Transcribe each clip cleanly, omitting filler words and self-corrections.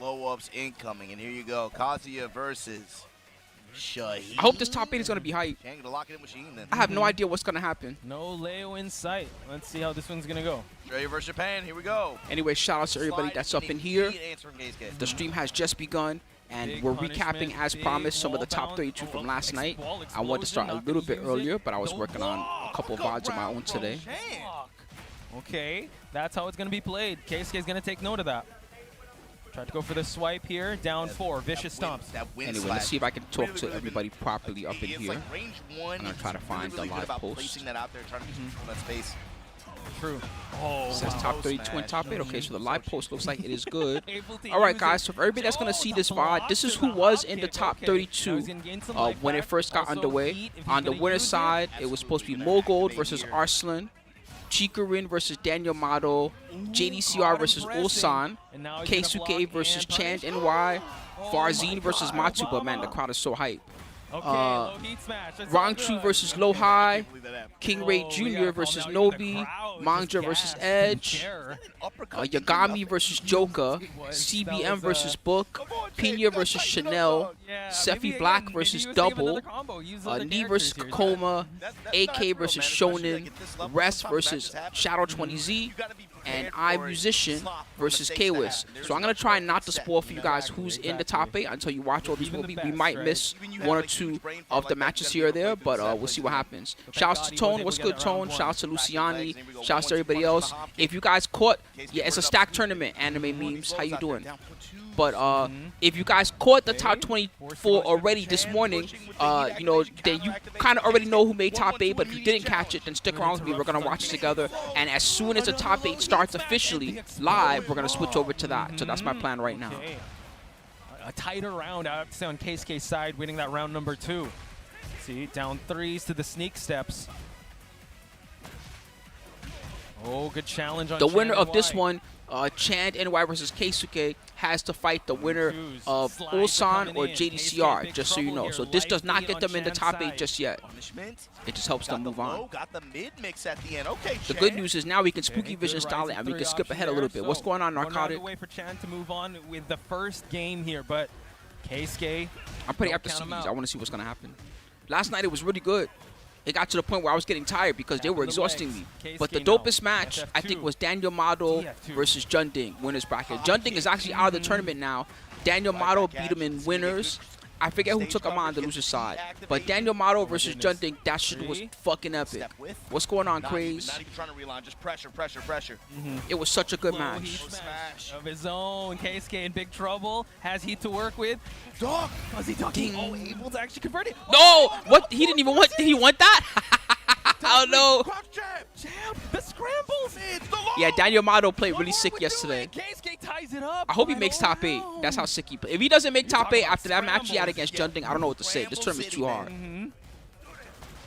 blow-ups incoming, and here you go. Kazuya versus Shaheen. I hope this top 8 is going to be hype. I have no idea what's going to happen. No Leo in sight. Let's see how this one's going to go. Australia versus Japan. Here we go. Anyway, shout out to everybody that's up in here. The stream has just begun, and we're recapping, as promised, some of the top 32 from last night. I wanted to start a little bit earlier, but I was working on a couple of VODs of my own today. Okay, that's how it's going to be played. Keisuke is going to take note of that. Try to go for the swipe here. Down 4. Vicious stomps. Anyway, let's see if I can talk to everybody properly up in here. I'm going to try to find the live post. True. It says top 32 and top 8. Okay, so the live post looks like it is good. All right, guys, so for everybody that's going to see this VOD, this is who was in the top 32 when it first got underway. On the winner's side, it was supposed to be Mogold versus Arslan, Chikurin versus Daniel Mado, JDCR versus Ulsan, Keisuke versus Chand NY, Farzeen versus Matsuba. Man, the crowd is so hype. Rangchu versus Lohai, King Ray Jr. versus Nobi, Manja versus Edge, Yagami versus Joker, CBM versus Book, Pina versus Chanel, Sephi Black versus Double, Ni versus Kuma, AK versus Shonen, Rest versus Shadow 20Z, and I Musician versus Kwis. So I'm going to try not to spoil for you guys who's in the top 8 until you watch all these movies. We might miss 1 or 2 of the matches here or there, but we'll see what happens. Shouts to Tone. What's good, Tone? Shouts to Luciani. Shouts to everybody else. If you guys caught, yeah, it's a stacked tournament, anime memes. How you doing? But if you guys caught the top 24 already this morning, you know, then you kind of already know who made top 8. But if you didn't catch it, then stick around with me. We're going to watch it together. And as soon as the top 8 starts officially live, we're going to switch over to that. So that's my plan right now. A tighter round, I have to say, on Keisuke's side, winning that round number 2. See, down 3s to the sneak steps. Oh, good challenge on the winner of this one, Chand NY versus Keisuke, has to fight the winner of Ulsan or JDCR, just so you know. So this does not get them in the top 8 just yet. It just helps them move on. The good news is now we can SpookyVision style it and we can skip ahead a little bit. What's going on, Narcotic? Another way for Chand to move on with the first game here, but Keisuke, I'm pretty up to see these. I want to see what's going to happen. Last night it was really good. It got to the point where I was getting tired because they were exhausting me. But the dopest match, I think, was Daniel Mado versus Junding, winners bracket. Junding is actually out of the tournament now. Daniel Mado beat him in winners. I forget who took him on the loser side. But Daniel Mado versus Junding, that shit was fucking epic. What's going on, Craze? It was such a good match. Of his own. Keisuke in big trouble. Has heat to work with. Dog! Was he talking? Oh, able to actually convert it. No! What? He didn't even want. Did he want that? I don't know. The scrambles. Yeah, Daniel Mado played really sick yesterday. Ties it up. I hope he makes top 8. That's how sick he plays. If he doesn't make top 8 after that match he had against Junding, I don't know what to say. This tournament's too hard.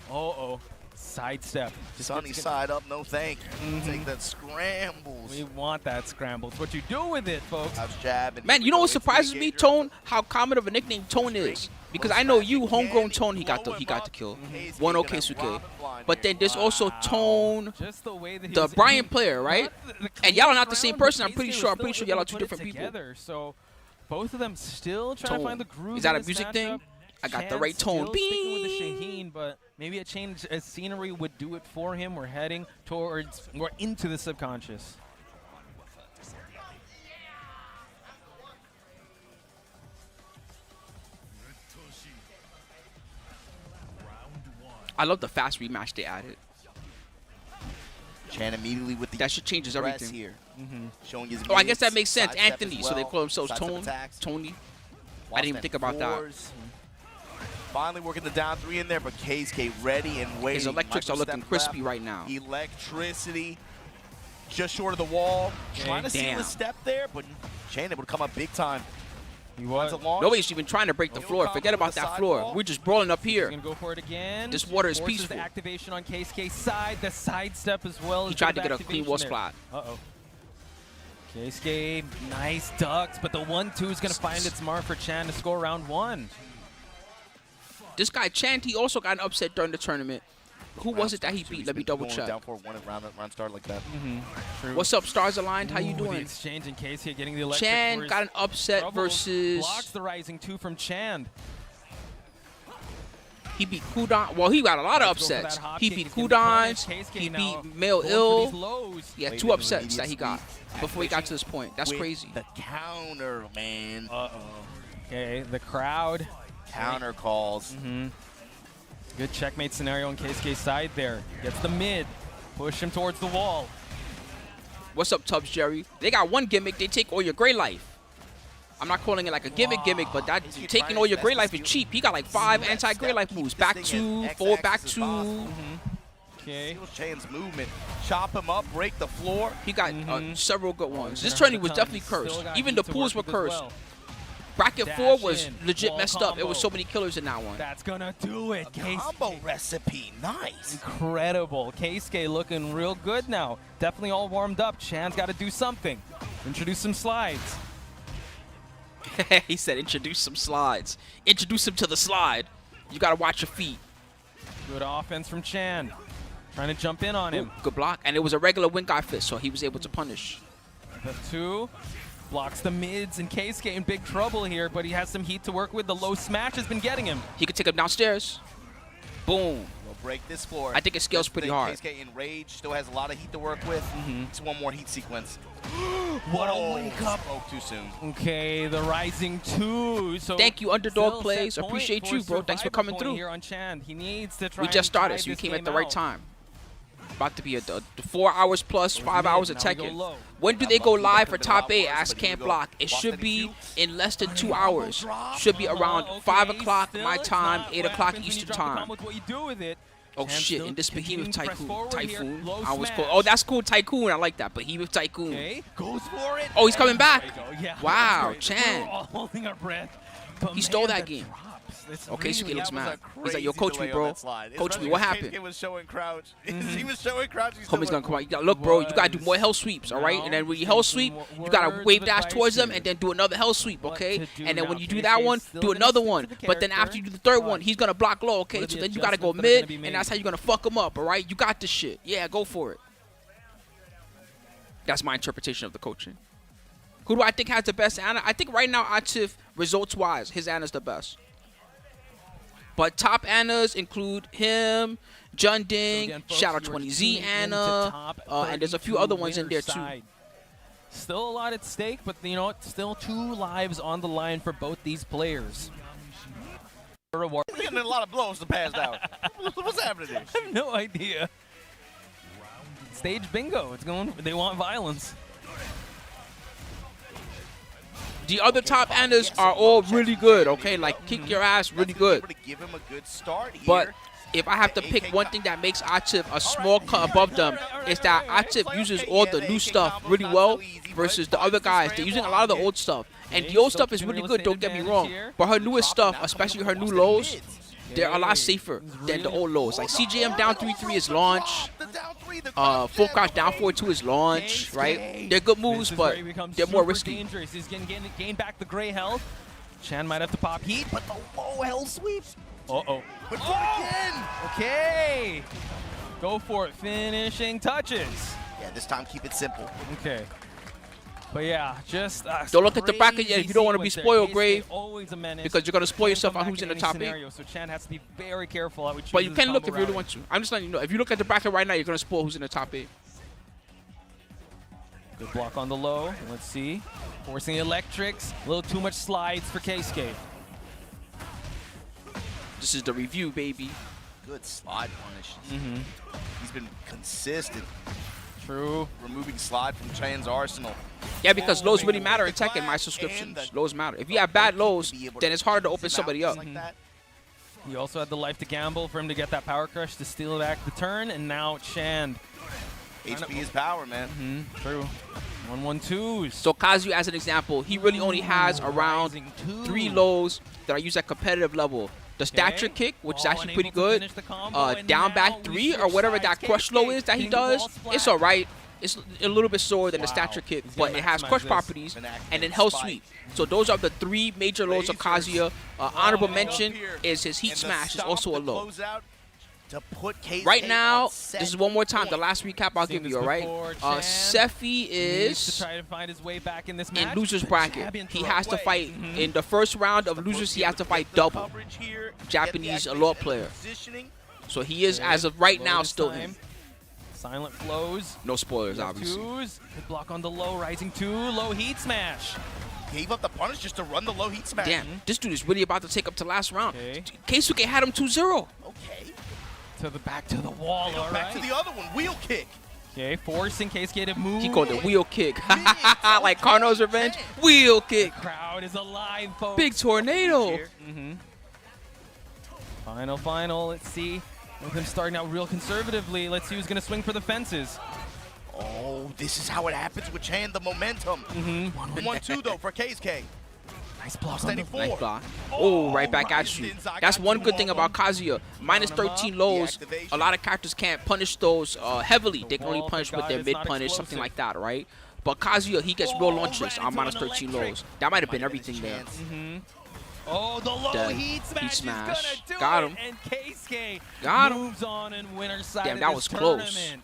Uh-oh. Sidestep. Sunny side up, no thank you. Take that scrambles. We want that scrambles. What you do with it, folks? Man, you know what surprises me, Tone? How common of a nickname Tone is. Because I know you, homegrown Tone, he got the kill. 1-0 Keisuke. But then there's also Tone, the Bryan player, right? And y'all are not the same person. I'm pretty sure y'all are 2 different people. So both of them still trying to find the groove. Is that a music thing? I got the right tone. Sticking with the Shaheen, but maybe a change of scenery would do it for him. We're heading towards, we're into the subconscious. I love the fast rematch they added. Chan immediately with the that shit changes everything here. Showing his I guess that makes sense. Anthony, so they call themselves Tony. I didn't even think about that. Finally working the down 3 in there, but Keisuke ready and waiting. His electrics are looking crispy right now. Electricity just short of the wall. Trying to seal the step there, but Chan able to come up big time. He was. Nobody's even trying to break the floor. Forget about that floor. We're just brawling up here. He's gonna go for it again. This water is peaceful. The activation on Keisuke's side, the side step as well. He tried to get a clean wall splat. Uh-oh. Keisuke, nice ducks, but the 1-2 is gonna find its mark for Chan to score round 1. This guy Chan, he also got an upset during the tournament. Who was it that he beat? Let me double check. Down 4-1 at round start like that. True. What's up, Stars Aligned? How you The doing? exchange in case here getting the electric Chan force. got an upset Troubles versus. blocks the rising 2 from Chan. He beat Kudan. Well, he got a lot of Let's go for upsets. that hop He kick. beat He's gonna punish Kudans. Keisuke He now. beat Male Going for Ill. these lows. Yeah, Waited 2 in upsets that he got immediate before he got to this point. That's With crazy. The counter, man. Okay, the crowd. Counter calls. Good checkmate scenario on Keisuke's side there. Gets the mid. Push him towards the wall. What's up, Tubbs Jerry? They got one gimmick. They take all your gray life. I'm not calling it like a gimmick, but that He's taking trying all his your best gray to life is steal- cheap. He got like 5 steal that anti-gray step, life keep moves. this Back thing 2, as forward back X-axis 2. as possible. Okay. Steals Chan's movement. Chop him up, break the floor. He got several good ones. This Gonna tourney have was to definitely come. cursed. Still got Even heat the to pools were work with as cursed. well. Bracket Dash 4 was in, legit wall messed up. It was combo. so many killers in that one. That's gonna do it. Combo recipe, nice. Incredible. Keisuke looking real good now. Definitely all warmed up. Chan's got to do something. Introduce some slides. He said introduce some slides. Introduce him to the slide. You got to watch your feet. Good offense from Chan. Trying to jump in on him. Ooh, good block. And it was a regular wing guy fist, so he was able to punish. The 2 blocks the mids, and Keisuke in big trouble here, but he has some heat to work with. The low smash has been getting him. He could take him downstairs. Boom. We'll break this floor. I think it scales pretty hard. Keisuke in rage, still has a lot of heat to work with. It's one more heat sequence. What a wake up. Oh, too soon. Okay, the rising 2. So Thank you, Underdog still Plays. set point Appreciate for you, bro. Thanks for survivor coming point through. Here on Chan. He needs to try We just and tie started, so you this came at game the right out. time. About to be the 4 hours plus 5 hours of Now we go Tekken. low. When do That they go monkey live could've for been a lot top 8? worse, Ask but here Camp we go. Block. It Lost should any be cue? in less than 2 hours. Should be around Okay, 5 o'clock still my it's time, not 8 what o'clock happens when you Eastern drop the time. combo, it's what you do with it. Oh Chan shit! still In this behemoth continuing to press forward here. tycoon. Low I was smash. cool. Oh, that's cool, tycoon. I like that. Behemoth tycoon. Okay. Goes for it. Oh, he's coming back. There you go. Yeah, Wow, that's great. Chan. We're all holding our breath. But He stole man, that game. drops. It's Okay, so he really- looks That was mad. a He's like, yo, crazy coach me, delay on bro. that slide. Coach me, Especially what because happened? Keisuke was showing crouch. He was showing crouch. He still Homie's gonna went come out. You gotta look, bro. You gotta do more hell sweeps, all right? Now, And then when you give hell some sweep, wo- you gotta words wave of dash advice towards them here. and then do another hell sweep, What okay? to do And then now. when you do Keisuke that is one, still do gonna another stick to one. the But then character, after you do the third one, but he's gonna block low, okay? what are So the then you gotta go adjustments that are gonna mid, be and made? that's how you're gonna fuck him up, all right? You got this shit. Yeah, go for it. That's my interpretation of the coaching. Who do I think has the best Ana? I think right now, Atif, results-wise, his Ana's the best. But top Anas include him, Junding, Again, folks, Shadow you are 20Z tuning into Ana, top and there's a few 32 other ones in there winner's too. side. Still a lot at stake, but you know what? Still 2 lives on the line for both these players. Reward. We're getting a lot of blows to pass down. What's happening here? I have no idea. Stage bingo. It's going. They want violence. The other top Anas are all really good, okay? Like, kick your ass really good. Able to give him a good start here. But if I have to pick one thing that makes Atif a small cut above them, is that Atif uses all the new stuff really well versus the other guys. They're using a lot of the old stuff. And the old stuff is really good, don't get me wrong. But her newest stuff, especially her new lows, they're a lot safer than the old lows. Like CJM down 3-3 is launch. Full crouch down 4-2 is launch, right? They're good moves, This is but where he becomes they're more super risky. dangerous. He's going to gain back the gray health. Chan might have to pop heat. But the low hell sweeps. Uh-oh. But again. Okay. Go for it. Finishing touches. Yeah, this time keep it simple. Okay. But yeah, just Don't look at the bracket yet if you don't want to be spoiled, Grave, always a menace. because you're going to spoil yourself on Come who's back in the any top 8. scenario, so Chan has to be very careful how he But you chooses can look if combo you really routing. want to. I'm just letting you know. If you look at the bracket right now, you're going to spoil who's in the top 8. Good block on the low. Let's see. Forcing electrics. A little too much slides for Keisuke. This is the review, baby. Good slide punish. He's been consistent True. removing slide from Chan's arsenal. Yeah, because lows really matter in Tekken, my subscriptions. Lows matter. If you have bad lows, then it's hard to open somebody up. Like that. He also had the life to gamble for him to get that power crush to steal back the turn, and now Chan. HP is power, man. True. 1-1-2s. So Kazuya, as an example, he really only has around Rising 2. 3 lows that are used at competitive level. The stature kick, which is actually pretty good. Down back 3 or whatever that crush low is that he does, it's all right. It's a little bit slower than the stature kick, but it has crush properties, and then hell sweep. So those are the 3 major lows of Kazuya. Honorable mention is his heat smash is also a low. to put Keisuke right now, on set this is one more time. The point. last recap I'll give you, all right? Seffi Needs to is try to find his way back in this match. in loser's bracket. He has to fight in the first round of losers. He has to fight double Japanese law player. So he is, as of right now, still in. Silent flows. No spoilers, Left obviously. twos. Good block on the low. Rising 2. Low heat smash. Gave up the punish just to run the low heat smash. Damn, this dude is really about to take up to last round. Okay. Keisuke had him 2-0. Okay. To the back to the wall. All Back right. to the other one. Wheel kick. Okay, forcing Keisuke to move. He called it wheel kick. Like Carno's revenge. Wheel kick. Crowd is alive, folks. Big tornado. Final. Let's see. With him starting out real conservatively. Let's see who's going to swing for the fences. Oh, this is how it happens with Chan, the momentum. 1-2 though for Keisuke. Nice block. Steady forward. Nice block. Oh, right back at you. That's one good thing about Kazuya. Minus 13 lows. A lot of characters can't punish those heavily. They can only punish with their mid punish, something like that, right? But Kazuya, he gets real launches on minus 13 lows. That might have been everything there. Oh, the low Dead. heat smash, Heat smash. is gonna do Got it, him. and Keisuke Got him. moves on and winner's side Damn, of that this was close. tournament.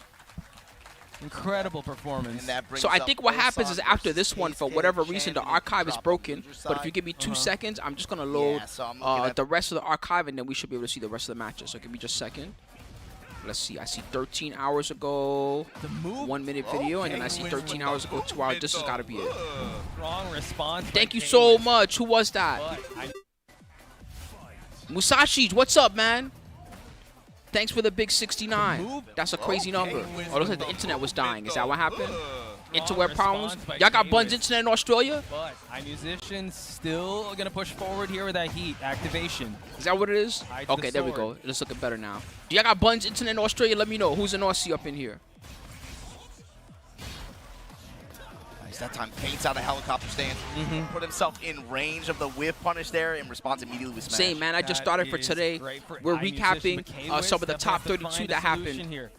Incredible performance. And that brings So I up think what happens Ulsan is after this one, for versus whatever Keisuke, reason, the Chan archive is drop on broken. loser's But if side. you give me 2 seconds, I'm just going to load Yeah, so I'm looking at the rest of the archive, and then we should be able to see the rest of the matches. So give me just a second. Let's see. I see 13 hours ago, The move. 1 minute video, and then I see 13 hours ago, 2 hours. This has got to be it. Strong response. by Thank you so Keisuke. much. Who was that? But I- Musashi, what's up, man? Thanks for the big 69. That's a crazy number. Oh, looks like the internet was dying. Is that what happened? Interweb problems? response by Y'all got buns Keisuke. internet in Australia? But iMusician still gonna push forward here with that heat activation. Is that what it is? Hides the Okay, there we sword. go. It's looking better now. Do y'all got buns internet in Australia? Let me know. Who's an Aussie up in here? Nice. That time paints out a helicopter stand. Put himself in range of the whiff punish there and responds immediately with smash. Same, man. I just That started for is today. great for We're iMusician, recapping but Keisuke some of the definitely top has to 32 find that a solution happened. here.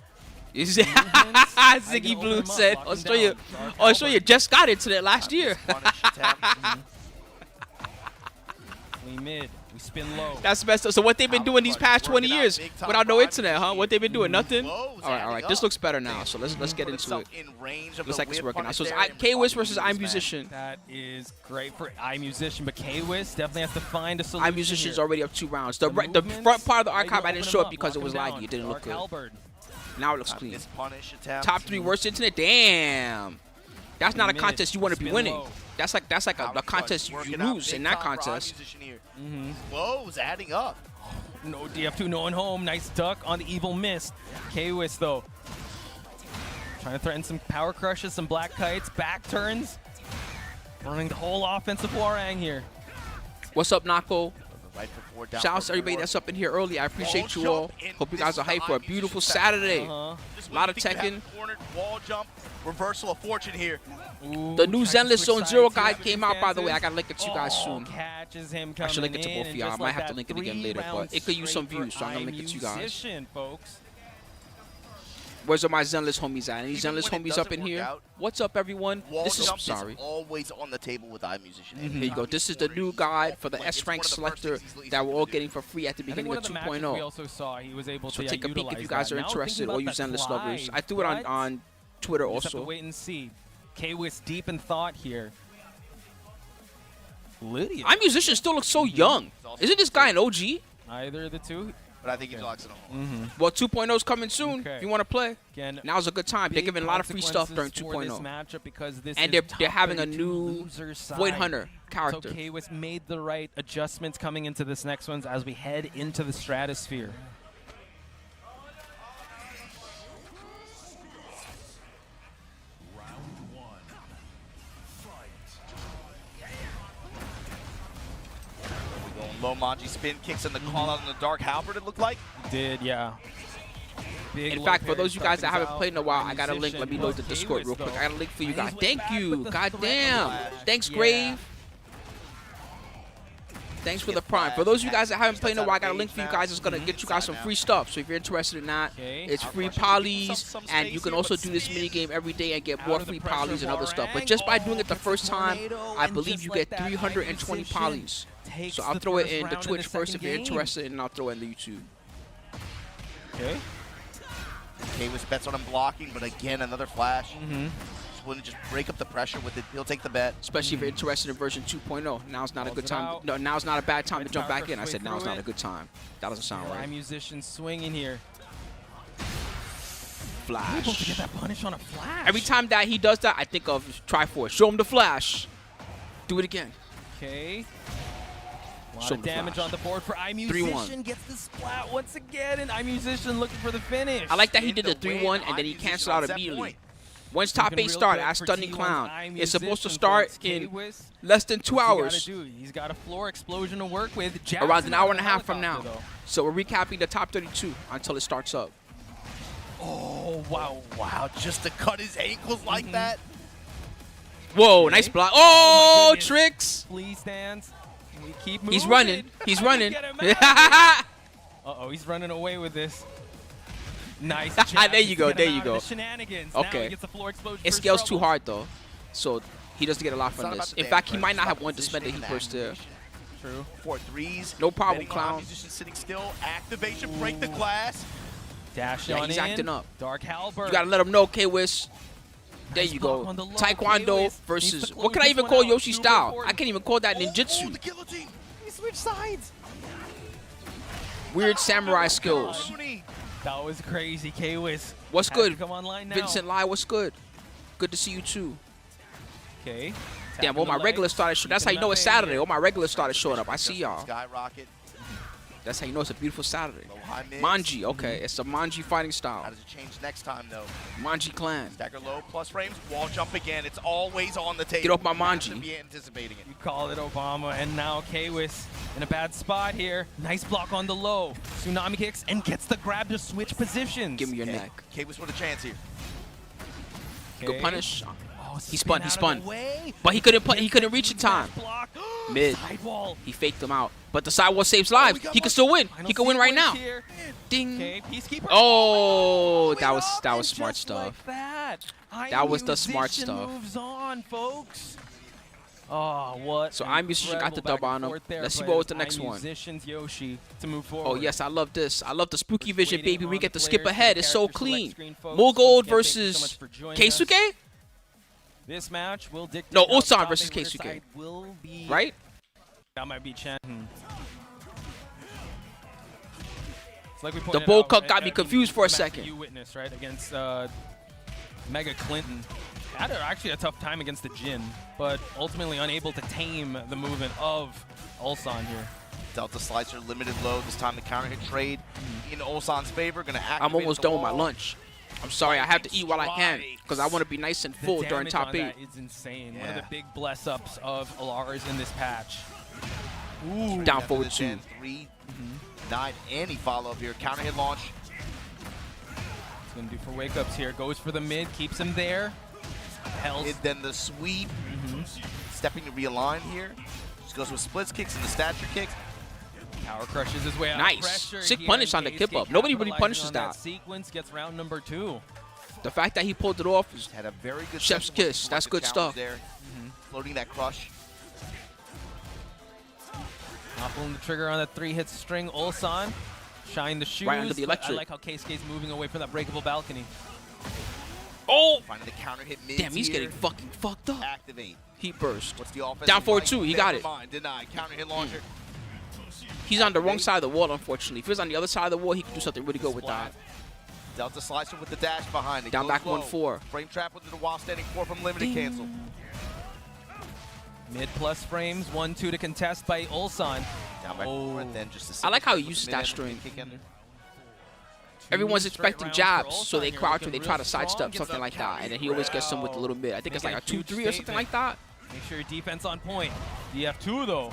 Ziggy Blue said Australia just got internet last year. Punish attempt. We mid. We spin low. That's messed up. So what they've been doing these past 20 years without no internet, huh? What they've been doing? Nothing? All right. This looks better now. So let's get into it. Looks like it's working now. So it's K-Wiz versus iMusician. That is great for iMusician, but K-Wiz definitely has to find a solution. iMusician's here. already up 2 rounds. The front part of the archive I didn't show up because it was laggy. It didn't look good. Now it looks clean. Punish attempt. Top 3 worst internet? Damn. That's not a contest you want to be winning. That's like a contest you lose in that contest. Flows adding up. No DF2, no one home. Nice duck on the evil mist. K-Wiz though. Trying to threaten some power crushes, some black kites, back turns. Running the whole offensive warang here. What's up, Nako? Right before down Shout out to for everybody four. that's up in here early. I appreciate you all. Hope you guys are hyped for a beautiful Saturday. Just A lot when of you think you Tekken. have cornered wall jump, reversal of fortune here. Ooh, The new trying to Zenless switch Zone sides Zero here guide with came these out, by the way. I stances. gotta link it to you guys soon. Catches him I should link coming it to in, both of and y'all. I just might like have to that, link it again later, 3 but it could use some rounds views, so I'm gonna link it to you guys. iMusician, folks. Where's all my Zenless homies at? Any Even Zenless when it homies up doesn't in work here? out, What's up, everyone? Wall This is jump sorry. is always on the table with iMusician. Here you go. This is the new guide for the S-Rank selector that we're all getting for free at the I think beginning one of of the matches we 2.0. also saw, he was able So to take a peek if utilize you guys that. are Now interested, thinking all you about that Zenless lovers. Clive, I threw it but on Twitter we just have to also. wait and see. K-Wiz deep in thought here. Lydia. iMusician still looks so young. Isn't this guy an OG? Either of the two. But I think he's locks it on. Well, 2.0 is coming soon. Okay. If you want to play, Again, now's a good time. They're big giving a lot of free stuff during consequences for 2.0. this matchup because this And is they're top having a 32 new loser side. Void Hunter character. So K-Wiz made the right adjustments coming into this next one as we head into the stratosphere. Low Manji spin kicks in the call out in the dark halberd, it looked like. Did, yeah. Big In low fact, for parry those of you guys that starting haven't out. played in a while, I got a link. Let me load the K-Wiz, Discord real quick. though. I got a link for you Made guys. his way Thank back you. with the God threat damn. of the Thanks, flash. Grave. Thanks for the prime. For those of you guys that haven't played in a while, I got a link for you guys. It's going to get you guys some free stuff. So if you're interested in that, Okay. it's free polys. And you can also do this mini game every day and get more free polys and other stuff. But just by doing it the first time, I believe you get 320 polys. So I'll throw it in the Twitch first if you're interested, and I'll throw it in the YouTube. Okay. K-Wiz bets on him blocking, but again, another flash. Just wouldn't just break up the pressure with it. He'll take the bet. Especially if you're interested in version 2.0. Now's not a good time. No, now's not a bad time to jump back in. I said now's not a good time. That doesn't sound right. Musician swinging here. Flash. Able to get that punish on a flash. Every time that he does that, I think of Triforce. Show him the flash. Do it again. Okay. A lot of damage on the board for iMusician. Gets the splat once again, and iMusician looking for the finish. I like that he did the 3-1 and then he canceled out immediately. Once top 8 start, ask Stunning Clown. It's supposed to start in less than 2 hours. He's got a floor explosion to work with. Around an hour and a half from now. So we're recapping the top 32 until it starts up. Oh, wow, wow. Just to cut his ankles like that. Whoa, nice block. Oh, tricks. Please stands. We keep moving. He's running. He's running. Uh-oh, he's running away with this. Nice jab. There you go. There you go. Shenanigans. Okay. It scales too hard, though. So he doesn't get a lot from this. In fact, he might not have one to spend that he burst there. True. 4 threes. No problem, Clown. Musician sitting still. Activation. Break the glass. Dash yeah, on he's acting up. Dark Halberd. You gotta let him know, K-Wiz. There you go. Taekwondo versus, what can I even call Yoshi's style? I can't even call that ninjutsu. Oh, the guillotine. He switched sides. Weird samurai skills. That was crazy, K-Wiz. What's good? Come online now. Vincent Lai, what's good? Good to see you too. Okay. Damn, all my regulars started showing. That's how you know it's Saturday. All my regulars started showing up. I see y'all. Skyrocket. That's how you know it's a beautiful Saturday. High mix. Manji, okay. It's a Manji fighting style. How does it change next time, though? Manji clan. Stagger low, plus frames, wall jump again. It's always on the table. Get off my You have to Manji. be anticipating it. You call it Obama, and now K-Wiz in a bad spot here. Nice block on the low. Tsunami kicks and gets the grab to switch positions. Give me your neck. K-Wiz with a chance here. Good punish. Oh, He spun. He spun. Way. But he couldn't reach in time. Block. Mid. Sidewall. He faked him out. But the sidewall saves lives. He can still win. He can win right now. Here. Ding. Okay, Peacekeeper. Oh, that was smart Just stuff. Like that. That was the smart stuff. Moves on, folks. Oh, what? So iMusician got the dub on him. Let's see what was the next one. iMusician's Yoshi to move forward. Oh yes, I love this. I love the SpookyVision, baby. We get to skip ahead. It's so clean. Mulgold versus Keisuke? This match will dictate. No, Ulsan versus Keisuke. Right? That might be Chen. Like the Bowl Cup got me confused for a second. You witnessed, right, against Mega Clinton. Had actually a tough time against the Jin, but ultimately unable to tame the movement of Ulsan here. Delta Slicer limited low. This time the counter hit trade in Ulsan's favor. Gonna activate. I'm almost done with my lunch. I'm sorry, I have to eat while I can because I want to be nice and full during top 8. It's insane. Yeah. One of the big bless ups of Lars in this patch. Ooh, down forward 2. 3, 9, any follow up here. Counter hit launch. What's gonna do for wake ups here? Goes for the mid, keeps him there. Then the sweep. Stepping to realign here. Just goes with splits kicks and the stature kicks. Power crushes his way out. Nice. Sick punish on the kip up. Nobody really punishes that. Sequence gets round number 2. The fact that he pulled it off is had a very good chef's kiss. That's good stuff. There. Floating that crush. Not pulling the trigger on that 3-hit string. Ulsan shine the shoes. Right under the electric. I like how Keisuke's moving away from that breakable balcony. Oh! Finding the counter hit mid. Damn, he's getting fucking fucked up. Activate. Heat burst. What's the offense? Down forward 2. He got it. Denied. Counter hit launcher. He's on the wrong side of the wall, unfortunately. If he was on the other side of the wall, he could do something really good with that. Delta Slicer with the dash behind it. Down back 1-4. Frame trap with the wall standing 4 from limited cancel. Mid plus frames, 1-2 to contest by Ulsan. Down back 4, and then just I like how he uses that string. Everyone's expecting jabs, so they crouch or they try to sidestep, something like that. And then he always gets them with a little bit. I think it's like a 2-3 or something like that. Make sure your defense on point. DF2 though.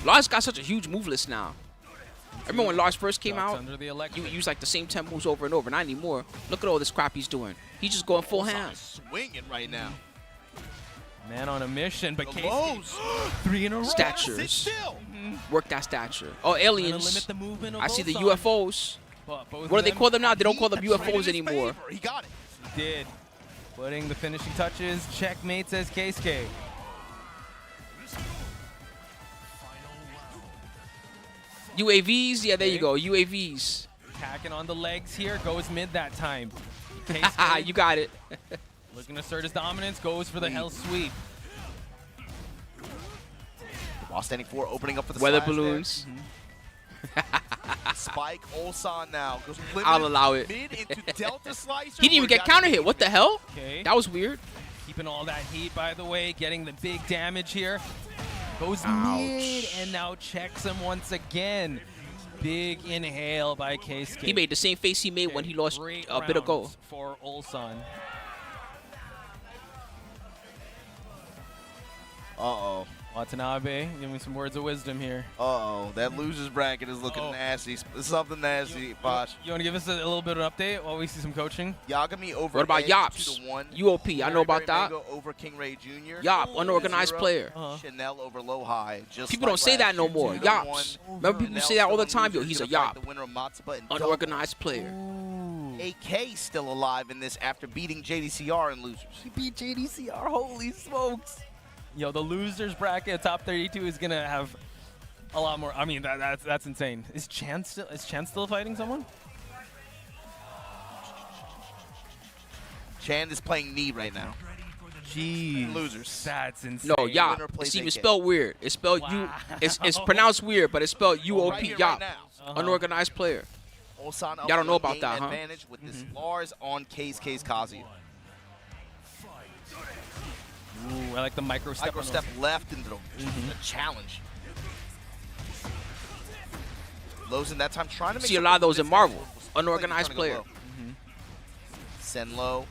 Lars got such a huge move list now. Remember when Lars first came out, you would use like the same 10 moves over and over. Not anymore. Look at all this crap he's doing. He's just going full hand. Swinging right now. Man on a mission, but Keisuke 3 in a row. Statures. Work that stature. Oh, aliens. I see the UFOs. What do they call them now? They don't call them UFOs anymore. He got it. He did. Putting the finishing touches. Checkmate, says Keisuke. UAVs? Yeah, there you go. UAVs. Attacking on the legs here. Goes mid that time. You got it. Looking to assert his dominance. Goes for the hell sweep. While standing 4, opening up for the weather slash balloons. Spike Ulsan now. Goes I'll allow it. Mid into Delta Slicer. He didn't even get counter hit. What the hell? Okay. That was weird. Keeping all that heat, by the way. Getting the big damage here. Goes Ouch. mid and now checks him once again. Big inhale by Keisuke. He made the same face he made when he lost a bit ago. For Ulsan. Uh-oh. Watanabe, give me some words of wisdom here. Uh-oh. That loser's bracket is looking nasty. Something nasty, Bosh. You want to give us a little bit of an update while we see some coaching? Yagami over What about Edge Yops? 2-1. UOP, I know about that. Mango over King Ray Jr. Yop, unorganized player. Chanel over Low High. Just People don't say that no more. Yops. Remember people say that all the time. Yo, he's a Yop. Unorganized player. AK still alive in this after beating JDCR and losers. He beat JDCR, holy smokes. Yo, the losers bracket, top 32 is gonna have a lot more. I mean, that's insane. Is Chan still fighting someone? Chan is playing knee right now. Jeez. Losers. That's insane. No, Yop. See, it's spelled weird. It's spelled U. It's pronounced weird, but it's spelled UOP. Right here, Yop. right now. Unorganized player. Ulsan Y'all don't know about that, huh? Advantage with this Lars on Keisuke's Kazuya. Ooh, I like the micro step. Micro step left into the challenge. Lozen that time trying to make See a lot of those in Marvel. Unorganized player. Send low.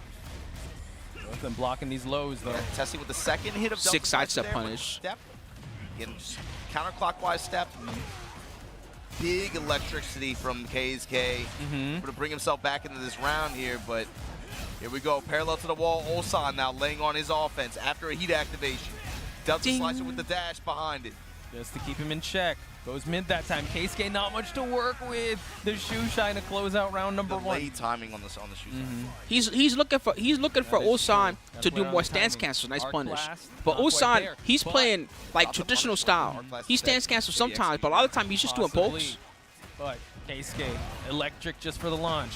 Both them blocking these lows though. Tessie with the second hit of 6 side step punish. Step. Again, just counterclockwise step. Big electricity from Keisuke. To bring himself back into this round here, but here we go. Parallel to the wall, Ulsan now laying on his offense after a heat activation. Delta Slicer with the dash behind it. Just to keep him in check. Goes mid that time. Keisuke not much to work with. The shoe shine to close out round number 1. Late timing on the shoe shine. He's looking for Ulsan to do more stance cancels. Nice punish. But Ulsan, he's playing like traditional style. He stance cancels sometimes, but a lot of the time he's just doing pokes. But Keisuke, electric just for the launch.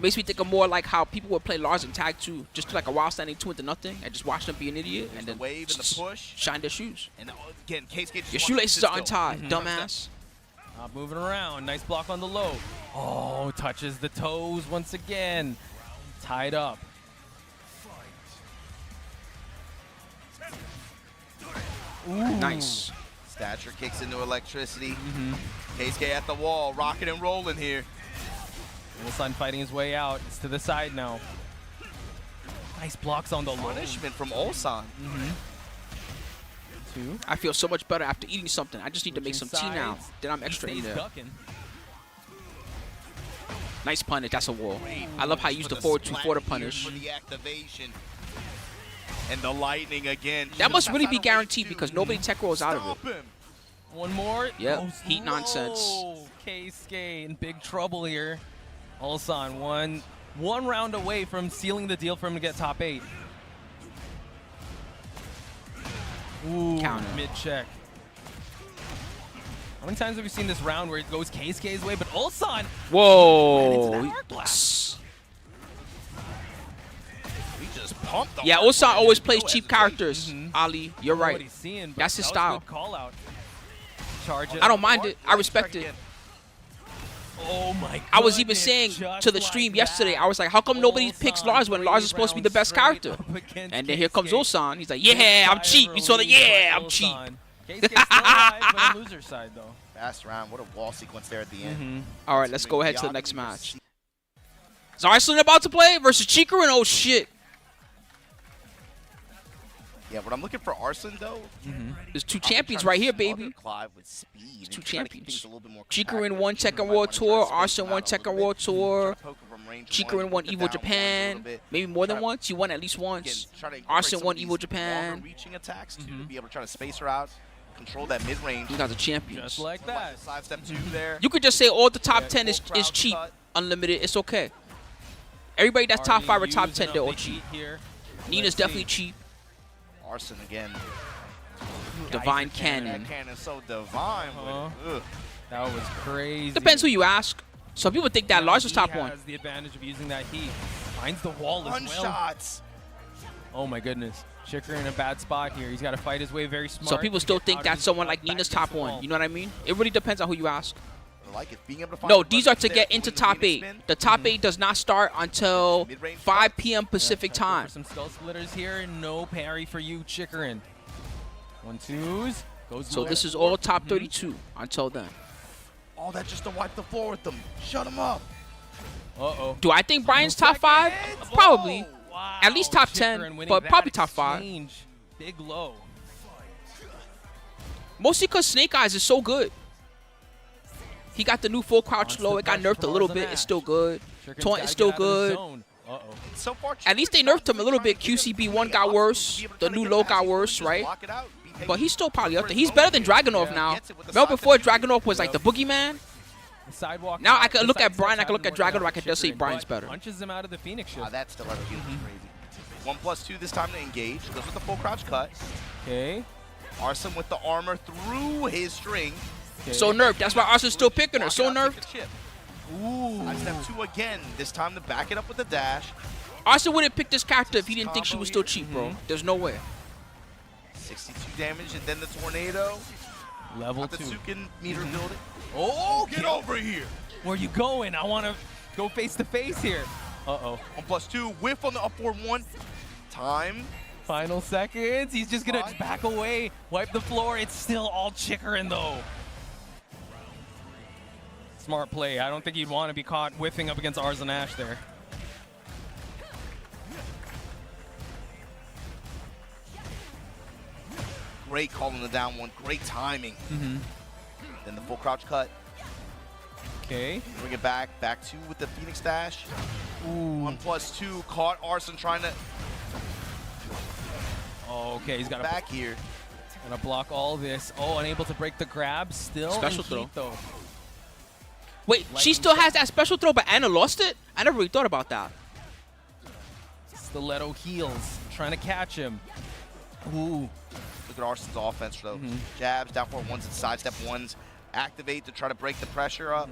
Makes me think of more like how people would play Lars in Tag 2, just like a while standing 2 into nothing, and just watch them be an idiot, and then wave and the push. Shine their shoes. And again, Keisuke Your shoelaces are untied, dumbass. Not moving around. Nice block on the low. Oh, touches the toes once again. Tied up. Ooh. Nice. Stature kicks into electricity. Keisuke at the wall, rocking and rolling here. Ulsan fighting his way out. It's to the side now. Nice blocks on the low. Punishment from Ulsan. 2. I feel so much better after eating something. I just need to make some tea now. Then I'm extra in there. Ducking. Nice punish. That's a wall. I love how you use the forward 2 for the punish. For the activation. And the lightning again. That must really be guaranteed because nobody tech rolls out of it. One more. Yep. Goes Heat nonsense. low. Keisuke in big trouble here. Ulsan one round away from sealing the deal for him to get top 8. Ooh, counter. Mid-check. How many times have we seen this round where it goes Keisuke's way, but Ulsan Whoa. We just pumped the Ulsan always plays cheap characters. Ali, you're right. What he's seeing, That's his that style. Was a good call out. Charge it. I don't mind it. I respect it. Oh my god. I was even saying to the stream yesterday, I was like, how come nobody picks Lars when Lars is supposed to be the best character? And then here comes Ulsan. He's like, yeah, I'm cheap. You saw that? Yeah, I'm cheap. Keisuke's still alive, but on loser side though. Fast round. What a wall sequence there at the end. All right, let's go ahead to the next match. Is Arslan about to play versus Chikurin? Oh, shit. Yeah, what I'm looking for Arslan, though. There's 2 champions right here, baby. Clive with speed. 2 champions. Chikurin Chikurin won Tekken World Tour. Arslan won Tekken World Tour. Chikurin won Evo Japan. Maybe more than once. He won at least once. Arslan won Evo Japan. Reaching attacks to be able to try to space her out, control that mid range. You guys are champions. Just like that. Side step 2 there. You could just say all the top 10 is cheap, unlimited. It's okay. Everybody that's top 5 or top 10, they're all cheap. Nina's definitely cheap. Arslan again. Divine Cannon. That cannon's so divine. That was crazy. Depends who you ask. Some people think that Lars is top one. He has the advantage of using that heat. Finds the wall as well. Shots. Oh my goodness. Chikurin in a bad spot here. He's got to fight his way very smart. Some people still think that someone like Nina's top one. You know what I mean? It really depends on who you ask. I like it. Being able to find No, these are to get into top 8. The top 8 does not start until 5 p.m. Pacific time. For some skull splitters here. No parry for you, Chikurin. 1-2s. So this is all top 32 until then. All that just to wipe the floor with them. Shut him up. Uh-oh. Do I think Bryan's top 5? Probably. Wow. At least top 10, but probably top 5. Big low. Mostly because Snake Eyes is so good. He got the new full crouch low. It got nerfed a little bit. It's still good. Taunt is still good. So far, At least they nerfed him a little bit. QCB1 got worse. The new low got worse, right? But he's still probably up there. He's better than Dragunov now. Remember before Dragunov was like the boogeyman? Now I can look at Bryan, I can look at Dragunov, I can just say Bryan's better. Punches him out of the Phoenix shift. That's still crazy. 1+2 this time to engage. Goes with the full crouch cut. Okay. Arslan with the armor through his string. Okay. So nerfed. That's why Arslan's still picking her. So nerfed. Ooh. I step 2 again. This time to back it up with the dash. Arslan wouldn't pick this character if he didn't think she was still cheap, bro. There's no way. 62 damage and then the tornado. Level 2. Tsuken meter building. Oh, get over here. Where you going? I want to go face to face here. Uh-oh. 1+2. Whiff on the upward 1. Time. Final seconds. He's just going to back away. Wipe the floor. It's still all Chikurin, though. Smart play. I don't think he'd want to be caught whiffing up against Arslan there. Great call on the down 1. Great timing. Then the full crouch cut. Okay. Bring it back. Back 2 with the Phoenix dash. Ooh. 1+2. Caught Arslan trying to. Oh, okay. He's got back here. Gonna block all this. Oh, unable to break the grab. Still special throw. Though. Wait, she still has that special throw, but Anna lost it? I never really thought about that. Stiletto heels. Trying to catch him. Ooh. Look at Arslan's offense, though. Jabs, down forward 1s, and sidestep 1s. Activate to try to break the pressure up.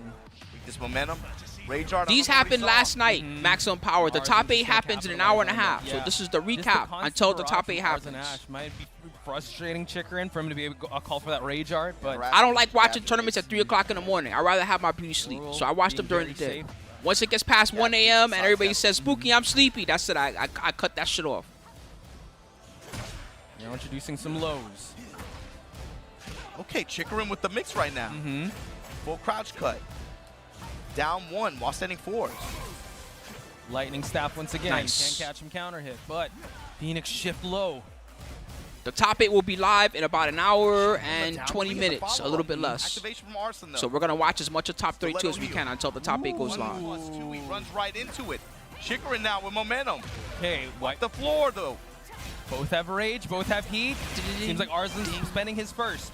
This momentum. Rage art. These happened last night, maximum power. The top 8 happens in an hour and a half. So this is the recap until the top 8 happens. Might be frustrating Chikurin for him to be able to call for that rage art, but I don't like watching tournaments at 3 o'clock in the morning. I'd rather have my beauty sleep. So I watch them during the day. Once it gets past 1 a.m. and everybody says, Spooky, I'm sleepy, that's it. I cut that shit off. Now introducing some lows. Okay, Chikurin with the mix right now. Full crouch cut. Down 1 while standing 4s. Lightning staff once again. Nice. Can't catch him counter hit, but Phoenix shift low. The top 8 will be live in about an hour and 20 minutes, a little bit less. Activation from Arslan, though. So we're going to watch as much of top 32 as we can until the top 8 goes live. 1+2, he runs right into it. Chikurin now with momentum. Okay, wipe the floor, though. Both have rage, both have heat. Seems like Arslan's spending his first.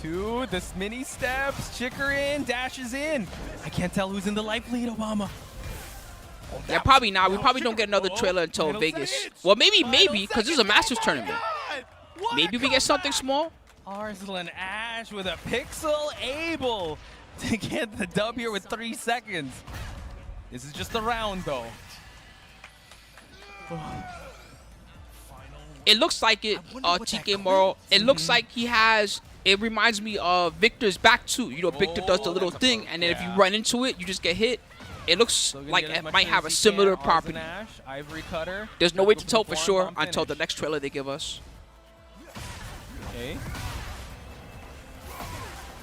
2, this mini steps. Chikurin dashes in. I can't tell who's in the life lead, Obama. Yeah, probably not. We probably don't get another trailer until Vegas. Well, maybe, because this is a Masters tournament. Maybe we get something small. Arslan Ash with a pixel able to get the dub here with 3 seconds. This is just a round, though. It looks like it, TK Morrow. It looks like he has. It reminds me of Victor's back too. You know, Victor does the little thing, and then if you run into it, you just get hit. It looks like it might have a similar property. Ivory cutter. There's no way to tell for sure until the next trailer they give us. Okay.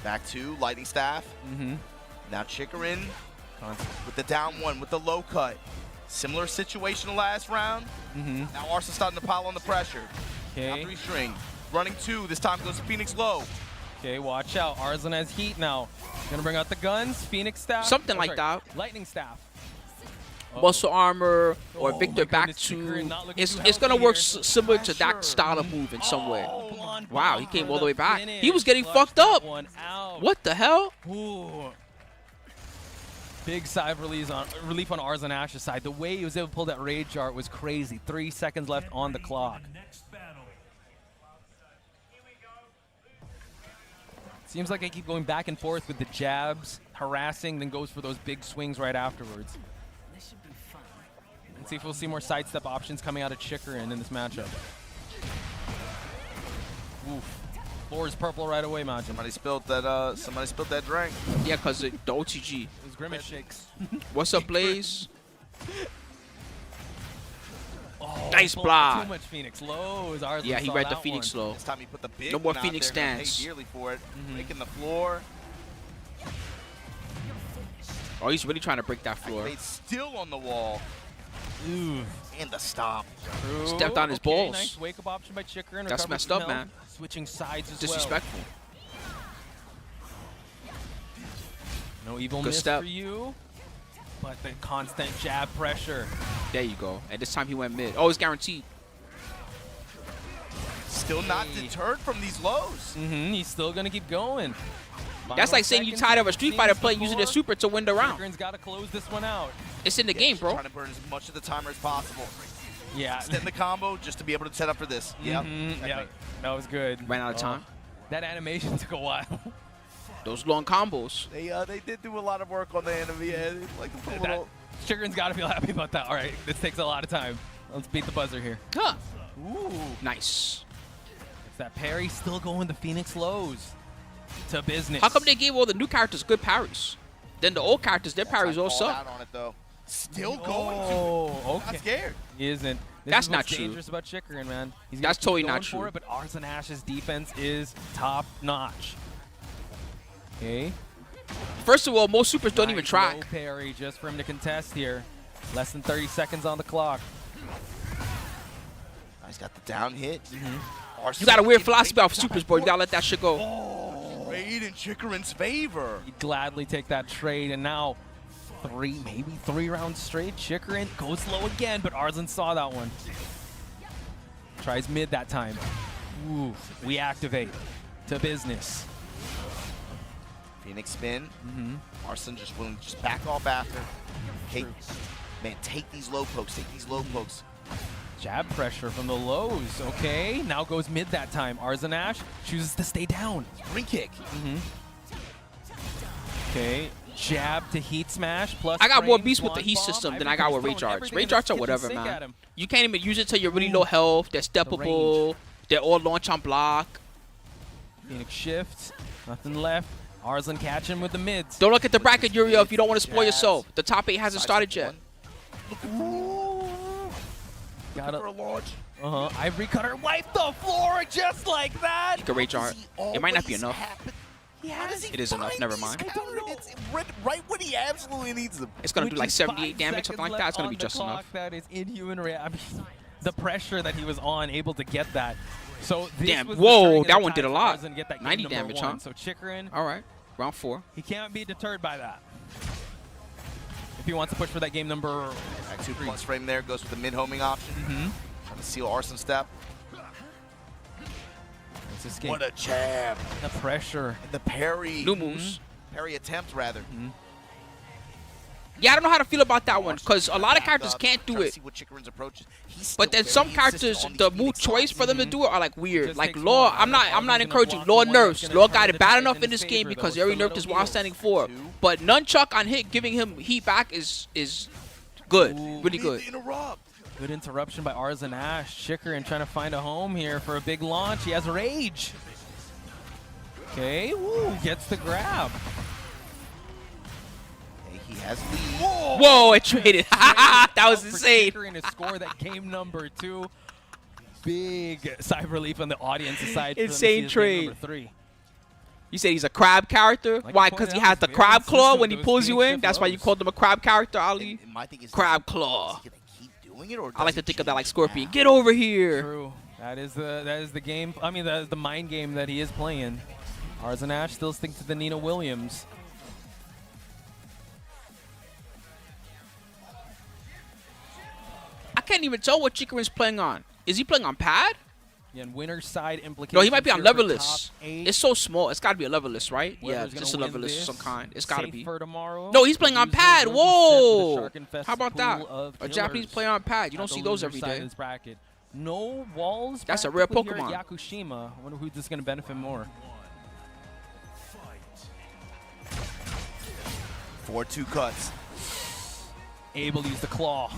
Back 2, lightning staff. Now Chikurin with the down 1 with the low cut. Similar situation the last round. Now Arslan starting to pile on the pressure. Now 3 string. Running 2, this time goes to Phoenix low. Okay, watch out. Arslan has heat now. Gonna bring out the guns. Phoenix staff. Something like that. Lightning staff. Muscle armor or Victor back 2. It's gonna work similar to that style of move in some way. Wow, he came all the way back. He was getting fucked up. What the hell? Ooh. Big sigh of relief on Arslan Ash's side. The way he was able to pull that rage art was crazy. 3 seconds left on the clock. Seems like I keep going back and forth with the jabs, harassing, then goes for those big swings right afterwards. Let's see if we'll see more sidestep options coming out of Chikurin in this matchup. Oof. Floor is purple right away, Majin. Somebody spilled that drink. Yeah, because the OTG. It was Grimace Shakes. What's up, Blaze? Oh, Nice block. Too much Phoenix. Lows. Arslan Yeah, he saw read the that Phoenix one. low. This time he put the big No more one out Phoenix there, gonna stance. pay dearly for it. Making the floor. Oh, he's really trying to break that floor. He's still on the wall. Ooh. And the stomp. True. Stepped on his Okay, balls. Nice wake-up option by Chikurin. That's Recovers messed from up, health. man. Switching sides as Disrespectful. well. No evil Good miss step. for you. But the constant jab pressure. There you go. And this time he went mid. Oh, it's guaranteed. Still not deterred from these lows. He's still going to keep going. That's like saying you tired of a Street Fighter player using their super to win the round. Chikurin's got to close this one out. It's in the game, bro. Trying to burn as much of the timer as possible. Yeah. Extend the combo just to be able to set up for this. Yeah, that was good. Ran out of time. That animation took a while. Those long combos. They did do a lot of work on the enemy. Like to put a little. Chikurin's got to feel happy about that. All right, this takes a lot of time. Let's beat the buzzer here. Huh. Ooh. Nice. It's that parry still going the Phoenix lows to business. How come they gave all the new characters good parries? Then the old characters, their parries all suck. Out on it though. Still going. Oh, okay. Not scared. He isn't. That's is not what's true. dangerous about Chikurin, man. He's That's totally not for true. it, but Arslan Ash's defense is top notch. Okay. First of all, most supers don't even try. Low parry just for him to contest here. Less than 30 seconds on the clock. He's got the down hit. You got a weird philosophy about supers, bro. You gotta let that shit go. Oh, trade in Chikurin's favor. He'd gladly take that trade, and now maybe three rounds straight. Chikurin goes low again, but Arslan saw that one. Tries mid that time. Ooh, we activate to business. Phoenix spin. Arslan just willing to just back off after. Hey, man, take these low pokes. Take these low pokes. Jab pressure from the lows. Okay, now goes mid that time. Arslan Ash chooses to stay down. Ring kick. Okay, jab to heat smash plus. I got more frame, beast with the swan heat bomb. system than I've I got been with Rage throwing Arts. everything Rage in Arts the are whatever, kitchen sink at man. him. You can't even use it till you're really low health. They're steppable. They're all launch on block. Phoenix shift. Nothing left. Arslan catch him with the mids. Don't look at the bracket, Uriel, if you don't want to spoil yourself. The top 8 hasn't started yet. Got For a launch. Ivory Cutter wiped the floor just like that. You can Rage Art. It might not be enough. How does he It is enough, find never these mind. counters? It's right when he absolutely needs them. It's going to do like Which is 78 5 damage, something seconds like that. It's going to be left on just the enough. clock. That is inhuman. I mean, the pressure that he was on, able to get that. So this Damn, was whoa, the turning of that the one tide did a for lot. Arslan to get that game 90 number damage, one. huh? So Chikurin, All right, round 4. he can't be deterred by that. If he wants to push for that game number. Back 2 plus frame there, goes with the mid-homing option. Trying to seal Arslan step. Let's escape. What a jab. The pressure. And the parry. New moves. Parry attempt, rather. Yeah, I don't know how to feel about that one, because a lot of characters can't do Trying to it. see what Chikurin's approach is. He's But still then some very characters, insistent on the these move Phoenix choice lines. for them to do it are like weird. Just Like takes Law, one. I'm not Arsenal's encouraging gonna Law block one, nerfs. he's gonna Law turn got the it bad tide enough in in his this game favor, because though. every It's the nerf middle is heel. wild standing for. But nunchuck on hit, giving him heat back is good, Ooh. really good. Interrupt. Good interruption by Arslan Ash. Chikurin trying to find a home here for a big launch. He has Rage. Okay, woo, gets the grab. Hey, he has lead. Whoa, it traded. That was For insane. Chikurin to score that game number 2. Big sigh of relief on the audience aside. Insane trade. Number 3. You said he's a crab character? Like Why? you Because pointed he out, has the he's very crab claw consistent when he with pulls those you in? game That's why you shift called him a crab character, Ali? And my thing is, Crab is claw. he gonna keep doing it, or I like does to he think of that like change Scorpion. now? Get over here. True. That is the game. I mean, that is the mind game that he is playing. Arslan Ash still sticks to the Nina Williams. I can't even tell what Chikurin's playing on. Is he playing on pad? Yeah, and winner's side implications. No, he might be on here for leveless. top 8. It's so small. It's got to be a leveless, right? Whoever's Yeah, gonna just a win leveless of this, some kind. It's got to safe be. for tomorrow. No, he's playing on User pad. will be set with a Whoa. shark-infested How about that? pool of A Japanese killers player on pad. You at don't the see those loser every side of day. this bracket. No walls. That's a rare practically here Pokemon. at Yakushima. I wonder who's just going to benefit more. 4-2 cuts. Able to use the claw.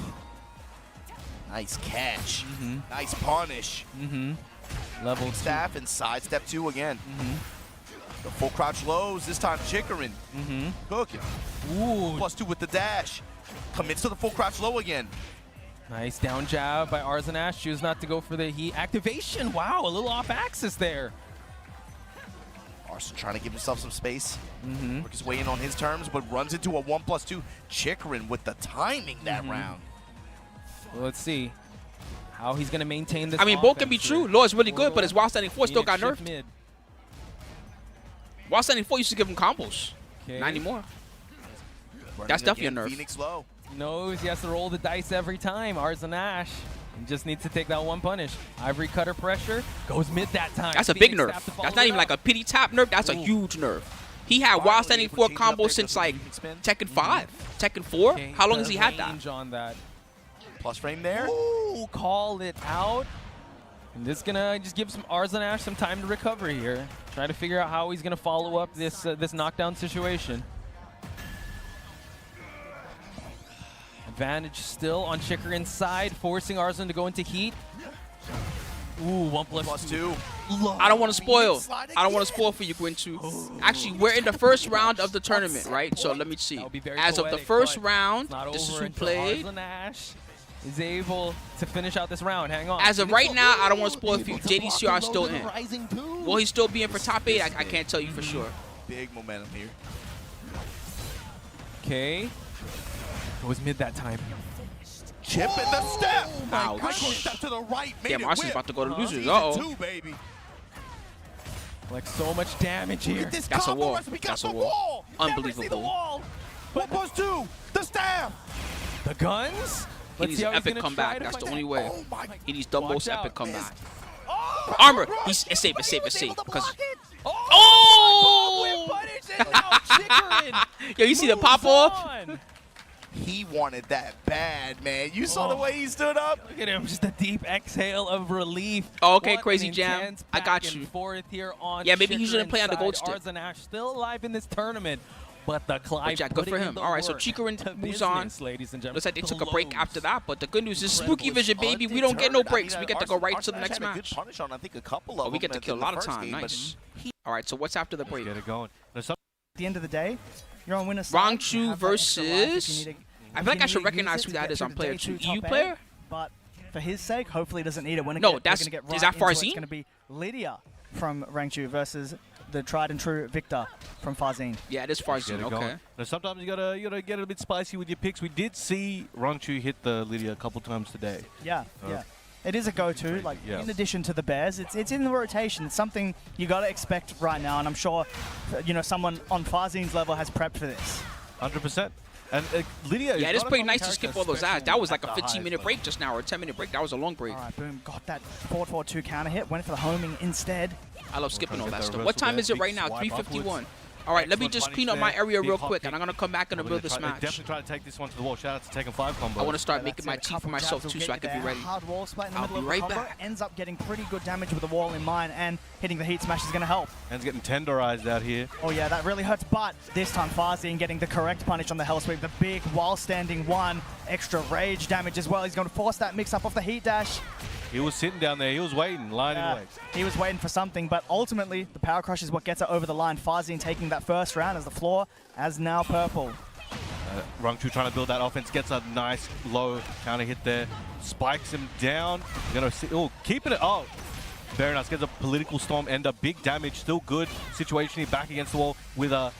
Nice catch. Nice punish. Level Staff and sidestep 2 again. The full crouch lows. This time Chikurin. Cooking. Ooh. +2 with the dash. Commits to the full crouch low again. Nice down jab by Arslan. Choose not to go for the heat activation. Wow, a little off axis there. Arslan trying to give himself some space. Work his way in on his terms, but runs into a 1+2. Chikurin with the timing that round. Well, let's see how he's going to maintain this. I mean, both can be true. Lars really good, but his while standing 4 still got nerfed. Mid. While standing 4 used to give him combos. Okay. Not anymore. Running That's definitely a again, nerf. Phoenix low. Knows he has to roll the dice every time. Arslan he just needs to take that one punish. Ivory cutter pressure goes mid that time. That's a Phoenix big nerf. have to follow That's not it even up. like a pity tap nerf. That's a huge nerf. He had while standing 4 combos since like Tekken 5, Tekken 4. Okay, How long has the he had that? range on that. Plus frame there. Ooh, call it out. And this is gonna just give Arslan some time to recover here. Try to figure out how he's gonna follow up this this knockdown situation. Advantage still on Chikurin's side, forcing Arslan to go into heat. Ooh, 1+2. I don't want to spoil. I don't want to spoil for you, Rangchu. Actually, we're in the first round of the tournament, right? So let me see. As of the first round, this is who played. Arslan is able to finish out this round. Hang on. As of right now, I don't want to spoil for you. JDCR is still in. Will he still be in for top 8? I can't tell you for sure. Big momentum here. Okay. It was mid that time. Chip in the step. Ouch. Micro step to the right. Damn, Arslan's whip. about to go to losers. Season Uh-oh. 2, baby. Like so much damage here. This That's a combo wall. recipe got That's a the wall. Never see the Unbelievable. wall. 1+2. The staff. The guns? He needs an epic comeback. That's the only way. Oh my. He needs the Watch most out. epic comeback. Oh, Armor. It's safe. It's safe. It's safe. Because yo, you see the pop off? He wanted that bad, man. You saw the way he stood up? Look at him, just a deep exhale of relief. Oh, okay, What Crazy an Jam. intense I got back you. and forth here on Yeah, maybe he shouldn't Chikurin's play on the side. gold stick. Arslan still alive in this tournament, but the Clive But yeah, good for putting in him. the All right, so work Chikurin to moves on. business, ladies and gentlemen. Looks like they took a break Blows. after that, but the good news is Incredible. SpookyVision, baby. We don't get no breaks. We get to go right to the Arslan next had a good match. punish on, I think, a couple of Oh, we get to them kill a in the lot of first time. game, but Nice. All right, so what's after the break? Get it going. At the end of the day, you're on winner's side. Rangchu You have that extra life if you versus. need to- I if feel like you I should need to use recognize it who to that get is through on the player day 2. top EU eight, player? But for his sake, hopefully he doesn't need it. When No, we're that's- gonna get is right that into it, Farzeen? It's going to be Lydia from Rangchu versus the tried and true Victor from Farzeen. Yeah, it is Get Farzeen. it Okay. going. Now, sometimes you gotta get a bit spicy with your picks. We did see Rangchu hit the Lydia a couple times today. Yeah, yeah. It is a go-to. Like Yeah. in addition to the Bears, it's in the rotation. It's something you got to expect right now, and I'm sure, someone on Farzeen's level has prepped for this. 100%. And Lydia. Yeah, is it is not a pretty common nice to character, skip all those ads. especially That was like at a the 15-minute highest break just now, or a 10-minute break. That was a long break. All right, boom, got that 4-4-2 counter hit. Went for the homing instead. I love skipping all Trying to that get stuff. the What time reversal is it there. right now? Big swipe 3:51. upwards. All right, let me Excellent just punish clean up my there. area Big real hop quick, kick. and I'm going to come back in the middle of this They match. definitely try to take this one to the wall. Shout out to Tekken 5 combo. I want to start Yeah, making that's my it. A tea for couple myself jabs too, will so I get can you be there. ready. Hard wall splat in the I'll middle be of right the combo. back. Ends up getting pretty good damage with the wall in mind, and hitting the heat smash is going to help. Hand's getting tenderized out here. Oh yeah, that really hurts, but this time Farzeen getting the correct punish on the hell sweep. The big while standing one. Extra rage damage as well. He's going to force that mix up off the heat dash. He was sitting down there. He was waiting, lining Yeah, legs. he was waiting for something, but ultimately the power crush is what gets it over the line. Farzeen taking that first round as the floor as now purple. Rangchu trying to build that offense, gets a nice low counter hit there, spikes him down. Gonna see, keeping it. Oh, very nice. Gets a political storm ender, big damage, still good situation here, back against the wall with a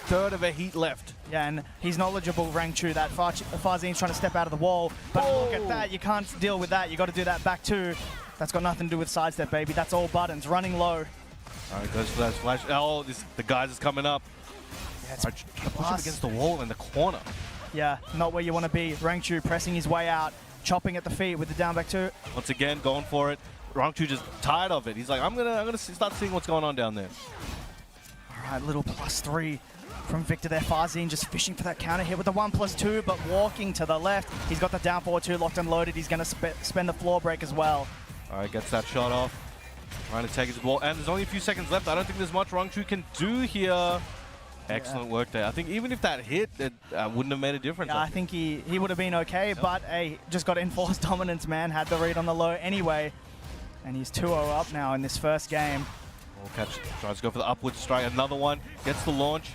third of a heat left. Yeah, and he's knowledgeable, Rangchu, that Farzeen's trying to step out of the wall. But look at that, you can't deal with that. You got to do that back two. That's got nothing to do with sidestep, baby. That's all buttons, running low. All right, goes for that flash. Oh, the guys is coming up. Yeah, All right, trying to push him against the wall in the corner. Yeah, not where you want to be. Rangchu pressing his way out, chopping at the feet with the down back two. Once again, going for it. Rangchu just tired of it. He's like, I'm gonna start seeing what's going on down there. All right, little +3 from Victor there. Farzeen just fishing for that counter hit with the 1+2, but walking to the left. He's got the down forward 2 locked and loaded. He's going to spend the floor break as well. All right, gets that shot off. Trying to take his ball, and there's only a few seconds left. I don't think there's much Rangchu can do here. Excellent work there. I think even if that hit, it wouldn't have made a difference. Yeah, I think he would have been okay, but hey, just got enforced dominance, man. Had the read on the low anyway. And he's 2-0 up now in this first game. Catch, tries to go for the upward strike. Another one, gets the launch.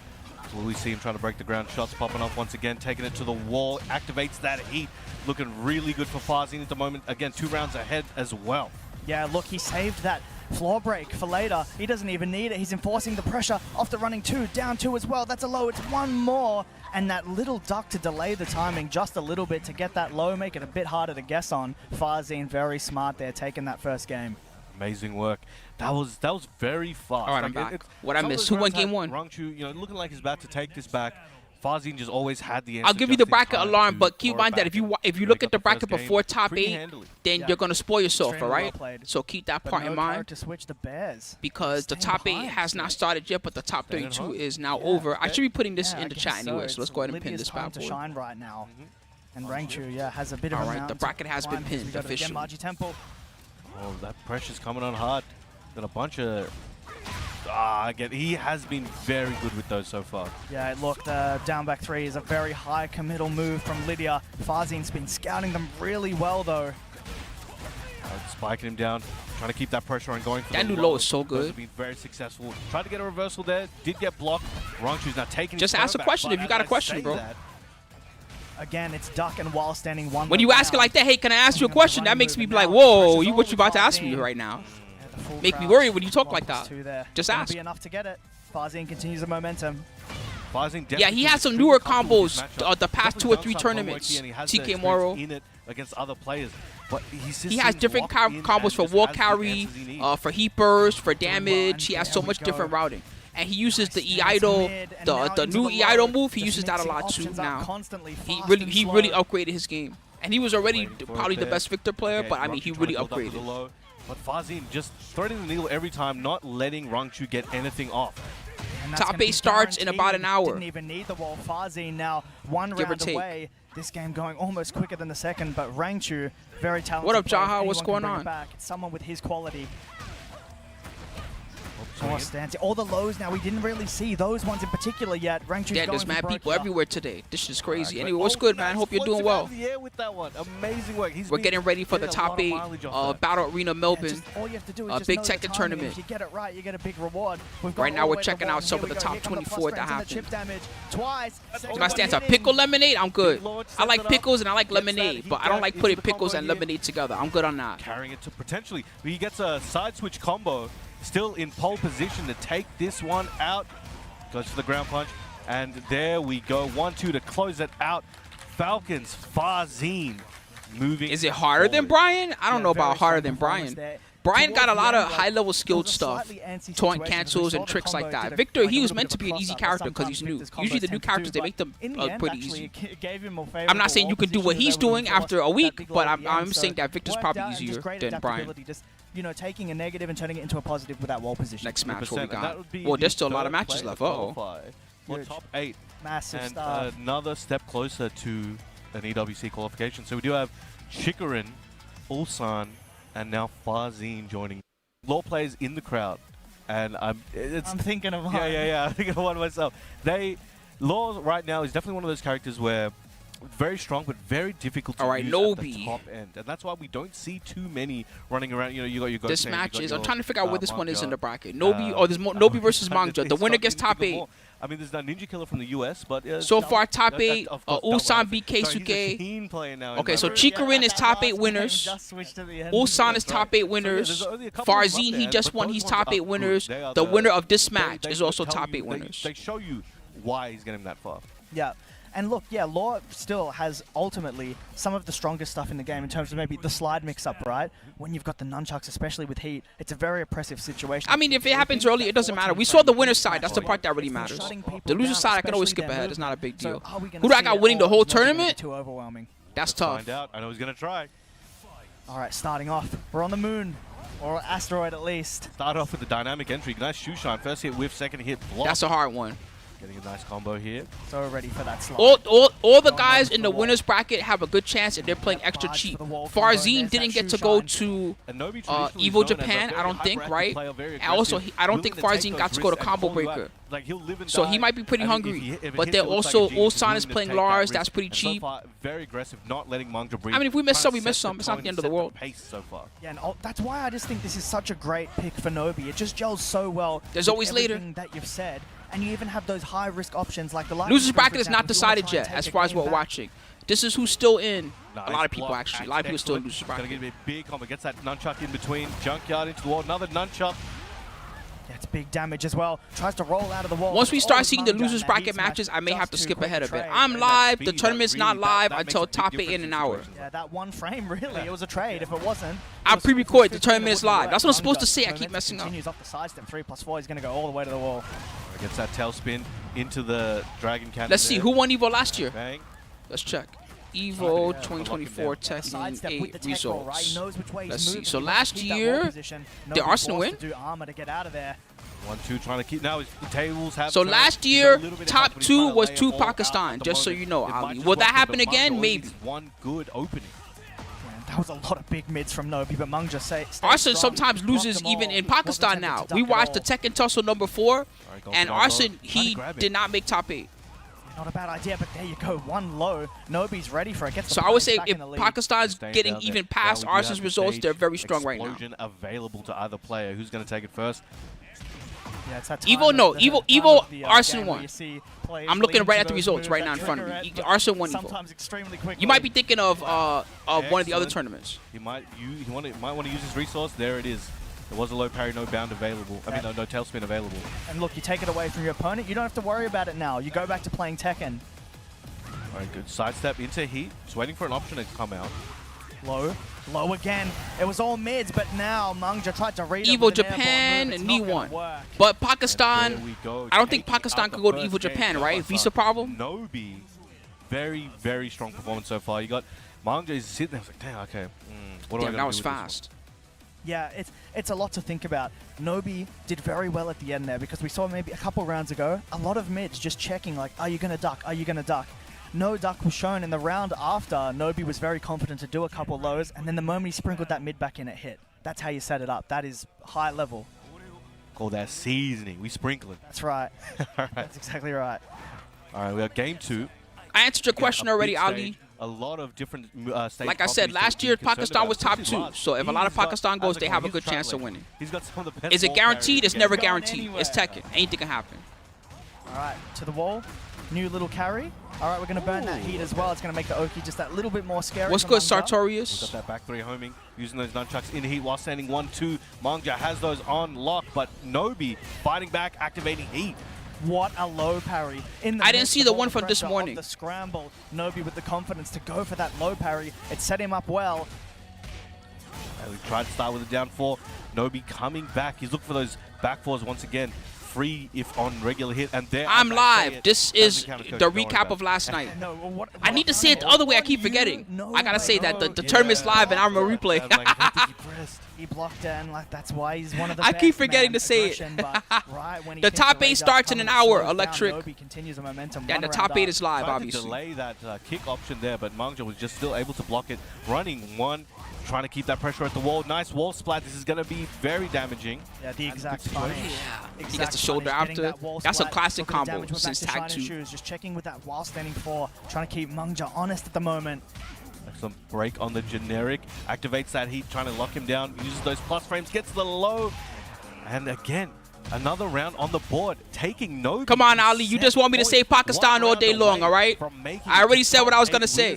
Will we see him trying to break the ground? Shots popping up once again, taking it to the wall, activates that heat. Looking really good for Farzeen at the moment. Again, 2 rounds ahead as well. Yeah, look, he saved that floor break for later. He doesn't even need it. He's enforcing the pressure after running 2, down 2 as well. That's a low. It's 1 more. And that little duck to delay the timing just a little bit to get that low, make it a bit harder to guess on. Farzeen, very smart there, taking that first game. Amazing work. That was very fast. All right, I'm back. What I missed? Who won game 1? Rangchu, looking like he's about to take this back. Farzeen just always had the answer. I'll give you the bracket alarm, but keep in mind that if you look at the bracket before top 8, then you're gonna spoil yourself, all right? So keep that part in mind. To switch the Bears because the top 8 has not started yet, but the top 32 is now over. I should be putting this in the chat anyway, so let's go ahead and pin this bad boy. To shine right now. And Rangchu, has a bit of a Alright, the bracket has been pinned officially. Oh, that pressure's coming on hard. Got a bunch of... again, he has been very good with those so far. Yeah, look, the down back 3 is a very high committal move from Lydia. Farzeen's been scouting them really well, though. Spiking him down, trying to keep that pressure on going. That new low is so good. Those have been very successful. Tried to get a reversal there, did get blocked. Rangchu's now taking. Just ask a question if you got a question, bro. Again, it's duck and while standing 1. When you ask it like that, hey, can I ask you a question? That makes me be like, whoa, what you about to ask me right now? Make me worry when you talk like that. Just ask. Be enough to get it. Farzeen continues the momentum. Yeah, he has some newer combos the past 2 or 3 tournaments. TK Moro. In it against other players, but he has different combos for wall carry, for heat burst, for damage. He has so much different routing. And he uses the E-Idol, the new E-Idol move. He uses that a lot too now. He really upgraded his game. And he was already probably the best Victor player, but I mean, he really upgraded. But Farzeen just threading the needle every time, not letting Rangchu get anything off. Top 8 starts in about an hour. Didn't even need the wall. Farzeen now 1 round away. This game going almost quicker than the second, but Rangchu, very talented. What up, Jaha? Anyone what's going on? It's someone with his quality. All the lows now, we didn't really see those ones in particular yet. Rangchu's yeah, there's mad people everywhere today. This is crazy. Anyway, what's good, man? Hope you're doing well. With that one. Amazing work. We're getting ready for the top 8 Battle Arena Melbourne big Tekken tournament. If you get it right, you get a big reward. Right now, we're checking out some of the top 24 that happened. My stance on pickle lemonade, I'm good. I like pickles and I like lemonade, but I don't like putting pickles and lemonade together. I'm good on that. Carrying it to potentially, he gets a side switch combo. Still in pole position to take this one out. Goes for the ground punch. And there we go. 1-2 to close it out. Falcons, Farzeen moving. Is it harder than Bryan? I don't know about harder than Bryan. Bryan got a lot of high-level skilled stuff, taunt cancels and tricks like that. Victor, he was meant to be an easy character because he's new. Usually the new characters, they make them pretty easy. I'm not saying you can do what he's doing after a week, but I'm saying that Victor's probably easier than Bryan. Taking a negative and turning it into a positive with that wall position. Next match, what we got? Well, there's still a lot of matches left. For top 8. Massive and stuff. Another step closer to an EWC qualification. So we do have Chikurin, Ulsan, and now Farzeen joining. Law players in the crowd. And I'm thinking of one. Yeah. I'm thinking of one myself. Law right now is definitely one of those characters where very strong, but very difficult to use at the top end. And that's why we don't see too many running around. You got your This match is, I'm trying to figure out where this one is in the bracket. Nobi, there's Nobi versus Mangja. The winner gets top 8. I mean, there's that Ninja Killer from the US, but... so far, top 8, Ulsan beat Keisuke. Okay, so Chikurin is top 8 winners. Ulsan is top 8 winners. Farzeen, he just won. He's top 8 winners. The winner of this match is also top 8 winners. They show you why he's getting that far. Yeah. And look, Law still has ultimately some of the strongest stuff in the game in terms of maybe the slide mix-up, right? When you've got the nunchucks, especially with heat, it's a very oppressive situation. I mean, if it happens early, it doesn't matter. We saw the winner's side. That's the part that really matters. The loser's side, I can always skip ahead. It's not a big deal. Who do I got winning the whole tournament? Too overwhelming. That's tough. Find out. I know he's going to try. All right, starting off. We're on the moon. Or asteroid, at least. Start off with the dynamic entry. Nice shoe shine. First hit whiff, second hit block. That's a hard one. Getting a nice combo here. So ready for that slide. All the guys in the winners bracket have a good chance if they're playing extra cheap. Farzeen didn't get to go to Evo Japan, I don't think, right? And also, I don't think Farzeen got to go to Combo Breaker. So he might be pretty hungry. But then also, Ulsan is playing Lars. That's pretty cheap. Very aggressive, not letting Manga breathe. I mean, if we miss some, we miss some. It's not the end of the world. Yeah, and that's why I just think this is such a great pick for Nobi. It just gels so well. There's always later. That you've said. And you even have those high-risk options like the losers bracket is not decided yet, as far as we're watching. This is who's still in. A lot of people, actually. A lot of people still in losers bracket. Gonna get a big combo. Gets that nunchuck in between. Junkyard into the wall. Another nunchuck. Yeah, it's big damage as well. Tries to roll out of the wall. Once we start seeing the losers bracket matches, I may have to skip ahead a bit. I'm live. The tournament's not live until top 8 in an hour. Yeah, that one frame, really. It was a trade. If it wasn't... I pre-record. The tournament is live. That's what I'm supposed to say. I keep messing up. Continues off the side step. 3+4. He's going to go all the way to the wall. Gets that tail spin into the Dragon Cannon. Let's see. Who won Evo last year? Bang. Let's check. Evo 2024 Tekken 8 results. Let's see. So last year, did Arslan win? 1-2 trying to keep now. The tables have. So last year, top 2 was 2 Pakistan. Just so you know, Ali. Will that happen again? Maybe. One good opening. That was a lot of big mids from Nobi, but Manga Arslan sometimes loses even in Pakistan now. We watched the Tekken tussle number 4, and Arslan, he did not make top 8. Not a bad idea, but there you go. One low. Nobi's ready for it. So I would say if Pakistan's getting even past Arslan's results, they're very strong right now. Available to either player. Who's going to take it first? Yeah, it's that Evo, no. Evo, Arslan won. I'm looking right at the results right now in front of me. Arslan won Evo. You might be thinking of one of the other tournaments. He might want to use his resource. There it is. There was a low parry, no bound available. I mean, no tailspin available. And look, you take it away from your opponent. You don't have to worry about it now. You go back to playing Tekken. All right, good. Sidestep into heat. Just waiting for an option to come out. Low. Low again. It was all mids, but now Manga tried to read Evo Japan and me won. But Pakistan, I don't think Pakistan could go to Evo Japan, right? Visa problem? Nobi, very, very strong performance so far. You got Manga is sitting there like, damn, okay. What do I that was fast. Yeah, it's a lot to think about. Nobi did very well at the end there because we saw maybe a couple rounds ago, a lot of mids just checking like, are you going to duck? Are you going to duck? No duck was shown in the round after. Nobi was very confident to do a couple lows, and then the moment he sprinkled that mid back in, it hit. That's how you set it up. That is high level. Call that seasoning. We sprinkle it. That's right. Right. That's exactly right. All right, we got game 2. I answered your question already, Ali. A lot of different like I said, last year Pakistan was top 2. So if a lot of Pakistan goes, they have a good chance of winning. He's got some of the best. Is it guaranteed? It's never guaranteed. It's Tekken. Anything can happen. All right, to the wall. New little carry. All right, we're going to burn that heat as well. It's going to make the Oki just that little bit more scary. What's good, Sartorius? Got that back 3 homing, using those nunchucks in heat while standing 1-2. Manga has those on lock, but Nobi fighting back, activating heat. What a low parry. I didn't see the one from this morning. The scramble, Nobi with the confidence to go for that low parry. It set him up well. And we tried to start with a down 4. Nobi coming back. He's looking for those back 4s once again. Free if on regular hit, and there I'm live. This is the recap of last night. I need to say it the other way. I keep forgetting. I gotta say that the tournament's live and I'm a replay. He blocked in, like that's why he's one of the I keep forgetting to say it. The top 8 starts in an hour. Electric. Yeah, the top 8 is live, obviously. Delay that kick option there, but Manga was just still able to block it. Running 1. Trying to keep that pressure at the wall. Nice wall splat. This is going to be very damaging. Yeah, the exact punish. Yeah. He gets the shoulder after. That's a classic combo since tag 2. Just checking with that wall standing 4. Trying to keep Manga honest at the moment. Some break on the generic. Activates that heat. Trying to lock him down. Uses those plus frames. Gets the low. And again, another round on the board. Taking Nobi. Come on, Ali. You just want me to say Pakistan all day long, all right? I already said what I was going to say.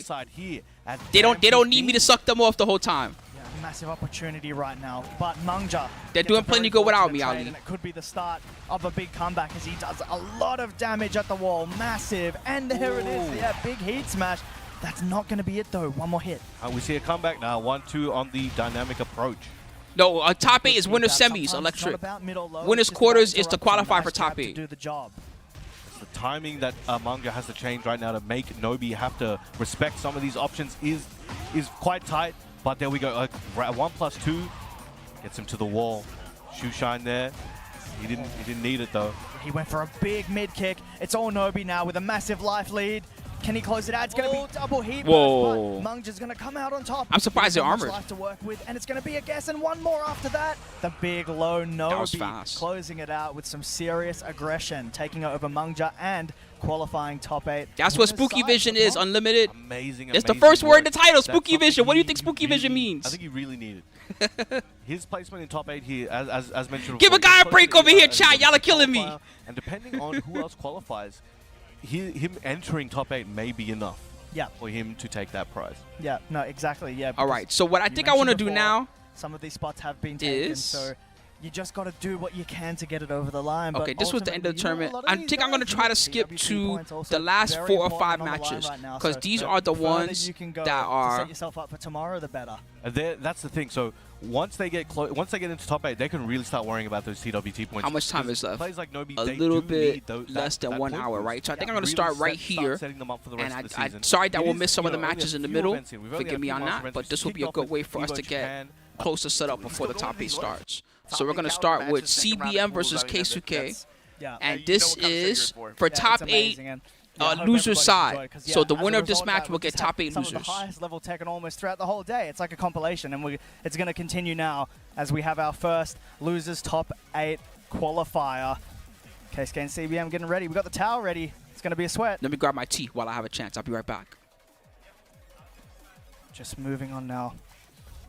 They don't need me to suck them off the whole time. Yeah, massive opportunity right now, but Manga. They're doing plenty good without me, Ali. And it could be the start of a big comeback as he does a lot of damage at the wall. Massive, and there it is. Yeah, big heat smash. That's not going to be it though. One more hit. We see a comeback now. 1-2 on the dynamic approach. No, top 8 is winner's semis, electric. Winner's quarters is to qualify for top 8. Do the job. The timing that Manga has to change right now to make Nobi have to respect some of these options is quite tight. But there we go. 1+2 gets him to the wall. Shoe shine there. He didn't need it though. He went for a big mid kick. It's all Nobi now with a massive life lead. Can he close it out? It's going to be double heat. Whoa. Mungja's going to come out on top. I'm surprised they're armored. Life to work with, and it's going to be a guess, and one more after that. The big low Nobi That was fast. closing it out with some serious aggression, taking over Mungja and qualifying top 8. That's what SpookyVision is, unlimited. Amazing. It's the amazing first word in work. the title, That's something SpookyVision. What do you he think SpookyVision really- means? I think he really needed. His placement in top 8 here, as mentioned. Give a before, guy a he's break close to over here, the, chat. Y'all are killing me. qualifier, And depending on who else qualifies, him entering top 8 may be enough. Yeah. For him to take that prize. Yeah, no, exactly. Yeah. All right, so what I you think I want to mentioned do before, now. Some of these spots have been taken, is- so you just got to do what you can to get it over the line. But Okay, this was the end of the ultimately, tournament. you know, a lot I of these think I'm going to guys try to need skip PWP to points also the last very 4 or important 5 on the line matches right now, because so these the are the further ones you can go that to are. set yourself up for tomorrow, the better. And that's the thing. So once they get once they get into top 8, they can really start worrying about those TWT points. How much time Because is left? Players like Nobi, A they little do bit need less than 1 point hour, boost. right? So I think I'm Yeah, going to really start right here. setting them up for the And rest of the I season. sorry that It we'll is, miss some of the you know, only a matches in the few middle. events here. We've only got Forgive a me few on months that, events. but Just this will kick be a off good with way for us to Evo get Japan. closer set up Dude, before the still top going 8 these lows. starts. Top So we're 8 going to counter start matches, with second round CBM of versus rules. I mean, Keisuke. that's- Yeah. And you know this what kind of is figure it for Yeah, top it's 8 amazing, and yeah, I hope loser everybody side. enjoyed, 'cause, So the as a winner of this result, match guys, will we get just top had 8 some of losers. the highest level Tekken almost throughout the whole day. It's like a compilation, and it's going to continue now as we have our first losers top 8 qualifier. Keisuke and CBM getting ready. We got the towel ready. It's going to be a sweat. Let me grab my tea while I have a chance. I'll be right back. Just moving on now.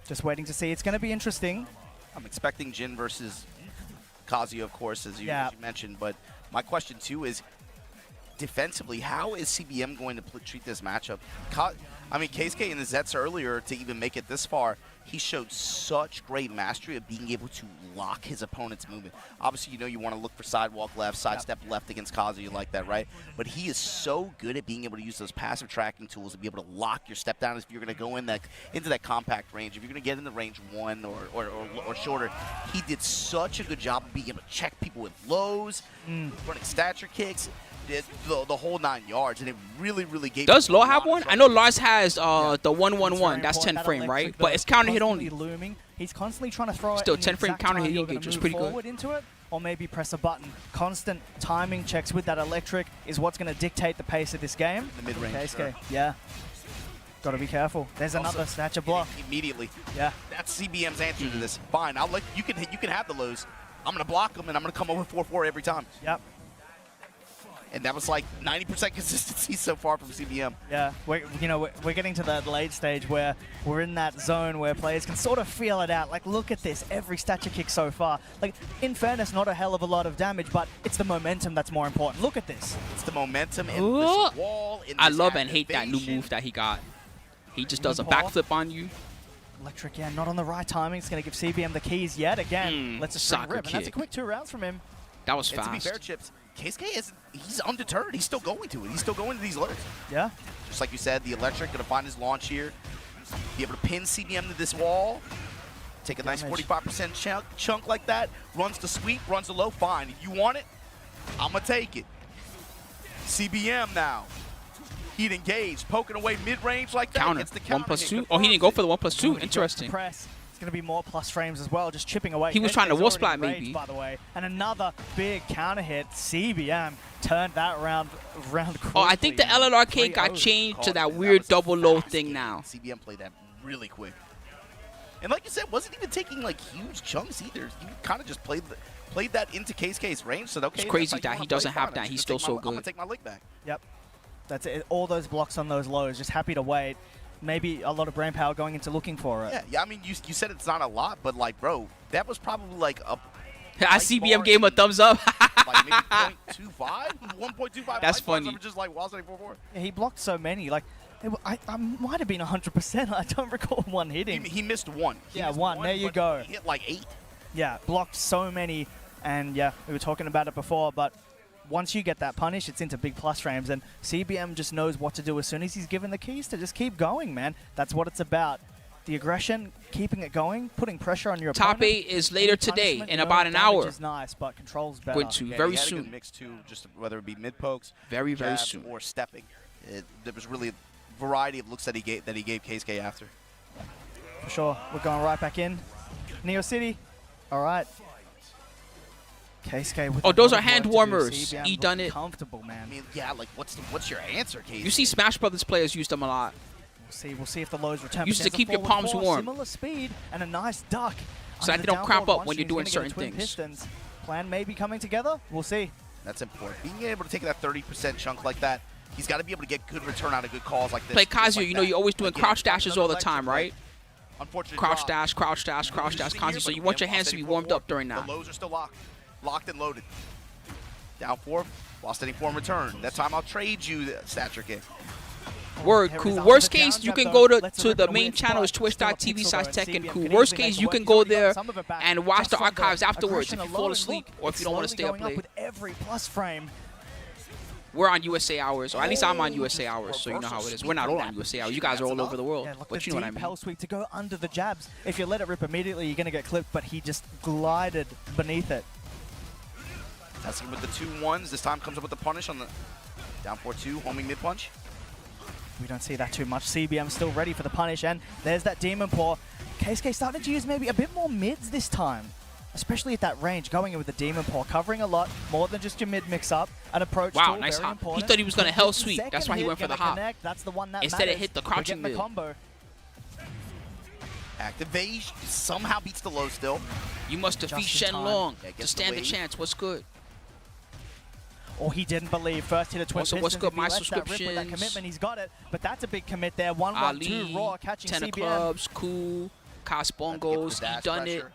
Just waiting to see. It's going to be interesting. I'm expecting Jin versus Kazuya, of course, as you mentioned. But my question, too, is defensively, how is CBM going to treat this matchup? I mean, Keisuke in the Zets earlier, to even make it this far, he showed such great mastery of being able to lock his opponent's movement. Obviously, you know you want to look for sidewalk left, sidestep left against Kazuya like that, right? But he is so good at being able to use those passive tracking tools to be able to lock your step down if you're going to go into that compact range. If you're going to get in the range 1 or shorter, he did such a good job of being able to check people with lows, running stature kicks, the whole 9 yards, and it really, really gave. Does Law have one? I know Lars has the 111. That's 10 frame, right? But it's counter hit only. Looming. He's constantly trying to throw Still, it 10 frame counter hit engage, engage is pretty good. Into it, or maybe press a button. Constant timing checks with that electric is what's going to dictate the pace of this game. The mid-range, Keisuke, sure. yeah. Got to be careful. There's another stature block. Immediately. Yeah. That's CBM's answer to this. Fine, I'll let you can have the lows. I'm going to block them, and I'm going to come over 4-4 every time. Yep. And that was like 90% consistency so far from CBM. Yeah, we're getting to that late stage where we're in that zone where players can sort of feel it out. Like, look at this, every stature kick so far. Like, in fairness, not a hell of a lot of damage, but it's the momentum that's more important. Look at this. It's the momentum in Ooh. this wall. In I this love and hate that new activation. move that he got. He just does a Paul. backflip on you. Electric, yeah, not on the right timing. It's going to give CBM the keys yet again. Let's just soccer rip. And that's a kick. quick 2 rounds from him. That was And to be fast. fair, Chips, Keisuke he's undeterred. He's still going to it. He's still going to these lows. Yeah. Just like you said, the electric going to find his launch here. Be able to pin CBM to this wall. Take a nice Damage. 45% chunk like that. Runs the sweep, runs the low. Fine. If you want it, I'm going to take it. CBM now. Heat engaged. Poking away mid-range like that. Counter. Gets the 1+2. hit. Oh, he didn't go for the 1+2. Ooh, he Interesting. got the press. It's going to be more plus frames as well, just chipping away. He was trying to Keisuke's wall already splat, enraged, maybe. By the way, and another big counter hit. CBM turned that round quickly. Oh, I think the LLRK got 3-0. changed to Called that it. weird was a double low fast thing game. now. CBM played that really quick. And like you said, wasn't even taking like huge chunks either. He kind of just played that into Keisuke's range. So okay, It's crazy that's how you that wanna he play, doesn't have fine. that. I'm He's just still gonna so take I'm good. gonna take my leg back. Yep. That's it. All those blocks on those lows, just happy to wait. Maybe a lot of brain power going into looking for it. Yeah. I mean, you said it's not a lot, but like, bro, that was probably like a I CBM gave him a thumbs up. like maybe 0.25, 1.25. That's life bars funny. over just like while 4-4. Yeah, he blocked so many. Like, I might have been 100%. I don't recall one hitting. He missed one. He Yeah, missed one. There you but go. He hit like 8. Yeah, blocked so many. And yeah, we were talking about it before, but once you get that punish, it's into big plus frames. And CBM just knows what to do as soon as he's given the keys to just keep going, man. That's what it's about. The aggression, keeping it going, putting pressure on your Top opponent. 8 is later Any today punishment, in no about an damage hour. is nice, but control's better. Going to Yeah, very he had a soon. good mix too, just whether it be mid pokes, Very jabs, soon. or stepping. There was really a variety of looks that he gave Keisuke after. For sure. We're going right back in. Neo City. All right. Keisuke with Oh, a those lot are of work hand to do. warmers. CBM He looking done it. Comfortable, man. I mean, yeah, like what's your answer, Casey? You see Smash Brothers players use them a lot. We'll see if the lows return. Use But to there's a keep your forward palms four, warm. Similar speed and a nice duck. So that Under they the don't cramp downforward up when you're one doing stream's gonna certain get a twin things. Pistons. Plan may be coming together. We'll see. That's important. Being able to take that 30% chunk like that, he's got to be able to get good return out of good calls like this. Play Kazuya, like you know that. you're always doing Again, crouch got dashes another all the electric, time, right? Unfortunate Crouch drop. dash, crouch dash, crouch dash, constantly. So you want your hands to be warmed up during that. The lows are still locked and loaded. Down 4, lost any form return. That time I'll trade you the stature kick. Word, Here it cool. is up Worst to the case, down you jab, can though. go Let's to rip the it main away. channel is Still a pixel, twitch.tv/Tekken though. cool. CBM Worst can case, easily you make can it go work. He got there some of it back. and watch Just the from archives afterwards if aggression you fall alone. asleep Look, or if it's you don't want to slowly stay up going late. with every plus frame. We're on USA hours, or at least I'm on USA hours, so you know how it is. We're not all on USA hours. You guys are all over the world, Yeah, look, but the you know what I deep mean. hell sweep to go under the jabs. If you let it rip immediately, you're going to get clipped, but he just glided beneath it. Testing with the 2-1s. This time comes up with the punish on the down 4-2, homing mid punch. We don't see that too much. CBM still ready for the punish, and there's that Demon Paw. Keisuke starting to use maybe a bit more mids this time, especially at that range, going in with the Demon Paw, covering a lot, more than just your mid mix-up. An approach Wow, tool, nice very hop. He important. thought he was going to hell sweep. Second That's why he hit went for the gonna hop. connect. That's the one that Instead it matters. hit the We're crouching getting the mid. combo. Activation somehow beats the low still. You must defeat Just in Shen time. Long Yeah, to gets the stand a wave. chance. What's good? Or he didn't believe. First hit a twin Also, pistons. what's good? If he My lets that rip with that subscriptions. commitment, he's got it. But that's a big commit there. 1-1-2 Ali, raw catching 10 of CBM. clubs, cool. Cos Bongos, he Dash done it. pressure.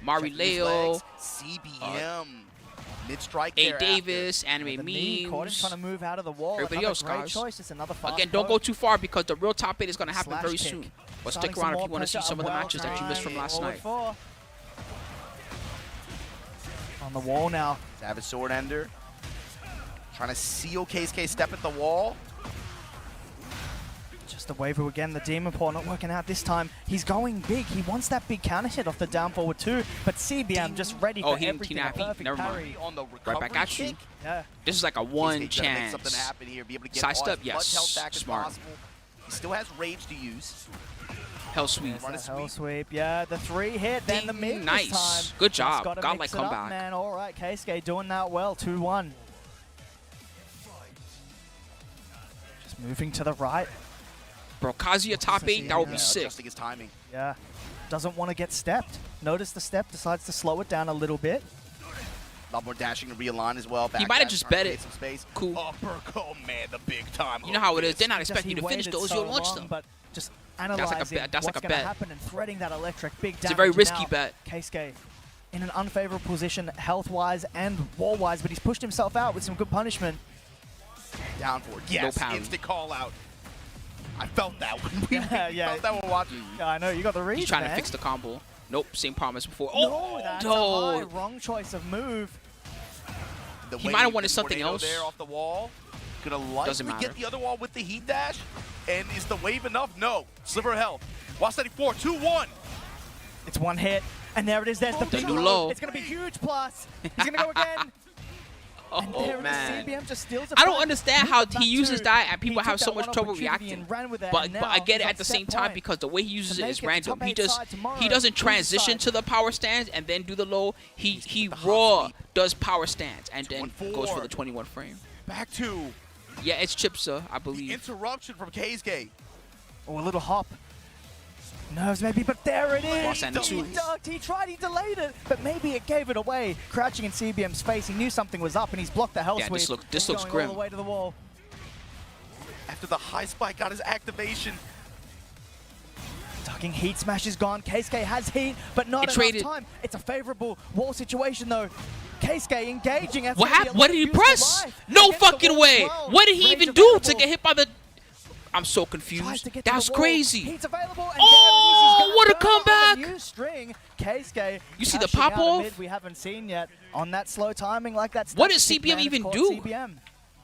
Checking his Marileo, legs. CBM. Mid-strike A. there Davis, The Anime knee caught him Memes. trying to move out of the wall. Everybody Another else, great guys. choice. It's another fast Again, don't go too far because the real top 8 is going to happen Slash very kick. soon. But Starting stick around some if more you want to see pressure. some of the Well matches that you missed from timed. last Forward night. four. On the wall now. Savage sword ender. Trying to seal Keisuke step at the wall. Just a waiver again. The Demon Paw not working out this time. He's going big. He wants that big counter hit off the down forward too. But CBM just ready Oh, for he didn't everything. T-nap. A perfect Never mind. parry. On the Right back at you. kick. Yeah. This is like a Keisuke one trying to make something chance. happen here. Be able to get Sidestep, as much yes. health back as Smart. possible. He still has rage to use. Hell sweep. Run a That hell sweep. sweep. Yeah, the 3 hit, then the Ding. mid Nice. this time. Good Just job. gotta Godlike mix it up, comeback. man. All right, Keisuke doing that well. 2-1. Just moving to the right. Bro, Kazuya top 8, that would be Yeah, sick. Adjusting his timing. Yeah. Doesn't want to get stepped. Notice the step, decides to slow it down a little bit. A lot more dashing to realign as well. He might have Backdash, just trying to bet create it. Some space. Cool. Oh man, the big time. You know how it is. They're not Just expecting he you to finish waited those. so You'll launch long, them. But just like a analyzing bet. That's what's like a going to bet. happen and threading that electric big damage. It's a very risky Now, bet. Keisuke in an unfavorable position health-wise and wall-wise, but he's pushed himself out with some good punishment. Down forward. Yes, pound. instant call out. I felt that when we Yeah. felt that when watching. Yeah, I know, you got the read, He's trying man. to fix the combo. Nope, same problem as before. No, Oh, that's no. a high. Wrong choice of move. The He wave, might have wanted the something tornado else. There off the wall. Gonna Doesn't likely matter. get the other wall with the heat dash. And is the wave enough? No. Sliver of health. Wall steady 4, 2-1. It's one hit, and there it is. There's the The big new low. It's going to be huge plus. He's going to go again. And there Oh, it man. is. CBM just steals it I don't back. understand how Back he uses to- that and people he have took so that much one trouble opportunity reacting. and ran with it, But and I now get it he's at the on same set time point. because the way he uses To it make is it the random. top He eight just side tomorrow, he doesn't Ulsan. transition to the power stance and then do the low. He with the hop raw sweep. does power stance and then 2-1-4. goes for the 21 frame. Back to Yeah, it's Chipsa, I the believe. interruption from Keisuke. Oh, a little hop. Nerves maybe, but there it is. Lost and He two. ducked, he tried, he delayed it, but maybe it gave it away. Crouching in CBM's face, he knew something was up, and he's blocked the hell Yeah, sweep. this He's looks going grim. all the way to the wall. After the high spike got his activation. Ducking heat smash is gone. Keisuke has heat, but not It enough traded. time. It's a favorable wall situation, though. Keisuke engaging. That's What gonna be a happened? What lot did he of useful press? life No against the fucking wall way. as well. What did he Range even do to available. get hit by the... I'm so Tries confused. to get to That's the wall. crazy. Heat's available, and Oh, there it is. He's what a gonna burn off comeback. a new string. Keisuke You see the cashing out a pop-off? mid we haven't seen yet on that slow timing like that. What does Kick CBM man has even caught do? CBM.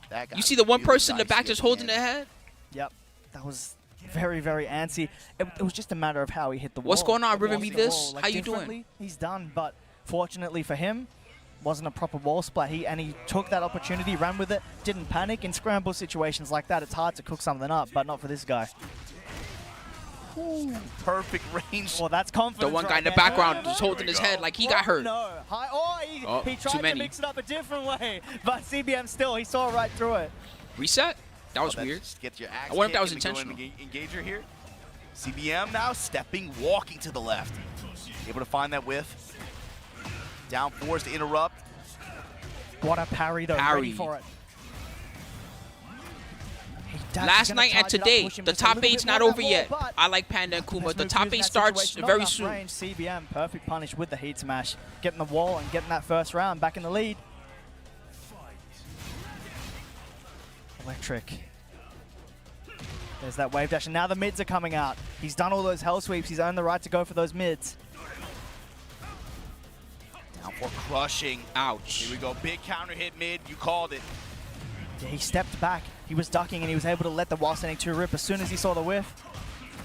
That guy You see the one really person in the dicey back at just the holding end. their head? Yep, that was very, very antsy. It was just a matter of how he hit the wall. What's going on, The Riven? wall, Me the this? wall, like, How you doing? differently, he's done, but fortunately for him, wasn't a proper wall splat. He took that opportunity, ran with it, didn't panic. In scramble situations like that, it's hard to cook something up, but not for this guy. Ooh, perfect range. Well, that's confidence. The one guy in the right background there. just holding his head like he got hurt. No. He too tried many. to mix it up a different way, but CBM still, he saw right through it. Reset? That was weird. Just get your axe I wonder if that was kicked and we go intentional. in Engager here. CBM now stepping, walking to the left. Able to find that whiff. Down force to interrupt. What a parry though, Parry. ready for it. Last night and today, the top 8's not over yet. I like Panda and Kuma. The top 8 starts very soon. CBM, perfect punish with the heat smash. Getting the wall and getting that first round back in the lead. Electric. There's that wave dash, and now the mids are coming out. He's done all those hell sweeps. He's earned the right to go for those mids. Down for crushing. Ouch. Here we go. Big counter hit mid. You called it. Yeah, he stepped back. He was ducking, and he was able to let the wall standing 2 rip as soon as he saw the whiff.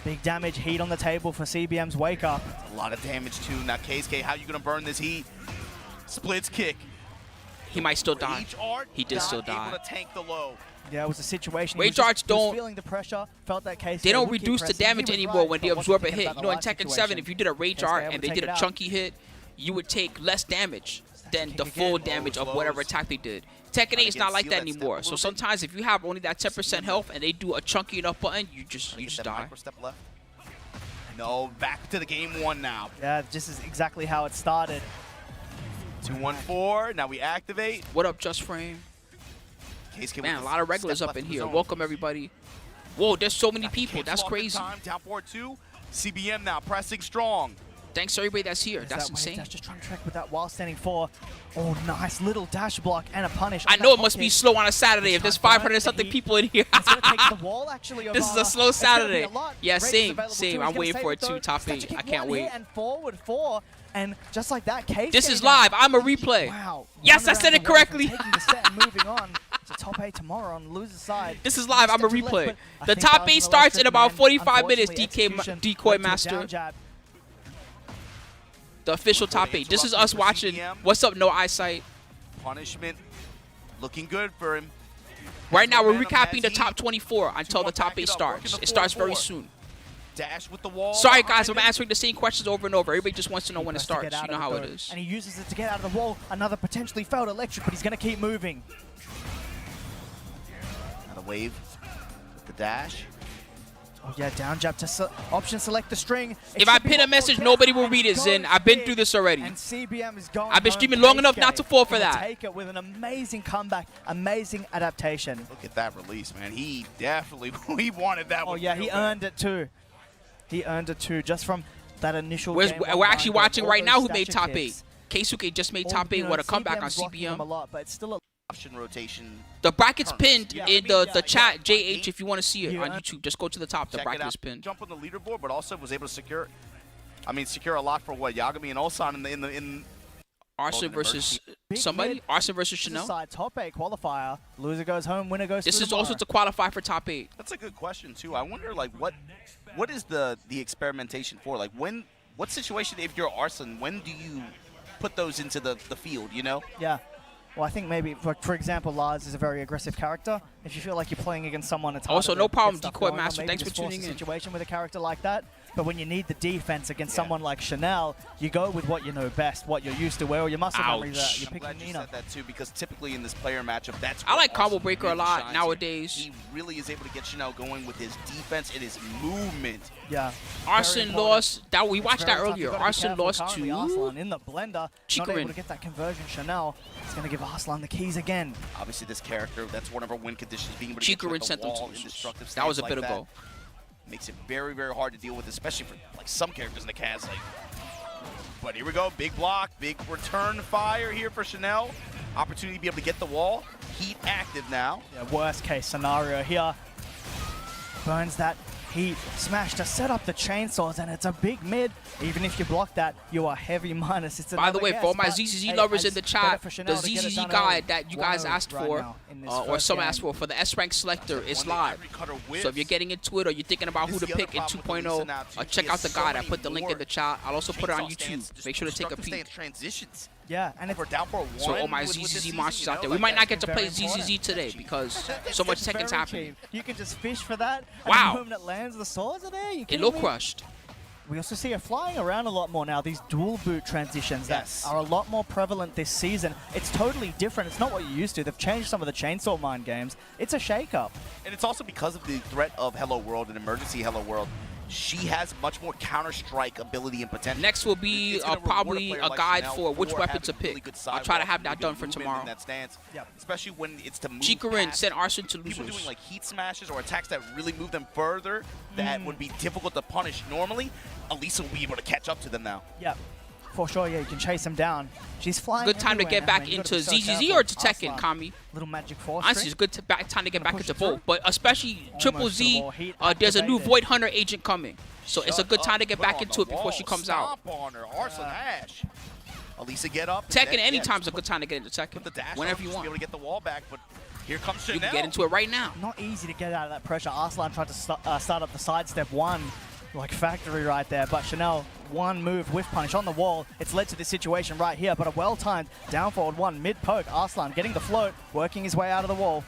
Big damage, heat on the table for CBM's wake up. A lot of damage too. Now Keisuke, how you gonna burn this heat? Splits kick. He might still die. Each art He did still die. able to tank the low. Yeah, it was a situation. Rage arts he was don't- feeling the pressure, felt that case. They don't reduce the damage anymore when they absorb a hit. You know, in Tekken 7, if you did a Rage Keisuke Art able and to they take did it a out. chunky hit, you would take less damage than kick the again. full damage of whatever Close. attack they did. Tekken 8 is not like seal that that step anymore. a So little bit. sometimes if you have only that 10% health and they do a chunky enough button, you just Get that die. micro step left. No, back to the game 1 now. Yeah, this is exactly how it started. 2-1-4. Now we activate. What up, Just Frame? Keisuke Man, with a lot of the regulars step up left in of here. his own. Welcome, everybody. Whoa, there's so many people. Cancel That's off the crazy. time. Down forward 2. CBM now pressing strong. Thanks to everybody that's here. There's That's that wave insane. dash, just trying to track with that while standing 4. Oh, nice little dash block and a punish. I on know that it must hop be kick. slow on a Saturday if there's He's trying to 500 something heat. people in here. It's gonna take the wall actually. This is a Obama. slow It's gonna be Saturday. a lot. Yeah, Rage is same, available same. too. I'm He's gonna waiting save for it though. too, top Such a 8. kick, I can't one wait. hit and forward 4, and just like that, Case. This is live. I'm a replay. Wow. Yes, One I said round it away from correctly. Taking the set and moving on to top 8 tomorrow on the loser's side. This is live. I'm a Steps left, replay. but I The think top that was 8 an starts in electric about man. 45 minutes. Unfortunately, DK execution Decoy led to a Master. down jab. The official top 8. This is us watching. What's up, No Eyesight? Punishment looking good for him. Right now, we're Momentum recapping the has top heat. 24 until the top 8 starts. It starts very soon. Dash with the wall. Sorry, guys, I'm behind him. answering the same questions over and over. Everybody just wants to know when it Press to get starts. out You know of how it, it though. is. And he uses it to get out of the wall. Another potentially failed electric, but he's going to keep moving. Another wave with the dash. Oh, yeah, down jab to option select the string. It If I should be pin a one more message, kick, nobody will and read it, goes Zin. I've been big. through this already. And CBM is going I've been home. streaming long enough not to fall for Gonna that. Take it with an amazing comeback, amazing adaptation. Look at that release, man. He definitely he wanted that Oh, one. yeah, real he bad. earned it too. He earned it too, just from that initial We're game one we're actually grind, watching all right those now who made stature top 8. kicks. Keisuke just made All, top 8. you know, What a comeback on CBM's rocking him a CBM. lot, but it's still a Option rotation. The bracket's Turns. pinned Yeah, in the chat, JH, if you want to see it Yeah. on YouTube. Just go to the top. The Check it bracket out. is pinned. Jump on the leaderboard, but also was able to secure. Secure a lot for what Yagami and Ulsan in Arslan versus Big somebody. mid. Arslan versus This is Chanel. side top 8 qualifier. Loser goes home, winner goes This to is also tomorrow. to qualify for top 8. That's a good question too. I wonder like what is the experimentation for? Like what situation if you're Arslan, when do you put those into the field, you know? Yeah. Well, I think maybe, for example, Lars is a very aggressive character. If you feel like you're playing against someone, it's Also, harder no to problem, get stuff Decoy going on. Master. Maybe Thanks for just force tuning a in. situation with a character like that. But when you need the defense against Yeah. someone like Chanel, you go with what you know best, what you're used to, where your muscle memory is at. Ouch. You're I'm picking glad you Nina. said that too, because typically in this player matchup, that's I where like Combo Arslan Breaker a really lot shines. nowadays. He really is able to get Chanel going with his defense and his movement. Yeah. Arslan important. lost. We It's watched very that tough. earlier. You've gotta be Arslan careful lost currently. to Arslan in the blender, not Chikurin. able to get that conversion. Chanel is going to give Arslan the keys again. Obviously, this character, that's one of her win conditions, being able to get you Chikurin at the sent them wall to in losers. destructive That was stance a bit like ago. Makes it very, very hard to deal with, especially for like some characters in the cast. But here we go, big block, big return fire here for Chanel. Opportunity to be able to get the wall. Heat active now. Yeah, worst case scenario here. Burns that heat smash to set up the chainsaws, and it's a big mid. Even if you block that, you are heavy minus. It's By the another way, guess, for all my but, ZZZ hey, lovers in it's the better chat, for the Chanel to get it ZZZ done guide early. that you guys 1-0 asked right for, now in this or first some game. asked for the S-Rank selector is One live. that cutter whiffs. So if you're getting into it or you're thinking about who This to is the pick in other problem with 2.0, Lisa now, too. check She out has the so guide. I many put the link in more the chat. I'll also put it on chainsaw YouTube. stance, Make sure to take a destructive peek. stance transitions. Yeah, and If we're down for a 1 So all my with this ZZZ season, monsters you know, out there. like, We might not get that's to play very important. ZZZ today because so much It's Tekken's very happening. cheap. You can just fish for that. And Wow. the moment it lands, the swords are there. You It kidding low me? crushed. We also see her flying around a lot more now. These dual boot transitions Yes. that are a lot more prevalent this season. It's totally different. It's not what you used to. They've changed some of the Chainsaw Mine games. It's a shake-up. And it's also because of the threat of Hello World and Emergency Hello World. She has much more Counter-Strike ability and potential. Next will be It's gonna reward probably player a like guide Chanel for which weapon having to really pick. good I'll try to sidewalk, have that really done good for movement tomorrow. In that stance. Yep. Especially when it's to move Chikurin past sent Arslan to people losers. doing like heat smashes or attacks that really move them further that would be difficult to punish normally. Elisa will be able to catch up to them now. Yep. For sure, yeah, you can chase him down. She's flying Good time to everywhere get now, back man. You into gotta be so ZZZ careful. or to Tekken, Arslan, Kami. Little magic force. Honestly, it's good time to get back push into it through. both, but especially Triple Almost to the Z. wall. Heat There's a new activated. Void Hunter agent coming, so it's a Shut good time up, to get put back on into the it before wall, she comes out. Stomp on her, Arslan Ash. Elisa get up. and Tekken then, anytime's yeah, a good time to get into Tekken. put the dash Whenever on, you just want. Be able to get the wall back, but here comes Chanel. You can get into it right now. Not easy to get out of that pressure. Arslan tried to start up the sidestep one, like factory right there, but Chanel, one move, whiff punish on the wall. It's led to this situation right here, but a well-timed down forward one, mid-poke. Arslan getting the float, working his way out of the wall.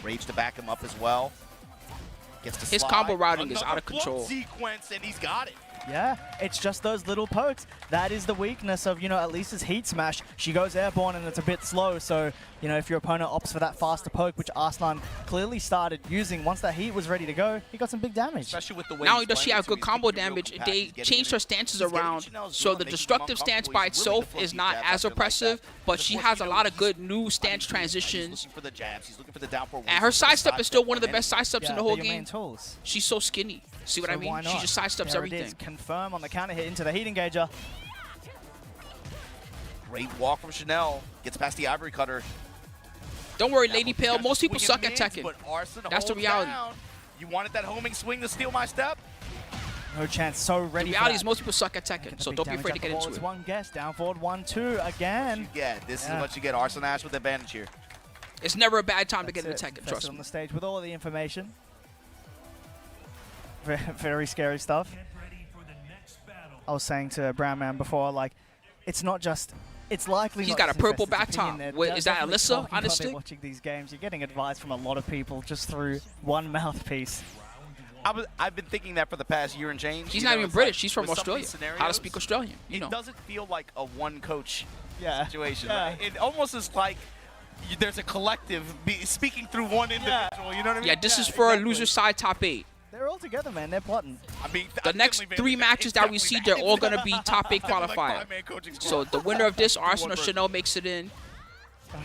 Rage to back him up as well. Gets to His slide. combo routing is Another out of control. float sequence, and he's got it. Yeah, it's just those little pokes. That is the weakness of, Elisa's heat smash. She goes airborne and it's a bit slow, so, if your opponent opts for that faster poke, which Arslan clearly started using once that heat was ready to go, he got some big damage. Especially with the way Not only he's does she playing have it, too, good he's combo taking real damage, capacity. they He's getting changed in- her stances he's getting around, Chanel's so zone, the making him destructive stance uncomfortable. by He's willing to itself flip is these not jabs as after like oppressive, that. but Of she course, has a you know, lot of he's- good new I mean, stance he's transitions. looking for the jabs. He's looking for the down forward. And her sidestep is still one of the best sidesteps in the whole they're your main game. tools. She's so skinny. See what So I mean? why She not? just sidesteps There it everything. is. Confirm on the counter hit into the heat engager. Great walk from Chanel. Gets past the ivory cutter. Don't worry, That Lady one's Pale. got Most people swinging suck at mids, Tekken. but Arslan That's the holds reality. down. You wanted that homing swing to steal my step? No chance. So The ready reality for is that. most people suck at Get Tekken, the so big don't be damage afraid up to the get wall. into It's it. one guess. Down forward 1-2 again. Yeah, this Yeah. is what you get. Arslan Ash with advantage here. It's never a bad time to That's get into it. Tekken, Invested trust on me. the stage with all of the information. Very scary stuff. I was saying to Brown Man before, like, it's not just. It's likely He's not got just a purple investors' back opinion. top. They're Wait, is that definitely Alyssa talking on about his it stick? watching these games, you're getting advice from a lot of people just through one mouthpiece. I've been thinking that for the past year and change. She's You not know, even it's British. like She's from with some of Australia. these How to scenarios, speak Australian, you know. It doesn't feel like a one coach Yeah. situation. Yeah. Right? It almost is like there's a collective speaking through one individual. You know what I mean? Yeah, this is Yeah, for exactly. a loser side top 8. They're all together, man. They're plotting. I mean, The next 3 matches that we see, they're all going to be top 8 qualifier. So the winner of this, Arslan or Chanel, makes it in.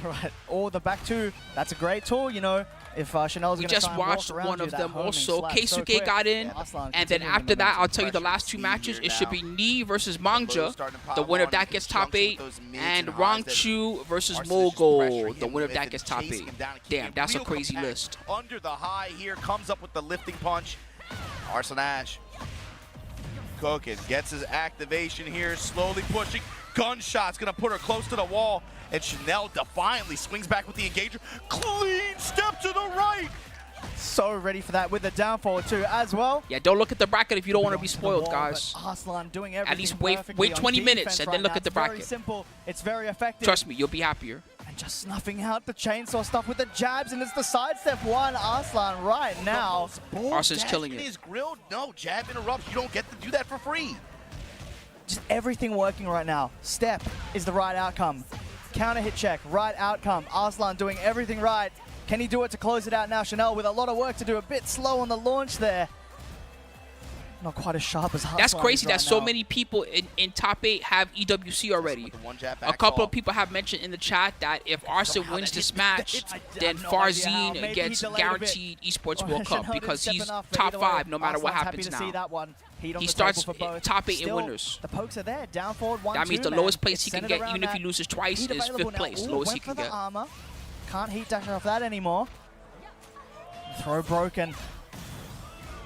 All right. Or the back two. That's a great tool, If Chanel's We going to just watched one of them also. Keisuke got in, Arslan and then continuing after the that, momentum. I'll tell you the last 2 matches. It should be Ni versus Mangja. The winner of that gets top 8. And Rangchu versus Mogul. The winner of that gets top 8. Damn, that's a crazy list. Under the high here, comes up with the lifting punch. Arslan Ash cooking, gets his activation here, slowly pushing. Gunshot's gonna put her close to the wall, and Chanel defiantly swings back with the engager. Clean step to the right. So ready for that with the down forward too as well. Yeah, don't look at the bracket if you don't want to be To the spoiled, wall, guys. but Arslan doing everything least wait perfectly on 20 minutes defense and right then look now. at the It's very bracket. simple. It's very effective. Trust me, you'll be happier. And just snuffing out the chainsaw stuff with the jabs, and it's the sidestep one. Arslan right now. Arslan's killing It it. is grilled. No, jab interrupts. You don't get to do that for free. Just everything working right now. Step is the right outcome. Counter hit check, right outcome. Arslan doing everything right. Can he do it to close it out now? Chanel with a lot of work to do. A bit slow on the launch there. Not quite as sharp as Arslan. That's crazy is right that so now. many people in top 8 have EWC already. With the one jab A back couple off. of people have mentioned in the chat that if Arslan how wins that this did- match, I then have no idea how. Farzeen Maybe he gets delayed a bit. guaranteed esports Or World Cup Chanel didn't because step he's enough, but top either way, 5 no matter what Arslan's happens happy to see now. that one. Heat on He the starts table for both. top 8 in Still, winners. The pokes are there. Down forward 1-2. That means the man. lowest place It's he can centered get, around even if he that. loses twice, Heat is available 5th now. place. Ooh, Lowest went he for can the get. armor. Can't heat dash off that anymore. Throw broken.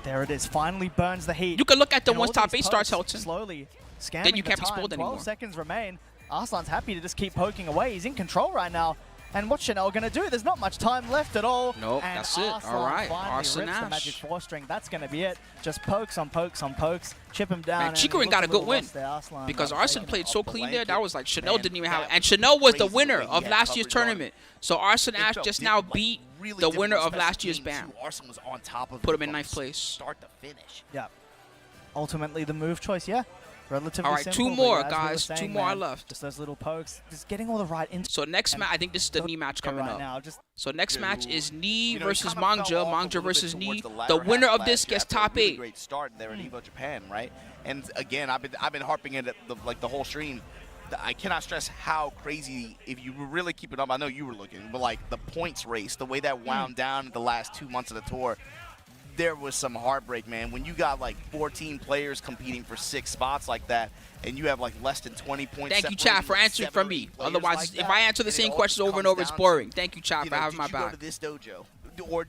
There it is. Finally burns the heat. You can look at the And all once top these 8 starts, pokes Hilton. slowly scamming Then you the can't be time. spoiled 12 anymore. seconds remain. Arslan's happy to just keep poking away. He's in control right now. And what's Chanel going to do? There's not much time left at all. Nope, and that's it. Arslan All right, finally Arslan rips the Ash. magic 4-string. That's going to be it. Just pokes on pokes on pokes. Chip him down. Man, Chikurin got a good win. Because Arslan played so clean there, that was like Chanel didn't even have it. And Chanel was the winner of last year's tournament. So Arslan Ash just now beat the winner of last year's ban. Arslan was on top of Put him in ninth place. Start to finish. Yeah. Ultimately, the move choice, yeah. Relatively all right, simple, 2 but more, as we were guys. saying, 2 more man, left. Just those little pokes. Just getting all the right So next match, I think this is the knee match coming right up. now. Just So next match is Knee You know, he versus kind of fell Mangja, off a Mangja little versus bit towards Knee. the latter The winner half of this last year gets after a top really 8. Great start there in Evo Japan, right? And again, I've been harping it the whole stream. I cannot stress how crazy, if you were really keeping up, I know you were looking, but like the points race, the way that wound down in the last 2 months of the tour, there was some heartbreak, man. When you got like 14 players competing for 6 spots like that, and you have like less than 20 points. Thank you, Chad, for answering from me. Otherwise, if I answer the same questions over and over, it's boring. Thank you, Chad, for having my back. Did you go to this dojo? Or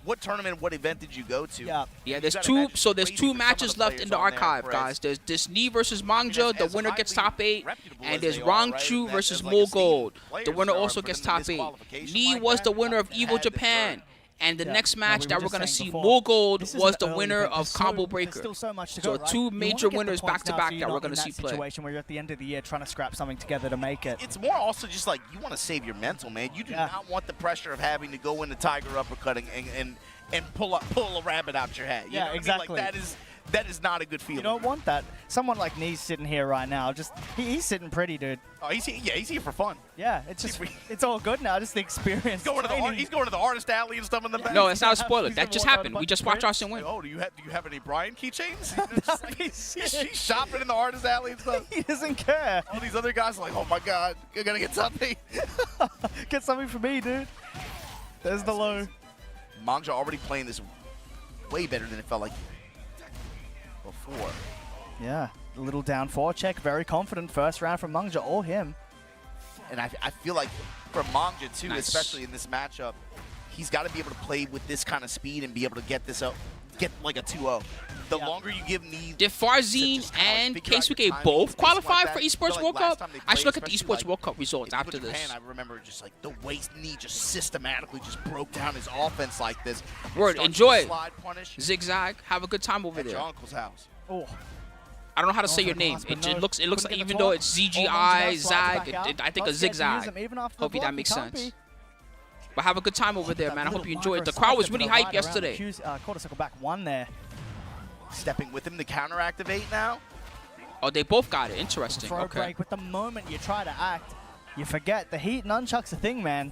what tournament, what event did you go to? Yeah, there's 2. So there's 2 matches left in the archive, guys. There's this Knee versus Mangja. The winner gets top 8. And there's Rangchu versus Gold. The winner also gets top 8. Knee was the winner of Evo Japan. And the next match that we're going to see, Gold was the winner of Combo Breaker. So 2 major winners back-to-back that we're going to see play. Situation where you're at the end of the year trying to scrap something together to make it. It's more also just like you want to save your mental, man. You do not want the pressure of having to go into Tiger uppercutting and pull a rabbit out your hat. You know what exactly. I mean? Like that is not a good feeling. You don't want that. Someone like Knee's sitting here right now. Just he's sitting pretty, dude. Oh, he's here for fun. Yeah, it's just it's all good now. Just the experience. He's going to the artist alley and stuff in the back. No, it's not a spoiler. That just happened. We just watched Arslan win. Oh, do you have any Bryan keychains? He's shopping in the artist alley and stuff. He doesn't care. All these other guys are like, oh my god, you're gonna get something. Get something for me, dude. There's the low. Mangja already playing this way better than it felt like before. Yeah, a little down 4 check. Very confident first round from Mangja or him. And I feel like for Mangja too, especially in this matchup, he's got to be able to play with this kind of speed and be able to get this up, get like a 2-0. The longer you give Knee. Did Farzeen and Keisuke both qualify for Esports World Cup? I should look at the Esports World Cup results after this. I remember just like the way Knee just systematically just broke down his offense like this. Word, enjoy it. Zigzag, have a good time over there. Your uncle's house. Oh. I don't know how to say your name. It looks like even though it's ZGI, Zag, I think a Zigzag. Hopefully that makes sense. But have a good time over there, man. I hope you enjoy it. The crowd was really hyped yesterday. Quarter circle back 1 there. Stepping with him to counter activate now. Oh, they both got it. Interesting. Throw break. With the moment you try to act, you forget. The heat nunchuck's a thing, man.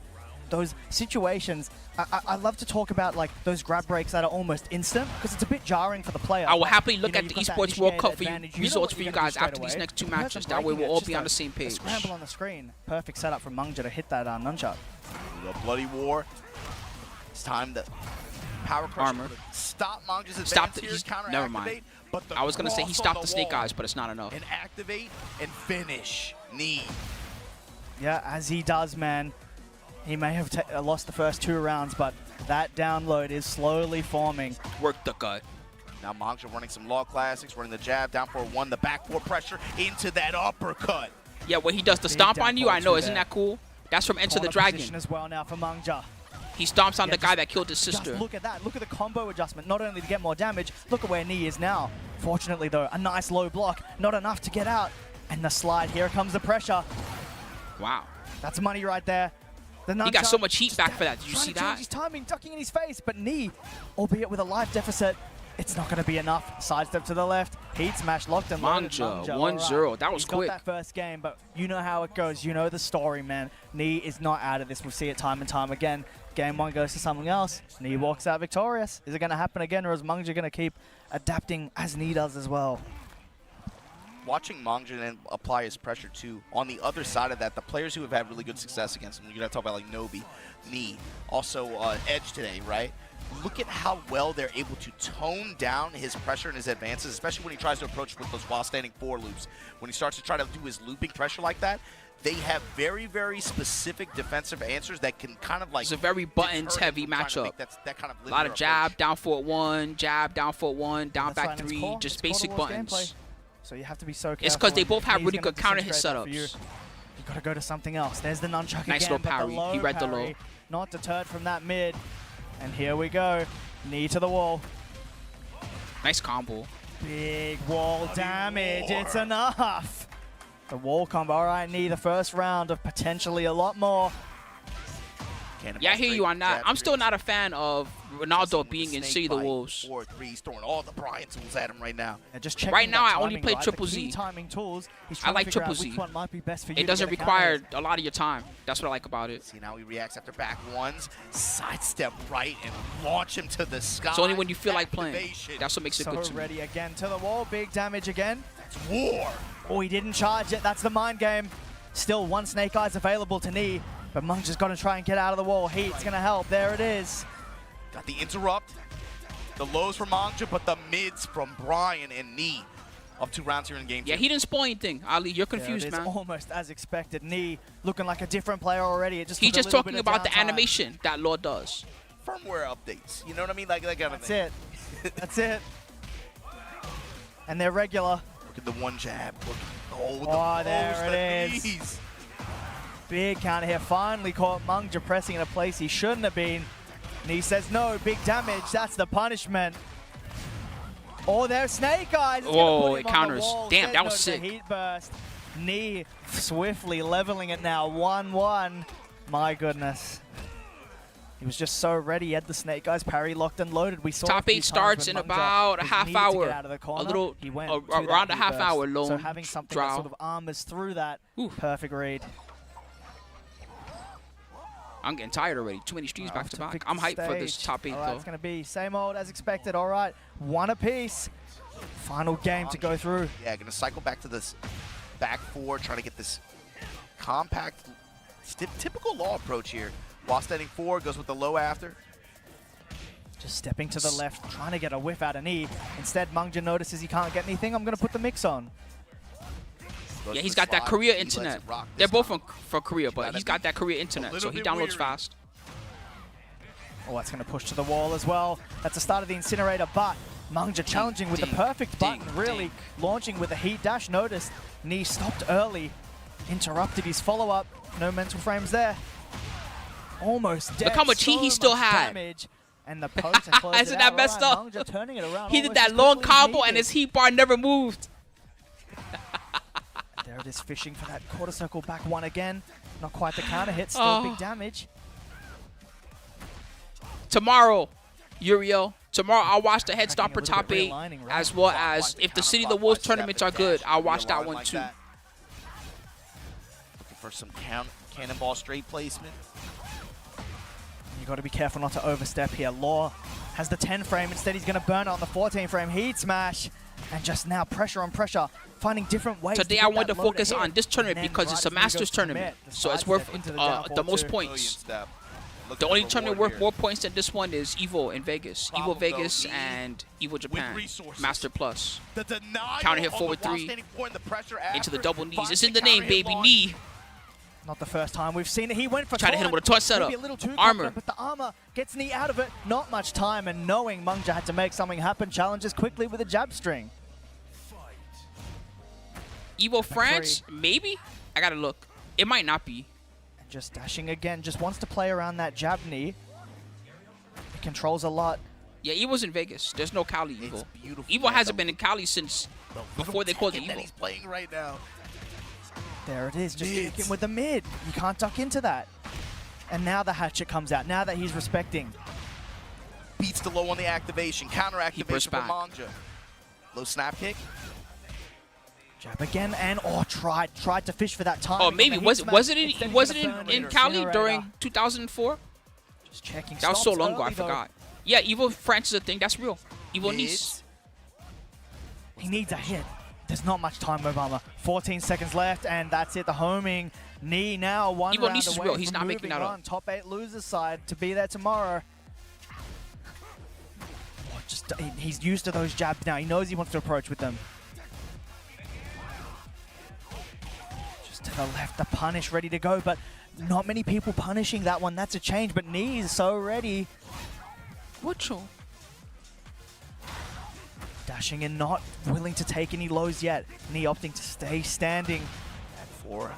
Those situations, I love to talk about like those grab breaks that are almost instant because it's a bit jarring for the player. I will happily look at the Esports World Cup for you, results for you guys after these next 2 matches. That way we'll all be on the same page. Scramble on the screen. Perfect setup from Mangja to hit that nunchuck. The bloody war. It's time to power crush. Armor. Stop Mangja's advance Stop here, counter never activate, mind. But I was going to say he stopped the Snake Eyes, but it's not enough. And activate and finish. Knee. Yeah, as he does, man. He may have lost the first 2 rounds, but that download is slowly forming. Work the gut. Now Mangja running some law classics, running the jab, down for 1, the back 4 pressure into that uppercut. Yeah, when he does the stomp on you, I know, isn't that cool? That's from Enter the Dragon. As well now for Mangja. He stomps on the guy that killed his sister. Just look at that. Look at the combo adjustment. Not only to get more damage, look at where Knee is now. Fortunately, though, a nice low block. Not enough to get out. And the slide. Here comes the pressure. Wow. That's money right there. He got so much heat back for that. Did you see that? His timing, ducking in his face. But Knee, albeit with a life deficit, it's not going to be enough. Sidestep to the left. Heat smash locked and loaded. Mangja 1-0. Right. That was quick. Got that first game, but you know how it goes. You know the story, man. Knee is not out of this. We'll see it time and time again. Game 1 goes to something else. Knee walks out victorious. Is it going to happen again, or is Mangja going to keep adapting as Knee does as well? Watching Mangja then apply his pressure too. On the other side of that, the players who have had really good success against him, you're going to talk about like Nobi, Knee, also Edge today, right? Look at how well they're able to tone down his pressure and his advances, especially when he tries to approach with those while standing 4 loops. When he starts to try to do his looping pressure like that, they have very, very specific defensive answers that can kind of like... It's a very buttons-heavy matchup. That kind of a lot of jab, down forward 1, jab, down forward 1, down back 3, just basic buttons. So you have to be so careful. It's because they both have really good counter hit setups. You Gotta go to something else. There's the nunchuck Nice again, low but parry. the low He read the parry, low. not deterred from that mid. And here we go. Knee to the wall. Nice combo. Big wall damage. It's enough. The wall combo. All right, Knee, the first round of potentially a lot more. Yeah, I hear you on that. I'm still not a fan of Ronaldo being in City of the Wolves. 4-3, throwing all the Bryan tools at him right now. Yeah, just checking Right now, that I only timing, play right? Triple The key Z. timing tools. He's I trying to like figure Triple out Z. which one might be best for you It to doesn't get a require counter. a lot of your time. That's what I like about it. See, now he reacts after back ones, sidestep right, and launch him to the sky. It's only when you feel like playing. Activation. That's what makes it So good to me. ready again to the wall. Big damage again. That's war. Oh, he didn't charge it. That's the mind game. Still one Snake Eyes available to Knee, but Monk just got to try and get out of the wall. Heat's going to help. There it is. Got the interrupt. The lows from Mangja, but the mids from Bryan and Knee. Up 2 rounds here in game 2. Yeah, he didn't spoil anything. Ali, you're There it confused, is, man. almost as expected. Knee looking like a different player already. It just He's took a just little talking bit of about the downtime. animation that Lord does. Firmware updates. You know what I mean? Like that kind of That's thing. it. That's it. And they're regular. Look at the one jab. Look. Oh, Oh, the there blows, it the is. knees. Big counter here. Finally caught Mangja pressing in a place he shouldn't have been. Knee says no. Big damage. That's the punishment. Oh, there's Snake Eyes. It's gonna Whoa, put him it on counters. The wall. Damn, Said that no was to the sick. Heat burst. Knee swiftly leveling it now. 1-1. My goodness. He was just so ready. He had the Snake Eyes parry locked and loaded. We saw Top a few 8 times starts when in Mangja about a was half needed to hour. get out of the corner. A little, He went to around that a half heat hour burst. lone So having something draw. that sort of armors through that. Oof. Perfect read. I'm getting tired already. Too many streams back to To back. pick I'm the hyped for this stage. top 8 All right, though. it's going to be same old as expected. All right, one apiece. Final game to go through. Yeah, gonna cycle back to this back 4, trying to get this compact, typical Law approach here. While standing 4, goes with the low after. Just stepping to the left, trying to get a whiff out of Knee. Instead, Mangja notices he can't get anything. I'm going to put the mix on. Goes Yeah, for he's the got that slide. Korea He lets internet. it rock They're this both time. from Korea, but he's got that Korea internet, so little he bit downloads weary. fast. Oh, that's going to push to the wall as well. That's the start of the Incinerator, but Mangja challenging with the ding, perfect ding, button, really ding. launching with a heat dash. Noticed Knee stopped early, interrupted his follow-up. No mental frames there. Almost dead. Look how much heat he still much had. damage. And the post to close Isn't it that out. messed All up? right, Mangja turning it around He did almost that as long quickly as combo and needed. his heat bar never moved. There it is, fishing for that quarter circle back one again. Not quite the counter hit, still Oh. big damage. Tomorrow, Uriel. Tomorrow I'll watch the Head Cracking Stopper a little top bit, 8, realigning, right? as well Clockwise as to if the City of the counterclockwise Wolves step tournaments are and good, dash. I'll watch that Realign one like too. that. Looking for some cannonball straight placement. You got to be careful not to overstep here. Law has the 10 frame. Instead, he's going to burn it on the 14 frame. Heat smash. And just now, pressure on pressure. Finding different ways Today to I get wanted that to low focus hit. on this tournament And then because right it's a before he goes Masters to tournament, commit, so it's sidestep worth into the the down ball most too. points. Step. The Looking only for tournament reward worth here. more points than this one is EVO in Vegas. EVO Problem, Vegas though, and EVO Japan. resources. Master Plus. The denial Counter hit on forward the while 3 standing 4 and the pressure into the after. double knees. Finds It's in the name, counter hit baby. launch. Knee. Not the first time we've seen it. He went for Tried to hit him taunt. with a taunt setup. Maybe a little too Armor. confident, but the armor gets Knee out of it. Not much time, and knowing Mangja had to make something happen, challenges quickly with a jab string. EVO France? Maybe? I gotta look. It might not be. And just dashing again, just wants to play around that jab knee. It controls a lot. Yeah, EVO's in Vegas. There's no Cali It's EVO. beautiful. EVO man. hasn't been in Cali since before they called it Tekken that EVO. he's playing right now. There it is, just Mids. kicking with the mid. You can't duck into that. And now the hatchet comes out, now that he's respecting. Beats the low on the activation. Counter activation from back. Mangja. Low snap kick. Jab again, and tried to fish for that time. Oh, maybe was it in Cali during 2004? Just checking. That was so stops long ago, I early, though. forgot. Yeah, EVO France is a thing. That's real. EVO Nice. He needs a hit. There's not much time, Obama. 14 seconds left, and that's it. The homing knee now. One EVO round Nice is away real. He's from not making moving that on. up. Top 8 losers side to be there tomorrow. He's used to those jabs now. He knows he wants to approach with them. Just to the left, the punish ready to go, but not many people punishing that one. That's a change, but Knee is so ready. Whatcho? Dashing in, not willing to take any lows yet. Knee opting to stay standing. At 4.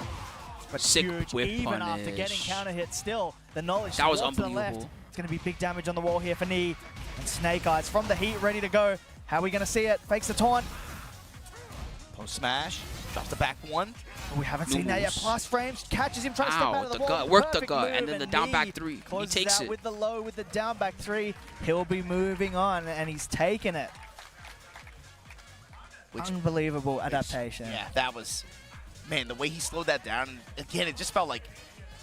But Sick huge, whip even after punish. getting counter hit still. The knowledge That was to the left. unbelievable. It's going to be big damage on the wall here for Knee. And Snake Eyes from the heat, ready to go. How are we going to see it? Fakes the taunt. Post smash. Drops the back one. But we haven't seen that yet. Moves. Plus frames. Catches him, tries to step Ow, out of the the wall. gut. Work the Perfect gut, and move, then the down back Knee three. He closes takes out it. with the low, with the down back three. He'll be moving on, and he's taking it. Unbelievable adaptation. Yeah, that was, man, the way he slowed that down. Again, it just felt like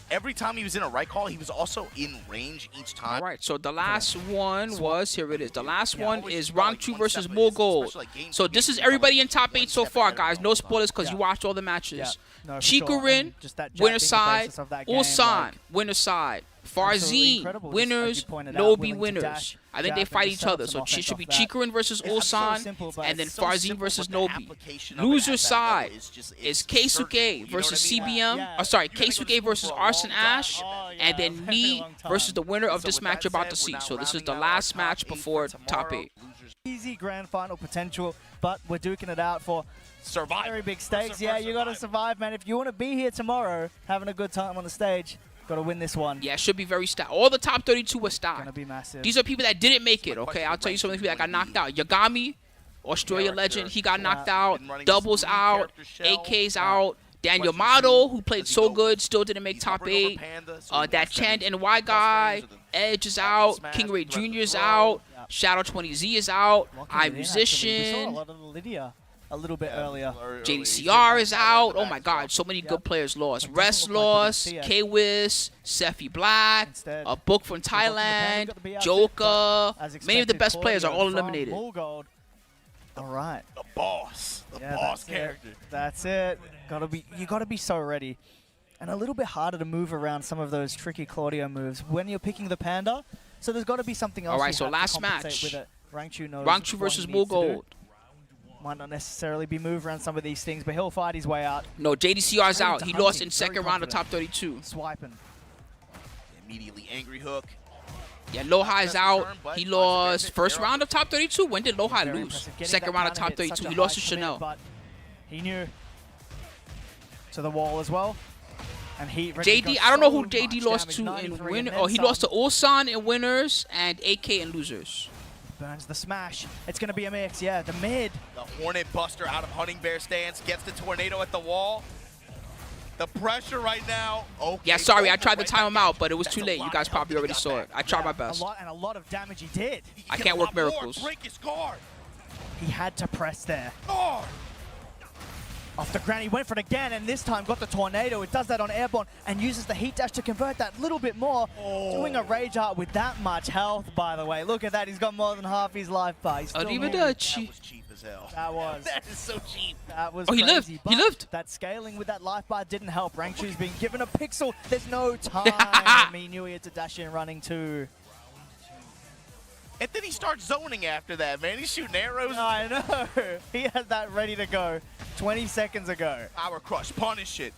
every time he was in a right call, he was also in range each time. All right, so the last one was, here it is. The last one always is felt like Rangchu one versus step, Mulgold. especially like game So to this game, is you felt everybody like in top one 8 so step far, ahead of guys. the No ball. spoilers because you watched all the matches. No, for sure. Chikurin, And just that winner jabbing side. basis of that game, Ulsan, like, winner side. absolutely Farzeen, incredible, just as winners. you pointed out, Nobi, willing to winners. dash, I think they jab, fight and each set up other. some So it offense should be off that. Chikurin versus It's so Ulsan, simple, but and then it's so Farzeen simple, versus but the Nobi. application of it Loser at that side level is just- is it's certain, you Keisuke know what versus I mean? CBM. Yeah. Oh, sorry, You gotta go to Keisuke school versus for a Arslan long time. Ash, Oh, yeah, and then very Knee long time. versus the winner of So this with match that you're about to said, see. we're So now this is the rounding out last our match top 8 before for top tomorrow. 8. Losers Easy grand final potential, but we're duking it out for survive. very big stakes. Yeah, you got to survive, man. If you want to be here tomorrow, having a good time on the stage, got to win this one. Yeah, it should be very stacked. All the top 32 were stacked. Gonna be massive. These are people that didn't make it, okay? I'll tell you some of the people that got knocked out. Yagami, Australia legend, he got knocked out. Been running Doubles this out. character shell. AK's out. Daniel Question Model, two, who played does he so go- good, still didn't make He's top hovering over 8. Panda, so he That wants Chand that and Y guy. plus range Edge is of the out. smash, King Ray threat of Jr. the is throw. out. Yeah. Shadow 20Z is out. Locking I it in, actually. We saw a Musician. lot of Lydia a little bit earlier. JDCR is out. Oh my God, so many good players lost. It Rest doesn't look like we're gonna lost. see it. K-Wiz, Sefi Black, Instead, a book from looking at the Panda, Thailand, got to be out Joker. As Many of the expected, best players are Claudio all from eliminated. Mulgold. All right. The boss. The Yeah, boss that's it. character. That's it. You gotta be so ready. And a little bit harder to move around some of those tricky Claudio moves when you're picking the Panda. So there's got to be something else. All right, you so have to last compensate match. with it. Rangchu knows Rangchu what versus he needs to do. Mulgold. Might not necessarily be moved around some of these things, but he'll fight his way out. No, JDCR's Very out. He hunting, lost in very second round of confident. top 32. Swiping. Immediately angry hook. Yeah, Lohai's out. He lost first They're round of top 32. When did Lohai Very lose? impressive. Getting Second that round of counter top hit, 32. such a He lost high to commit, Chanel. But he knew. To the wall as well. And he already JD, got I don't know so who JD much lost damage, to in 93 winner. and then Oh, he lost to some. Ulsan in winners and AK in losers. Burns the smash. It's going to be a mix, yeah. The mid. The Hornet Buster out of Hunting Bear stance. Gets the tornado at the wall. The pressure right now. Okay. Yeah, sorry, I Bolt tried to right time him back out, in. but it was That's too a late. lot You guys of help probably he already got saw back. it. I tried my A best. lot of damage he did. He I can can't get a work lot more. miracles. Break his guard. He had to press there. Guard. Off the ground, he went for it again, and this time got the tornado. It does that on airborne and uses the heat dash to convert that little bit more. Doing a rage art with that much health, by the way. Look at that. He's got more than half his life bar. He's still moving. That Arrivederci. was cheap as hell. That was. That is so cheap. That was Oh, he lived. crazy, He but lived. That scaling with that life bar didn't help. Rangchu's being given a pixel. There's no time. He knew he had to dash in running too. And then he starts zoning after that, man. He's shooting arrows. I know. He had that ready to go 20 seconds ago. Power crush. Punish it.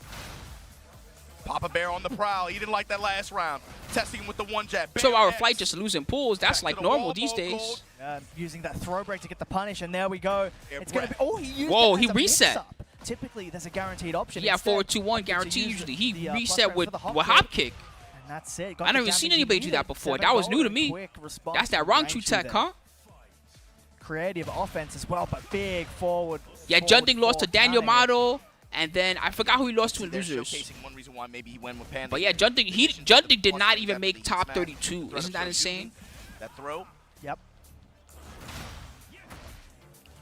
Papa Bear on the prowl. He didn't like that last round. Testing him with the one jab. So Bear our X. flight just losing pools. That's Back like to the normal wall, these Mulgold. days. Using that throw break to get the punish, and there we go. Yeah, It's going to be. Brett. Oh, he used Whoa, it as he a reset. mix-up. Typically, there's a guaranteed option. Yeah, Instead, 4-2-1 opted to guarantee use usually. the, He plus reset frame with for the hop kick. And that's it. Got I the never even seen damage he anybody do needed. that before. 7 That was new to gold, me. quick response That's that from Rangchu tech, there. huh? Creative offense as well, but big forward. Yeah, forward Junding lost to four Daniel counting it. Model, and then I forgot who he lost to in They're losers. showcasing one reason why maybe he went with Panda. But yeah, Junding did not even make top 32. Isn't that insane? That throw. Yep.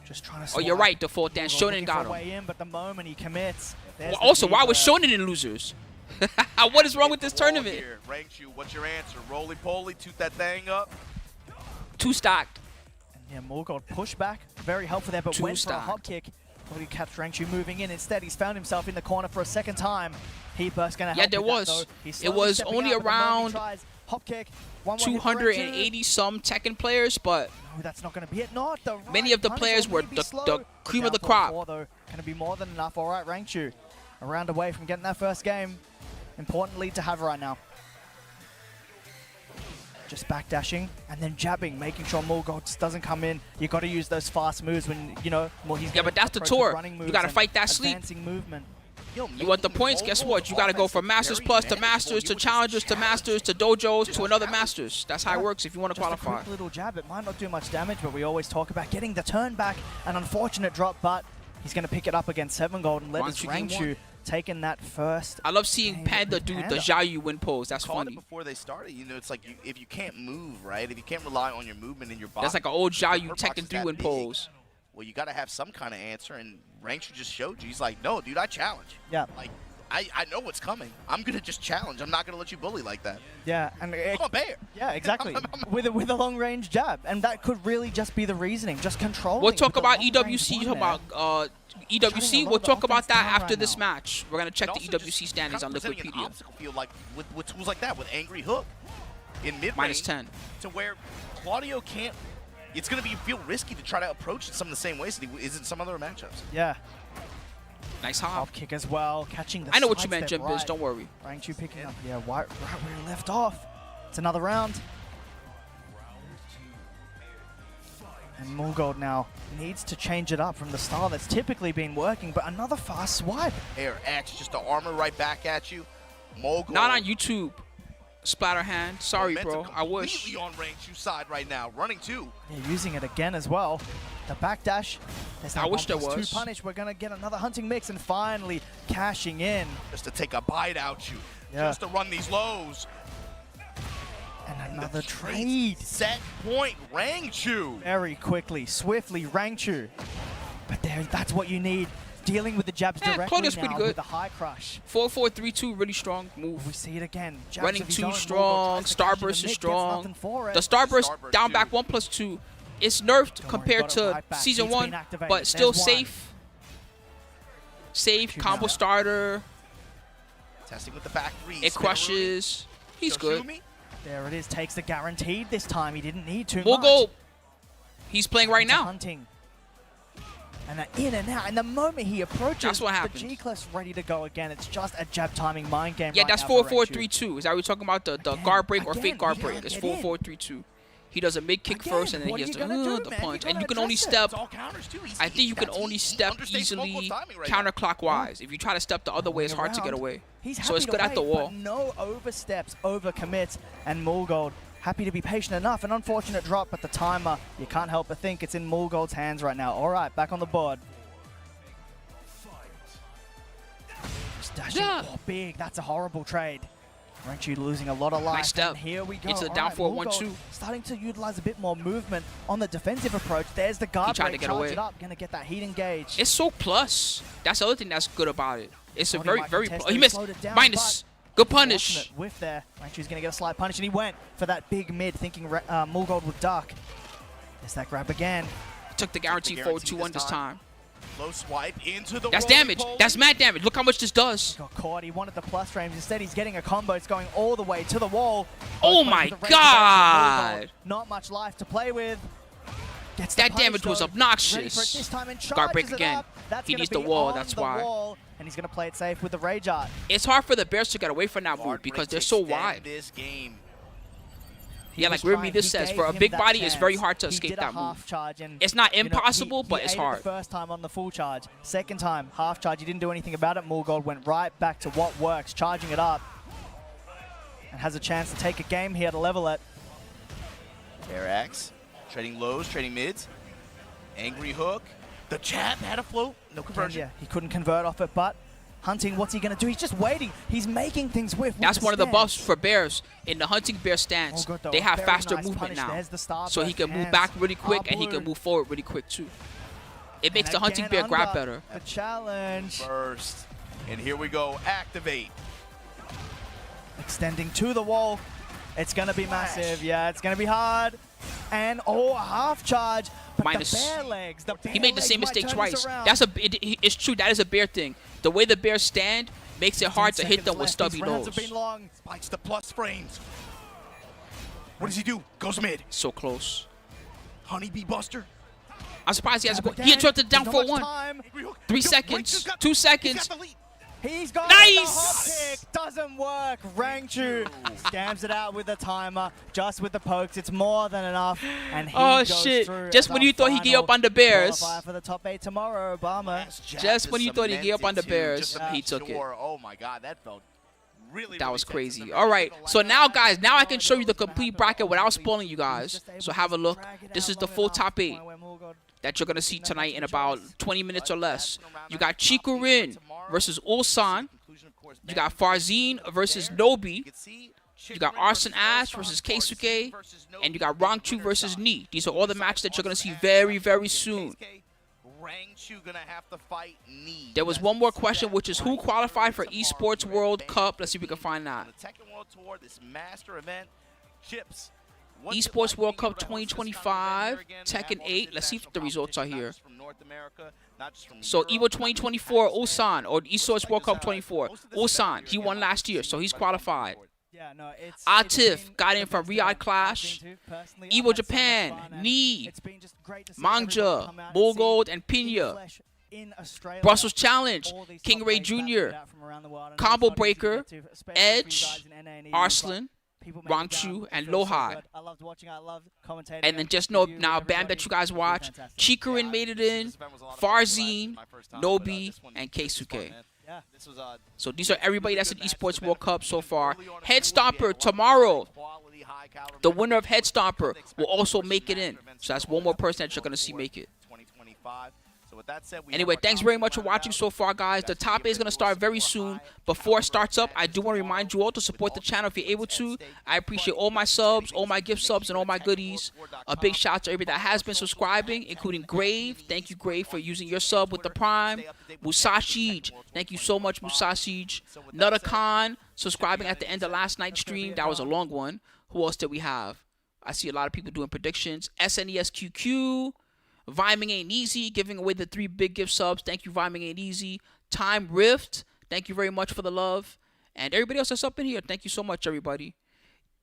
Just trying to. Oh, you're swipe. right. Default dance. Mulgold Shonen looking got for a him. way in, but the moment he commits. there's Well, the also, why was deeper- Shonen in losers? What is wrong with this The wall tournament? here. Rangchu, what's your answer? Roly-poly, toot that thing up. Two stacked. Yeah, Mulgold push back, very helpful there, but Two went for a stacked. hop kick. Thought he catch Rangchu moving in. Instead, he's found himself in the corner for a second time. Heat burst gonna help. Yeah, there with that, was. though. He's It slowly was stepping only out, but the moment he around tries, hop kick, 1-1 hit for Rangchu. 280 some Tekken players, but No, that's not gonna be it. Not the right many of the punish, players or were maybe the slow. cream of the Down crop. 4-4 though, gonna be more than enough. All right, Rangchu, a round away from getting that first game. Important lead to have right now. Just backdashing and then jabbing, making sure Mulgold just doesn't come in. You got to use those fast moves when, you know, well, he's Yeah, but that's the approach with tour. running You moves gotta and fight that sleep. advancing movement. yo, You want the points? Guess what? You got to go from Masters Plus to Masters to Challengers to Masters to Dojos to another Masters. That's how it works if you want to qualify. A quick little jab. It might not do much damage, but we always talk about getting the turn back. An unfortunate drop, but he's going to pick it up against 7 gold and let his Rangchu taking that first. I love seeing Panda do the Xiaoyu win pose. That's funny. Before they started, you know, it's like if you can't move, right? If you can't rely on your movement in your body. That's like an old Xiaoyu Tekken 3 win pose. Well, you got to have some kind of answer, and Rangchu just showed you. He's like, no, dude, I challenge. Yeah. Like, I know what's coming. I'm going to just challenge. I'm not going to let you bully like that. Yeah. And I'm a bear. Yeah, exactly. with a long-range jab. And that could really just be the reasoning. Just controlling. We'll talk about EWC. EWC, we'll talk about that after this match. We're going to check the EWC standings on Liquipedia. Obstacle field like with tools like that, with Angry Hook in mid-range. -10. To where Claudio can't. It's going to feel risky to try to approach it some of the same ways that he is in some other matchups. Yeah. Nice hop. Hop kick as well, catching the I know what you meant, sidestep Jim Biz. Don't worry. Rangchu picking up, right where he left off. It's another round. And Mulgold now needs to change it up from the style that's typically been working, but another fast swipe. Air X, just the armor right back at you. Mulgold. Not on YouTube. Splatterhand. Sorry, bro. I wish. Completely on Rangchu's side right now. Running 2. Yeah, using it again as well. The backdash. I wish there was. 2 punish. We're going to get another hunting mix and finally cashing in. Just to take a bite out you. Yeah. Just to run these lows. And another trade. Set point, Rangchu. Very quickly, swiftly, Rangchu. But that's what you need. Dealing with the jabs directly Claudio's now pretty good. with the high crush. 4-4-3-2, really strong move. We see it again. Jabs Running of his 2 own. strong. Mulgold tries to cash in Starburst the is mid, strong. gets nothing for it. The Starburst Starburst down too. back 1+2. It's nerfed Don't compared worry, got it to right back. Season He's 1, been activated. but still There's one. safe. Safe, Shoot combo out. starter. Testing with the back 3. It crushes. He's good. There it is. Takes the guaranteed this time. He didn't need too We'll much. go. He's playing right Into now. Hunting. And in and out. And the moment he approaches, That's what the happens. G-Clef's ready to go again. It's just a jab timing mind game. Yeah, right that's now for Rangchu. 4-4-3-2. Is that what we're talking about? The Again, guard break or fake again, guard he break? can't It's get in. 4-4-3-2. He does a mid kick Again, first, and then what he are has you gonna do, the man? punch. You And you gotta can only address it. step. It's all counters too. I think you can only step easily counterclockwise. If you try to step the other way, it's hard to get away. He's So it's happy good to at the wait, wall. but no oversteps, overcommits, and Mulgold happy to be patient enough. An unfortunate drop, but the timer, you can't help but think it's in Mulgold's hands right now. All right, back on the board. Just dashing big. That's a horrible trade. Rangchu losing a lot of life. Nice step. And here we go. Into the All down right, four, Mulgold 1-2. starting to utilize a bit more movement on the defensive approach. There's the guard He tried break, to get charge away. it up, gonna get that heat engage. It's so plus. That's the other thing that's good about it. It's a Thought he very, might very contest plus. it, He missed. slowed it down, Minus. Good punish. Fortunate whiff there. Rangchu's gonna get a slight punish, and he went for that big mid, thinking Mulgold would duck. There's that grab again. Took the guarantee forward 2-1 this time. Low swipe into the That's rolling damage. pole. That's mad damage. Look how much this does. Got caught. He wanted the plus frames. Instead, he's getting a combo. It's going all the way to the wall. Oh Both my ways with the range God. of Mulgold. Not much life to play with. Gets the That punish, damage was though. obnoxious. Ready for it this time and Guard break charges it again. up. That's He gonna needs the be wall, on that's the why. wall, and he's going to play it safe with the Rage Art. It's hard for the Bears to get away from that Guard move because break they're to so extend wide. This game. Yeah, like was Remy trying. this He says, gave for a him big that body, it's very chance. hard to He escape did a that half move. charge, and It's not you know, impossible, he but it's ate it hard. The first time on the full charge. Second time, half charge. He didn't do anything about it. Mulgold went right back to what works, charging it up, and has a chance to take a game here to level it. Air X. Trading lows, trading mids. Angry hook. The jab had a float. No conversion. Yeah, he couldn't convert off it, but Hunting, what's he going to do? He's just waiting. He's making things with That's one of the stance. buffs for Bears. In the Hunting Bear stance, Oh, good though. they have Very faster nice movement punish. now. There's the star So he burst can move hands. back really quick, and he can Upward. move forward really quick too. It makes And the Hunting again Bear grab under better. The challenge. Burst. And here we go. Activate. Extending to the wall. It's going to be massive. Yeah, it's going to be hard. And, oh, a half charge. But Minus. the bear legs. He made the same mistake twice. That's it's true. That is a Bear thing. The way the Bears stand makes it hard to hit them with stubby nose. Spikes the plus frames. What does he do? Goes mid. So close. Honeybee Buster. I'm surprised he has a goal. He interrupted down 4-1. 3 seconds. 2 seconds. He's got Nice! the hop kick. Doesn't work. Rangchu scams it out with the timer, just with the pokes. It's more than enough. And he goes shit. through Just as when our you thought he gave up on the Bears. qualifier for the top 8 tomorrow, Obama. Just when you thought he gave up on the Bears, he took it. Oh my God, that felt really. That was crazy. All right. So now, guys, now I can show you the complete bracket without spoiling you guys. So have a look. This is the full top 8 that you're going to see tonight in about 20 minutes or less. You got Chikurin versus Ulsan. You got Farzeen versus Nobi. You got Arslan versus Keisuke. And you got Rangchu versus Ni. These are all the matches that you're going to see very, very soon. There was one more question, which is who qualified for Esports World Cup? Let's see if we can find that. Esports World Cup 2025, Tekken 8. Let's see if the results are here. So EVO 2024, Ulsan, or Esports World Cup 24. Ulsan, he won last year, so he's qualified. Atif got in from Riyadh Clash. EVO Japan, Ni, Manja, Bulgold, and Pina. Brussels Challenge, King Ray Jr., Combo Breaker, Edge, Arslan, Rangchu, and Lohai. And then just know now, band that you guys watch, Chikurin made it in, Farzeen, Nobi, and Keisuke. So these are everybody that's in Esports World Cup so far. Head Stomper tomorrow. The winner of Head Stomper will also make it in. So that's one more person that you're going to see make it. Anyway, thanks very much for watching so far, guys. The top 8 is going to start very soon. Before it starts up, I do want to remind you all to support the channel if you're able to. I appreciate all my subs, all my gift subs, and all my goodies. A big shout out to everybody that has been subscribing, including Grave. Thank you, Grave, for using your sub with the Prime. Musashi, thank you so much, Musashi. Nutter Khan, subscribing at the end of last night's stream. That was a long one. Who else did we have? I see a lot of people doing predictions. SNESQQ. Viming Ain't Easy, giving away the 3 big gift subs. Thank you, Viming Ain't Easy. Time Rift, thank you very much for the love. And everybody else that's up in here, thank you so much, everybody.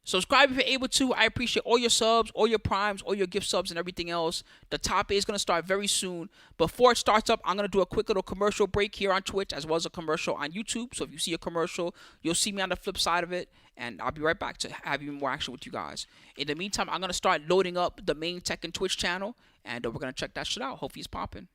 Subscribe if you're able to. I appreciate all your subs, all your primes, all your gift subs, and everything else. The top 8 is going to start very soon. Before it starts up, I'm going to do a quick little commercial break here on Twitch, as well as a commercial on YouTube. So if you see a commercial, you'll see me on the flip side of it. And I'll be right back to have even more action with you guys. In the meantime, I'm going to start loading up the main Tekken Twitch channel. And we're going to check that shit out. Hopefully it's popping.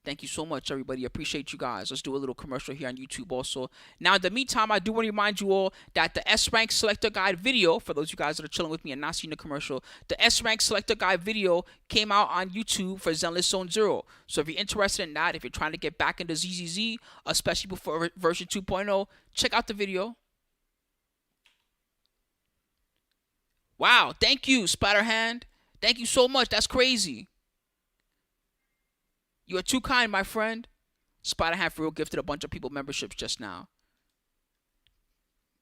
Thank you so much, everybody. Appreciate you guys. Let's do a little commercial here on YouTube also. Now, in the meantime, I do want to remind you all that the S-Rank Selector Guide video, for those of you guys that are chilling with me and not seeing the commercial, the S-Rank Selector Guide video came out on YouTube for Zenless Zone Zero. So if you're interested in that, if you're trying to get back into ZZZ, especially before version 2.0, check out the video. Wow, thank you, Splatterhand. Thank you so much. That's crazy. You are too kind, my friend. Splatterhand for real gifted a bunch of people memberships just now.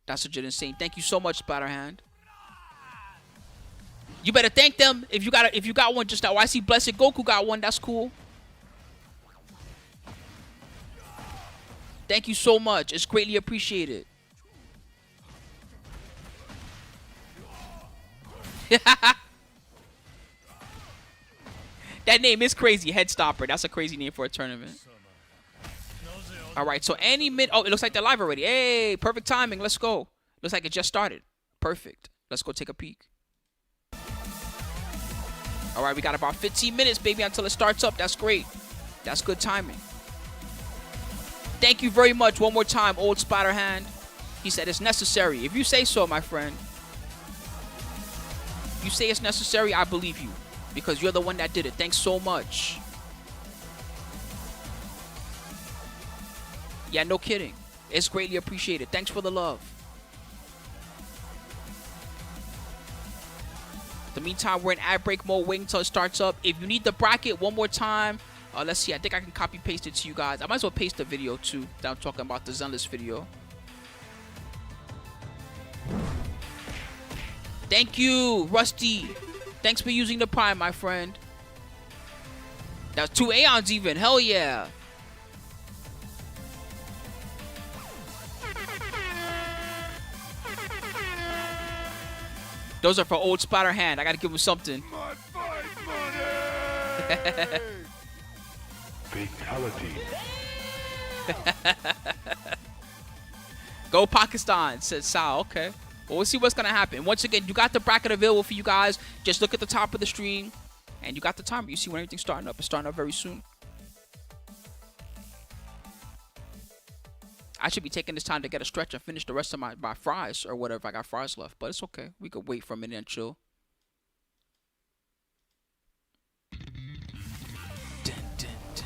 That's legit insane. Thank you so much, Splatterhand. You better thank them if you got one just now. Oh, I see Blessed Goku got one. That's cool. Thank you so much. It's greatly appreciated. That name is crazy. Head Stopper. That's a crazy name for a tournament. All right, so any minute. Oh, it looks like they're live already. Hey, perfect timing. Let's go. Looks like it just started. Perfect. Let's go take a peek. All right, we got about 15 minutes, baby, until it starts up. That's great. That's good timing. Thank you very much one more time, Old Splatterhand. He said it's necessary. If you say so, my friend. If you say it's necessary, I believe you. Because you're the one that did it. Thanks so much. Yeah, no kidding. It's greatly appreciated. Thanks for the love. In the meantime, we're in ad break mode, waiting until it starts up. If you need the bracket one more time, let's see. I think I can copy paste it to you guys. I might as well paste the video too that I'm talking about, the Zenless video. Thank you, Rusty. Thanks for using the Prime, my friend. That's 2 Aeons even. Hell yeah. Those are for Old Splatterhand. I gotta give him something. Fatality. Go Pakistan, said Sal. Okay. Well, we'll see what's going to happen. Once again, you got the bracket available for you guys. Just look at the top of the stream, and you got the timer. You see when everything's starting up. It's starting up very soon. I should be taking this time to get a stretch and finish the rest of my fries or whatever if I got fries left. But it's okay. We could wait for a minute and chill. Dun, dun, dun.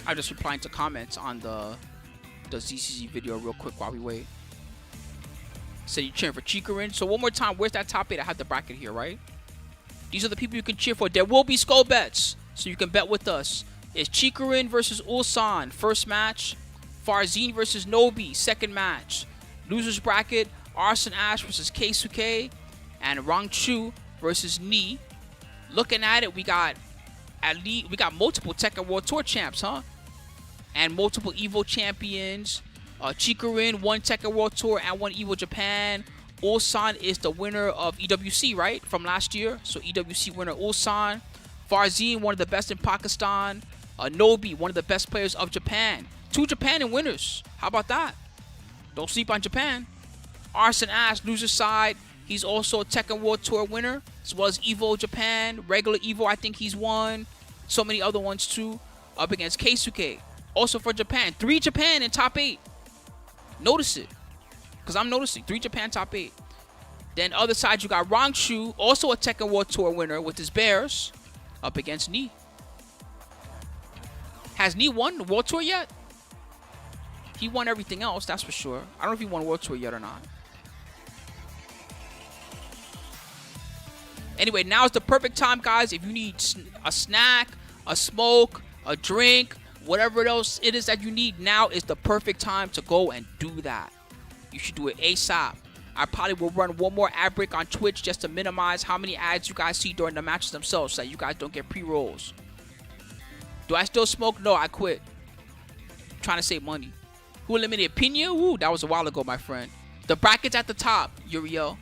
I'm just replying to comments on the ZCZ video real quick while we wait. Say you're cheering for Chikurin. So one more time, where's that top 8? I have the bracket here, right? These are the people you can cheer for. There will be skull bets, so you can bet with us. It's Chikurin versus Ulsan, first match. Farzeen versus Nobi, second match. Losers bracket, Arslan versus Keisuke. And Rangchu versus Ni. Looking at it, we got multiple Tekken World Tour champs, huh? And multiple EVO champions. Chikurin won Tekken World Tour and won EVO Japan. Ulsan is the winner of EWC, right? From last year. So EWC winner Ulsan. Farzeen, one of the best in Pakistan. Nobi, one of the best players of Japan. 2 Japan winners. How about that? Don't sleep on Japan. Arslan loser side. He's also a Tekken World Tour winner, as well as EVO Japan. Regular EVO, I think he's won. So many other ones too. Up against Keisuke. Also for Japan. 3 Japan in top 8. Notice it. Because I'm noticing. 3 Japan top 8. Then other side you got Rangchu, also a Tekken World Tour winner with his Bears. Up against Ni. Has Ni won the World Tour yet? He won everything else, that's for sure. I don't know if he won World Tour yet or not. Anyway, now is the perfect time, guys. If you need a snack, a smoke, a drink, whatever else it is that you need, now is the perfect time to go and do that. You should do it ASAP. I probably will run one more ad break on Twitch just to minimize how many ads you guys see during the matches themselves so that you guys don't get pre-rolls. Do I still smoke? No, I quit. I'm trying to save money. Who eliminated Pina? Woo, that was a while ago, my friend. The bracket's at the top, Uriel.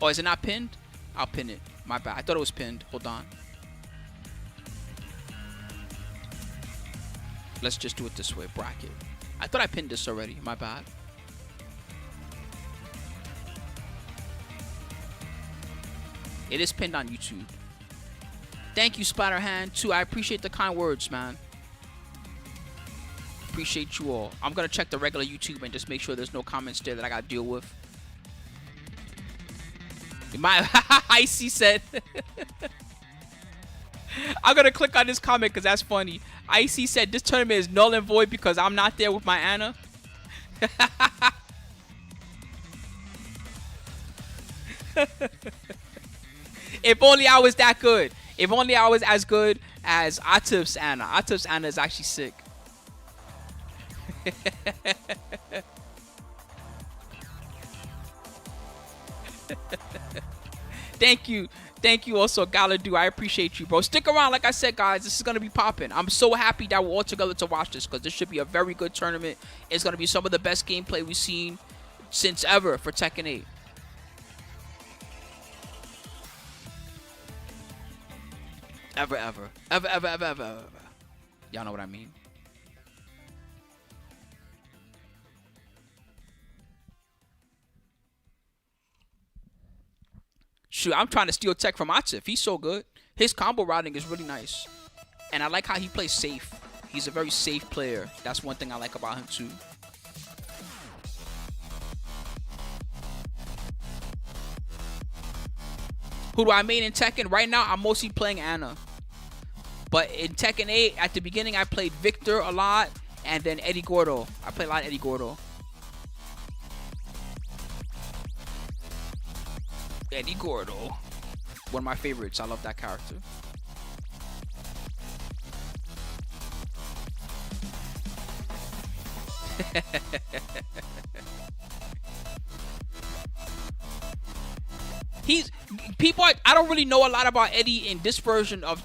Oh, is it not pinned? I'll pin it. My bad. I thought it was pinned. Hold on. Let's just do it this way. Bracket. I thought I pinned this already. My bad. It is pinned on YouTube. Thank you, Splatterhand, too. I appreciate the kind words, man. Appreciate you all. I'm going to check the regular YouTube and just make sure there's no comments there that I got to deal with. My Icy said I'm gonna click on this comment because that's funny. Icy said this tournament is null and void because I'm not there with my Anna. If only I was that good. If only I was as good as Atif's Anna. Atif's Anna is actually sick. Thank you also, Galadu. I appreciate you, bro. Stick around. Like I said, guys, this is going to be popping. I'm so happy that we're all together to watch this because this should be a very good tournament. It's going to be some of the best gameplay we've seen since ever for Tekken 8. Ever. Y'all know what I mean. Shoot, I'm trying to steal tech from Atif. He's so good. His combo routing is really nice. And I like how he plays safe. He's a very safe player. That's one thing I like about him, too. Who do I main in Tekken? Right now, I'm mostly playing Anna. But in Tekken 8, at the beginning, I played Victor a lot, and then Eddie Gordo. I played a lot of Eddie Gordo. Eddie Gordo. One of my favorites. I love that character. I don't really know a lot about Eddie in this version of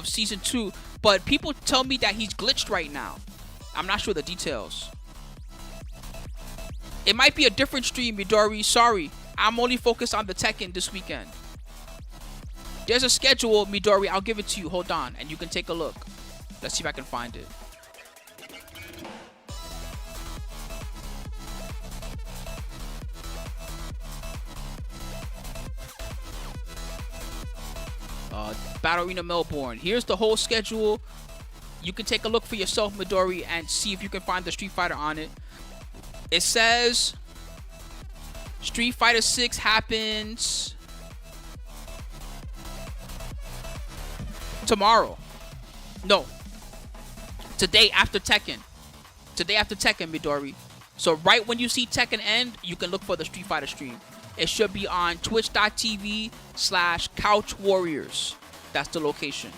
season 2, but people tell me that he's glitched right now. I'm not sure the details. It might be a different stream, Midori. Sorry, I'm only focused on the Tekken this weekend. There's a schedule, Midori. I'll give it to you. Hold on, and you can take a look. Let's see if I can find it. Battle Arena Melbourne. Here's the whole schedule. You can take a look for yourself, Midori, and see if you can find the Street Fighter on it. It says Street Fighter 6 happens tomorrow. No. Today after Tekken. Today after Tekken, Midori. So right when you see Tekken end, you can look for the Street Fighter stream. It should be on twitch.tv/Couch Warriors. That's the location.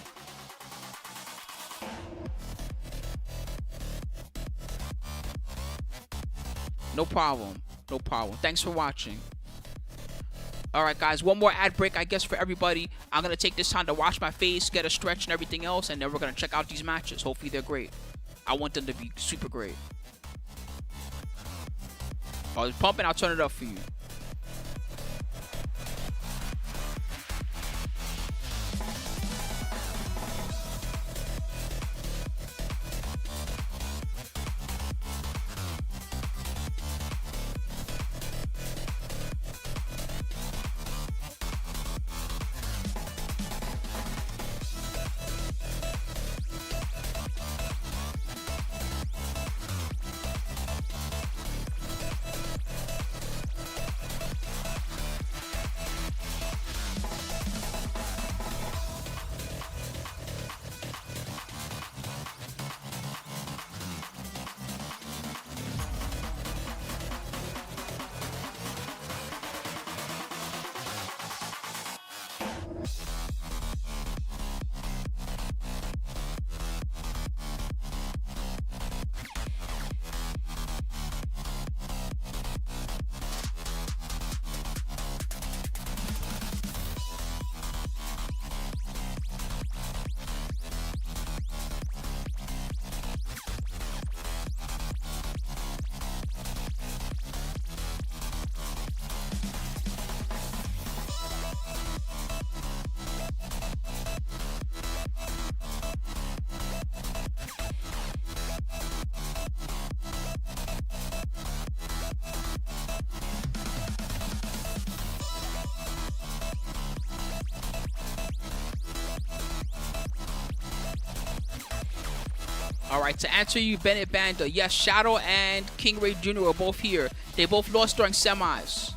No problem. No problem. Thanks for watching. Alright, guys. One more ad break, I guess, for everybody. I'm going to take this time to wash my face, get a stretch and everything else, and then we're going to check out these matches. Hopefully they're great. I want them to be super great. Oh, it's pumping. I'll turn it up for you. Alright, to answer you, Bennett Banda, yes, Shadow and King Ray Jr. are both here. They both lost during semis.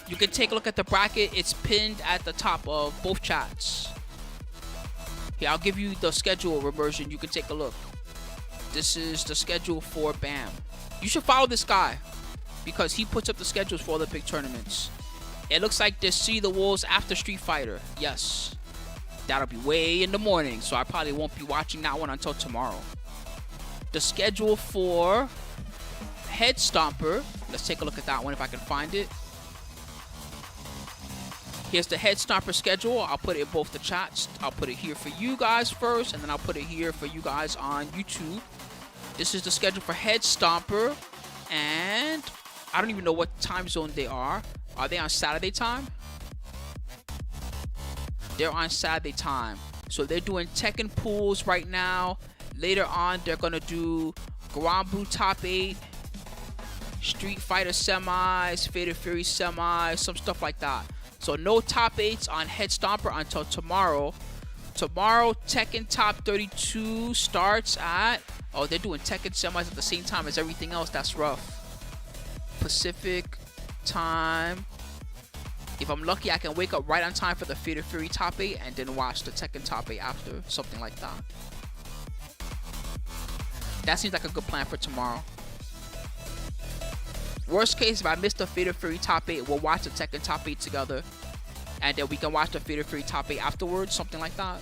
You can take a look at the bracket. It's pinned at the top of both chats. Here, I'll give you the schedule reversion. You can take a look. This is the schedule for BAM. You should follow this guy because he puts up the schedules for all the big tournaments. It looks like there's See the Wolves after Street Fighter. Yes. That'll be way in the morning, so I probably won't be watching that one until tomorrow. The schedule for Head Stomper. Let's take a look at that one if I can find it. Here's the Head Stomper schedule. I'll put it in both the chats. I'll put it here for you guys first, and then I'll put it here for you guys on YouTube. This is the schedule for Head Stomper, and I don't even know what time zone they are. Are they on Saturday time? They're on Saturday time. So they're doing Tekken pools right now. Later on, they're going to do Grand Blue Top 8, Street Fighter semis, Fatal Fury semis, some stuff like that. So no top 8s on Head Stomper until tomorrow. Tomorrow, Tekken Top 32 starts at... Oh, they're doing Tekken semis at the same time as everything else. That's rough. Pacific time If I'm lucky, I can wake up right on time for the Fatal Fury top 8 and then watch the Tekken top 8 after. Something like that. That seems like a good plan for tomorrow. Worst case, if I miss the Fatal Fury top 8, we'll watch the Tekken top 8 together. And then we can watch the Fatal Fury top 8 afterwards. Something like that.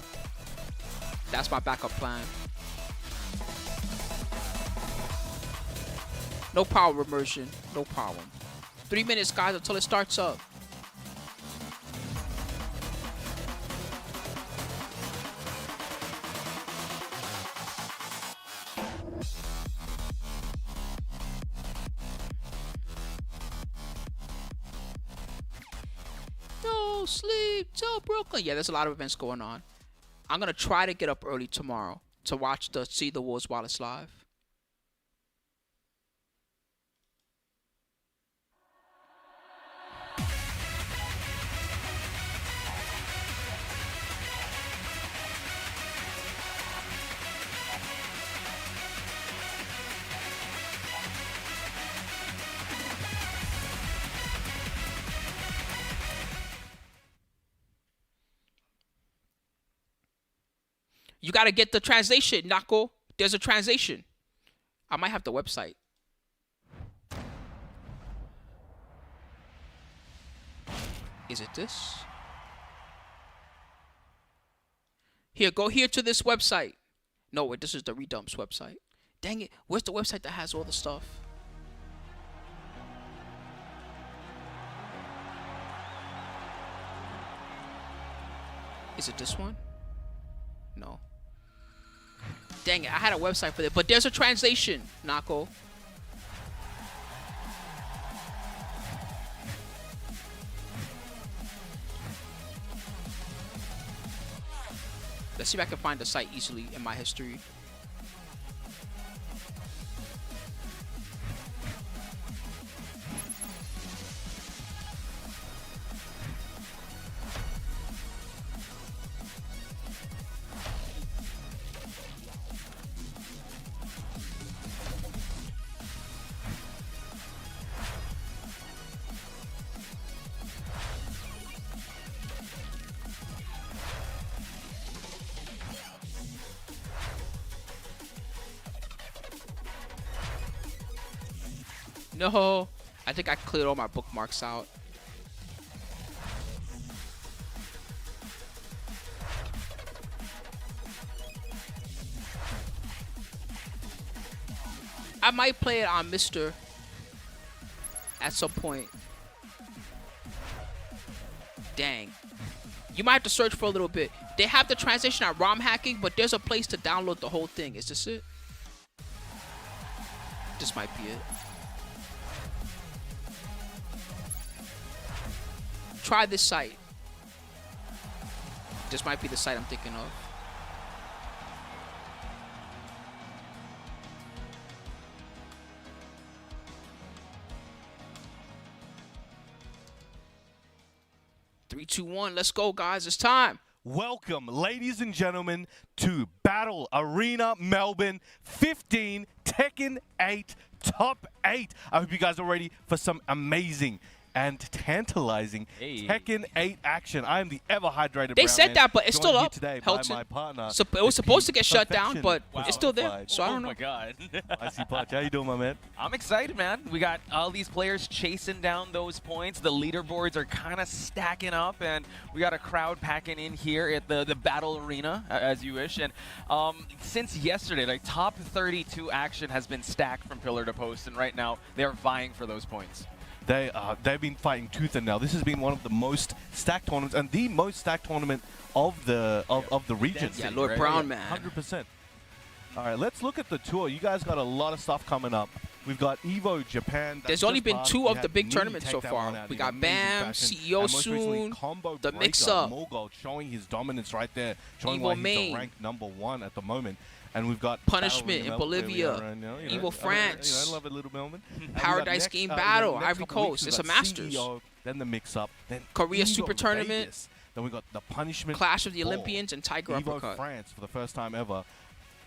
That's my backup plan. No problem, immersion. No problem. 3 minutes, guys, until it starts up. No sleep till Brooklyn. Yeah, there's a lot of events going on. I'm gonna try to get up early tomorrow to watch the See the Wolves while it's live. You gotta get the translation, Nako. There's a translation. I might have the website. Is it this? Here, go here to this website. No, wait, this is the Redumps website. Dang it, where's the website that has all the stuff? Is it this one? No. Dang it, I had a website for it, but there's a translation, Nako. Let's see if I can find the site easily in my history. No, I think I cleared all my bookmarks out. I might play it on Mr. at some point. Dang. You might have to search for a little bit. They have the translation on ROM hacking, but there's a place to download the whole thing. Is this it? This might be it. Try this site. This might be the site I'm thinking of. Three, two, one. Let's go, guys. It's time. Welcome, ladies and gentlemen, to Battle Arena Melbourne 15 Tekken 8 Top 8. I hope you guys are ready for some amazing and tantalizing Tekken 8 action. I am the ever-hydrated They brown said man, that, but it's still joined here up. Today by Helton. my partner, It was supposed to get shut down, Perfection but it's still there. personified. So I don't know. Oh my god. I see, Patch. How you doing, my man? I'm excited, man. We got all these players chasing down those points. The leaderboards are kind of stacking up, and we got a crowd packing in here at the battle arena, as you wish. And since yesterday, like top 32 action has been stacked from pillar to post, and right now they're vying for those points. They've been fighting tooth and nail. This has been one of the most stacked tournaments and the most stacked tournament of the region. Yeah, Lord Brown, man. 100%. All right, let's look at the tour. You guys got a lot of stuff coming up. We've got Evo Japan. There's only been two of the big tournaments so far. We got BAM, CEO soon, the mix-up. Morgold showing his dominance right there, showing Evo why he's main. the ranked #1 at the moment. And we've got Punishment in Battle Arena Bolivia, Melbourne, Evo France, I love a little moment. Paradise Game Battle, Ivory Coast. It's a Masters. CEO, then the mix-up, then Korea Evo Super Tournament. Vegas. Then we got the Punishment Clash of the Ball. Olympians and Tiger Evo Uppercut. France for the first time ever.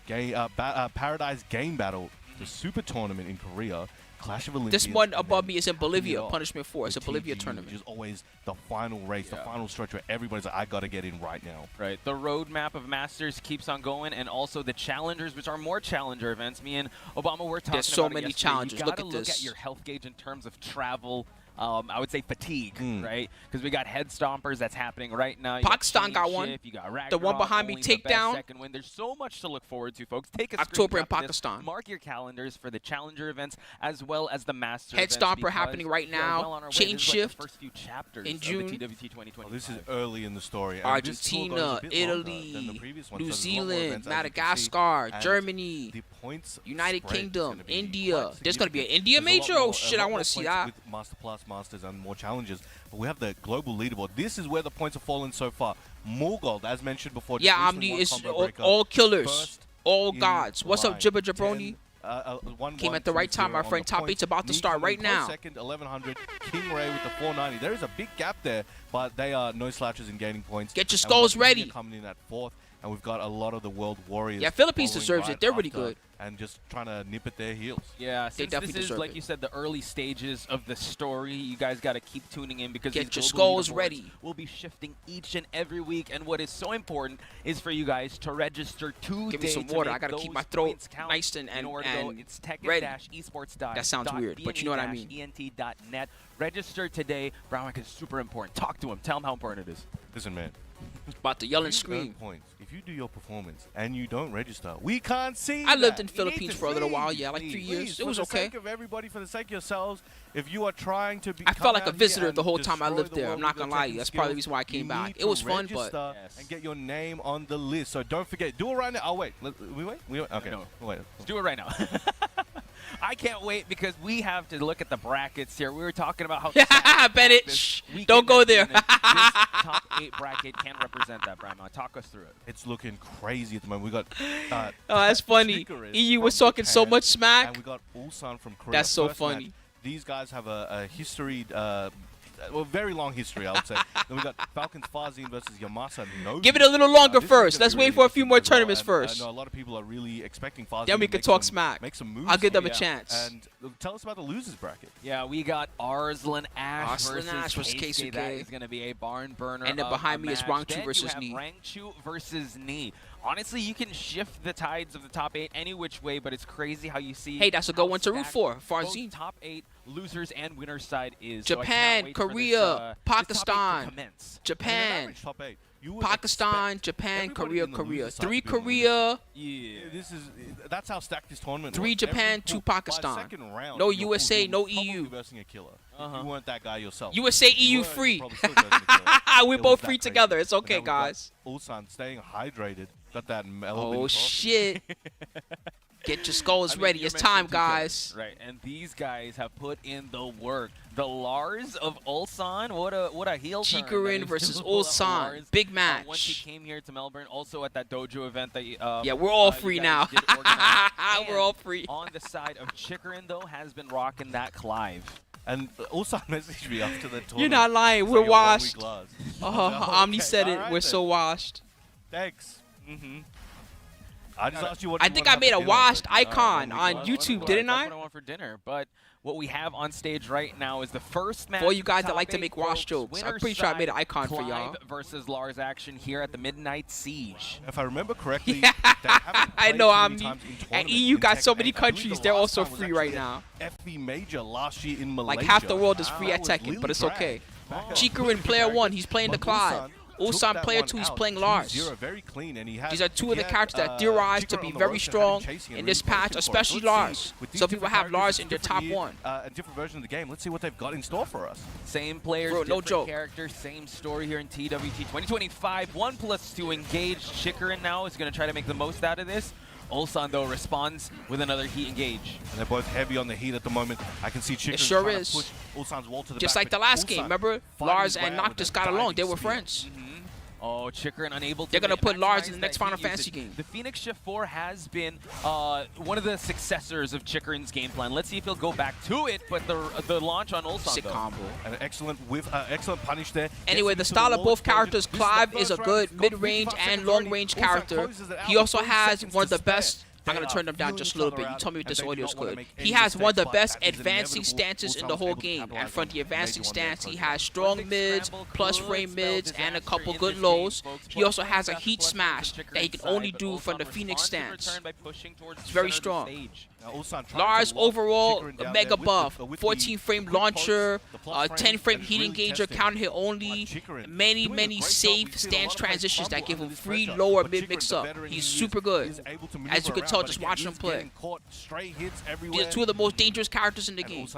Paradise Game Battle, the Super Tournament in Korea. Clash of Olympians. This one above me is in Bolivia, Yeah. Punishment 4. It's a The Bolivia TG, tournament. Which is always the final race, the final stretch where everybody's like, I got to get in right now. Right. The roadmap of Masters keeps on going, and also the challengers, which are more challenger events. Me and Obama were talking There's so about it many yesterday. challengers. You Look gotta at look this. at your health gauge in terms of travel. I would say fatigue, right? Because we got head stompers that's happening right now. You Pakistan got got one. Shift, you got The one Ragnarok, behind me, only the best Takedown. second win. There's so much to look forward to, folks. Take a October in screenshot of this. Pakistan. Mark your calendars for the challenger events as well as the master Head events, stomper because happening right we are now. well on our way. Chain This is like the shift first few chapters in of June. the TWT 2020. This is early in the story. and this tour Argentina, goes a bit longer than Italy, the previous one, New so there's a lot more Zealand, events, as you can see, Madagascar, and Germany, the points United spread is Kingdom, gonna be India. quite There's going to be an significant. India There's a lot major? Oh, more- shit, a I lot want more to see points that. With Master Plus, Masters, and more challenges. But we have the global leaderboard. This is where the points have fallen so far. More gold, as mentioned before. just Yeah, recently Omni won is Combo all, Breaker. all killers, First all in gods. What's up, line. Jibba Jabroni? 1, Came at the right time, my friend. Top 8's about to start right now. Second, 1100. King Ray with the 490. There is a big gap there, but they are no slouches in gaining points. Get your And skulls we've got India ready. Coming in at 4th, and we've got a lot of the World Warriors. Yeah, Philippines following deserves it. right They're really after good. And just trying to nip at their heels. Yeah, They since definitely this is, deserve like it. you said, the early stages of the story, you guys got to keep tuning in because Get these your global skulls leaderboards ready. will be shifting each and every week. And what is so important is for you guys to register today. Give me some to water. make I gotta keep those my throat points count. nice and In order to go, and it's ready. Tekken-esports.net. That sounds weird, but you know what I mean. ENT.net. Register today. Bryan is super important. Talk to him. Tell him how important it is. Listen, man. About to yell and You earn scream. points. If you do your performance and you don't register, we can't see I lived that. in You need Philippines to for a little see. while, yeah, like Please, 3 years. please, It was for the okay. sake of everybody, for the sake of yourselves, if you are trying to be, I felt like a come out visitor here the whole and time I destroy lived the there. world I'm not with your gonna lie to you. Tekken That's part of the skills, reason why I came you back. need It was to fun, but register and get your name on the list. So don't forget. Do it right now. Oh wait, we wait. Okay, No. wait. Let's do it right now. I can't wait because we have to look at the brackets here. We were talking about how Bennett, this shh, weekend don't go has there. been, and this top 8 bracket can represent that, Bryan. Talk us through it. It's looking crazy at the moment. We got. Oh, that's funny. Chikurin EU was from talking so Japan, much smack. And we got Ulsan from Korea. That's so First funny. match. These guys have a history, well, very long history, I would say. Then we got Falcons Farzeen versus Yamasa Nobi. Give it a little longer This is first. gonna Let's be wait really for a few more interesting as well. tournaments And first. I know a lot of people are really expecting Farzeen Then we to can make talk some- smack. Make some moves. I'll give them a Yeah. chance. And tell us about the losers bracket. Yeah, we got Arslan Arslan Ash versus Keisuke. That Keisuke. is going to be a barn burner. And then of behind a me is match. Rangchu Then versus you Knee. have Rangchu versus Knee. Honestly, you can shift the tides of the top 8 any which way, but it's crazy how you see. Hey, that's a good how one to root stacked for. both Farzeen. top 8 losers and winners side is. So I Japan, cannot wait for this, Korea, this top 8 to Pakistan, commence. And an Japan, average top 8. You would Pakistan, expect Japan, everybody Korea, in the Korea. loser side 3 to be in the Korea, Yeah. That's how stacked this tournament 3 was. Japan, Every 2 pool- by Pakistan. second round, No you're USA, no probably EU. versing a killer. Uh-huh. You weren't that guy yourself. USA, You EU were, free. you're probably still versing a killer. We're It both was that free crazy. together. It's And okay, then we've got guys. Ulsan staying hydrated. Got that Melbourne Oh, coffee. shit. Get your skulls I mean, ready. you're It's time, mentioning guys. Right, and these guys have put in the work. The Lars of Ulsan, what a heel turn. Chikurin that is versus to Ulsan. Lars. Big Once he match. came here to Melbourne, also at that dojo event that Yeah, we're all you free guys now. did organize. We're And all free. On the side of Chikurin, though, has been rocking that Clive. And Ulsan messaged me after the tournament. You're not lying. It's We're like a 1 week washed. loss. Oh, Okay, Omni said it. alright We're then. so washed. Thanks. Mm-hmm. I just asked you what I you think wanna I have made for a dinner, washed but- icon Alright, on well, YouTube, well, didn't That's I? what I want for dinner. But what we have on stage right now is the first match. For all you of guys the that top like to 8, make wash folks. jokes, I'm Winner's pretty sure I made an side, icon for y'all. Clive versus Lars action here at the Midnight Siege. If I remember correctly, Yeah. they haven't I played know, too many Omni. times in And tournaments EU in got so Tekken. many I believe countries, the they're last also time was free actually right at now. FV Major last year in Malaysia. Like half the world is free That at was Tekken, Lily but it's Drag. okay. Back at Chikurin player 1, he's playing the But Clive. took Ulsan that player one 2, he's out, playing Lars. 2-0, very clean, and he had, These are two of the he had, characters that theorized to Chikurin be on the very ropes and had strong him chasing in and this really patch, fighting for it. especially So let's Lars. see, with these Some people different have Lars characters, in their different top year- 1. and different versions of the game. Let's see what they've got in store for us. Same players, Bro, no different joke. characters, same story here in TWT 2025. 1+2 engaged. Chikurin now is going to try to make the most out of this. Ulsan, though, responds with another heat engage. And they're both heavy on the heat at the moment. I can see Chikurin sure trying is. to push Ulsan's wall to the Just back, like the but last game, Ulsan remember? fighting Lars his way and out with Noctis a got along. diving They were spear. friends. Oh, Chikurin unable to. They're gonna put Lars in the maximize next that Final heat Fantasy usage. game. The Phoenix Shift 4 has been one of the successors of Chikurin's game plan. Let's see if he'll go back to it, but the launch on Ulsan, Sick though. combo. An excellent excellent punish there. Anyway, Gets the him style to of wall both explosion. characters, This the Clive is first a round. good Got mid-range 55 and seconds long-range already. Ulsan character. closes it out He with also 30 has seconds one of to the best spare. I'm going to turn them down just a little bit. You tell me if this audio is good. He has one of the best advancing stances in the whole game. And from the advancing stance, he has strong mids, plus frame mids, and a couple good lows. He also has a heat smash that he can only do from the Phoenix stance. It's very strong. Lars overall mega buff, 14 frame launcher, 10 frame heat engager, counter hit only, many safe stance transitions that give him free lower mid mix up. He's super good, as you can tell just watching him play. These are two of the most dangerous characters in the game.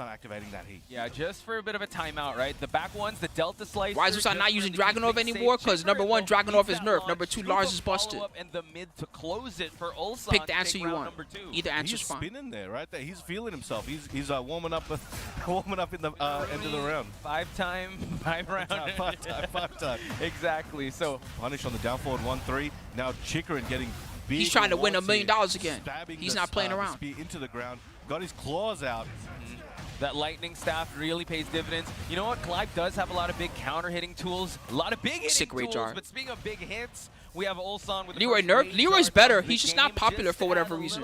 Yeah, just for a bit of a timeout, right? The back one's the Delta Slicer. Why is Ulsan not using Dragunov anymore? Because number one, Dragunov is nerfed. Number two, Lars is busted. And the mid to close it for Ulsan. Pick the answer you want. Either answer's fine. He's spinning there, right there. He's feeling himself. He's warming up in the end of the round. Five time. Five time. Exactly. So punish on the down forward 1-3. Now Chikurin getting big. He's trying to win $1 million again. He's not playing around. Spear into the ground. Got his claws out. That lightning staff really pays dividends. You know what? Clive does have a lot of big counter hitting tools. A lot of big hitting tools. Jar. But speaking of big hits, we have Ulsan with Leroy nerf. Leroy's better. He's just not popular for whatever reason.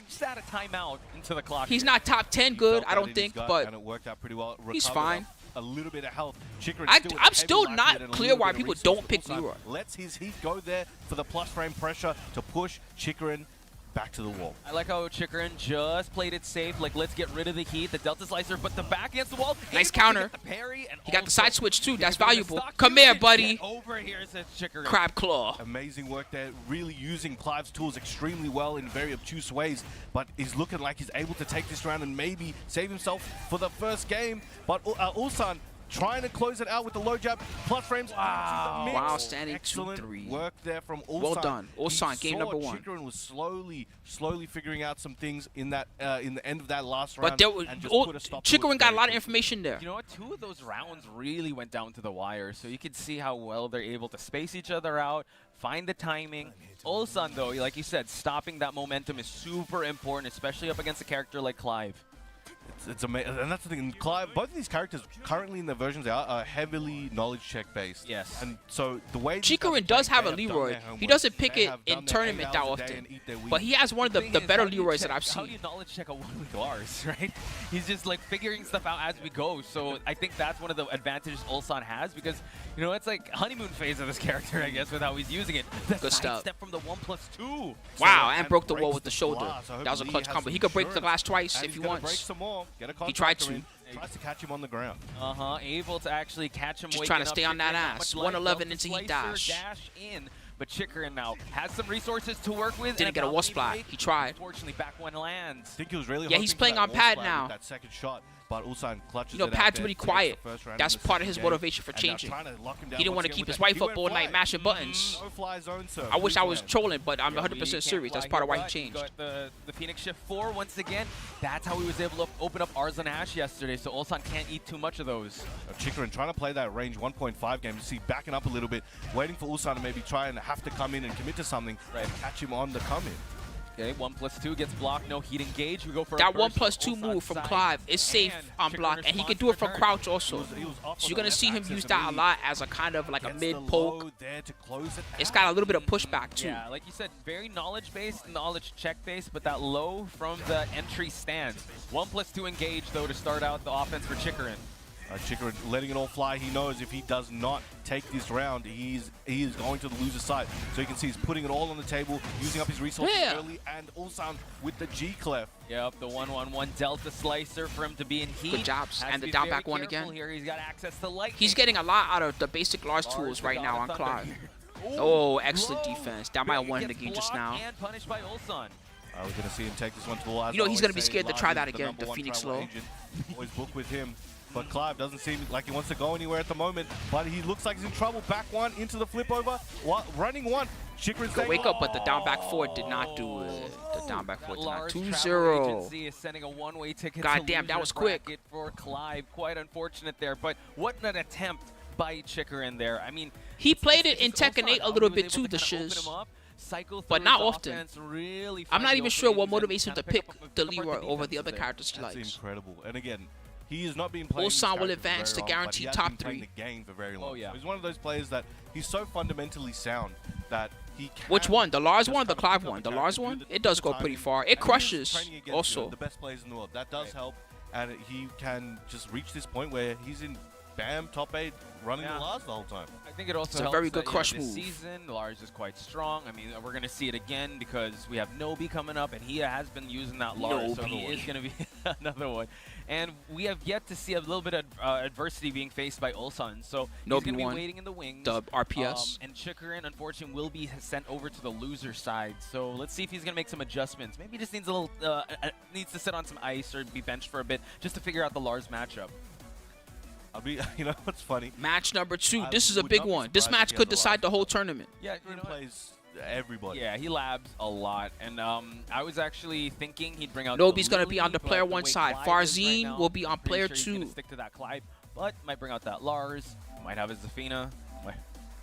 Just add a timeout into the clock. He's not top 10 good, I don't think, but and it worked out pretty well. he's fine. A little bit of health. I'm still not clear why people don't pick Leroy. Lets his heat go there for the plus frame pressure to push Chikurin back to the wall. I like how Chikurin just played it safe. Like, let's get rid of the heat, the Delta Slicer, but the back against the wall. Nice counter. He got the side switch too. That's valuable. Come here, buddy. Over here, says Chikurin. Crab claw. Amazing work there. Really using Clive's tools extremely well in very obtuse ways, but he's looking like he's able to take this round and maybe save himself for the first game. But Ulsan trying to close it out with the low jab, plus frames. Wow, standing excellent 2-3. work there from Ulsan. Well done. Ulsan, game number 1. Chikurin was slowly figuring out some things in that in the end of that last round. But Chikurin got a lot of information there. You know what? 2 of those rounds really went down to the wire, so you can see how well they're able to space each other out, find the timing. Ulsan, though, like you said, stopping that momentum is super important, especially up against a character like Clive. It's amazing, and that's the thing. Clive, both of these characters currently in their versions are heavily knowledge check based. Yes. And so the way Chikurin does have a Leroy. He doesn't pick it in tournament that often, but he has one of the better Leroys that I've seen. How do you knowledge check a one-week Lars, right? He's just like figuring stuff out as we go. So I think that's one of the advantages Ulsan has, because you know it's like honeymoon phase of this character, I guess, with how he's using it. The Good stuff. Step from the 1+2. Wow, and broke the wall with the shoulder. That was a clutch combo. He could break the glass twice if he wants. He tried to. Tries to catch him on the ground. Able to actually catch him. Just trying to stay on that ass. 111 into heat dash. In, but Chikurin now has some resources to work with. Didn't get a wall splat. He tried. Unfortunately, back one lands. I think he was really he's playing on pad now. That second shot. But Ulsan clutches you know, Pad's really quiet. That's part of his motivation for changing. He didn't want to keep his wife up all night mashing buttons. I wish I was trolling, but I'm 100% serious. That's part of why he changed. Got the Phoenix Shift 4 once again. That's how he was able to open up Arslan Ash yesterday, so Ulsan can't eat too much of those. Chikurin trying to play that range 1.5 game. You see, backing up a little bit, waiting for Ulsan to maybe try and have to come in and commit to something and catch him on the come-in. Okay, 1+2 gets blocked, no heat engage. We go for that 1+2 move from Clive is safe on block, and he can do it from crouch also. So you're gonna see him use that a lot as a kind of like a mid poke. It's got a little bit of pushback too. Yeah, like you said, very knowledge-based, knowledge check-based, but that low from the entry stance. 1+2 engage though to start out the offense for Chikurin. Chikurin letting it all fly. He knows if he does not take this round, he is going to the loser side. So you can see he's putting it all on the table, using up his resources early, and Ulsan with the G-Clef. Yep, the 1-1-1 Delta Slicer for him to be in heat. Good jobs. And the down back one again. Here. He's got access to lightning. He's getting a lot out of the basic Lars tools right now on Clive. Oh, excellent defense. That might have won the game just now. And punished by Ulsan. We're going to see him take this one to the last. You know he's going to be scared to try that again, the Phoenix Low. Always book with him. But Clive doesn't seem like he wants to go anywhere at the moment. But he looks like he's in trouble. Back one into the flip over. Running one. Chikurin's saying, wake up, but the down back four did not do it. The down back four did not. 2-0. God damn, that was quick. For Clive, quite unfortunate there. But what an attempt by Chikurin there. I mean, he played it in Tekken 8 a little bit too, the shiz. But not often. I'm not even sure what motivates him to pick the Leroy over the other characters he likes. That's incredible. And again, he has not been playing. Ulsan will advance to guarantee top 3. The game for very long. He's one of those players that he's so fundamentally sound that he can. Which one? The Lars just one or the kind of Clive one? become The a Lars character, one? do It does the go pretty timing, far. It and he's crushes training against, also. the best players in the world. That does help, and he can just reach this point where he's in BAM top 8 running the Lars the whole time. I think it also It's a helps very good that, crush this move. season, Lars is quite strong. I mean, we're going to see it again because we have Nobi coming up, and he has been using that Lars, so he is going to be another one. And we have yet to see a little bit of adversity being faced by Ulsan, so he's Nobi going to be won. waiting in the wings. The RPS. And Chikurin, unfortunately, will be sent over to the loser side. So let's see if he's going to make some adjustments. Maybe he just needs a little, needs to sit on some ice or be benched for a bit just to figure out the Lars matchup. I'll be, you know what's funny? Match number 2. I This is a would big not be one. This surprised match if he could has a decide Lars the whole matchup. tournament. Yeah, He plays everybody. Yeah, he labs a lot, and I was actually thinking he'd bring out. Nobi's the gonna be Lily, on the but player the one way side. Clive is Farzeen right now, will be on pretty player sure he's gonna 2. stick to that Clive, but might bring out that Lars. Might have his Zafina.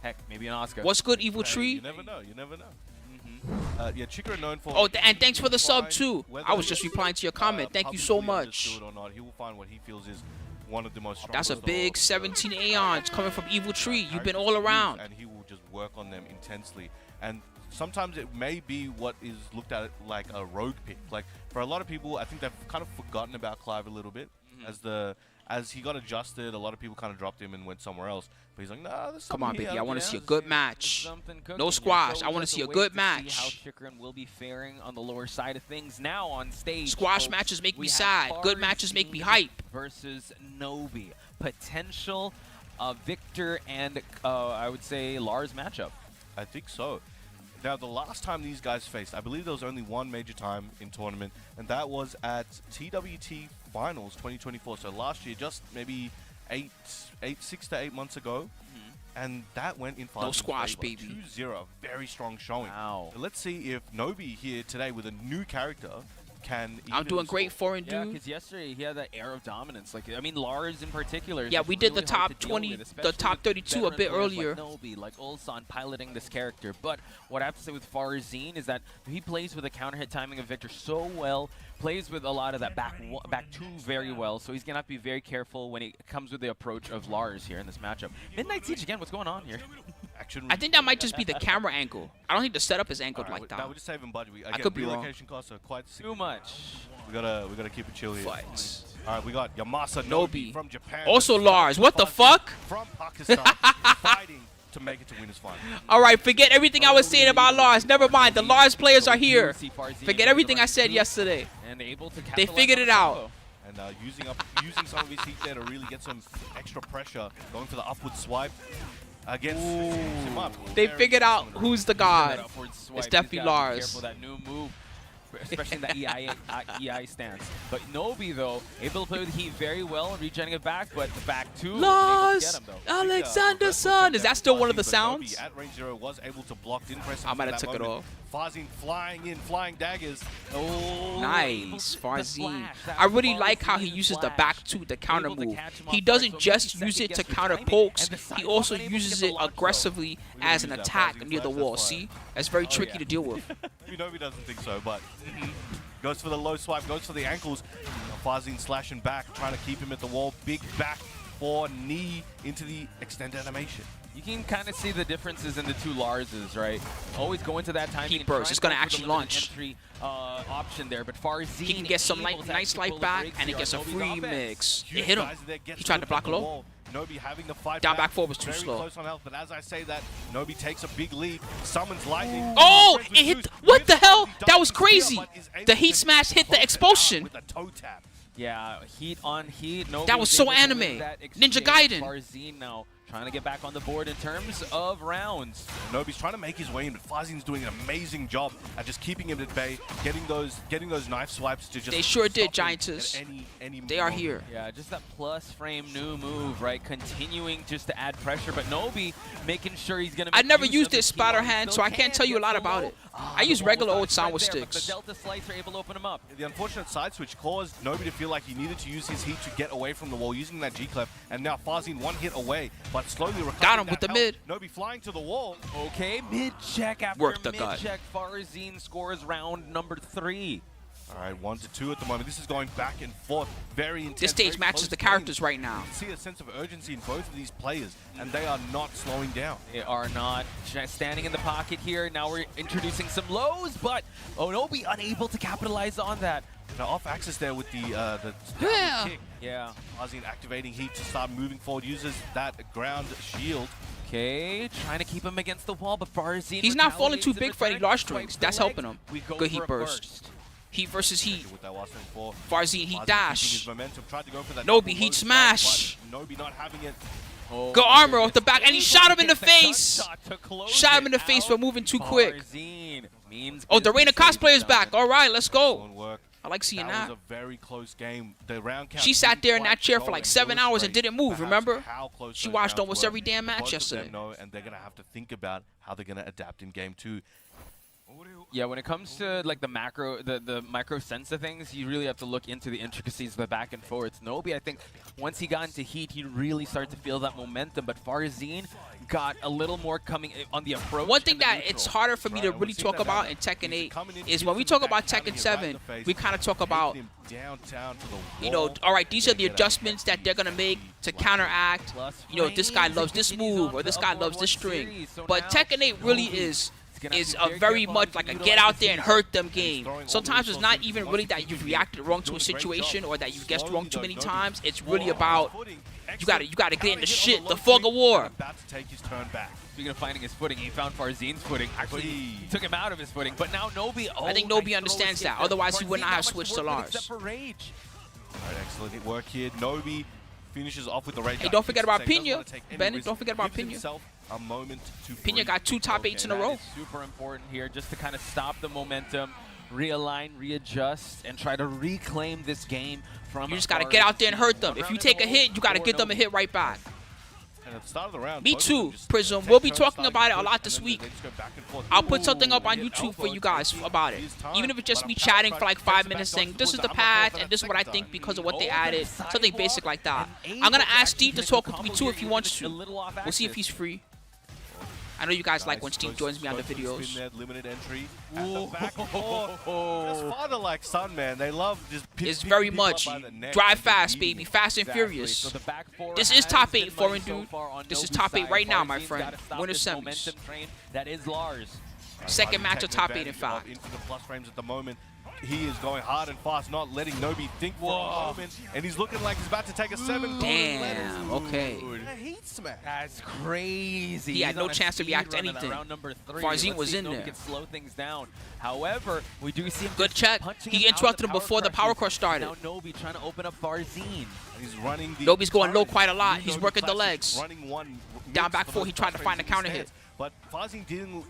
Heck, maybe an Oscar. What's good, Evil Hey, Tree? You never know. You never know. Yeah, Chikurin known for. Oh, and thanks for the sub find too. whether I was just replying to your comment. Thank you so publicly much. understood or not, he will find what he feels is one of the most. That's a strongest big or- 17 Aeons coming from Evil Tree. You've been characters all to use, around. and he will just work on them intensely. And sometimes it may be what is looked at like a rogue pick. Like for a lot of people, I think they've kind of forgotten about Clive a little bit as he got adjusted. A lot of people kind of dropped him and went somewhere else. But he's like, nah, there's Come something on, baby. here. I want to Yeah, see a there's- good match. No squash. I want to see a good match. How Chikurin will be faring on the lower side of things now on stage. Squash folks. matches make me We have sad. Good matches make me Farzeen hype. Versus Nobi, potential Victor and I would say Lars matchup. I think so. Now, the last time these guys faced, I believe there was only one major time in tournament, and that was at TWT Finals 2024. So last year, just maybe 6 to 8 months ago, and that went in No squash, baby. 2-0, very strong showing. Wow. So let's see if Nobi here today with a new character can. I'm even doing great, score. foreign Yeah, dude. because yesterday he had that air of dominance. Like, I mean, Lars in particular. is Yeah, just we did the really hard top to deal 20, with, the especially top with 32 a veteran bit players earlier. Like Nobi, like Ulsan piloting this character. But what I have to say with Farzeen is that he plays with the counter hit timing of Victor so well, plays with a lot of that back two very well. So he's gonna have to be very careful when he comes with the approach of Lars here in this matchup. Midnight Siege again. What's going on here? Action. I think that might just be the camera angle. I don't think the setup is angled like That that. would just save him budget. Again, could be wrong. relocation costs are quite Too significant. much. We gotta keep it chill here. Fight. All right, we got Yamasa Nobi. Nobi from Japan. Also Lars. What the fuck? From Pakistan, fighting to make it to winners final. All right, forget everything I was saying about Lars. Never mind. The Lars players are here. Forget everything I said yesterday. And able to They figured it out. And using some of his heat there to really get some extra pressure, going for the upward swipe against him up. They Very figured out similar. who's the god. It's It's definitely Lars. Careful that new move, especially in that EI stance. But Nobi though, able to play with heat very well and regenerating it back, but the back two able to Lars get him though. Alexanderson. Is that still one of the sounds? Nobi at range 0 was able to block, didn't press him I might for have that took it moment. off. Farzeen flying in, flying daggers. Oh, Nice, the Farzeen. flash. That I was really like how he Farzeen's uses the flash. back two, the counter Able to move. catch him He off guard, doesn't so just maybe use it to second guess counter the timing, pokes. and the He sidewalk also unable to uses get it the launch, though. aggressively We're gonna as an use that attack Farzeen near the flash, wall. that's fire. See? That's very tricky yeah. to deal with. Maybe Nobi doesn't think so, but goes for the low swipe, goes for the ankles. Farzeen slashing back, trying to keep him at the wall. Big back for knee into the extended animation. You can kind of see the differences in the two Larses, right? Always go into that timing. Heat and burst. try It's and gonna go for the actually limited launch. Entry, option there, but Farzeen He can get some able to nice actually life pull the back, brakes and he here gets a on Nobi's free offense. mix. It Huge hit him. guys there, gets He tried to looked block at the low. wall. Nobi having the fight Down back. back four was too Very slow. close on health, but as I say that, Nobi takes a big lead, summons lightning. Oh, Friends with it hit. Zeus, What with the hell? Farzeen, That was doesn't steal, crazy. but is able The to heat smash hit the close it out expulsion. with a toe tap. Yeah, heat on heat. Nobi That was was so able to win anime. that Ninja exchange. Gaiden. Farzeen now trying to get back on the board in terms of rounds. Nobi's trying to make his way in, but Farzeen's doing an amazing job at just keeping him at bay, getting those knife swipes to just. They sure did, stop him Giantess. at any They are moment. here. Yeah, just that plus frame new move, right? Continuing just to add pressure, but Nobi making sure he's going to. I never used this spatter hand, so I can't tell you a lot about it. I use regular old sound with But the sticks. Delta Slicer able to open him up. The unfortunate side switch caused Nobi to feel like he needed to use his heat to get away from the wall using that G-Clef, and now Farzeen one hit away, but slowly recovering Got him that with the health. mid. Nobi flying to the wall. Okay, mid-check after Work the gut. mid-check. Farzeen scores round number 3. All right, 1 to 2 at the moment. This is going back and forth. Very intense. This stage very matches close the games. characters right now. You can see a sense of urgency in both of these players, and they are not slowing down. They are not standing in the pocket here. Now we're introducing some lows, but Nobi unable to capitalize on that. Now off axis there with the Yeah. kick. Yeah. Farzeen activating heat to start moving forward, uses that ground shield. Okay, trying to keep him against the wall, but Farzeen He's not falling too retaliates big for any in large return. strings. That's helping him. We go Good for heat a burst. Heat versus heat. With that last one for Farzeen, heat Farzeen dash. keeping his momentum, tried to go for that Nobi, double heat low smash. start, but Nobi not having it. Oh, Good my armor off the back, and he goodness. shot him in the Gets gun face. shot to close Shot him in it the face out. for moving too quick. Farzeen means Oh, the Arena business, cosplayer is ladies and back. All right, let's go. Excellent work. I like seeing That that. was a very close game. The round count She sat didn't there in quite that chair go for like and 7 hours and illustrate didn't move, perhaps remember? how close She those watched rounds almost were. every damn match Both of yesterday. them know, and they're going to have to think about how they're going to adapt in game 2. Yeah, when it comes to like the micro sense of things, you really have to look into the intricacies of the back and forths. Nobi, I think, once he got into heat, he really started to feel that momentum. But Farzeen got a little more coming on the approach. One thing and the that neutral. it's harder for me to Right, really we've seen talk that about happen. in Tekken He's 8 coming in, is when we using talk the about back, Tekken having it right in 7, the face, we kind of talk about, taking him downtown to the you know, wall. all right, these are the Get out. adjustments that they're going to make to counteract. Plus You know, this guy frames, loves it this continues move on or to this a guy loves this 1-1 string. series. So But now Tekken 8 really Nobi is gonna have to be a very very careful much how like to a utilize get out this there and heat. hurt them He's game. throwing all the Sometimes it's not resources even he really wants to that you've give. reacted wrong to Doing a a great situation job. or that you've guessed Slowly wrong too though, many Nobi times. It's whoa, really about footing. you gotta get in the Excellent. shit, Hit the on fog low of war. swing, about to take his turn back. Speaking of finding his footing, he found Farzeen's footing. Actually, he Whee. took him out of his footing. But now Nobi, I think Nobi understands that. Otherwise, he would not have switched to Lars. Except for rage. All right, excellent work here. Nobi finishes off with the rage. Hey, don't forget about Doesn't Pena. wanna take any Bennett, risk. don't forget about Gives Pena. himself a moment to Pena breathe. got 2 top 8s in a That row. is super important here, just to kind of stop the momentum, realign, readjust, and try to reclaim this game from. You just gotta get out there and hurt them. If you take a hit, you gotta give them a hit right back. And at the start of the round, Me both of them too, just Prism. take We'll be turns talking starting about it to a lot push, this and then week. they just go back and forth. I'll put something up on Hit YouTube for elbow, you guys taking about it. his time, Even if it's just but me a power chatting for strike like takes 5 it minutes back saying, onto this is the the uppercut patch for and that this is what I second think time. because of what they Over the added. Something sidewalk basic like that. and I'm gonna able to ask Steve to actually talk make with a me too combo if he here, wants even a to. little off We'll see if axis. he's free. I know you guys like when Nice, Steve goes- joins me on the goes for spin videos. there, limited entry. At the Ooh. back. Oh, that's father like son, man. They love just It's very much drive fast, baby. Fast and Exactly. furious. So the back four This is has top been 8 foreign money so dude. far on This is Nobi's top 8 side. right now, my Farzeen's friend. gotta stop Winner this semis. momentum train. That is Lars. Second match of Taking top 8 in advantage of fact. Into the plus frames at the moment. He is going hard and fast, not letting Nobi think for a Whoa. moment. And he's looking like he's about to take a 7. Damn, okay. Heat smash. That's crazy. He had He's no on a chance to speed react to run in that anything. Round number 3. Farzeen Let's was see in if Nobi there. can slow things down. However, we do see him Good just check. punching He him out of interrupted him before the power crushes. crush started. Now Nobi trying to open up Farzeen. He's running the Nobi's going low current quite a lot. He's Nobi working the classics, legs. Running one Down mix back for four, those he tried to plus find a frames in counter his hit. stance. But Farzeen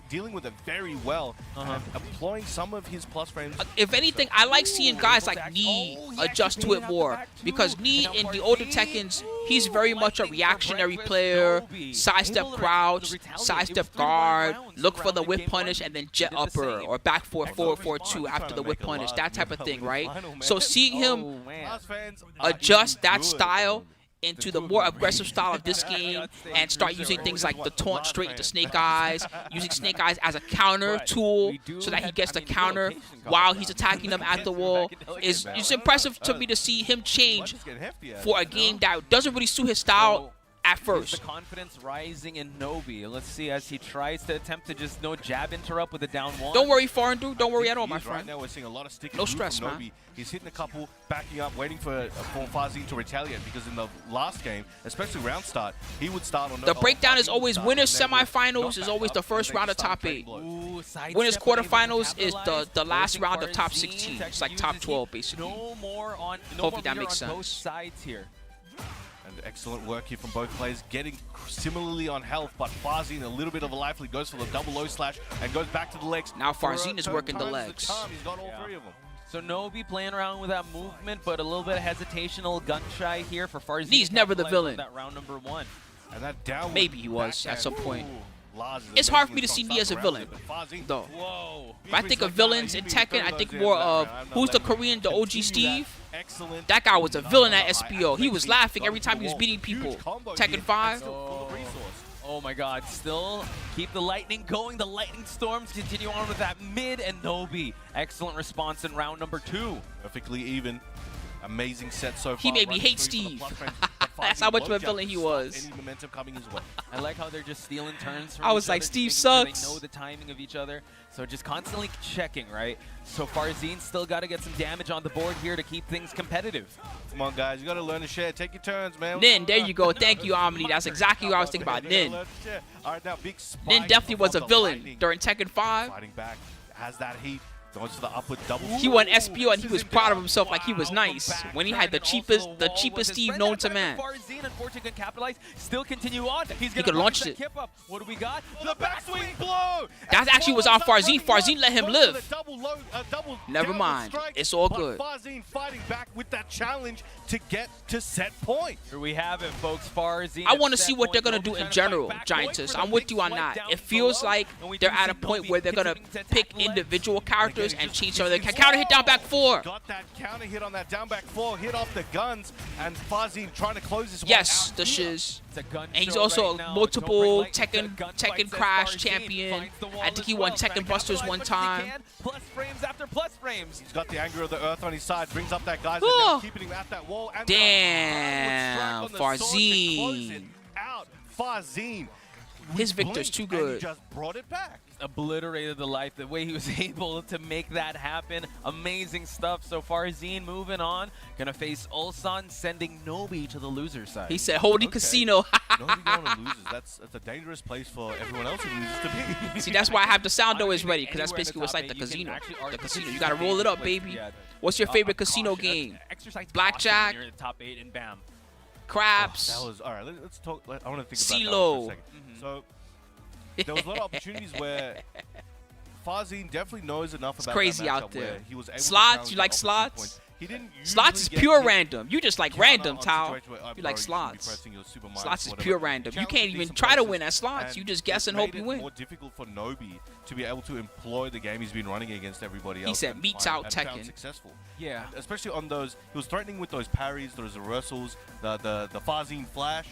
dealing with it very well, and employing some of his plus frames. If anything, I like seeing guys like Knee adjust to it more. Because Knee in the older Tekkens, he's very much a reactionary player. Sidestep crouch, sidestep guard, look for the whip punish, and then jet upper or back 4-4-4-2 after the whip punish. That type of thing, right? So seeing him Last fans are adjust even that good. style into the more aggressive style of this game and start using things like the taunt straight into Snake Eyes, using Snake Eyes as a counter tool so that he gets the counter while he's attacking them at the wall is it's impressive to me to see him change It's getting hefty out for a here, game that doesn't really suit his style at Is first. the confidence rising in Nobi? Let's see as he tries to attempt to just jab interrupt with a down one. Don't worry, foreign dude. Don't worry at all, He my is right friend. now we're seeing a lot of stick and No move stress, from man. Nobi. He's hitting a couple, backing up, waiting for Farzeen to retaliate because in the last game, especially round start, he would start on The breakdown is Farzeen would always start winners, and then would semifinals knock is back always up the and first then round of start top trading 8. blows. Ooh, side Winners step unable to quarterfinals is capitalize. the last Forcing round of top Farzeen 16. to It's like use top his 12 heat. basically. No more on. No Hopefully more that meter makes on both sense. sides here. And excellent work here from both players, getting similarly on health, but Farzeen a little bit of a life lead, goes for the double low slash and goes back to the legs. Now For a Farzeen is third working the time's legs. charm. He's got all Yeah. 3 of them. So Nobi playing around with that movement, but a little bit of hesitation, a little gun shy here for Farzeen. He's to never the capitalize on villain. That round number 1. And that downward Maybe he was backhand, at some point. ooh, Lars is It's hard for me to amazingly see strong me as a stuff villain, around it, but Farzeen, though. Whoa. If I think of villains in Tekken, I think more of who's the Korean, the OG Steve. Excellent. That guy was a villain at SPO. He was laughing every time he was beating people. Tekken 5. Oh, Oh my god, still keep the lightning going. The lightning storms continue on with that mid, and Nobi. Excellent response in round number 2. Perfectly even. Amazing set so far. He made me Running hate through for the Steve. plus frames, but That's Farzeen how much of a won't villain just he stop was. Any momentum coming his way. I like how they're just stealing turns from I was each like, other, just Steve making sure sucks. They know the timing of each other, so just constantly checking, right? So Farzeen still got to get some damage on the board here to keep things competitive. Come on, guys. You got to learn to share. Take your turns, man. Nin, there you go. Thank you, Omni. That's exactly what I was thinking about. Nin. All right, now big spike Nin definitely was a from the villain lightning. during Tekken 5. Fighting back. Has that heat. Goes to the upward double. He won SPO and he was proud of himself like he was nice when he had the cheapest Steve known to man. Farzeen unfortunately can capitalize, still continue on. He's He gonna could launch that it. Kip up. What do we got? The backswing blow. That actually was our Farzeen. Farzeen let him live. Double Never downward mind. strike, It's all but good. Farzeen fighting back with that challenge to get to set point. Here we have it, folks. Farzeen. I at want to set see what they're point. going to do Nobi in trying to general, fight back, going Giantess. for I'm the with big you on swipe that. down It feels below, like and we they're do at a see point Nobi where they're going to continuing to pick attack left. individual characters and change some of their He's- counter hit down back 4. Got that counter hit on that down back 4, hit off the guns, and Farzeen trying to close this Yes, one out the here. shiz. It's a gun And he's show also right a now. multiple Don't break light. Tekken It's a gunfight, says Crash Farzeen. champion. Finds the wall I think as he won well. Trying to Tekken Busters capitalize one much as he time. can. Plus frames after plus frames. He's got the anger of the earth on his side, brings up that guy's Oh. and keeping him at that wall. And Damn, the downward strike on the sword to close Farzeen. it out. Farzeen. His Victor's too blinked, and he good. just brought it back. Obliterated the life, the way he was able to make that happen. Amazing stuff. So Farzeen moving on. Gonna face Ulsan, sending Nobi to the loser side. He said, holy Okay. casino. Nobody going to loses. That's a dangerous place for everyone else who loses to be. See, that's why I have the sound always Honestly, ready, because that's anywhere in basically the what's top like the 8, you can casino. actually The argue casino. that You got to can roll it up, play- baby. yeah. What's your favorite Caution, casino game? exercise Blackjack? caution when you're in the top 8 and bam. Craps. That was all right. Let's talk. I want to think CeeLo. about that for a second. So there was a lot of opportunities where Farzeen definitely knows enough about crazy that out matchup there. where he was able to Slots? challenge You the like opposite slots? points. He didn't Slots is usually get pure hit random. You just like counter random, on Tao. situations where, You bro, like should be slots. pressing your super Slots minus is whatever. pure random. You Challenged can't to even decent try to places, win at slots. and You just it guess and hope made you it win. more difficult for Nobi to be able to employ the game he's been running against everybody else. He said, and "Meets find- out and found Tekken." successful. Yeah. Especially on those, he was threatening with those parries, those reversals, the Farzeen flash,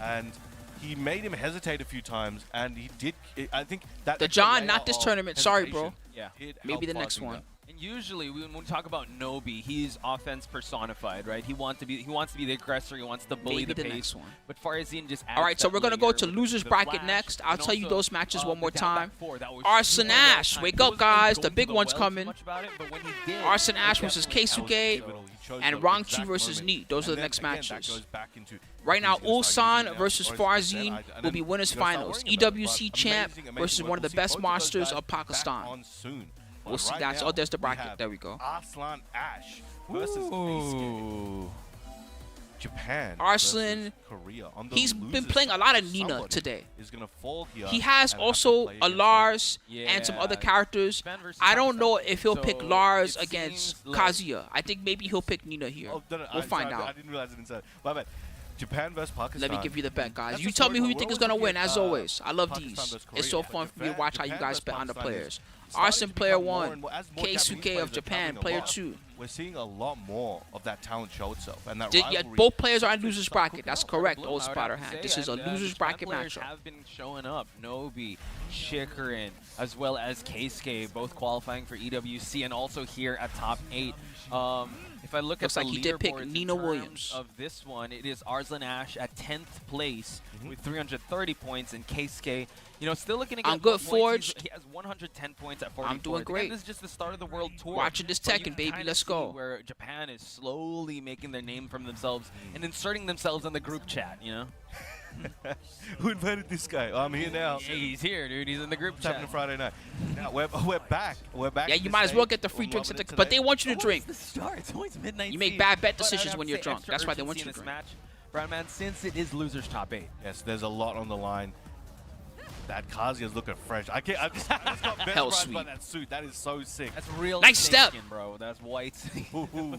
and he made him hesitate a few times, and he did. I think that The extra John, layer not this of tournament. Sorry, bro. hesitation Yeah. did Maybe help the next Farzeen one. out. And usually when we talk about Nobi, he's offense personified, right? He wants to be the aggressor, he wants to bully Maybe the the pace. next one. But Farzeen just adds All right, so that we're going to go layer to with losers the bracket flash, next. I'll and tell you also, those matches one the more down back time. four, that was Arslan super well Ash, timed. wake He up, wasn't really guys. going The to big the one's well too coming. much about it, but when he did, Arslan it Ash versus definitely Keisuke, Pivotal. He chose and the Rangchu exact versus moment. Neat. Those are And the then next again, that matches. goes back into Right now, who's gonna start Ulsan using it versus now, or is it Farzeen and will then be winners you're gonna start finals. worrying about it, EWC but champ amazing versus one of the we'll best see both monsters those of guys back Pakistan. on soon. We'll But see. right That's now, there's the we bracket. have There we go. Arslan Ash versus Keisuke. Ooh. Japan Arslan, versus Korea. On the he's been losers playing a side, lot of Nina somebody today. Is gonna fall here He has and have to also play a against Lars and some Yeah. other characters. Japan versus I don't know Pakistan. if he'll pick So, Lars it against seems like- Kazuya. I think maybe he'll pick Nina here. Oh, no, We'll find sorry, out. I didn't realize it inside. My bad. Japan versus Pakistan. Let me give you the bet, guys. That's You the tell me who story, you but think we're is going to always win, looking as at, always. I love Pakistan these. versus It's so Korea. fun for me to Japan- watch how you Japan guys versus bet on the Pakistan is players. starting Arslan, to player become more 1. and more- as more Japanese Keisuke players of are Japan, traveling player abroad, 2. We're seeing a lot more of that talent show itself, and that Yeah, rivalry. both players are in Something losers start bracket. cooking That's up for the correct, Blue, old I would spotter have to hat. say, This is a and, losers Japan bracket players matchup. have been showing up. Nobi, Chikurin, as well as Keisuke, both qualifying for EWC and also here at top 8. If I look Looks at like the he did pick leaderboards in Nina terms Williams. of this one, it is Arslan Ash at 10th place with 330 points, and Keisuke, you know, still looking to get I'm good, more points. Forged. He has 110 points at 44. I'm doing Again, great. this is just the start of the World Tour. Watching this But you Tekken, can baby. kinda Let's see go. Where Japan is slowly making their name from themselves and inserting themselves in the group chat, you know? Who invited this guy? Oh, I'm here now. Yeah, he's here, dude. He's in the group What's happening chat. Friday night? Now we're back. We're back. Yeah, to you the might as well stage. get the free We're drinks at loving the, it but they today. want you to drink. The start. It's always midnight. You make Eve. bad bet But I'd decisions have when to you're say drunk. extra That's why they want urgency you to in drink. this match. Brown man, since it is losers top 8. Yes, there's a lot on the line. That Kazuya's looking fresh. I just got Hell mesmerized by sweet. that suit. That is so sick. That's real Nice step. snakeskin, bro. That's white. Ooh, ooh.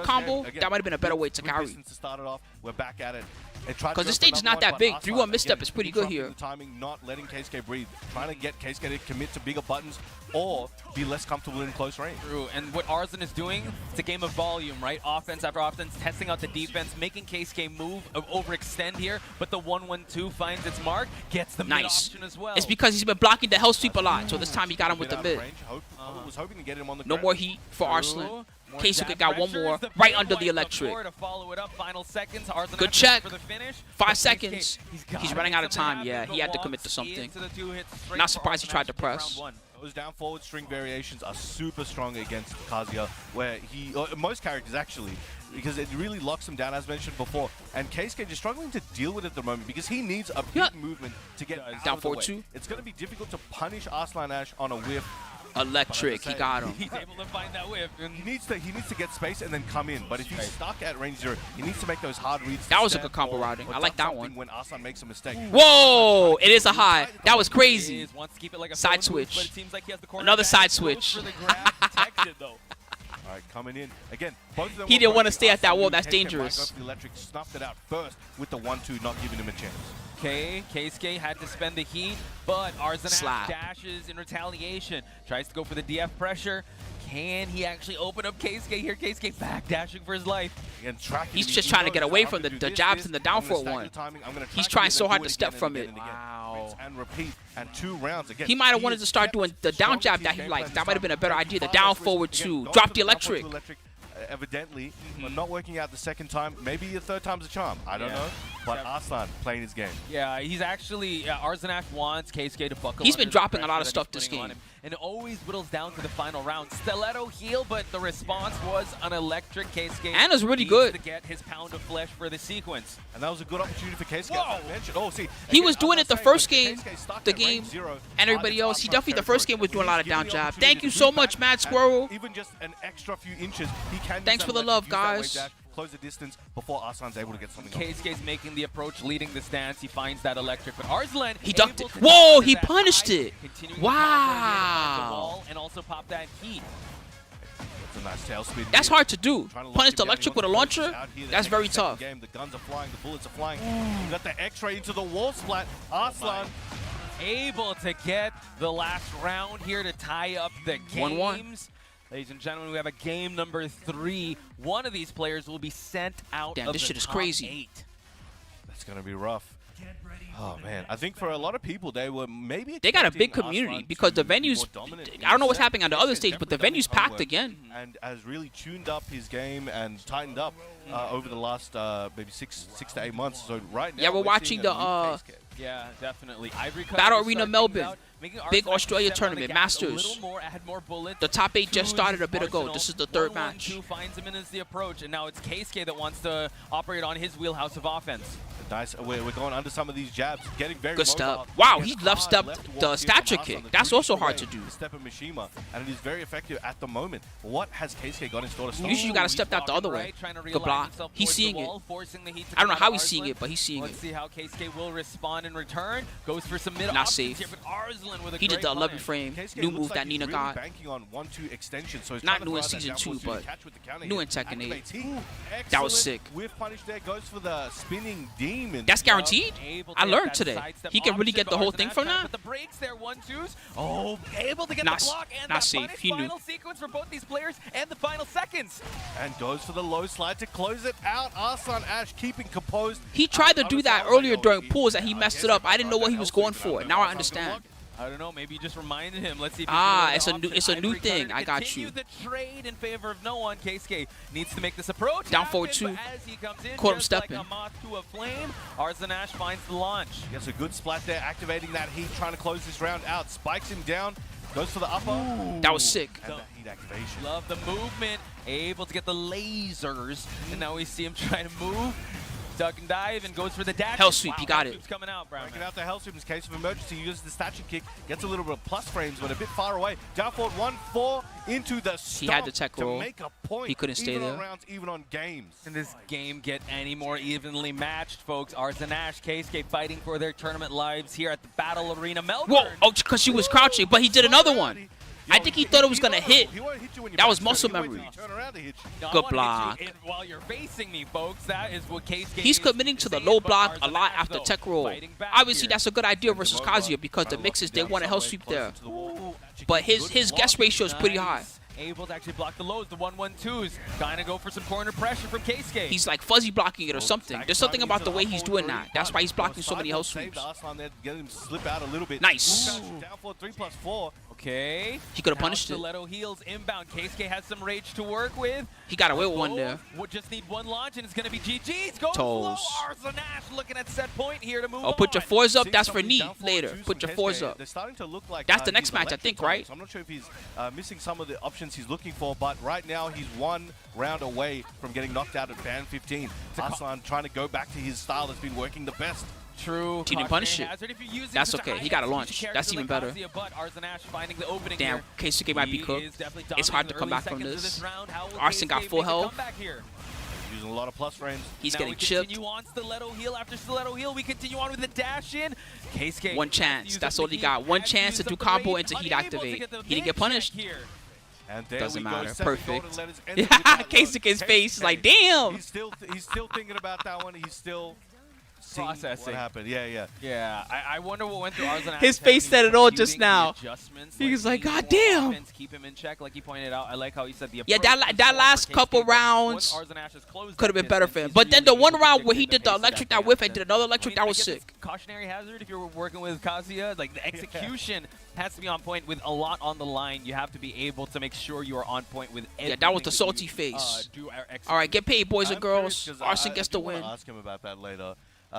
combo, Again, that might have been a better way to good carry. distance to start it off. We're back at it. Because the stage is not that big. 3-1 misstep is pretty good here. The timing, not letting Keisuke breathe, trying to get Keisuke to commit to bigger buttons or be less comfortable in close range. True, and what Arslan is doing, it's a game of volume, right? Offense after offense, testing out the defense, making Keisuke move, overextend here, but the 1-1-2 finds its mark, gets the mid option as well. It's because he's been blocking the hell sweep a lot, so this time he got him with the mid. Was hoping to get him on the No ground. more heat for Arslan. Keisuke got one more right under the electric. Good check. 5 seconds. He's running out of time. Yeah, he had to commit to something. Not surprised he tried to press. Those down forward string variations are super strong against Kazuya, where most characters actually, because it really locks him down, as mentioned before. And Keisuke just struggling to deal with it at the moment because he needs a big movement to get down out forward of the way. 2. It's going to be difficult to punish Arslan Ash on a whiff. Electric, he got him. He's able to find that whip. He needs to get space and then come in. But if he's stuck at range 0, he needs to make those hard reads. That was a good combo routing. I like that one. When Arslan makes a mistake. Whoa! It is a high. That was crazy. Side switch. Another side switch. All right, coming in again. Both of them He didn't want to stay at that wall. That's dangerous. The electric snuffed it out first with the 1-2, not giving him a chance. Okay, Keisuke had to spend the heat, but Arslan Slap. dashes in retaliation. Tries to go for the DF pressure. Can he actually open up Keisuke here? Keisuke back dashing for his life. Again, He's just trying to get away from the jabs and the down forward one. He's trying so hard to step from it. Wow. And repeat, and 2 rounds again. He might have wanted to start doing the down jab that he likes. That might have been a better idea. The down forward 2. Drop the electric. Evidently, but not working out the second time. Maybe the third time's a charm. I don't know. But Arslan playing his game. Yeah, he's actually Arslan wants Keisuke to buckle. He's been under the dropping a lot of pressure stuff that he's this putting on game. him, and it always whittles down to the final round. Stiletto heal, but the response was an electric. Keisuke Anna's really needs good. to get his pound of flesh for the sequence. And that was a good opportunity for Keisuke. Oh, see, He was doing it the first game, the game, and everybody else. He definitely the first game was doing a lot of down jab. Thank you so much, Mad Squirrel. Even just an extra few inches, he can. Thanks for the love, guys. Close the distance before Arslan's able to get something. Keisuke's making the approach, leading the stance. He finds that electric, but Arslan He ducked it. Whoa, he punished it. Wow. And also pop that heat. That's a nice tail spin. That's hard to do. Punish the electric with a launcher. That's very tough. The guns are flying. The bullets are flying. You got the X-ray into the wall splat. Arslan able to get the last round here to tie up the games. 1-1. Ladies and gentlemen, we have a game number 3. One of these players will be sent out Damn, of this the shit is top crazy. 8. That's gonna be rough. Oh man, I think for a lot of people they were maybe They got a big expecting community Arslan because the to be venue's. more dominant in I don't know what's set. happening on the other stage, but the venue's packed again. And has really tuned up his game and tightened up over the last maybe six to 8 months. So right now, Yeah, we're watching seeing the a new Keisuke. Yeah, definitely. Ivory Battle Arena Melbourne. Big Australia tournament, Masters. The top 8 just started a bit ago. This is the 3rd match. Finds him in as the approach, and now it's Keisuke that wants to operate on his wheelhouse of offense. Nice. We're going under some of these jabs, getting very Good mobile. step. Wow, Gets he left stepped left the walk here stature from kick. Arslan. That's The also previous hard to way, do. the step of Mishima, and it is very effective at the moment. What has Keisuke got in store to stop? Usually you gotta step out the other way. Good block. He's seeing it. I don't know how he's seeing it, but he's seeing Let's it. see how Keisuke will respond in return. Goes for some mid Not options safe. here, but Arslan with a He did great the 11 punish. frame Keisuke new looks move like that he's Nina really got. banking on 1-2 extension, so he's Not trying to new in throw out that season down 2, forward but to catch with the counter new hit. in Tekken 8. Activates he. That was Excellent sick. Whiff punish there, goes for the spinning demon. That's guaranteed. Able to I get learned that today. sidestep He can really option, get the but whole Arslan thing has from time that. with the breaks there, 1-2s. Oh, able to get Not the block and not the safe. punish. He knew. Final sequence for both these players and the final seconds. And goes for the low slide to close it out. Arslan Ash keeping composed. He tried to do that earlier during pools and he messed it up. I didn't know what he was going for. Now I understand. I don't know. Maybe you just reminded him. Let's see. If It's a new thing. I got you. Continue the trade in favor of no one. Keisuke needs to make this approach. Down forward 2. Caught him stepping. Like a moth to a flame, Arslan Ash finds the launch. Gets a good splat there, activating that heat, trying to close this round out. Spikes him down, goes for the upper. That was sick. And that heat activation. Love the movement. Able to get the lasers. And now we see him trying to move. Duck and dive and goes for the dash. Hell sweep, you got it. Coming out, Bryan. Breaking out the hell sweep in case of emergency. He uses the statue kick, gets a little bit of plus frames, but a bit far away. Down forward 1-4 into the stomp. He had the tech roll. To make a point. He couldn't stay even there. On rounds, even on games. Can this game get any more evenly matched, folks? Arslan Ash, Keisuke fighting for their tournament lives here at the Battle Arena Melbourne. Whoa! Oh, because she was crouching, but he did another one. I think he thought it was going to hit. He won't hit you when you're That was back muscle turning. He memory. waits till you turn around to hit you. No, I Good wanna block. hit you while you're facing me, folks. That is what Keisuke He's is committing to the saying, low but block a Arslan lot Ash, after though, tech roll. fighting back Obviously, here. that's a good idea versus Low block, Kazuya because the trying to mixes, lock they him want to down hell some way, sweep closer there. to the wall. But his Good guess block. ratio is pretty high. Nice. Able to actually block the lows, the 1-1-2s. Trying to go for some corner pressure from Keisuke. He's like fuzzy blocking it or something. There's something about the way he's doing that. That's why he's blocking so many hell sweeps. Arslan there to get him to slip out a little bit. Nice. Down for 3+4. Okay. He could have Now punished it. Stiletto heals inbound. Keisuke has some rage to work with. He got away with one there. We'll just need one launch and it's going to be GG's. Go Toes. slow. Arslan Ash looking at set point here to move Oh, put your on. fours up. Seeing That's some for of these knee down forward later. twos Put from your fours Keisuke. up. They're starting to look like That's the next these match, I electric think, timings. right? I'm not sure if he's missing some of the options he's looking for, but right now he's one round away from getting knocked out at band 15. Arslan trying to go back to his style that's been working the best. True. He didn't punish it. Hazard. If you're using That's such a okay. high He got a execution launch. character That's even like better. Kazuya, but Arslan Ash finding the opening Damn, here. Keisuke might be He cooked. is definitely It's hard to come dominant back early from seconds of this. round. How will Arslan got Keisuke full make a health. comeback here? Using a lot of plus frames. He's Now getting we chipped. continue on stiletto heal after stiletto heal. We continue on with the dash in. Keisuke One has to chance. use That's up all the he got. heat, One has to chance use to up do the combo rage, into heat unable to activate. get the He didn't get mid punished. check here. And there Doesn't we go. matter. 7 Perfect. golden letters ended with that low. Keisuke's face is like, damn. He's still thinking about that one. He's still seeing Processing. what happened. Yeah. Yeah, I wonder what went through Arslan. His face said it all just now. He was like, God damn. Keep him in check, like he pointed out. I like how he said the Yeah, approach was that slow last for couple Keisuke, but rounds once Arslan Ash has closed could have that been better distance, for him. he's But then the really one able to round where he dictate did the pace of electric that that whip and dance. did another electric, that was I guess it's sick. Cautionary hazard if you're working with Kazuya. Like the execution has to be on point with a lot on the line. You have to be able to make sure you are on point with everything. Yeah, that was the you, salty face. do or execute. All right, get paid, boys and I'm girls. curious 'cause Arslan gets I the do wanna win. ask him about that later.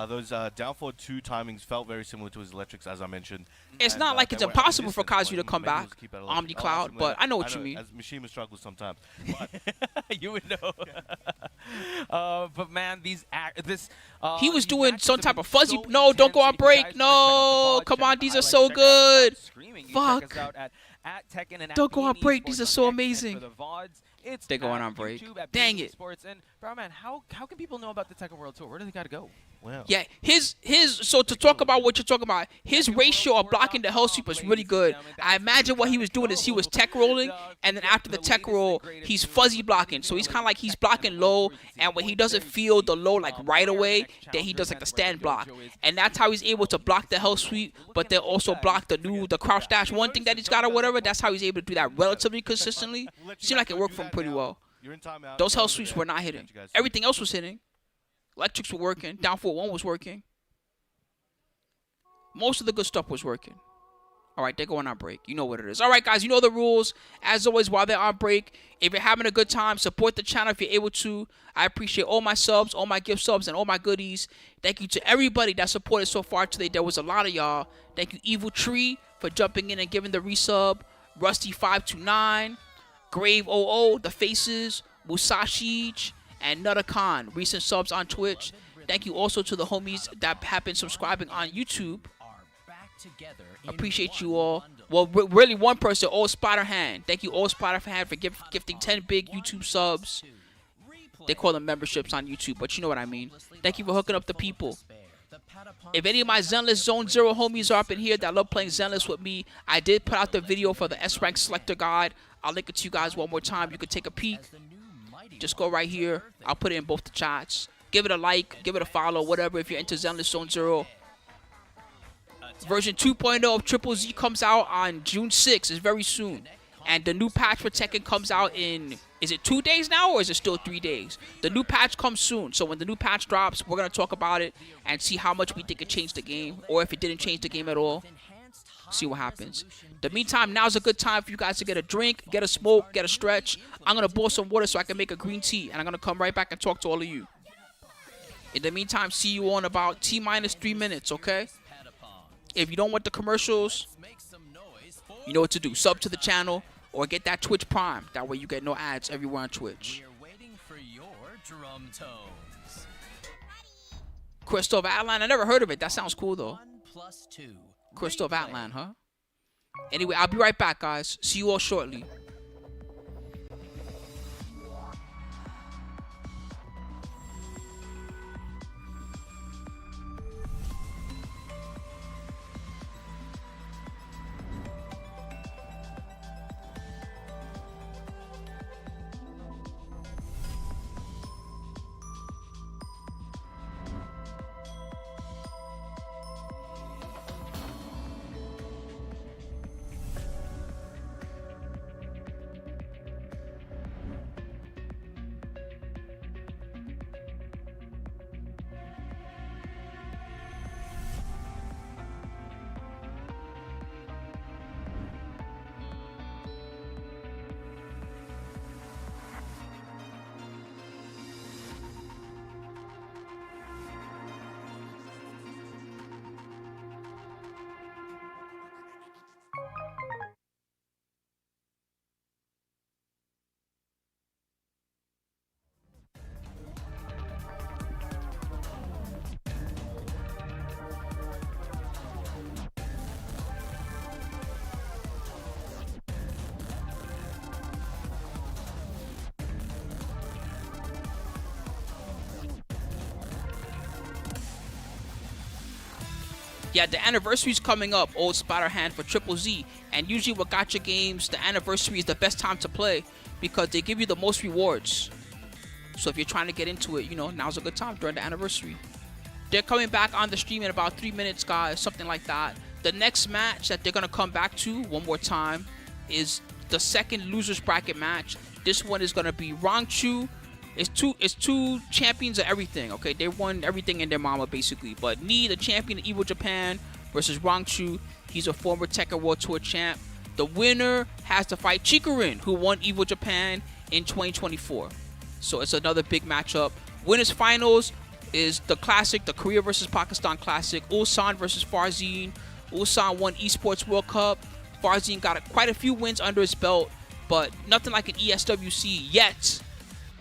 Those down forward 2 timings felt very similar to his electrics, as I mentioned. It's And, not like they it's were impossible for equidistant, Kazuya to but come maybe it was back, keep it electric. Omni I'll Cloud, ask him but later. I know what you mean. As Mishima struggles sometimes. You would know. But man, He was these doing matches some have type been of fuzzy. so No, don't go on intense. If you break. guys wanna check out the No, VOD, come check on, out these the are so highlights, check out good. Screaming. You Fuck. Check us out at Tekken and Don't go on Bean break. These Esports are so X, and amazing. for the VODs, it's They're going at on break. YouTube, at Dang Bean it. Esports. And bro, man, how can people know about the Tekken World Tour? Where do they gotta go? Wow. Yeah, so to talk about what you're talking about, his ratio of blocking the hell sweep was really good. I imagine what he was doing is he was tech rolling, and then after the tech roll, he's fuzzy blocking. So he's kind of like he's blocking low, and when he doesn't feel the low like right away, then he does like the stand block. And that's how he's able to block the hell sweep, but then also block the crouch dash one thing that he's got or whatever. That's how he's able to do that relatively consistently. Seemed like it worked for him pretty well. Those hell sweeps were not hitting. Everything else was hitting. Electrics were working. Down 4-1 was working. Most of the good stuff was working. All right, they're going on break. You know what it is. All right, guys, you know the rules. As always, while they're on break, if you're having a good time, support the channel if you're able to. I appreciate all my subs, all my gift subs, and all my goodies. Thank you to everybody that supported so far today. There was a lot of y'all. Thank you, Evil Tree, for jumping in and giving the resub. Rusty529, Grave 00, The Faces, Musashi, and Nutter Khan, recent subs on Twitch. Thank you also to the homies that have been subscribing on YouTube. Appreciate you all. Well, really one person, Old Spider-Hand. Thank you, Old Spider-Hand, for gifting 10 big YouTube subs. They call them memberships on YouTube, but you know what I mean. Thank you for hooking up the people. If any of my Zenless Zone 0 homies are up in here that love playing Zenless with me, I did put out the video for the S-Rank Selector Guide. I'll link it to you guys one more time. You can take a peek. Just go right here. I'll put it in both the chats. Give it a like, give it a follow, whatever if you're into Zenless Zone 0. Version 2.0 of Triple Z comes out on June 6th. It's very soon. And the new patch for Tekken comes out in, is it 2 days now or is it still 3 days? The new patch comes soon. So when the new patch drops, we're going to talk about it and see how much we think it changed the game. Or if it didn't change the game at all. See what happens. In the meantime, now's a good time for you guys to get a drink, get a smoke, get a stretch. I'm going to boil some water so I can make a green tea. And I'm going to come right back and talk to all of you. In the meantime, see you on about T-minus 3 minutes, okay? If you don't want the commercials, you know what to do. Sub to the channel or get that Twitch Prime. That way you get no ads everywhere on Twitch. Crystal Atlan, I never heard of it. That sounds cool, though. Crystal Atlan, huh? Anyway, I'll be right back, guys. See you all shortly. Yeah, the anniversary's coming up, Old Splatterhand for Triple Z. And usually with gacha games, the anniversary is the best time to play because they give you the most rewards. So if you're trying to get into it, you know, now's a good time during the anniversary. They're coming back on the stream in about 3 minutes, guys, something like that. The next match that they're going to come back to one more time is the second losers bracket match. This one is going to be Rangchu. It's two champions of everything, okay? They won everything in their mama, basically. But Ni, the champion of Evo Japan, versus Rangchu. He's a former Tekken World Tour champ. The winner has to fight Chikurin, who won Evo Japan in 2024. So it's another big matchup. Winners finals is the classic, the Korea versus Pakistan classic. Ulsan versus Farzeen. Ulsan won Esports World Cup. Farzeen got quite a few wins under his belt, but nothing like an ESWC yet.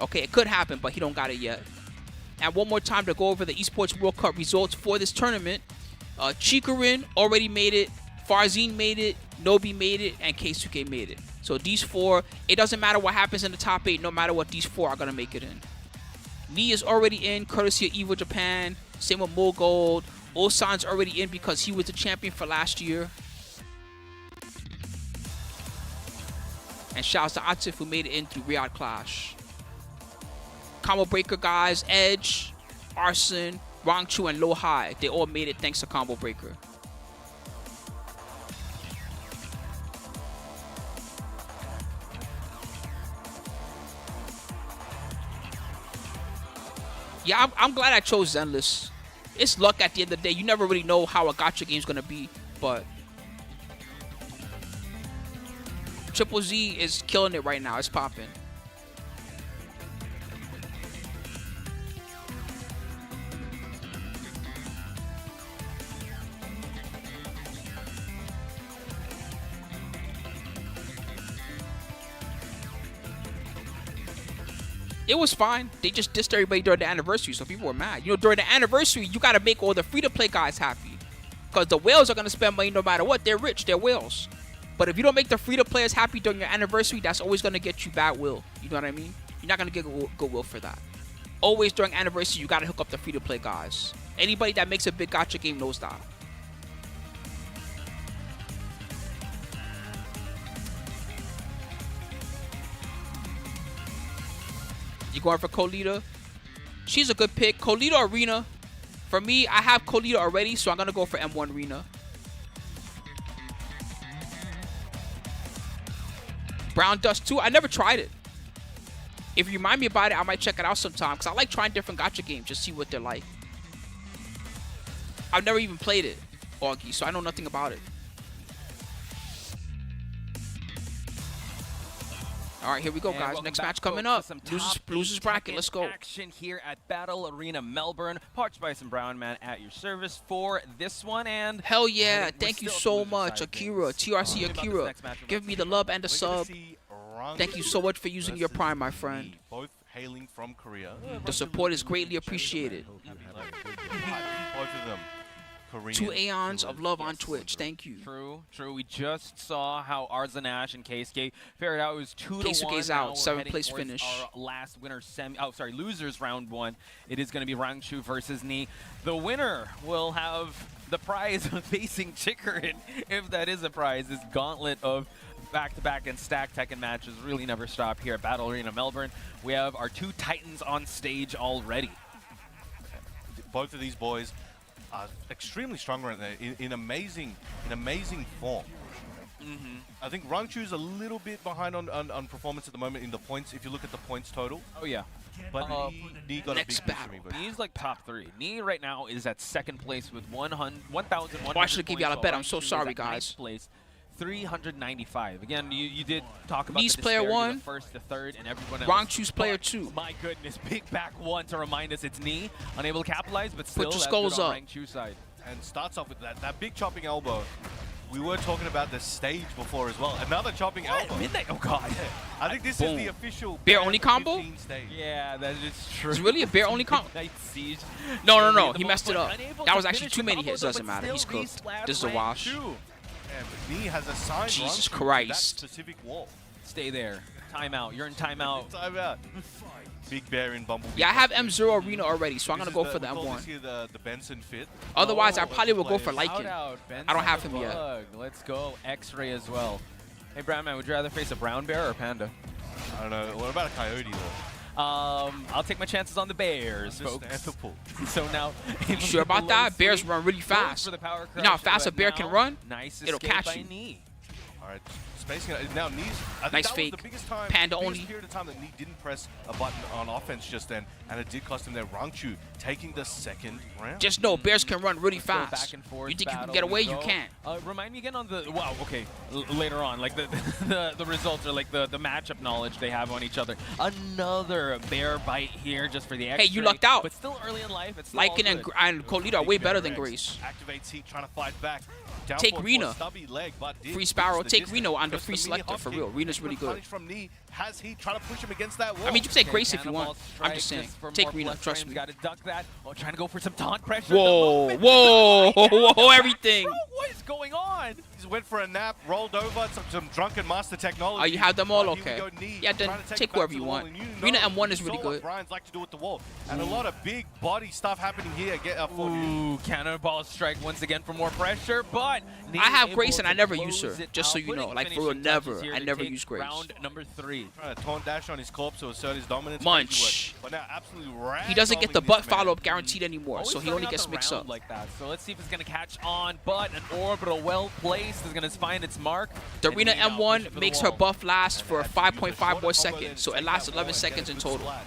Okay, it could happen, but he don't got it yet. And one more time to go over the Esports World Cup results for this tournament. Chikurin already made it. Farzeen made it. Nobi made it. And Keisuke made it. So these four, it doesn't matter what happens in the top 8, no matter what, these four are going to make it in. Ni is already in, courtesy of Evo Japan. Same with Mogold. Ulsan's already in because he was the champion for last year. And shouts to Atif, who made it in through Riyadh Clash. Combo Breaker guys, Edge, Arslan, Rangchu, and Low High. They all made it thanks to Combo Breaker. Yeah, I'm glad I chose Zenless. It's luck at the end of the day. You never really know how a gacha game's going to be, but Triple Z is killing it right now. It's popping. It was fine. They just dissed everybody during the anniversary, so people were mad. You know, during the anniversary, you got to make all the free-to-play guys happy. Because the whales are going to spend money no matter what. They're rich. They're whales. But if you don't make the free-to-players happy during your anniversary, that's always going to get you bad will. You know what I mean? You're not going to get goodwill for that. Always during anniversary, you got to hook up the free-to-play guys. Anybody that makes a big gacha game knows that. You going for Kolita? She's a good pick. Kolita Arena. For me, I have Kolita already, so I'm going to go for M1 Arena. Brown Dust 2. I never tried it. If you remind me about it, I might check it out sometime, because I like trying different gacha games, just see what they're like. I've never even played it, Augie, so I know nothing about it. All right, here we go, guys. Next match coming up. Losers bracket. Let's go. Action here at Battle Arena Melbourne. Parched by some Brown Man at your service for this one. And hell yeah. Thank you so much, Akira. TRC Akira. Give me the love and the sub. Thank you so much for using your Prime, my friend. Both hailing from Korea. The support is greatly appreciated. Both of them. Korean. 2 aeons of love on Twitch. Thank you. True. We just saw how Arslan and Keisuke fared out. It was 2-1. Keisuke's out. 7th place finish. Our last winner, losers round 1. It is going to be Rangchu versus Ni. The winner will have the prize of facing Chikurin, if that is a prize. This gauntlet of back-to-back and stacked Tekken matches really never stop here at Battle Arena Melbourne. We have our 2 Titans on stage already. Both of these boys are extremely strong right there, in amazing form. I think Rangchu's a little bit behind on performance at the moment in the points, if you look at the points total. Oh, yeah. But Ni got a big boost for me. Ni's like top 3. Ni right now is at 2nd place with 1,100. Oh, I should give y'all a bet. I'm so sorry, guys. Place, 395. Again, you did talk about Ni's the player 1, the first, the third, and everyone else. Rangchu's player 2. My goodness, big back 1 to remind us it's Ni. Unable to capitalize, but still Put your skulls up. Rangchu side. And starts off with that big chopping elbow. We were talking about the stage before as well. Another chopping elbow. Midnight. Oh, God. I think this is the official bear-only combo? Stage. Yeah, that is true. It's really a bear-only combo? Night Siege. No. He messed it up. That was actually too many hits. Doesn't matter. He's cooked. This is a wash. Yeah, but Ni has assigned Jesus Rangchu Christ. to that specific wall. Stay there. Timeout. You're in timeout. Timeout. Big Bear in Bumblebee. Yeah, I have M0 Arena already, so I'm going to go for the M1. The Benson fit. Otherwise, I probably will go for Shout Lycan. out, I don't have Benson him the yet. Bug. Let's go. X-Ray as well. Hey, Brown Man, would you rather face a brown bear or panda? I don't know. What about a coyote, though? I'll take my chances on the bears, folks. Understandable. So now, You sure about that? Bears run really fast. You know how fast a bear can run? Nice It'll escape catch by you. Knee. All right, spacing it. Now, Knee's, I think Nice that fake. was the biggest time, Panda biggest only. period of time that Knee didn't press a button on offense just then, and it did cost him their Rangchu taking the second round. Just know bears can run really Let's go fast. back and forth You think you can battle get we away? You go. can't. Remind me again on the wow. Okay, later on, like the results are like the matchup knowledge they have on each other. Another bear bite here just for the X-ray. Hey, you lucked out. But still early in life. It's still all Lycan good. and Colita are way Big better Bear than Rex Grace. Activates Heat, trying to fight back. Down Take forward for Rena. a stubby leg, but did Free reach Sparrow. the Take distance. Reno under Just free the mini selector, hop for kick. real. Rena's really Good good. punish from Knee. Has Heat trying to push him against that wall. I mean, you can take Okay, Grace if you cannonball want. I'm strike just saying. for Take more Rena, blood trust frames. me. Gotta duck that. Oh, trying to go for some taunt pressure. Whoa, The moment- whoa, everything. Bro, what is going on? Just went for a nap, rolled over, some drunken master technology. Oh, you have them all? Here we Okay. go, Knee, Yeah, then trying to take it back whoever to you the wall, want. and you Rena know, M1 is you really saw what good. Bryan's like to do with the wall, and a lot of big body stuff happening here. For Ooh, cannonball strike once again for more pressure, but I have able Grace and I to never close use her, it just so out, you know. putting Like, for real, finishing never. touches here I to never take use Grace. Round number 3. Trying to taunt dash on his corpse to assert his dominance. Munch. But now absolutely He doesn't get ragdolling the this butt man. follow-up guaranteed anymore, Always so he starting only out gets the mixed round up. like that. So let's see if it's gonna catch on. But an orbital well placed is gonna find its mark. The And Arena Knee now pushing M1 for the makes her wall. buff last for And had to use a 5.5 shorter more combo there seconds, to so it take lasts that 11 wall and seconds get in a good total. splat.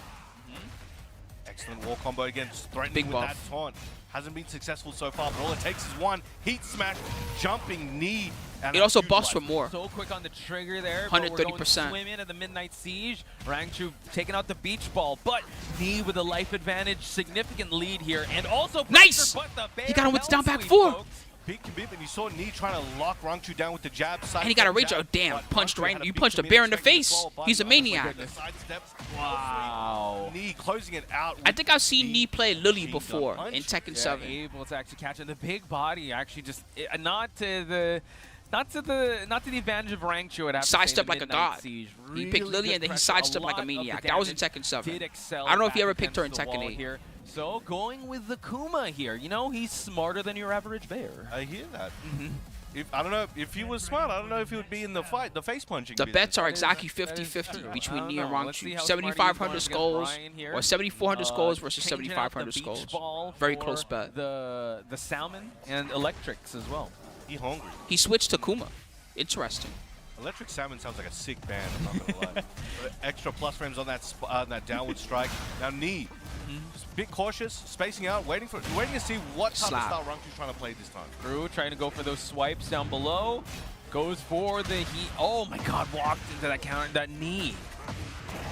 Excellent wall combo again, just threatening Big with buff. that taunt. Hasn't been successful so far, but all it takes is one heat smash, jumping Knee. And It a also huge buffs for life. more. So quick on the trigger there. but we're going 130%. swim in at the Midnight Siege. Rangchu taking out the beach ball, but Knee with a life advantage, significant lead here, and also Nice! pressure, but the He got him with bear down back sweep, 4. folks. Big commitment. You saw Knee trying to lock Rangchu down with the jab. And he got a rage out. Damn, punched right. You punched a bear in the face. He's a maniac. Wow. Knee closing it out. I think I've seen the Knee play Lily Kingdom before punch. in Tekken Yeah, 7. able to actually catch it. The big body actually just not to the advantage of Rangchu. I'd have to say, Sidestep the like a Midnight god. Siege. He picked Really Lily good and then he pressure. sidestepped A like a lot of the maniac. That was in damage Tekken 7. did excel I don't know if back you ever picked her in against the Tekken wall 8. here. So going with the Kuma here. You know, he's smarter than your average bear. I hear that. I don't know if he was smart. I don't know if he would be in the fight, the face punching. The bets are exactly That is 50-50 true. I between don't Knee and know. Let's see Rangchu. how smart he is 7,500 going against skulls Bryan here. or 7,400 skulls versus Changing out the 7,500 beach skulls. ball Very for close bet. The salmon and electrics as well. He hungry. He switched to Kuma. Interesting. Electric Salmon sounds like a sick band. I'm not gonna lie. Extra plus frames on that downward strike. Now Knee, just a bit cautious, spacing out, waiting to see what type Slap. of style Rangchu's trying to play this time. Drew trying to go for those swipes down below. Goes for the heat. Oh my god, walked into that counter, that knee.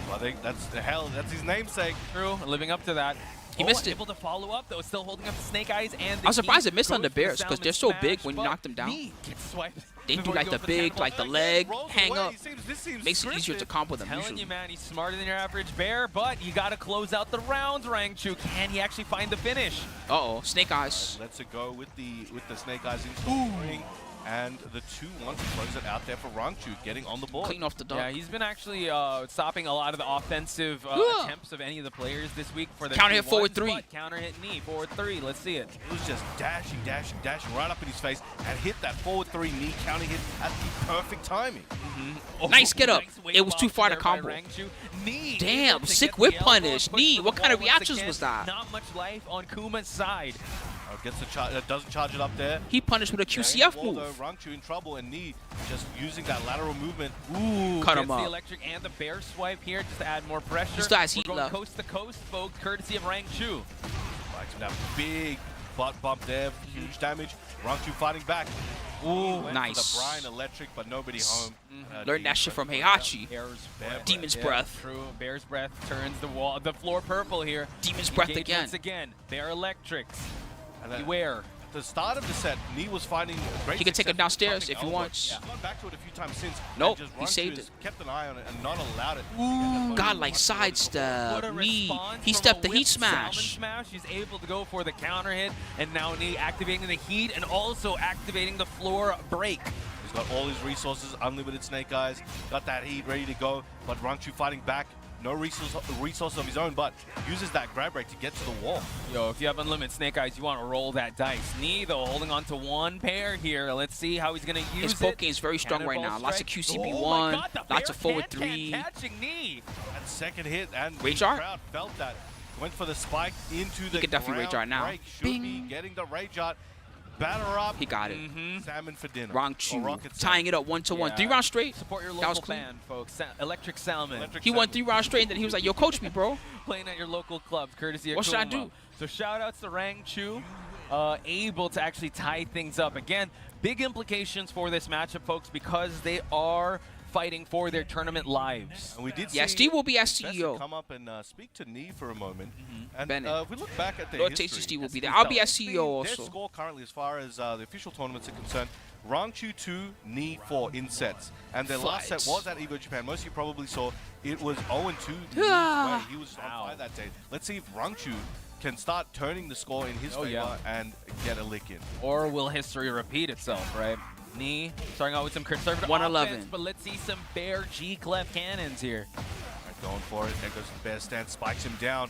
Well, I think that's his namesake. Drew living up to that. He missed it. Able to follow up though, still holding up the snake eyes and the I'm surprised heat. it missed on Goes the for bears, 'cause salmon they're so smash, big when you but knock them down. knee gets swiped They do before like you the go for big, cannibal like the strike. leg, Rolls hang away. up. This seems Makes it easier to scripted. combo them Telling usually. you, man, he's smarter than your average bear, but you got to close out the rounds, Rangchu. Can he actually find the finish? Uh-oh, snake eyes. Let's go with the snake eyes into the ring, and the 2-1 to close it out there for Rangchu, getting on the board. Clean off the dunk. Yeah, he's been actually stopping a lot of the offensive attempts of any of the players this week for the Counter hit 2-1s, forward 3. but Counter hit knee, forward 3. Let's see it. It was just dashing right up in his face and hit that forward 3 knee counter hit at the perfect timing. Nice get up. weight It was too loss far to there by combo. Rangchu. Knee Damn, able to sick get whip the elbow punish. and push Knee, to what the kind of wall once reactions again. was that? Not much life on Kuma's side. Gets the doesn't charge it up there. He punished with a QCF Although move. Rangchu in trouble and knee just using that lateral movement. Ooh, Cut gets him the up. electric and the bear swipe here just to add more pressure. He still has We're heat going left. coast to coast, folks, courtesy of Rangchu. Like that big butt bump there, huge damage. Rangchu fighting back. Ooh, Went nice. for the Bryan electric, but nobody home. Learned that shit from Heihachi. Bear's breath. Demon's Yeah, breath. True. Bear's breath turns the floor purple here. Demon's breath Engage again. once again. Bear electrics. And then Beware. at the start of the set, Knee was finding great He can take success it downstairs with if he dropping wants. elbows. He's gone back to it a few times since. Nope, and just he Rangchu saved has it. kept an eye on it and not allowed it. Ooh, God, like What sidestep. a Knee. response He from stepped a the heat whip salmon smash. smash. He's able to go for the counter hit, and now Knee activating the heat and also activating the floor break. got all his resources, unlimited Snake Eyes, got that heat ready to go, but Rangchu fighting back. No resource of his own, but uses that grab break to get to the wall. Yo, if you have unlimited Snake Eyes, you want to roll that dice. Knee, though, holding on to one pair here. Let's see how he's going to use His poke game is very strong right now. Lots of QCB1, lots of forward 3. Catching Knee. And second hit, and Rage the art? crowd felt that. Went for the spike into the could definitely Rage Art now. break. Should be getting the Rage Art. Batter up. He got it. Salmon for dinner. Rangchu tying it up 1-1. 3 rounds straight. Support your That was local clean. band, folks. Electric Salmon. He won 3 rounds straight, and then he was like, yo, coach me, bro. Playing at your local clubs, courtesy of What should I Kuma. do? So shout-outs to Rangchu, able to actually tie things up. Again, big implications for this matchup, folks, because they are fighting for their tournament lives. And we did Yeah, see Steve will be as Besson CEO. come up and speak to Knee for a moment. And Bennett. if we look back at the Lord history, Tasty Steve will be That's there. I'll be the as CEO their also. score currently, as far as the official tournaments are concerned, Rangchu 2, Knee 4 in sets. And their last set Fights. was at Evo Japan. Most of you probably saw it was 0-2 Knee's way. He was on fire that day. Let's see if Rangchu can start turning the score in his favor and get a lick in. Or will history repeat itself, right? Knee starting out with some conservative 111. offense, but let's see some bear G-clef cannons here. Going for it. There goes the bear stance, spikes him down.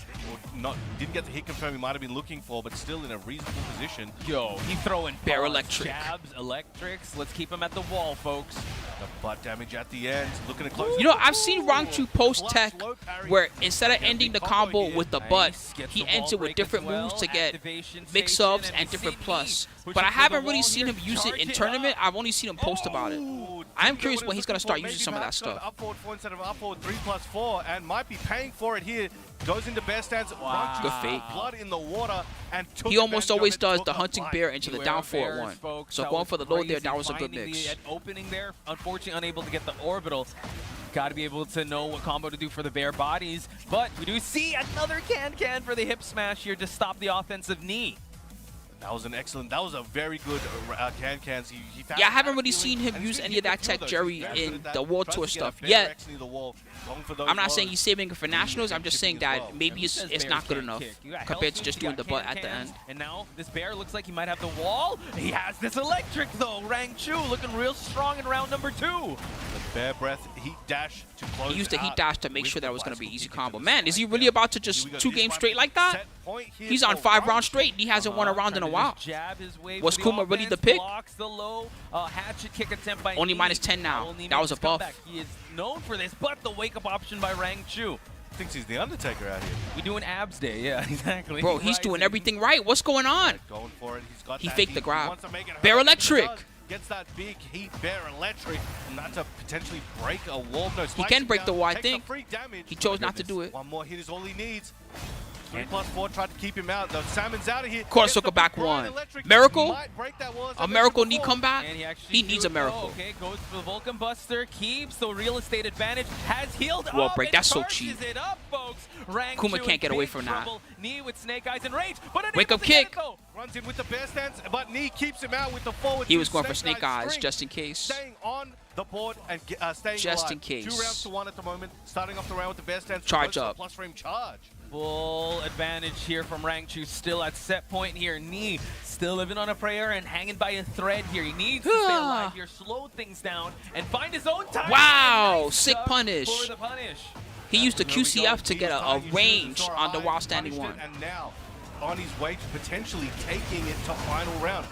Didn't get the hit confirm he might have been looking for, but still in a reasonable position. Yo, he throwing Bear bombs, electric. jabs, electrics. Let's keep him at the wall, folks. The butt damage at the end. Looking to close. You know, I've seen Rangchu post Clutch tech low parry. where instead of ending the combo here. with the Nice. butt, Gets he the ends wall it with break different as well. moves to get Activation mix-ups station, and we different see plus. Knee But pushing I for the haven't really wall seen here. him use it Charge in up. tournament. I've only seen him post about it. Ooh, I am didn't get curious what when he he's was going to start looking for. using some of that Maybe stuff. perhaps up forward 4 instead of up forward 3+4, and might be paying for it here. Goes into bear stance. Wow. Good fake. Blood in the water, and took He almost advantage of always it, does took the a hunting bite. bear into the Beware down of 4 bears, at 1. folks. So That going was for the load there, crazy. that was a good Finding mix. the opening there, unfortunately unable to get the orbital. Got to be able to know what combo to do for the bear bodies. But we do see another can for the hip smash here to stop the offensive knee. That was an excellent. That was a very good cans. He found Yeah, I haven't that really feeling, seen him and use he's any hit of that a few tech, those. Jerry, He's very good in at that. the World Tries Tour to get a stuff bear yet. X near the wall, going for those I'm not saying lows. he's saving it for nationals. I'm just saying Shipping as that well. maybe it's Says not good bears enough can't kick. You got compared health to just boost, you doing the got butt can at the cans, end. And now this bear looks like he might have the wall. He has this electric though. Rangchu looking real strong in round number 2. The bear breath heat dash to close. He used the heat out dash to make with sure that the it was going to be bicycle easy kick combo. into the Man, is he spike really there. about to Here just we go. 2 This games might straight be like that? set point here He's on for 5 rounds Rangchu. straight, and he hasn't won a round in a while. Jab his way Was for the Kuma really the offense, pick? Blocks the low hatchet kick attempt by Only Knee. minus 10 now. Only That was makes a buff. comeback. He is known for this, but the wake-up option by Rangchu. Thinks he's the Undertaker out here. We do an abs day, yeah, exactly. Bro, he's doing Rising. everything right. What's going on? Going for it. He's got He that faked heat. the grab. He wants to make it Bear hurt. electric. He does. Gets that big heat bear electric. And that's a potentially break a wall. No, He can break the wall, I takes the think. free damage. He chose Oh my not to do goodness. it. One more hit is all he needs. 3+4 tried to keep him out. The Salmon's out of here. Course Gets took the a back Bryan one. electric. Miracle? Might break that wall as I A mentioned miracle knee before. comeback? And he actually He needs a miracle. Okay, goes for the Vulcan Buster, keeps the real estate advantage, has healed Wall up, break, and that's so charges cheap. it up, folks. Rangchu Kuma can't in get away big from that. trouble. Knee with Snake Eyes and Rage, but Wake unable up to get it, kick. though. Runs in with the bear stance, but Knee keeps him out with the forward. He two was going for Snake Eyes string. just in case. Staying on the board and staying Just alive. in case. 2 rounds to 1 at the moment. Starting off the round with the bear stance. Charge Goes for up. the plus frame charge. Full advantage here from Rangchu, still at set point here. Knee still living on a prayer and hanging by a thread here. He needs to stay alive here, slow things down, and find his own time. Wow, Nice sick duck punish. For the punish. He used the There we go. QCF to He get was a trying to use range the on the high, while standing punished one. it, and now on his way to potentially taking it to final round.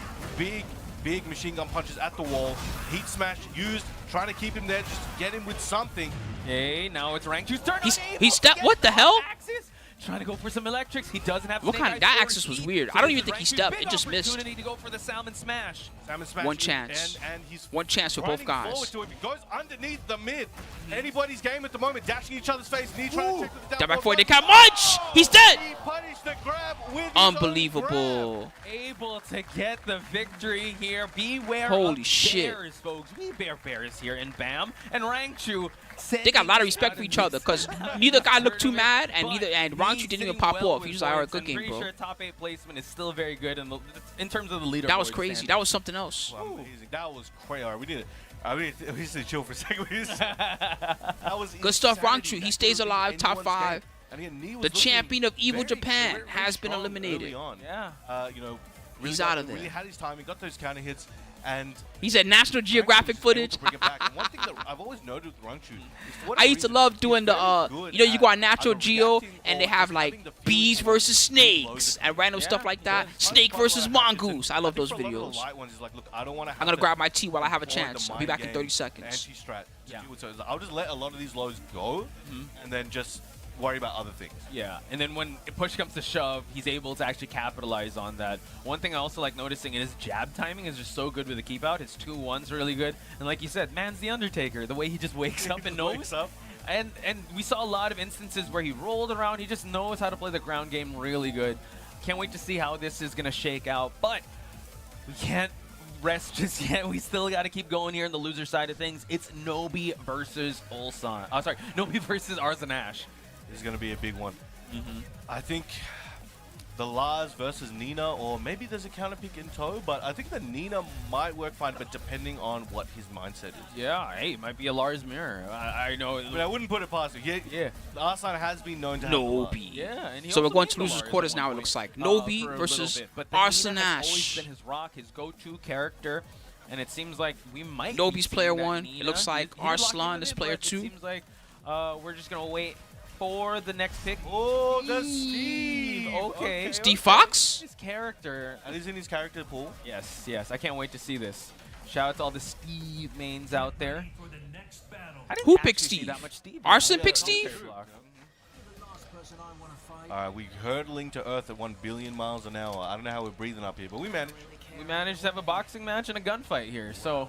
Big machine gun punches at the wall. Heat smash used, trying to keep him there, just get him with something. Okay, now it's Rangchu's turn. He's stepped. What the hell? Axis. Trying to go for some electrics. He doesn't have What Snake kind of- Eyes that or axis was heat, weird. so I don't this even is think he Rangchu's stepped. big It just missed. opportunity to go for the Salmon Smash. Salmon smash One in, chance. and he's One chance for both grinding guys. forward to it. He goes underneath the mid. Anybody's game at the moment, dashing each other's face. Knee trying to check with the Down down back forward, they forward. can't munch! He's dead! He punished the grab with his own Unbelievable. Able to get the victory here. Beware Holy of shit. bears, folks. We bear bears here in BAM. And Rangchu. They got a lot of respect for each other because neither guy looked too mad, and Rangchu didn't even pop off. He was like, all right, good game, bro. Sure top 8 placement is still very good in terms of the leaderboard. That was crazy. standing. That was something else. Amazing. That was crazy. We need we need to chill for a second. That was Good stuff, insanity. Rangchu. He That stays could've been alive, top anyone's 5. game. And again, Knee was The looking champion of Evil very Japan very has been strong eliminated. early on. Yeah. You know, Really He's out of Really there. had his time. He got those counter hits, and He said National Geographic footage. bring it back. And one thing that I've always noted with Rangchu is I used to love doing the, you know, you go on Natural Geo and they have like bees versus snakes and random stuff like that. Snake versus mongoose. I love those videos. I'm gonna grab my tea while I have a chance. I'll be back in 30 seconds. Anti-strat to do it. So I'll just let a lot of these lows go, and then just worry about other things. Yeah, and then when push comes to shove, he's able to actually capitalize on that. One thing I also like noticing is his jab timing is just so good with the keep out. His 2-1's really good. And like you said, man's the Undertaker. The way he just wakes up and knows. And we saw a lot of instances where he rolled around. He just knows how to play the ground game really good. Can't wait to see how this is going to shake out. But we can't rest just yet. We still got to keep going here on the loser side of things. It's Nobi versus Ulsan. Oh, sorry, Nobi versus Arslan. This is going to be a big one. I think the Lars versus Nina, or maybe there's a counter pick in tow, but I think the Nina might work fine, but depending on what his mindset is. Yeah, hey, it might be a Lars mirror. I know. I mean, I wouldn't put it past him. Yeah. Arslan has been known to have Nobi. Yeah, and So we're going to losers quarters now, it looks like. Nobi versus Arslan. Always been his rock, his go-to character, and it seems like we might. Nobi's be player seeing that 1. Nina. It looks like He's blocking Arslan it is in, player but 2. It seems like we're just gonna wait for the next pick. Oh, that's Steve. Okay. Steve Fox? His character. And he's in his character pool. Yes, yes. I can't wait to see this. Shout out to all the Steve mains out there. I didn't Who actually picked see Steve? that much Steve. Arslan Yeah, picked it's on Steve? the block. We hurtling to Earth at 1 billion miles an hour. I don't know how we're breathing up here, but we managed. We managed to have a boxing match and a gunfight here, so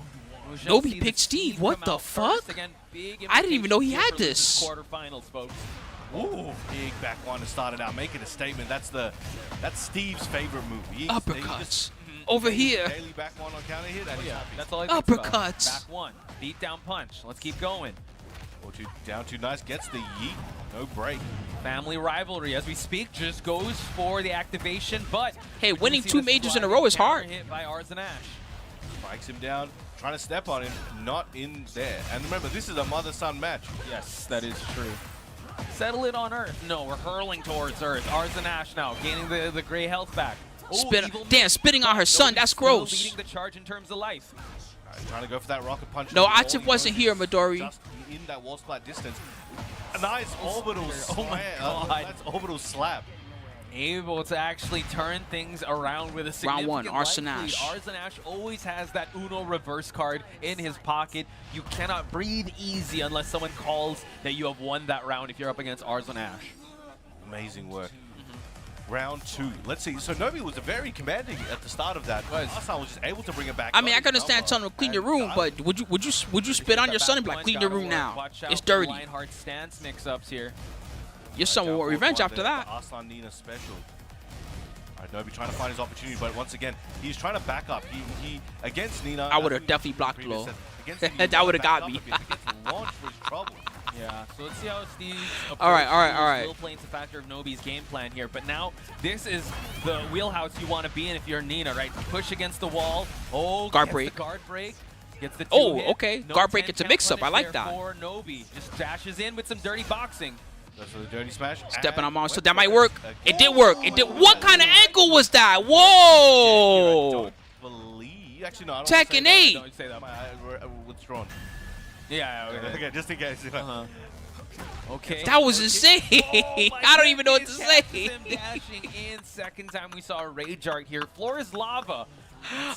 we shall Nobi see picked the Steve. come What the out first. fuck? Again, big I didn't even know he implications had here for this. losers quarterfinals, folks. Ooh, big back one to start it out, making a statement. That's Steve's favorite move. He Uppercuts. just Over here. daily back one on counter hit, and he's happy. That's all I think about. Uppercuts. Back one, beat down punch. Let's keep going. 4-2 down 2, nice. Gets the yeet, no break. Family rivalry, as we speak, just goes for the activation, but Hey, we do winning see 2 the majors in a sliding row is counter hard. hit by Arslan. Strikes him down, trying to step on him, not in there. And remember, this is a mother-son match. Yes, that is true. Settle it on Earth. No, we're hurling towards Earth. Arslan now, gaining the gray health back. Oh, evil Damn, miss. spitting on her son. That's Still gross. leading the charge in terms of life. Trying to go for that rocket punch. No, Wall, Atif he wasn't knows here, he's Midori. Just in that wall splat distance. A nice orbital Oh my slap. God. That's orbital slap. Able to actually turn things around with a significant Round 1, Arslan. life lead. Arslan always has that Uno reverse card in his pocket. You cannot breathe easy unless someone calls that you have won that round if you're up against Arslan. Amazing work. Round 2. Let's see. So Nobi was very commanding at the start of that. Arslan was just able to bring it back. I mean, I can understand telling him clean your room, but would you spit on your son and be like, clean your room now? It's dirty. Lionheart stance mix-ups here. Your son will want revenge after that. Arslan Nina special. All right, Nobi trying to find his opportunity, but once again, he's trying to back up. He against Nina. I would have definitely blocked low. That That would have got me. Launched was trouble. Yeah, so let's see how Steve All right. still playing the factor of Nobi's game plan here. But now, this is the wheelhouse you want to be in if you're Nina, right? Push against the wall. Oh, Guard gets break. The guard break. Gets the Oh, two-hit. okay. No Guard break, 10 it's a count mix-up. I punish like there that. For Nobi. Just dashes in with some dirty boxing. Goes for the dirty smash. Stepping on monster. went That for might it work. again. It did work. It did. What kind of ankle was that? I Whoa! don't believe. Actually, no. I don't Tekken say 8. that. Don't say that. Withdrawn. Yeah, okay. Okay, just in case. Okay. That was insane. Oh my I don't even know what to goodness, say. catches him dashing in. Second time we saw a rage art here. Floor is lava.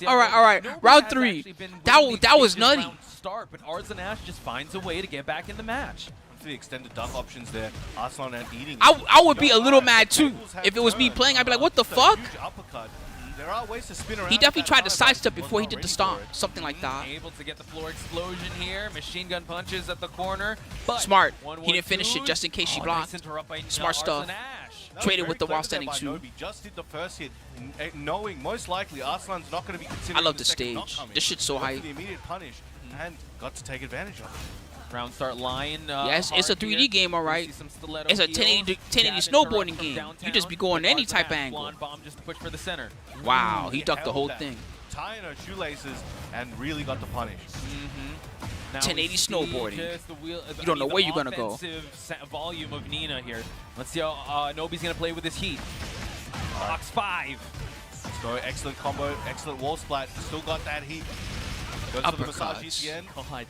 All right. Nobi Round has 3. actually been That winning was these nutty. round Start, but Arslan just finds a way to get back in the match. For the extended duck options there, Arslan and eating. I would be a little mad too if it was me playing. I'd be like, what the Just a fuck? huge uppercut. There are ways to spin around. He definitely that tried to side, but sidestep was before he not did the ready stomp, for it. something like that. Able to get the floor explosion here. Machine gun punches at the corner. But Smart. 1-1-2. He didn't finish it just in case she blocked. Nice interrupt by Smart stuff. Arslan. That was Traded very with the clever while standing there by too. Nobi. Just did the first hit, knowing most likely Arslan's not going to be considered. I love the stage. This shit's so Went for hype. the immediate punish and got to take advantage of it. Round start line. Yes, it's a hard 3D here. game, all right. We see some stiletto It's a heels. 1080 Jab snowboarding interrupt from game. downtown, You just be going but any Arslan type of angle. blonde bomb just to push for the center. Wow, he ducked the held whole that, thing. tying her shoelaces and really got the punish. Now 1080 we see snowboarding. just the wheel, You don't know where you're gonna go. offensive volume of Nina here. Let's see how Nobi's gonna play with his heat. Box 5. So excellent combo, excellent wall splat. Still got that heat. Goes for the massage ECN. God.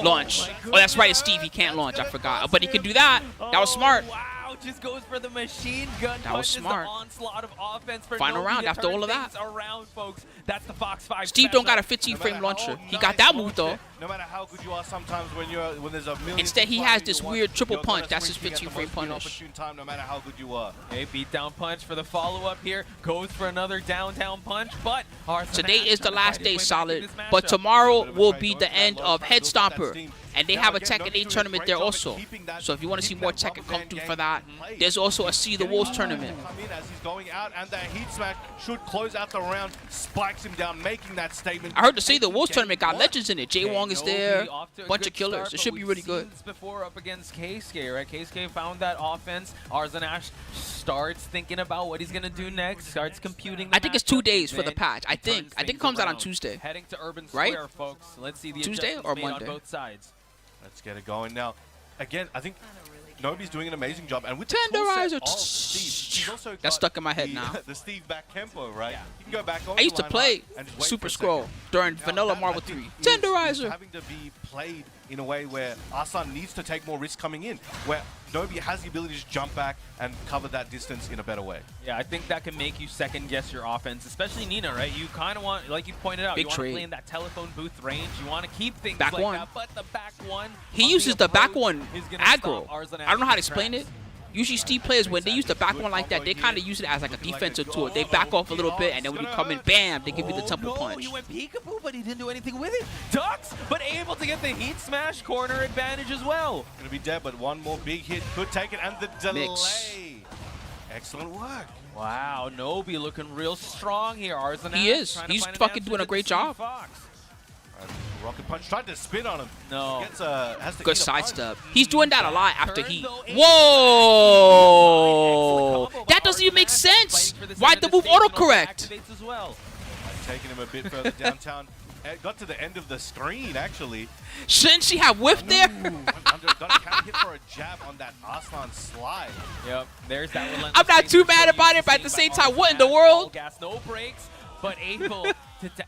Launch. Oh, that's right, it's Steve. He can't launch. I forgot. But he could do that. That was smart. Wow, just goes for the machine gun. That was smart. The onslaught of offense for Final Nobi round to after turn all of that. things around, folks. That's the Fox 5 Steve don't got a special. 15-frame launcher. He nice got that move, though. No matter how good you are, sometimes when there's a million. Instead, he to has fight, this you want- weird triple you're gonna punch. That's his swing at the 15-frame most punish. opportune time, no matter how good you are. Okay, beat down punch for the follow-up here. Goes for another downtown punch, but Arslan Today is the last day, fighting his way back solid. in this But matchup. tomorrow will be the end of Head Stomper. And they have a Tekken 8 tournament there also. So if you want to see more Tekken, come through for that. There's also a See the Wolves tournament. Come in as he's going out, and that heat smash should close out the round. Spikes him down, making that statement. I heard the See the Wolves tournament got legends in it. Jay Okay, Wong is Nobi there. off to a Bunch good of killers. start, It but should be we've really seen good. this before up against Keisuke, right? Keisuke found that offense. Arslan starts thinking about what he's gonna do next. Starts computing. The I think it's 2 days for the then patch. I he think turns it things comes out on around. Tuesday. Heading to Urban Right? Square, folks. Let's see the Tuesday adjustments or made Monday? on both sides. Let's get it going now. Again, I think Nobi's doing an amazing job, and with Tenderizer. the toolset of Steve, he's also That's got stuck in my head the, now. The Steve back tempo, right? Yeah. You can go back. I used to play Super Scroll during Vanilla Marvel 3. Tenderizer. Having to be played in a way where Arslan needs to take more risk coming in, where Nobi has the ability to jump back and cover that distance in a better way. Yeah, I think that can make you second guess your offense, especially Nina, right? You kind of want, like you pointed out, Big you want to trade. play in that telephone booth range. You want to keep things Back like one. that, but the back one. He on uses the back approach one is gonna aggro. stop Arslan I don't know how to Ash's explain tracks. it. Usually Steve players, when they use the back one like that, they kind of use it as like a defensive tool. They back off a little bit, and then when you come in, bam, they give you the temple no, punch. He went peekaboo, but he didn't do anything with it. Ducks, but able to get the heat smash corner advantage as well. Gonna be dead, but one more big hit could take it, and the delay. Mix. Excellent work. Wow, Nobi looking real strong here. Arslan He is. trying to He's find an fucking answer doing a to great the job. Fox. Rocket punch tried to spin on him. No. Gets has to Good eat a punch. sidestep. He's doing that a lot after Turn, he. though, eight. Whoa! Excellent combo by That doesn't even make Arslan, sense. fighting for this Why'd end the of move stage and also autocorrect? activates as well. Taking him a bit further downtown. Got to the end of the screen, actually. Shouldn't she have whiffed there? Got a counter hit for a jab on that Arslan slide. Yep, there's that relentless I'm not pace too control mad about you it, but at see the by same time, what in Arslan. the world? All gas, no brakes, but able to.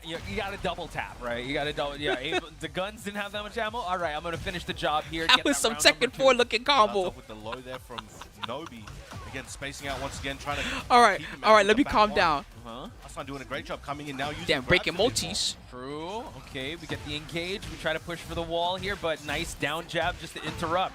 You gotta double tap, right? You gotta double. Yeah, the guns didn't have that much ammo. All right, I'm gonna finish the job here. That get was some round second number 2. four looking Starts combo. off with the low there from Nobi. Again, spacing out once again, trying to All right, keep him all out right, with let the me back calm one. down. Arslan doing a great job coming in now. Using Damn, grabs breaking a bit more. multis. True. Okay, we get the engage. We try to push for the wall here, but nice down jab just to interrupt.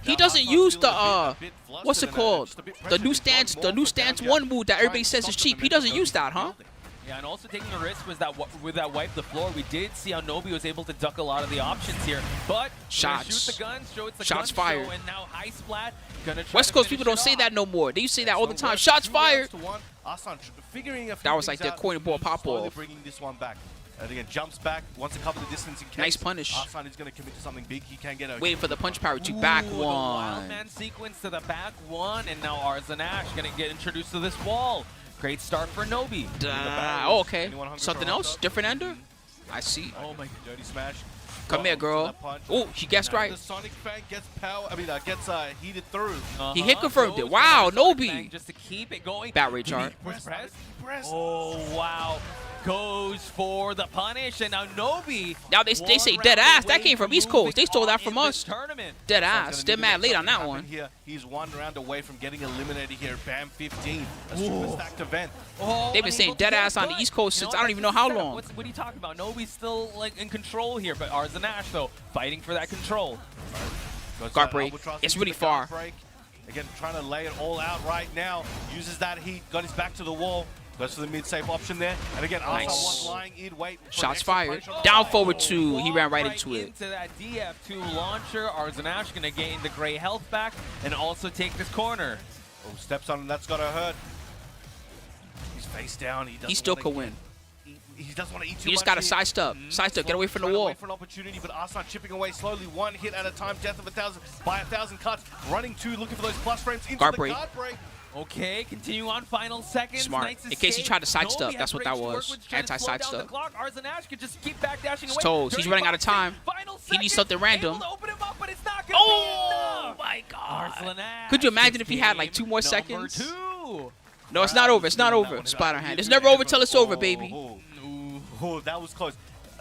He Now doesn't Arslan's use feeling the a bit flustered what's it and, called? just a bit The pressured. new He's going stance, more the for new down stance jab. one move that Trying everybody to says stop is the cheap. He momentum. doesn't use that, huh? Building. Yeah, and also taking a risk was that with that wipe the floor, we did see how Nobi was able to duck a lot of the options here. But Shots. shoot the guns, show it's the Shots gun fired. show, and now high splat. Gonna try West to Coast finish people it don't say off. that no more. They used to say that all the Excellent time. work. Shots 2 rounds fired. to 1. Arslan figuring a few That was things like their out, coin ball pop slowly off. bringing this one back. And again, jumps back, wants to cover the distance in case. Nice punish. Arslan is going to commit to something big. He can get a Waiting for the punch power to Ooh, back the one. Wildman sequence to the back one, and now Arslan gonna get introduced to this wall. Great start for Nobi. Oh, okay. Anyone hungry Something for a hot else? dog? Different ender? I see. Oh my. Dirty smash. Come here, girl. Oh, she guessed right. The Sonic Fang gets power. I mean, gets heated through. He hit confirmed it. Goes Wow, for the Sonic Nobi. Fang just to keep it going. Bat rage art. Press. Oh wow. Goes for the punish, and now Nobi. Now they say dead ass. That came from East Coast. They stole that from us. Tournament. Dead Arslan's ass. gonna They're need to mad make late on that something one. happen Here. He's 1 round away from getting eliminated here. Bam 15. A super stacked event. Oh, They've been saying unable to dead get ass on the done. East Coast You since know I don't what? even know how That's the long. setup. What are you talking about? Nobi's still like in control here, but Arslan though fighting for that control. Goes Guard that break. albatross It's into really the guard far. break. Again, trying to lay it all out right now. Uses that heat. Got his back to the wall. Goes for the mid-safe option there. And again, Arslan Nice. was lying in wait. for Shots extra fired. pressure. Down forward 2. He ran right Walked into it. Into that DF2 launcher. Arslan going to gain the gray health back and also take this corner. Oh, steps on him. That's got to hurt. He's face down. He still could win. He doesn't want to eat too You just much got to here. sidestep. Sidestep. Get away from the Trying to wall. wait for an opportunity, but Arslan chipping away slowly, 1 hit at a time, death of 1,000 by 1,000 cuts, running 2, looking for those plus frames into Guard the break. guard break. Okay, continue on final seconds. Smart. Nice In case he escape. tried to sidestep, Nobi that's has what that great work was. with trying to slow down Anti-sidestep. the clock. Arslan could just keep backdashing away. He's toast. He's running out of time. Final He needs something seconds. random. Able to open him up, but it's not gonna Oh be enough. my God. Arslan Could you imagine is if he had like game 2 more number seconds? 2. No, it's not over. It's not over. Splatterhand. It's never over till it's over, baby. Oh, that was close.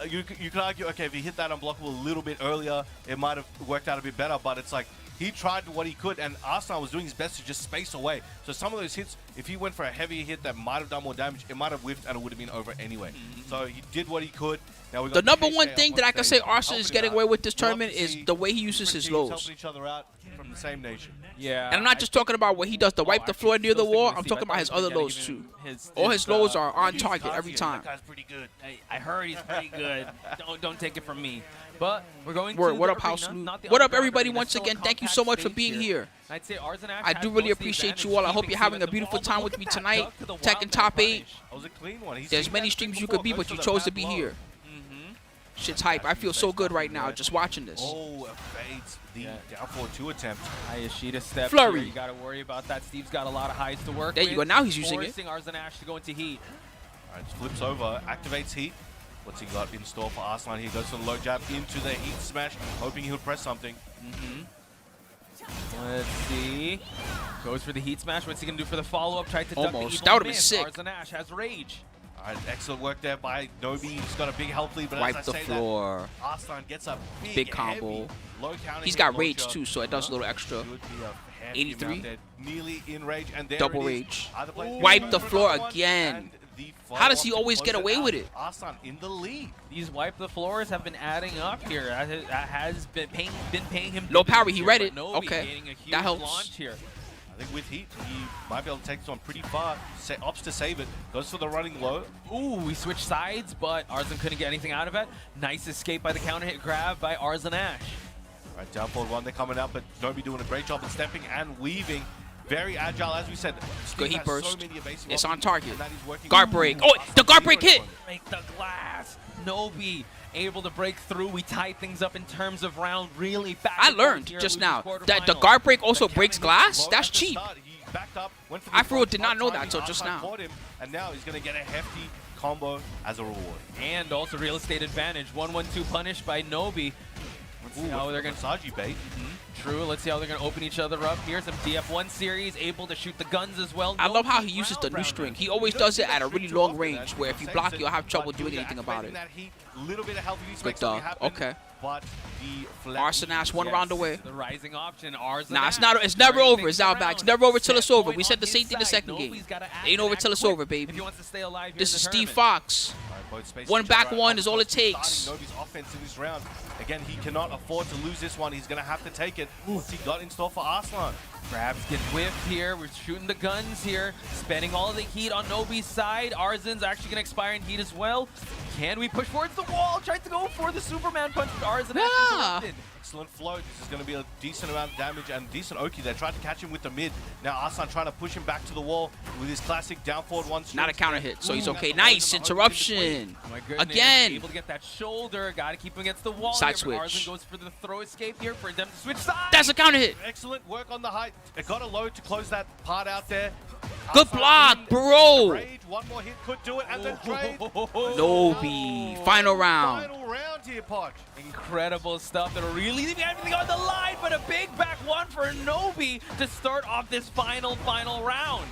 You could argue, okay, if he hit that unblockable a little bit earlier, it might have worked out a bit better, but it's like, he tried what he could, and Arslan was doing his best to just space away. So some of those hits, if he went for a heavier hit that might have done more damage, it might have whiffed and it would have been over anyway. So he did what he could. Now we got The number Keisuke one up thing on that I can say stage, Arslan is getting away with this tournament is the way he uses his different teams lows. helping each other out from the same nation. Yeah. And I'm not just talking about what he does to wipe the floor near the wall. I'm talking about his other lows too. All his lows are on target every time. That guy's pretty good. I heard he's pretty good. Don't take it from me. But we're going Word, to what the up, House arena, Snoop? not the What up, underground everybody? arena. Once Still a again, thank you compact so much for space being here. I'd say Arzen I do really appreciate you all. I hope you're having a beautiful time with me tonight. Tekken Top 8. That was a clean one. There's many streams you could be, but you chose to be here. Shit's hype. I feel so good right now just watching this. Oh, evades the down forward 2 attempt. Ayashida step Flurry. here. You got to worry about that. Steve's got a lot of highs to work There with. you go. Now he's using it. Forcing Arzen to go into heat. All right, flips over, activates heat. What's he got in store for Arslan? He goes for the low jab into the heat smash, hoping he'll press something. Let's see. Goes for the heat smash. What's he going to do for the follow-up? Tried to duck the Almost. evil That would've been miss. sick. Arzen has rage. All right, excellent work there by Nobi. He's got a big health lead, but Wipe as I the say floor. that, Arslan gets a Big combo. heavy, low counter He's hit got launcher. rage too, so it does a little extra. Should be a hefty 83. amount there. Nearly in rage, and there Double it is. rage. Either player Wipe goes the for floor another one, again. and the How does he follow-up always to get close away out. with it? Arslan in the lead. These wipe the floors have been adding up here. That has been paying him. Low dividends power, he here, read but it. Nobi Okay. gaining a huge That helps. launch here. I think with heat, he might be able to take this one pretty far. Opts to save it. Goes for the running low. Ooh, we switched sides, but Arzen couldn't get anything out of it. Nice escape by the counter hit grab by Arzen. All right, down forward one, they're coming out, but Nobi doing a great job at stepping and weaving. Very agile, as we said. Good Steve heat has burst. so many evasive It's options, on target. and that he's working Guard with. break. Oh, the guard break hit. Break the glass. Nobi able to break through. We tied things up in terms of round really fast. I learned just now that the guard break also breaks glass. That's cheap. I for real did not know that till just now. And now he's going to get a hefty combo as a reward. And also real estate advantage. 1-1-2 punish by Nobi. Let's see how they're going to... Massage bait. True. Let's see how they're going to open each other up here. Some DF1 series, able to shoot the guns as well. I love how he uses the new string. He always does it at a really long range, where if you block, you'll have trouble doing anything about it. Good dog. Okay. But the Arsenal's one round away. The rising option. Arzen. Nah, it's not. It's never over. It's Outback. It's never over till it's over. We said the same thing the second game. Ain't over till it's over, baby. This is Steve Fox. One back one is all it takes. Nobi's offense in this round. Again, he cannot afford to lose this one. He's going to have to take it. What's he got in store for Arslan? Grabs get whiffed here. We're shooting the guns here. Spending all the heat on Nobi's side. Arzen's actually going to expire in heat as well. Can we push towards the wall? Tried to go for the Superman punch, but Arzen interrupted. Excellent float. This is going to be a decent amount of damage and decent Oki. They tried to catch him with the mid. Now Arslan trying to push him back to the wall with his classic down forward one. Not a counter hit, so he's okay. Nice interruption. Oh my goodness. Again. Able to get that shoulder. Got to keep him against the wall. Side here, switch. Arzen goes for the throw escape here for them to switch sides. That's a counter hit. Excellent work on the height. It got a low to close that part out there. Good Arslan block, in bro. trade. One more hit could do it, and then trade. Nobi. Final round. Final round here, Podge. Incredible stuff. They're really leaving everything on the line, but a big back one for Nobi to start off this final round.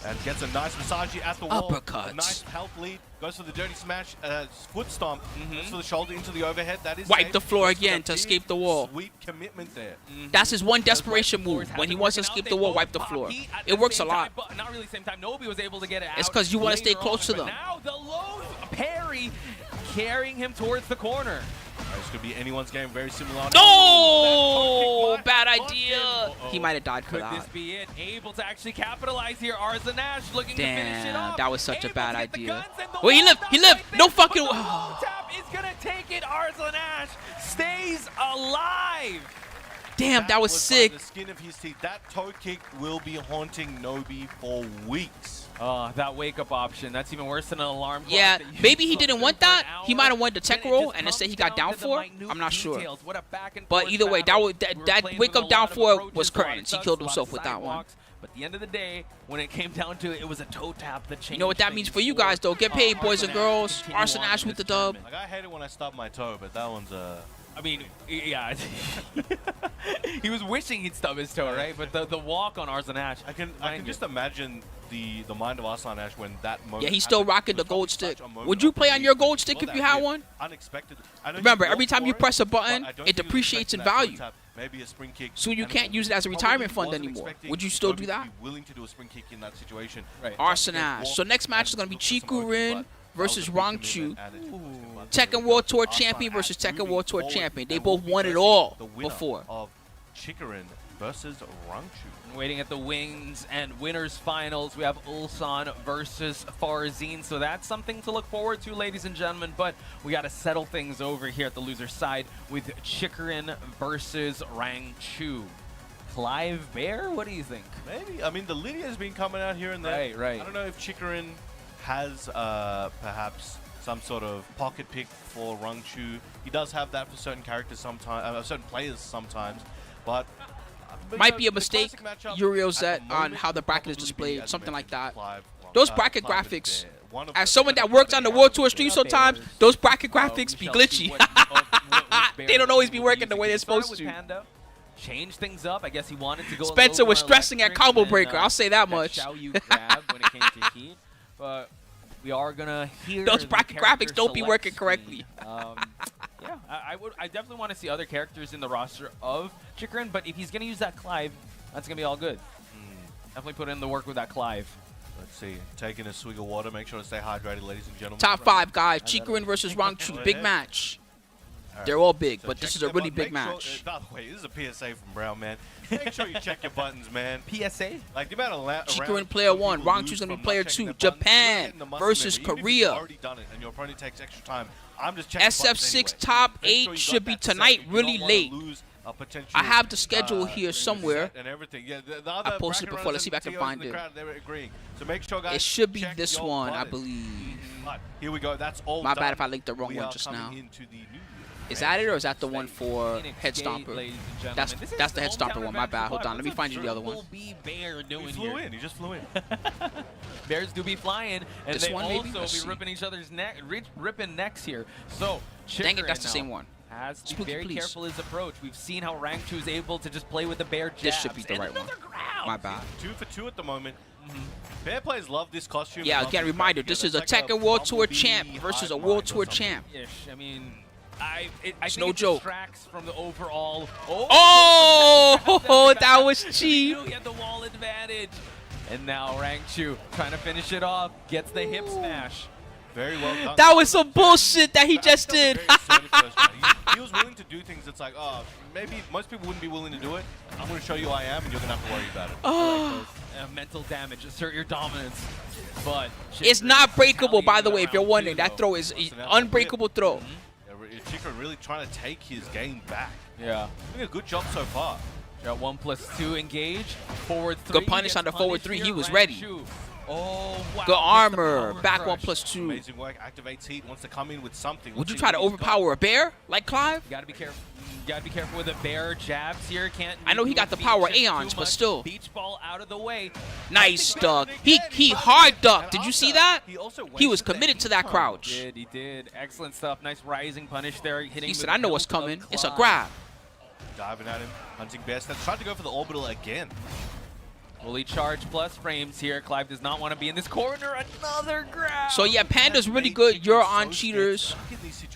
And gets a nice massage at the wall. Uppercut. A nice health lead. Goes for the dirty smash, foot stomp. Goes for the shoulder into the overhead. That is Wipe safe. the floor Goes for again the to big escape the wall. Sweet commitment there. That's his one desperation move. When he wants to escape the wall, wipe the floor. It works a lot. But not really same time. Nobi was able to get it out. It's because you want to stay later close to on, but them. Now the low parry carrying him towards the corner. This could be anyone's game. Very similar. No! That Bad punch idea. Uh-oh. He might have died for Could this that. be it? Able to actually capitalize here. Arzen looking to finish it Damn, off. that was such a Able bad to get the idea. guns and the Wait, he wall lived. not He lived. right No there, fucking. but the wall tap is gonna take it. Arzen stays alive. Damn, that was by sick. the skin of his teeth. That toe kick will be haunting Nobi for weeks. That wake-up option, that's even worse than an alarm clock. Yeah, that you maybe he put didn't through want for an that. He hour. might have wanted the tech Then it roll just and instead he comes got down to the for. minute I'm not sure. details. What a back and But forth either way, battle. that We were that playing wake with up a down lot of for approaches, was a lot of curtains. He ducks, killed a lot himself of with that one. sidewalks. But at the end of the day, when it came down to it, it was a toe tap that changed. You know what that means for you guys, though. Get paid, boys and girls. Arslan with the dub. Like, I hate it when I stub my toe, but that one's I mean, yeah. He was wishing he'd stub his toe, right? But the walk on Arzen I can just imagine the mind of Arslan Ash when that moment. Yeah, he's still rocking the gold stick. Would you play on your gold stick if you had one? Unexpected. Remember, every time you press a button, it depreciates in value. Maybe a spring kick. So you can't use it as a retirement fund anymore. Would you still do that? Willing to do a spring kick in that situation. Arslan Ash. So next match is going to be Chikurin versus Rangchu. Tekken World Tour Champion versus Tekken World Tour Champion. They both won it all before. Of Chikurin versus Rangchu. Waiting at the wings and winners finals, we have Ulsan versus Farzeen. So that's something to look forward to, ladies and gentlemen. But we got to settle things over here at the loser side with Chikurin versus Rangchu. Clive Bear, what do you think? Maybe. I mean, the Lydia's been coming out here and there. Right. I don't know if Chikurin has perhaps some sort of pocket pick for Rangchu. He does have that for certain characters sometimes, certain players sometimes, but might be a mistake, Urielzet, on how the bracket is displayed, something like that. Those bracket graphics, as someone that works on the World Tour stream sometimes, those bracket graphics be glitchy. They don't always be working the way they're supposed to. Panda. Change things up. I guess he wanted to go. Spencer was stressing at Combo Breaker. I'll say that much. But we are gonna hear those bracket graphics don't be working correctly. Yeah, I definitely want to see other characters in the roster of Chikurin, but if he's gonna use that Clive, that's gonna be all good. Definitely put in the work with that Clive. Let's see. Taking a swig of water. Make sure to stay hydrated, ladies and gentlemen. Top 5 guys. Chikurin versus Rangchu. Big match. They're all big, but this is a really big match. By the way, this is a PSA from Brown, man. Make sure you check your buttons, man. PSA? Like the amount of Chikurin player 1, Rangchu's gonna be player 2. Japan versus Korea. Already done it, and your opponent takes extra time. I'm just checking SF6 anyway. top 8 should be tonight, really late. I have the schedule here somewhere. And everything. Yeah, I posted it before. Let's see if I can find it. So make sure, guys, it should be this one, I believe. But here we go. That's all. My bad if I linked the wrong one just now. Is that it, or is that the one for Head Stomper? That's the Head Stomper one. My bad. Hold on. Let me find you the other one. He flew in. He just flew in. Bears do be flying, and this they one, also be ripping each other's neck, ripping necks here. So dang it, that's the same one. Has to be very careful his approach. We've seen how Rangchu is able to just play with the bear jabs. This should be the right one. My bad. 2 for 2 at the moment. Bear players love this costume. Yeah, again, reminder, this is a Tekken World Tour champ versus a World Tour champ. I mean, I it's think no joke. Tracks from the overall. Oh, that was cheap. He had the wall advantage. And now Rangchu trying to finish it off, gets the hip smash. Very well done. That was some bullshit that he just did. He was willing to do things that's like, oh, maybe most people wouldn't be willing to do it. I'm going to show you I am, and you're going to have to worry about it. Oh. Mental damage, assert your dominance. But it's not breakable, by the way, if you're wondering. That throw is an unbreakable throw. Chikurin really trying to take his game back. Yeah. Doing a good job so far. Got 1+2 engage. Forward 3. Good punish on the forward 3. He was ready. Oh, wow. Good armor. Back 1+2. Amazing work. Activates heat. Wants to come in with something. Would you try to overpower a bear like Clive? You gotta be careful. You gotta be careful with the bear jabs here. Can't. I know he got the power Aeons, but still. Beach ball out of the way. Nice duck. He hard ducked. Did you see that? He was committed to that crouch. He did. Excellent stuff. Nice rising punish there. Hitting. He said, "I know what's coming. It's a grab." Diving at him, hunting bear steps. Tried to go for the orbital again. Fully charged plus frames here. Clive does not want to be in this corner. Another grab. So yeah, Panda's really good. You're on cheaters.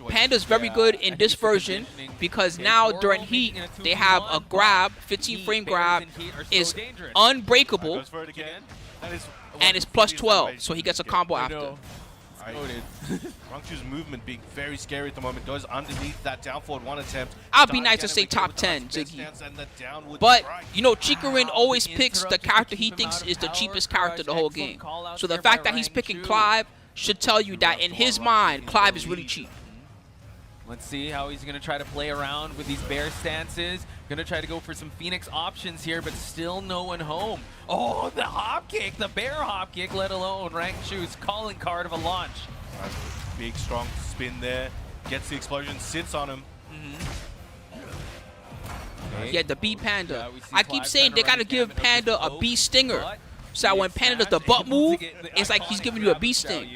Panda's very good in this version because now during heat they have a grab, 15 frame grab is unbreakable, and it's +12, so he gets a combo after. Rangchu's movement being very scary at the moment. Goes underneath that down forward 1 attempt. I'll be nice to say top 10, Ziggy. But, you know, Chikurin always picks the character he thinks is the cheapest character in the whole game. So the fact that he's picking Clive should tell you that in his mind, Clive is really cheap. Let's see how he's going to try to play around with these bear stances. Going to try to go for some Phoenix options here, but still no one home. Oh, the hop kick, the bear hop kick, let alone Rangchu's calling card of a launch. Big, strong spin there. Gets the explosion, sits on him. Yeah, the B Panda. I keep saying they got to give Panda a B stinger. So that when Panda does the butt move, it's like he's giving you a B sting.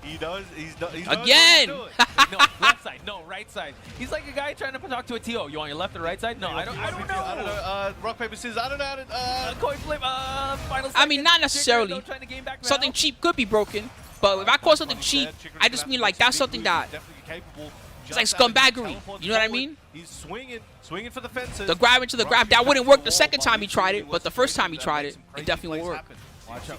He knows. He's Again! No, left side. No, right side. He's like a guy trying to talk to a TO. You want your left or right side? No, I don't know. I don't know. Rock, paper, scissors. I don't know. Coin flip. Final I mean, not necessarily. Chikurin, though, trying to gain back Something now. cheap could be broken, but if I call something cheap, I just mean like that's something that it's like scumbaggery. You know what I mean? He's swinging for the fences. The grab into the grab, that wouldn't work the second time he tried it, but the first time he tried it, it definitely won't work. Watch out.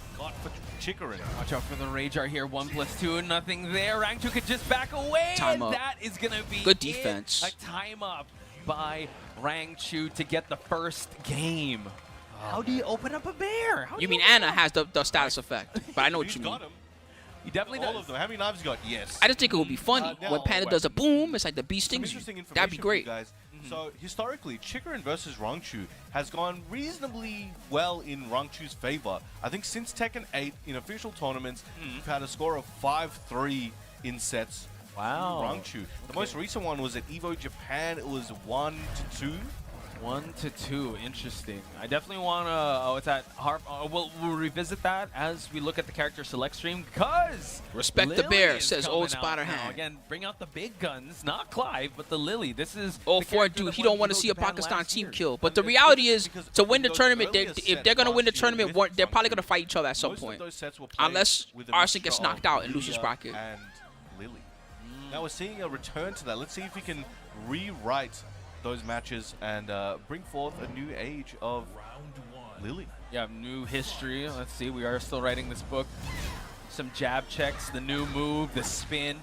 Chikurin. Watch out for the rage art here. 1+2, nothing there. Rangchu could just back away. Time and up. that is going to be Good defense. A time up by Rangchu to get the first game. How do you open up a bear? You mean Anna has the status effect, but I know what you mean. Got him. He definitely All does. of them. How many knives you got? Yes. I just think it would be funny now- when Panda does a boom. It's like the bee stings. Interesting information That'd be for great. you guys. So historically, Chikurin versus Rangchu has gone reasonably well in Rangchu's favor. I think since Tekken 8 in official tournaments, we've had a score of 5-3 in sets. Wow. Rangchu. The most recent one was at Evo Japan. It was 1-2. 1-2, interesting. I definitely want to. Oh, it's at Harp. We'll revisit that as we look at the character select stream because Respect the Lily bear, is says coming Old out Spider now. Hand. Again, bring out the big guns, not Clive, but the Lily. This is Oh, the for it, character dude, that he won don't want to Evo see a Japan Pakistan last team year. kill. But the reality is, Because to win the those tournament, earlier if they're gonna win the sets last year tournament, with they're probably Rangchu, gonna fight each other at some most point. of those sets were played Unless with a Arslan gets mixture knocked of out and loses Leah bracket. And Lily. Now we're seeing a return to that. Let's see if we can rewrite those matches and bring forth a new age of Lily. Yeah, new history. Let's see. We are still writing this book. Some jab checks, the new move, the spin.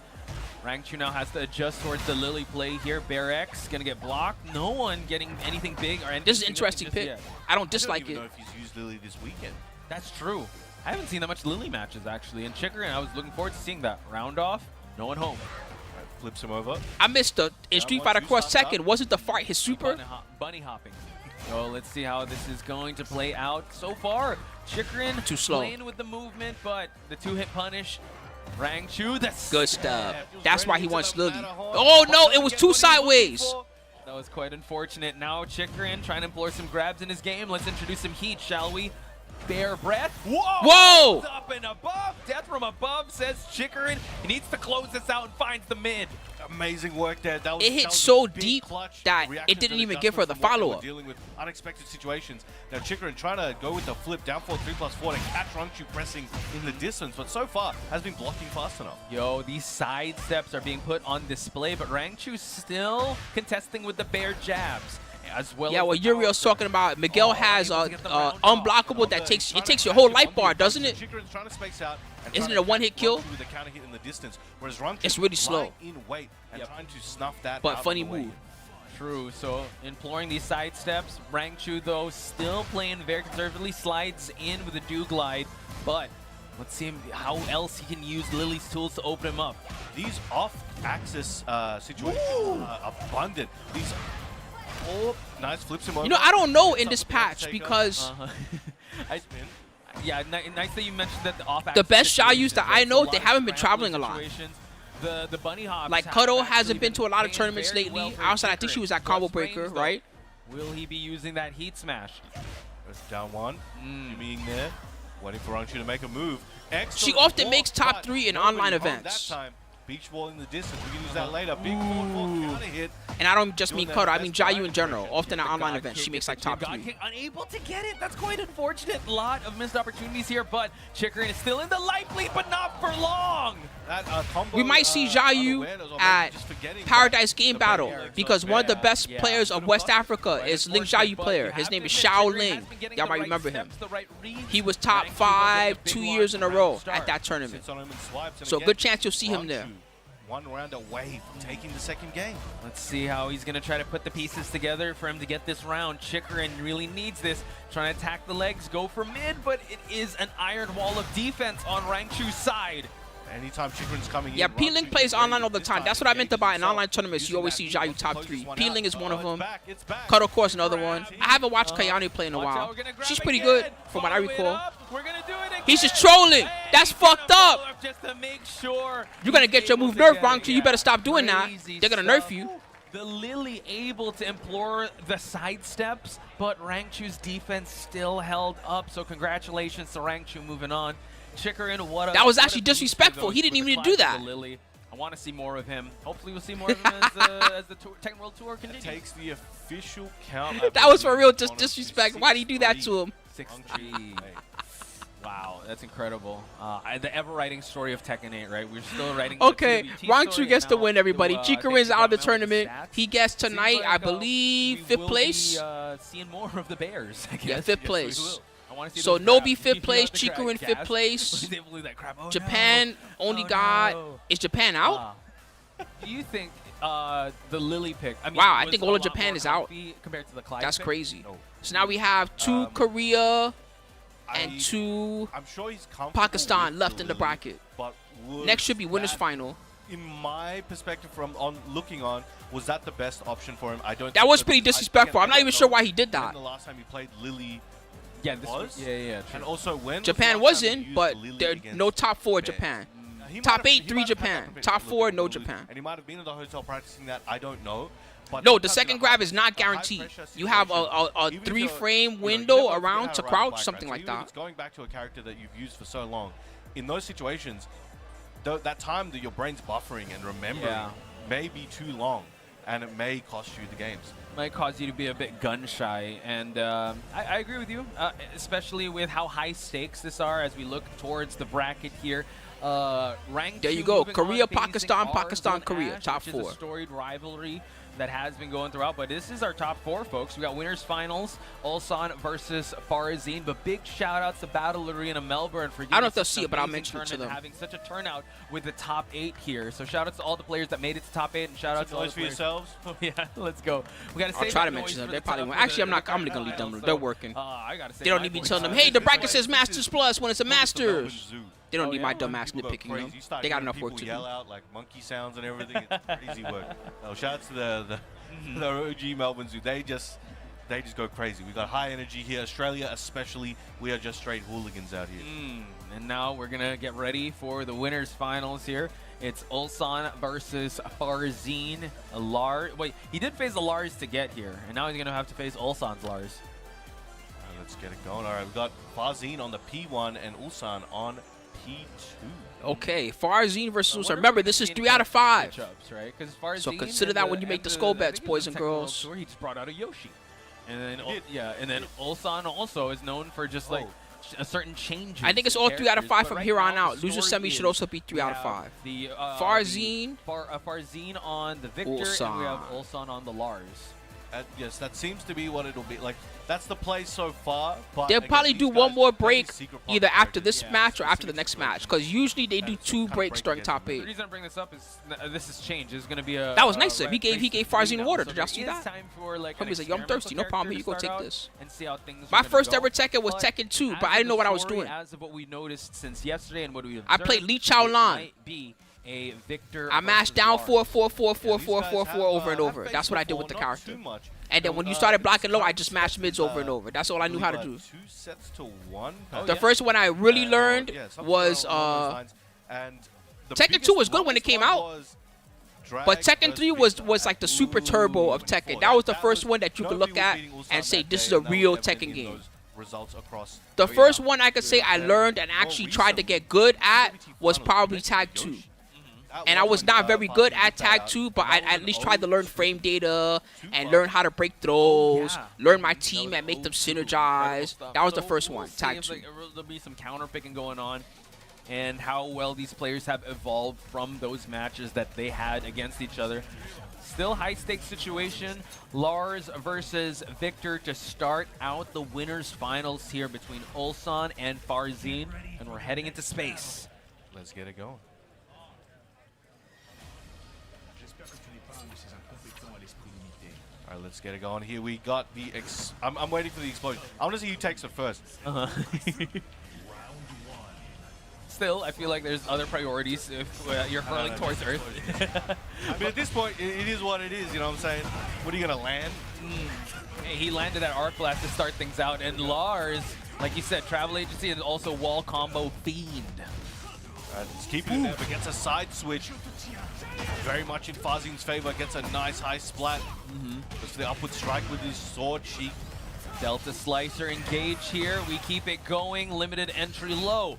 Rangchu now has to adjust towards the Lily play here. Bear X gonna get blocked. No one getting anything big or anything. This is an interesting just pick. yet. I don't I dislike don't even it. know if he's used Lily this weekend. That's true. I haven't seen that much Lily matches actually. And Chikurin, I was looking forward to seeing that. Round off, no one home. Right, flips him over. I missed the in Street once Fighter you Cross start Tekken. up- Wasn't the fight his super? Bunny hopping. So let's see how this is going to play out. So far, Chikurin Too slow. playing with the movement, but the two-hit punish. Rangchu, that's Good stuff. That's why he wants Lily. Lily. Oh no, it was two sideways. That was quite unfortunate. Now Chikurin trying to implore some grabs in his game. Let's introduce some heat, shall we? Bear breath. Whoa! Whoa! Up and above. Death from above, says Chikurin. He needs to close this out and finds the mid. Amazing work there. That was, It hit that was so a big deep clutch that reaction it didn't to even give her the adjustment from what they were follow-up. Dealing with unexpected situations. Now Chikurin trying to go with the flip down 3+4 to catch Rangchu pressing in the distance, but so far has been blocking fast enough. Yo, these side steps are being put on display, but Rangchu still contesting with the bear jabs. As well Yeah, as what the power Uriel's talking about, Miguel has able to get the round off. unblockable that takes your whole life bar, doesn't it? Chikurin's trying to space out and Isn't trying it a to one-hit catch kill? Rangchu with a counter hit in the distance, whereas Rangchu It's really slow. lying in wait and trying to snuff that But out funny of the way. move. True, so imploring these side steps. Rangchu, though, still playing very conservatively, slides in with a do glide, but let's see how else he can use Lily's tools to open him up. These off-axis situations are abundant. These nice flips him over. You know, I don't know in this patch because Yeah, nice that you mentioned that the off. the best Xiaoyus that I know, they haven't been traveling a lot. The bunny hops. Like Cuddle hasn't been to a lot of tournaments lately. Outside, I think she was at Combo Breaker, right? Will he be using that heat smash? That's down one. Being there, waiting for Rangchu to make a move. Excellent She often block, makes top but 3 in nobody online home events. That time, beach ball in the distance. We can use that later. Big counter hit. And I don't just mean Doing Cuddle, that I mean best Xiaoyu in drive general. pressure. Often at online God events, kick she makes is like the top God 3. kick, unable to get it. That's quite unfortunate. Lot of missed opportunities here, but Chikurin is still in the life lead, but not for long. That, combo, We might see Xiaoyu unawareness or maybe at just forgetting Paradise that Game the Battle bear legs because are one of the bad. best Yeah. players of West Africa Quite is Ling unfortunate, Xiaoyu but player. you His have name to is admit, Xiao Chikurin Ling. has been getting Y'all the might right remember him. steps, the right reads. He was top Rangchu getting 5 a big 2 launch years in a around row the start. at that tournament. Sits on him and swipes, and So again, good chance you'll see him there. Rangchu, one round away from taking the second game. Let's see how he's going to try to put the pieces together for him to get this round. Chikurin really needs this. Trying to attack the legs, go for mid, but it is an iron wall of defense on Rangchu's side. Anytime Chikurin's coming Yeah, in, P-Ling Rangchu's plays ready online all the this time. time That's to what I meant engage about in himself, online tournaments. You using always that see knee Xiaoyu to top close 3. this one P-Ling out. is one of It's them. back, it's back. Cuddle Course another one. I haven't watched Kayane play in a Watch out, while. we're gonna grab She's pretty again. good from what I Follow it recall. up. We're gonna do it again. He's just trolling. That's He's gonna fucked up. follow Just to make sure You're gonna he's get your able move to nerfed, get Rangchu. it. You better stop doing that. Crazy They're gonna stuff. nerf you. The Lily able to implore the side steps, but Rangchu's defense still held up. So congratulations to Rangchu moving on. Chikurin, what a, That was what actually a beast disrespectful. goes He didn't with even the do Clive that. to Lily. I want to see more of him. Hopefully we'll see more of him as the Tekken World Tour continues. Takes the official count. That was for real disrespect. Why did he do that to him? 6-3. Wow, that's incredible. The ever-writing story of Tekken 8, right? We're still writing the Okay, TWT Rangchu story, gets the now win, everybody. to, Chikurin's out of the take tournament. stats. He gets Seems tonight, like, I believe, we 5th will place. Be, seeing more of the Bears, I guess. Yeah, 5th Yes, we place. will. I wanna see So those crowds. Nobi 5th place, Chikurin 5th place. They blew that crap. Oh, Japan no. only Oh, got. no. Is Japan out? Do you think the Lily pick? I mean, Wow, I was think a all of lot Japan more is out. comfy compared to the Clive That's pick? crazy. No. So now we have 2 Korea and 2 I'm sure he's comfortable Pakistan with left in the Lily, bracket. But Next should be winners that, final. In my perspective, from looking on, was that the best option for him? I don't. That think was so, pretty because disrespectful. I'm not even sure why he did When that. the last time he played Lily Yeah, this was. Yeah, true. And also when Japan was the last time he wasn't, used but Lily there against no top 4 Bear? Japan. He Top might have- 8, he 3 might have had Japan. that Top competitive 4, with no Lily. Japan. And he might have been in the hotel practicing that. I don't know. But No, the sometimes second in a grab high- is not a guaranteed. high-pressure You have situation, a even if 3-frame you're- you window never forget around how to ride a crouch, bike, something right? like So even if that. it's going back to a character that you've used for so long, in those situations, that time that your brain's buffering and remembering may be too long, and it may cost you the games. Might cause you to be a bit gun shy, and I agree with you, especially with how high stakes this are as we look towards the bracket here. Rangchu There you go. moving Korea, on, facing Pakistan, Ars Pakistan, and Korea, Ash, top which is 4. a storied rivalry that has been going throughout, but this is our top 4, folks. We got winners finals, Ulsan versus Farzeen, but big shout outs to Battle Arena Melbourne for I don't know if giving they'll us see an it, but I'll amazing mention it to tournament, them. having such a turnout with the top 8 here. So shout outs to all the players that made it to top 8, and shout outs to all the Noise for players. yourselves. Yeah, let's go. We gotta I'll save try that to noise mention them. for They the probably top won't. of Actually, I'm the not. I'm bracket gonna leave them. title, They're so, working. I gotta say They don't my need me voice telling them, out. hey, the This is bracket my- says Masters Plus when it's a Masters. Zoo. They don't Oh, need yeah? my dumb ass People go nitpicking crazy. them. You start They got hearing enough work people to yell do. out like monkey sounds and everything. It's crazy work. No, shout out to the OG Melbourne Zoo. They just go crazy. We got high energy here. Australia especially, we are just straight hooligans out here. And now we're gonna get ready for the winners finals here. It's Ulsan versus Farzeen. Lars. Wait, he did face a Lars to get here, and now he's gonna have to face Ulsan's Lars. Let's get it going. All right, we've got Farzeen on the P1 and Ulsan on P2. Okay, Farzeen versus I Ulsan. wonder if Remember, we're this gonna is see 3 any out of 5. matchups, right? Because Farzeen. So consider that when you make the skull bets, boys and girls. Tour, he just brought out a Yoshi, and then He did. and then Ulsan also is known for just like a certain change. I think it's all 3 out of 5 from here on out. Loser semi should also be 3 out of 5. The Farzeen. Farzeen on the Victor, and Ulsan. we have Ulsan on the Lars. Yes, that seems to be what it'll be. Like, that's the play so far. But They'll again, probably these do guys, one more that's break his secret either pocket after this Yeah, match or after the specific next situation. match. Because usually they do That's 2 kind of breaks break during against top The 8. reason I bring this up is this is changed. There's going to be a. That was nice of him. He race gave to 3 Farzeen now. water. So Did y'all there see is that? time for like Homie's like, yo, I'm thirsty. No problem. Here, you go take this. And see how things My are gonna first go. ever Tekken was But Tekken 2, as but I of didn't know the what I was story, doing. As of what we noticed since yesterday and what we I played Lee Chao Lan. might be a Victor. I mashed versus down Lars. 4, 4, 4, 4, These 4, guys 4, have, 4 over and have over. faced That's what I did before, with the not character. too much. And then So, when you started black and low, I it's just mashed mids over and over. That's all I knew how to do. 2 sets to 1. The first one I really learned was Tekken 2 was good when it came out. But Tekken 3 was like the super turbo of Tekken. That was the first one that you could look at and say this is a real Tekken game. The first one I could say I learned and actually tried to get good at was probably Tag 2. And I was not very good at Tag 2, but I at least tried to learn frame data and learn how to break throws, learn my team and make them synergize. That was the first one, Tag 2. Like there'll be some counter picking going on, and how well these players have evolved from those matches that they had against each other. Still high stakes situation. Lars versus Victor to start out the winners finals here between Ulsan and Farzeen, and we're heading into space. Let's get it going. All right, let's get it going. Here we got the I'm waiting for the explosion. I want to see who takes it first. Still, I feel like there's other priorities if you're hurling towards Earth. I mean, at this point, it is what it is. You know what I'm saying? What are you gonna land? Hey, he landed that arc blast to start things out, and Lars, like you said, travel agency and also wall combo fiend. Just keeping it there, but gets a side switch. Very much in Farzeen's favor. Gets a nice high splat. Goes for the upward strike with his sword cheek. Delta Slicer engage here. We keep it going. Limited entry low.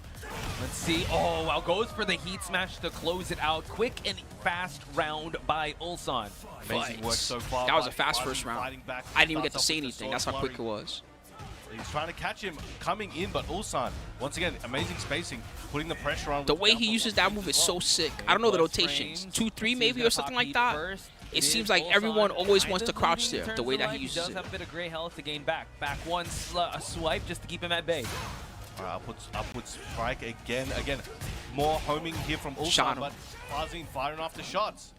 Let's see. Oh, wow. Goes for the heat smash to close it out. Quick and fast round by Ulsan. Amazing work so far. That was a by fast Farzeen first round. fighting back. I didn't even Starts get to off say with the anything. sword That's how quick it flurry. was. He's trying to catch him coming in, but Ulsan, once again, amazing spacing, putting the pressure on. The way he uses that move is so sick. I don't know the rotations. 2-3 maybe or something like that. It seems like everyone always wants to crouch there, the way that he uses does it. have a bit of gray health to gain back. Back one swipe just to keep him at bay. Upwards strike again. More homing here from Ulsan, but Farzeen firing off the shots.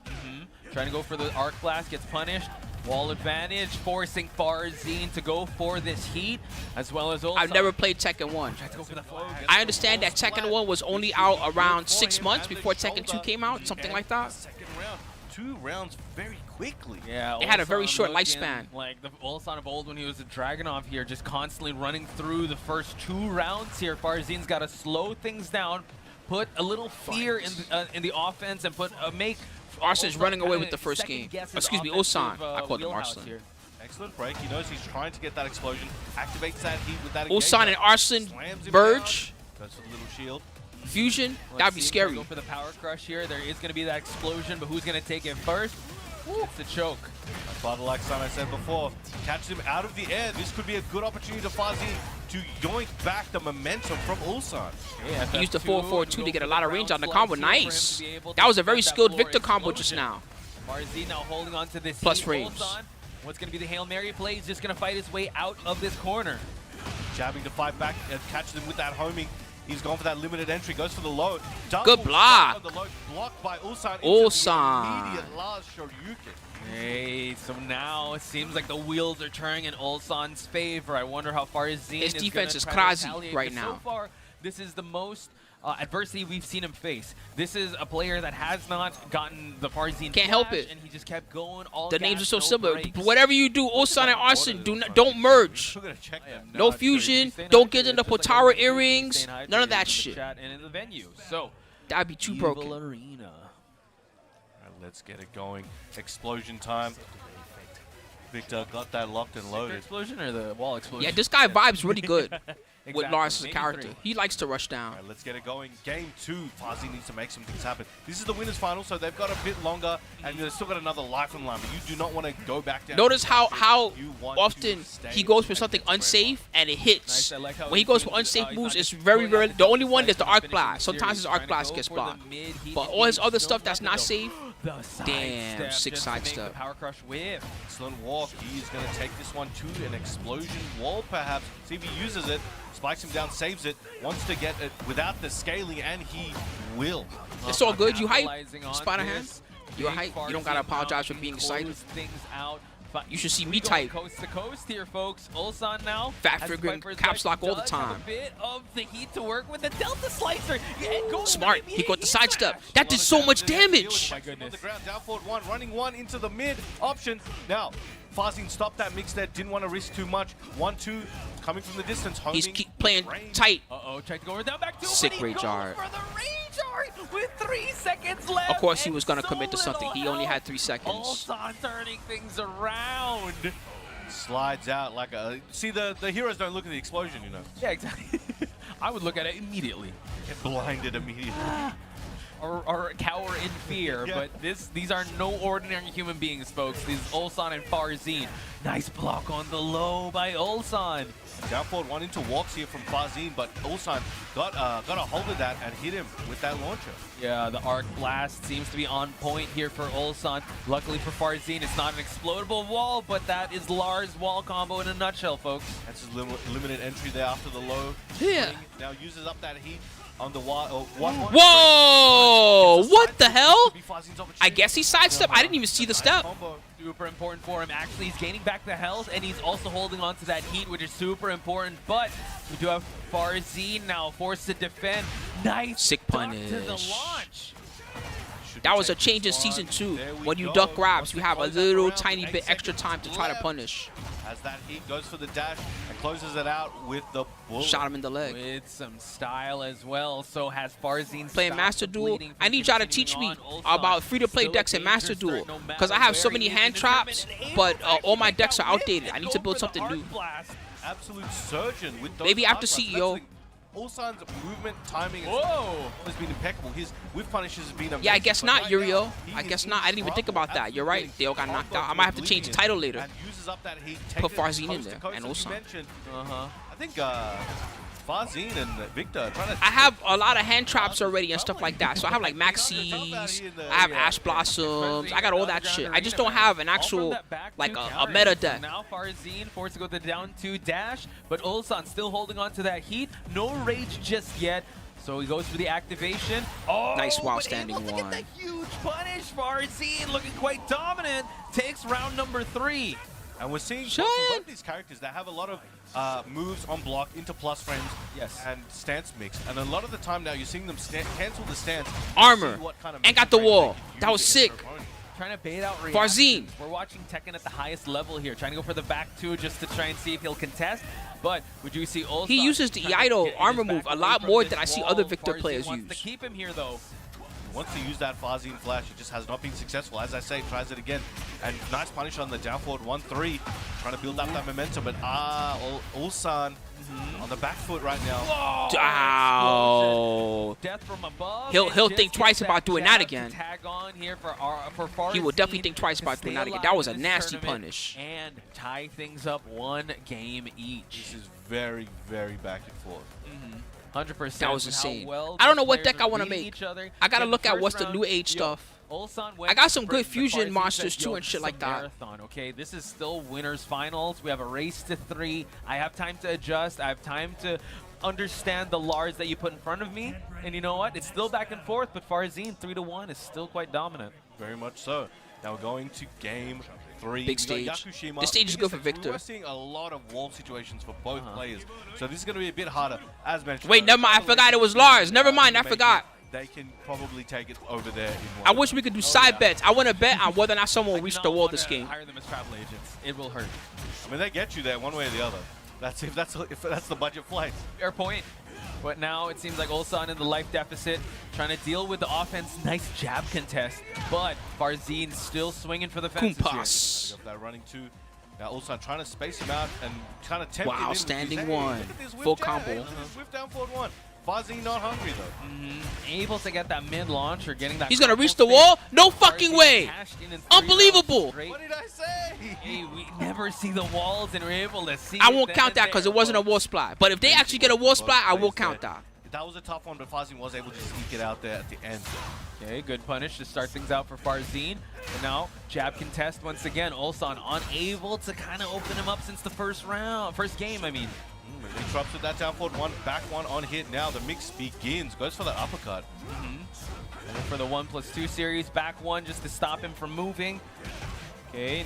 Trying to go for the arc blast, gets punished. Wall advantage, forcing Farzeen to go for this heat, as well as Ulsan. I've never played Tekken 1. Go for the I understand that Tekken 1 was only out around 6 months before Tekken 2 came out, something like that. Second round, 2 rounds very quickly. Yeah, It had a very Ulsan short looking lifespan. Like the Ulsan of old when he was a Dragunov here, just constantly running through the first 2 rounds here. Farzeen's got to slow things down, put a little fear in the offense, and make Arslan's running away with the first game. Excuse me, Ulsan. I called him Arslan. Here. Excellent break. He knows he's trying to get that explosion. Activates that heat with that Ulsan and Arslan slams him Verge, down. Goes for the little shield. fusion, Let's that'd be see if scary. we Go for the power crush here. There is going to be that explosion, but who's going to take it first? It's the choke. But like I said before, catch him out of the air. This could be a good opportunity to Farzeen to yoink back the momentum from Ulsan. He used the 4-4-2 to get a lot of range on the combo. Nice. That was a very skilled Victor combo just now. Farzeen now holding on to this Plus heat. frames. Ulsan, what's going to be the Hail Mary play? He's just going to fight his way out of this corner. Jabbing to fight back and catch them with that homing. He's gone for that limited entry, goes for the low. Good block. On the low, blocked by Ulsan. Ulsan. Immediate Lars Shoryuken. Hey, so now it seems like the wheels are turning in Ulsan's favor. I wonder how Farzeen His is defense gonna is try to crazy retaliate, right 'cause now. So far, this is the most adversity we've seen him face. This is a player that has not gotten the Farzeen Can't help flash, it. and he just kept going all The gas, names are so no similar. breaks. Whatever you do, Ulsan and Arslan, don't merge. We're gonna check that. No fusion. Don't get into Potara earrings. None of that shit. And in the venue. So, That'd be too Evil broken. Arena. Right, let's get it going. Explosion time. Victor got that locked and Secret loaded. explosion or the wall explosion? Yeah, this guy vibes really good with Exactly. Lars' Maybe character. 3. He likes to rush down. All right, let's get it going. Game 2. Farzeen needs to make some things happen. This is the winners final, so they've got a bit longer, and they've still got another life on the line, but you do not want to go back down. Notice how You want to often stay he goes for and something get spread unsafe and it hits. Nice, I like how When he goes for he's unsafe not moves, just it's very going rare. after The only one slice is the and arc finishing blast. the Sometimes series, his arc trying to blast go gets for the blocked. mid-heat But all his engage, other still stuff that's got not the- safe, the damn, sidestep sick just to make the sidestep. Power crush whip. Excellent walk. He's going to take this one to an explosion wall, perhaps. See if he uses it. Spikes him down, saves it. Wants to get it without the scaling, and he will. It's all good. You hype, Capitalizing on Spider this. Hand. You're hype. You don't Farzeen gotta apologize for now being can excited. close things out. You should see We me going type. coast to coast here, folks. Ulsan now. Fat has figuring fight for his caps life. lock all the Does have time. A bit of the heat to work with the Delta Slicer. Yeah, and goes Smart. with the He got the heat sidestep. smash. That did so much damage. My goodness. On the ground, down forward one, running one into the mid option. Now, Farzeen stopped that mix there, didn't want to risk too much. 1-2 coming from the distance. He's homing keep playing range. tight. Uh-oh, tried to go down back to Sick him, but he rage goes art. for the rage art with 3 seconds left. Of course, he and was gonna so commit to something. little He only had health. 3 seconds. Ulsan turning things around. Slides out like a... See, the heroes don't look at the explosion, you know. Yeah, exactly. I would look at it immediately. Get blinded immediately. Or cower in fear, Yeah. but these are no ordinary human beings, folks. These Ulsan and Farzeen. Nice block on the low by Ulsan. Down forward one into walks here from Farzeen, but Ulsan got a hold of that and hit him with that launcher. Yeah, the arc blast seems to be on point here for Ulsan. Luckily for Farzeen, it's not an explodable wall, but that is Lars' wall combo in a nutshell, folks. That's his limited entry there after the low. Yeah. Now uses up that heat on the wall. Oh, 1-1. Whoa! Gets a What the sidestep. hell? Could be Farzien's I opportunity. guess he sidestepped. I didn't even see the step. Combo. Super important for him. Actually, he's gaining back the health, and he's also holding on to that heat, which is super important. But we do have Farzeen now forced to defend. Nice Sick duck to the punish. launch. Should That be was a taking change in this season one. 2. There we When you go. duck grabs, Once you we have a close that little round, tiny 8 bit extra seconds time to try to left. punish. As that heat goes for the dash and closes it out with the bullet. Shot him in the leg. With some style as well. So has Farzeen Playing stopped Master the Duel. bleeding I from need y'all to continuing teach me on. Ulsan about free-to-play still a decks in Master danger Duel. start no Because I matter have so where many he hand is traps, determined and but able to all my make decks that are whip outdated. and I need go to build for the something arc new. blast. Absolute surgeon with those Maybe after arc blasts. CEO. That's Ulsan's movement, timing, has been impeccable. His whiff punishes has been amazing. Yeah, I guess but not, right Yurio. now, I he guess is not. I didn't even think about that. You're right. They all got knocked out. I might have to change the title later. And uses up that heat, Put taking it Farzeen in coast to there, coast, and as you Ulsan. mentioned. I think Farzeen and Victor trying to... I have a lot of hand traps already and stuff like that. So I have like Maxis, I have Ash Blossoms, I got all that shit. I just don't have an actual, like a meta deck. Now Farzeen forced to go the down 2 dash, but Ulsan still holding on to that heat. No rage just yet. So he goes for the activation. Oh, nice while but standing able to one. get that huge punish. Farzeen looking quite dominant. Takes round number 3. And we're seeing Shut both of these characters that have a lot of moves on block into plus frames and stance mix. And a lot of the time now you're seeing them cancel the stance. Armor. Kind of And got the wall. That was sick. Trying to bait out Farzeen. We're watching Tekken at the highest level here. Trying to go for the back 2 just to try and see if he'll contest. But would you see Ulsan? He uses the Ido armor move a lot more than I see other Victor players use. To keep him here though. Wants to use that Farzeen flash, it just has not been successful. As I say, tries it again. And nice punish on the down forward 1-3. Trying to build up that momentum, but Ulsan on the back foot right now. Ow. Death from above. He'll think twice about doing that again. Tag on here for Farzeen. He will definitely think twice about doing that again. That was a nasty punish. And tie things up 1 game each. This is very, very back and forth. 100%. That was insane. Well I don't know what deck I want to make. I gotta look at what's the new age stuff. I got some good fusion monsters too and shit like that. Marathon, okay, this is still winners finals. We have a race to 3. I have time to adjust. I have time to understand the Lars that you put in front of me. And you know what? It's still back and forth, but Farzeen 3-1 is still quite dominant. Very much so. Now we're going to game 3. Big stage. This stage is good for Victor. We're seeing a lot of wall situations for both players, so this is going to be a bit harder. As mentioned. Wait, never mind. I forgot it was Lars. Never mind. I forgot. They can probably take it over there. I wish we could do side bets. I want to bet on whether or not someone will reach the wall this game. Hire them as travel agents. It will hurt. I mean, they get you there one way or the other. That's if that's the budget flight. Fair point. But now it seems like Ulsan in the life deficit, trying to deal with the offense. Nice jab contest, but Farzeen still swinging for the fences Kumpas. here. That running 2. Now Ulsan trying to space him out and kind of tempt him in. Wow, with standing his, one. look at this whip Full jab. combo. Whip down forward 1. Farzeen not hungry though. Able to get that mid launch or getting that. He's gonna reach the wall? No fucking way! Unbelievable! What did I say? Hey, we never see the walls and we're able to see. I won't count that because it wasn't a wall splat. But if they actually get a wall splat, I will count that. That was a tough one, but Farzeen was able to sneak it out there at the end. Okay, good punish to start things out for Farzeen. And now, jab contest once again. Ulsan unable to kind of open him up since the first game, I mean. He drops with that down forward 1, back 1 on hit. Now the mix begins. Goes for that uppercut. And for the 1+2 series, back 1 just to stop him from moving. Okay.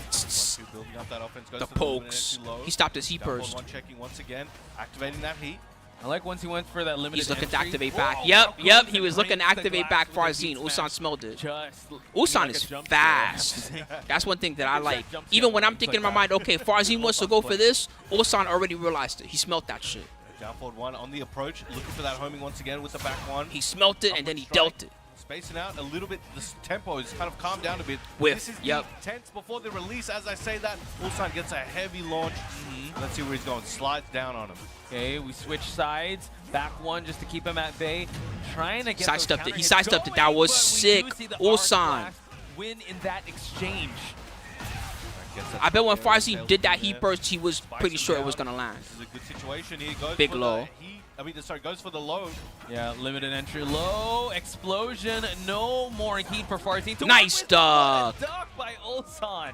Building up that offense. Goes The for pokes. He stopped his heat down forward burst. 1 checking once again. Activating that heat. I like once he went for that limited He's looking to entry. activate back. Whoa, Yep, how yep. cool He is was it? looking to Breaks the activate glass back with a Farzeen. beat Ulsan smash. smelled it. Just Ulsan like is a jump fast. scare. That's one thing that I like. Jump Even scare when I'm moves thinking in like my that. mind, okay, Farzeen wants to go for this, Ulsan already realized it. He smelt that shit. Down forward 1 on the approach. Looking for that homing once again with the back 1. He smelt it and then he dealt it. Spacing out a little bit. The tempo is kind of calmed down a bit. Whiff, This is yep. tense before the release. As I say that, Ulsan gets a heavy launch. Let's see where he's going. Slides down on him. Okay, we switch sides. Back 1 just to keep him at bay. Trying to get Sidestepped those it. He counter sidestepped hits it. That going, was but we sick. do see the Ulsan. Arc Blast win in that exchange. I bet when Farzeen did that heat burst, he was pretty sure it was going to land. This is a good situation. He goes Big for low. The heat. I mean, sorry, goes for the low. Yeah, limited entry low. Explosion. No more heat for Farzeen. Nice duck. Duck by Ulsan.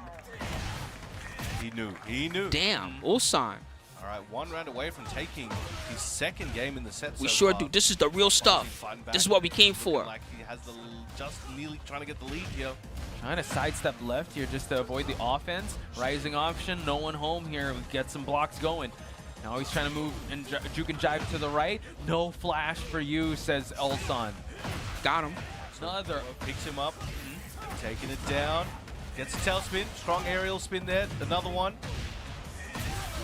He knew. He knew. Damn, Ulsan. All right, 1 round away from taking his 2nd game in the set. We so sure far. do. This is the real stuff. This is what we came for. Like he has the just nearly trying to get the lead here. Trying to sidestep left here just to avoid the offense. Rising option. No one home here. We get some blocks going. Now he's trying to move and juke and jive to the right. No flash for you, says Ulsan. Got him. Another. Picks him up, taking it down. Gets a tail spin. Strong aerial spin there. Another one.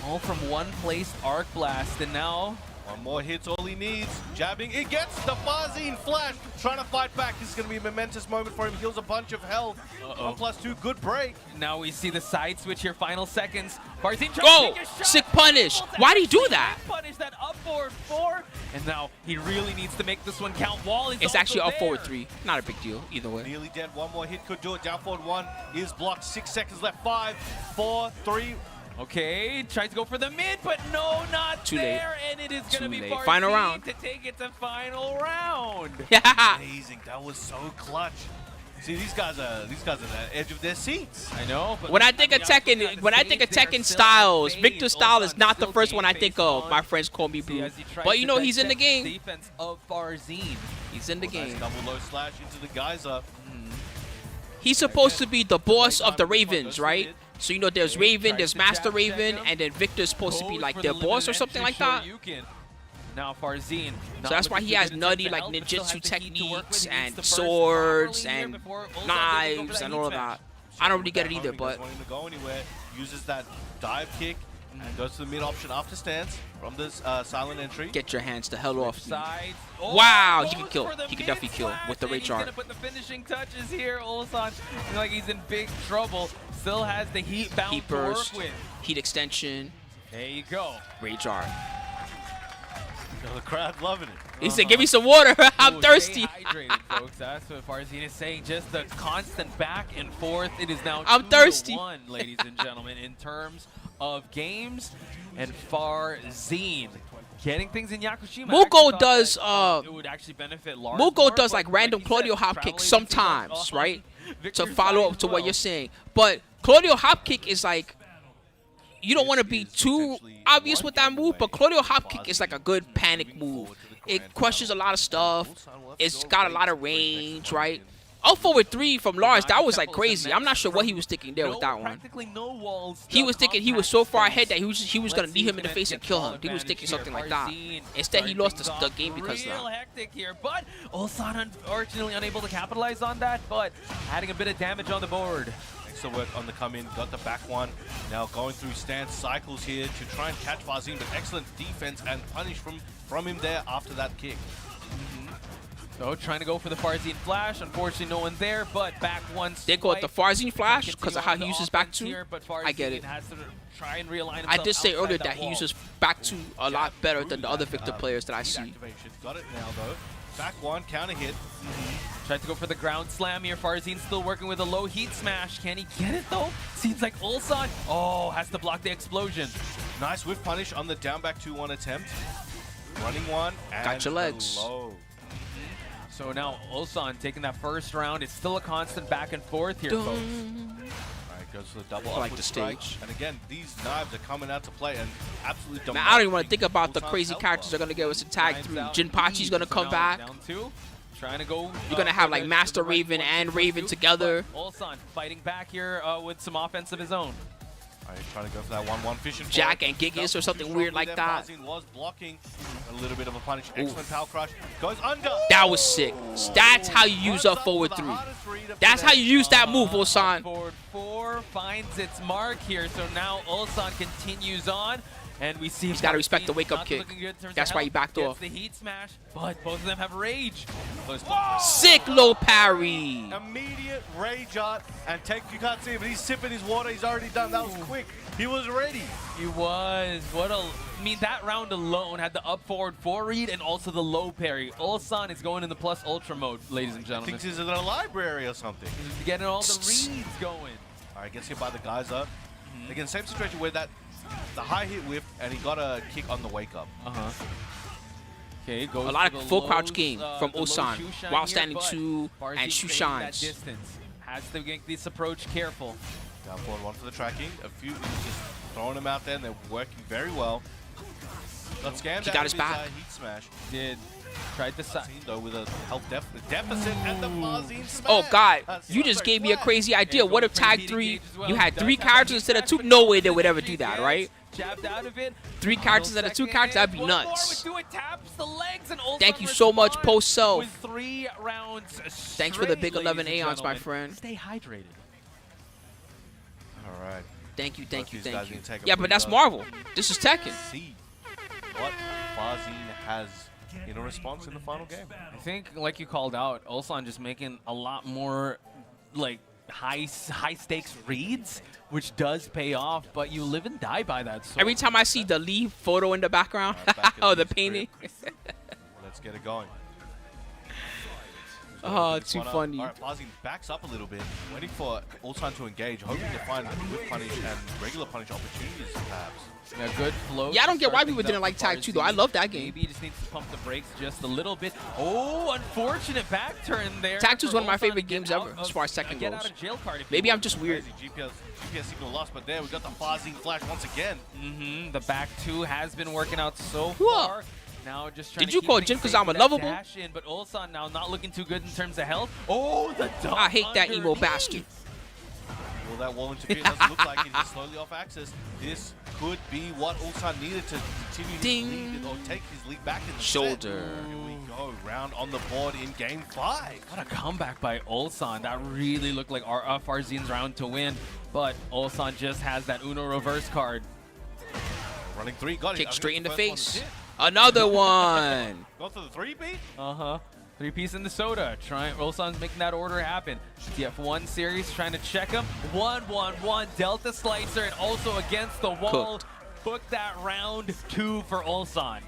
All from one place, Arc Blast. And now One more hit's all he needs. Jabbing, it gets the Farzeen flash. Trying to fight back. This is going to be a momentous moment for him. Heals a bunch of health. 1+2, good break. Now we see the side switch here, final seconds. Farzeen Go! Sick punish. Why do you do that? Punish that up forward 4. And now he really needs to make this one count. Wall is It's actually also up forward there. 3. Not a big deal either way. Nearly dead. One more hit could do it. Down forward 1 is blocked. 6 seconds left. 5, 4, 3. Okay, tries to go for the mid, but no, not Too late. there. And it is going to be late. Farzeen Final round. to take it to final round. Amazing. That was so clutch. See, these guys are the edge of their seats. I know. But When I think of Tekken styles, Victor's style is not the first one I think of. My friends call me blue. But you know he's in the game. Defense of Farzeen. He's in the Nice game. double low slash into the geyser. He's supposed to be the boss of the Ravens, right? So you know there's Raven, there's Master Raven, and then Victor's supposed to be like their boss or something like that. Now Farzeen. So that's why he has nutty like ninjutsu techniques and swords and knives and all of that. I don't really get it either, but Doesn't want him to go anywhere. Uses that dive kick and goes to the mid option after stance from this silent entry. get your hands the hell off me. Side. Wow, he can goes kill. for the He can definitely kill mid with the slash, rage and art. He's gonna put the finishing touches here. Ulsan looking like he's in big trouble. Still has the heat bound Heat to work burst, with. heat extension, There you go. rage art. The crowd's loving it. He said, "Give me some water. I'm Oh, thirsty." Stay hydrated, folks. That's what Farzeen is saying. Just the constant back and forth. It is now I'm thirsty. 2-1, ladies and gentlemen, in terms of games. And Farzeen getting things in Yakushima. I actually Mugo thought does, that, it would actually benefit Lars Mugo more, does but like random he Claudio said, hop kicks traveling to sometimes, take right? off To Victor's follow side up to as what well. you're saying. But Claudio hop kick is like, you don't want to be too obvious with that move, but Claudio hop kick is like a good panic move. It crushes a lot of stuff. It's got a lot of range, right? Up forward 3 from Lars, that was like crazy. I'm not sure what he was thinking there with that one. Practically no walls. He was thinking he was so far ahead that he was gonna knee him in the face and kill him. He was thinking something like that. Instead, he lost the game because of Real that. hectic here, but Ulsan unfortunately unable to capitalize on that, but adding a bit of damage on the board. Excellent work on the come in, got the back one. Now going through stance cycles here to try and catch Farzeen, but excellent defense and punish from him there after that kick. So trying to go for the Farzeen flash. Unfortunately, no one there, but back one. They go with the Farzeen flash because of how he Continue on uses the back offense 2. here, but I get it. Farzeen has to try and realign I himself did say outside earlier that he wall. uses back 2 a lot better than the other Victor players that I Heat see. activation. Got it now though. Back one, counter hit. Tried to go for the ground slam here. Farzeen still working with a low heat smash. Can he get it though? Seems like Ulsan, has to block the explosion. Nice whiff punish on the down back 2-1 attempt. Running one and Got your legs. the low. So now Ulsan taking that first round. It's still a constant back and forth here, folks. Alright, goes for the double I like upward the strike. stage. And again, these knives are coming out to play and absolutely Man, I don't even want to think dominating about the Ulsan's crazy health characters bar. they're gonna get us in tag Time's 3. out. Jinpachi's gonna So come now back. Down 2. Trying to go. You're gonna have like for Master the Raven right and one, Raven 2-2, together. but Ulsan fighting back here with some offense of his own. Alright, trying to go for that 1-1 fishing. Jack forward. and Gigas or Felt something too weird strongly like there. that. Farzeen was blocking a little bit of a punish. Excellent power crush. Goes under. That was sick. That's how you use up forward 3. That's how you use that move, Ulsan. Forward 4 finds its mark here. So now Ulsan continues on. And we see He's gotta respect the Farzeen wake-up not kick. looking good in terms That's of why he health. backed Gets off. the heat smash, but both of them have rage. Sick low parry. Immediate rage art and take. You can't see it, but he's sipping his water. He's already done. That was quick. He was ready. He was. I mean, that round alone had the up forward 4 read and also the low parry. Ulsan is going in the plus ultra mode, ladies and gentlemen. Thinks he's in a library or something. He's getting all the reads going. All right, gets hit by the geyser. Again, same situation where the high hit whip and he got a kick on the wake up. Okay, goes A lot for of the full crouch lows, game from the low Ulsan shoe shine while here, standing but 2 Farzeen and shoe staying that shines. distance. Has to make this approach careful. Down forward one for the tracking. A few just throwing them out there and they're working very well. Got scammed He out got of his back. Heat smash. Did tried to side. Farzeen, though, with a health deficit and the Farzeen smash. Oh God, That's you just so gave me a flat. crazy idea. What if Going for the tag heating 3, gauge as well. you had Does 3 have characters heat instead of smash, 2? No but way they would ever she do that, gets right? Jabbed out of it. 3 characters instead of 2 characters, that'd be One more nuts. would do it, taps the legs, and Ulsan Thank you so much, responds post self. with 3 rounds Thanks for the big straight, 11 ladies and aeons, my gentlemen. friend. Stay hydrated. All right. Thank you, thank Both you, these guys thank you. need to take a Yeah, but breather. that's Marvel. This is Tekken. See what Farzeen has in a response in the final game. I think, like you called out, Ulsan just making a lot more like high stakes reads, which does pay off, but you live and die by that. So Every time I see the Lee photo in the background, oh, the painting. Let's get it going. Oh, too funny. All right, Farzeen backs up a little bit, waiting for Ulsan to engage, hoping to find whip punish and regular punish opportunities, perhaps. Yeah, good flow. Yeah, I don't get why people didn't like Tag 2, though. I love that game. Maybe he just needs to pump the brakes just a little bit. Oh, unfortunate back turn there. Tag 2 is one of my favorite games ever, as far as Tekken goes. Maybe I'm just weird. GPS signal lost, but there we got the Farzeen flash once again. The back 2 has been working out so far. Now just trying Did you call Jin Kazama lovable? But Ulsan now not looking too good in terms of health. Oh, the dunk I hate that emo underneath. bastard. Well, that wall interference doesn't look like it. He's slowly off axis. This could be what Ulsan needed to continue his lead or take his lead back in the Shoulder. set. Here we go, round on the board in game 5. What a comeback by Ulsan. That really looked like Farzeen's round to win, but Ulsan just has that Uno reverse card. Running 3, got it. Kick straight in the face. Another one. Go for the 3-beat? 3-piece in the soda. Ulsan's making that order happen. TF1 series trying to check him. 1-1-1 Delta Slicer and also against the wall. Cooked. Book that round 2 for Ulsan.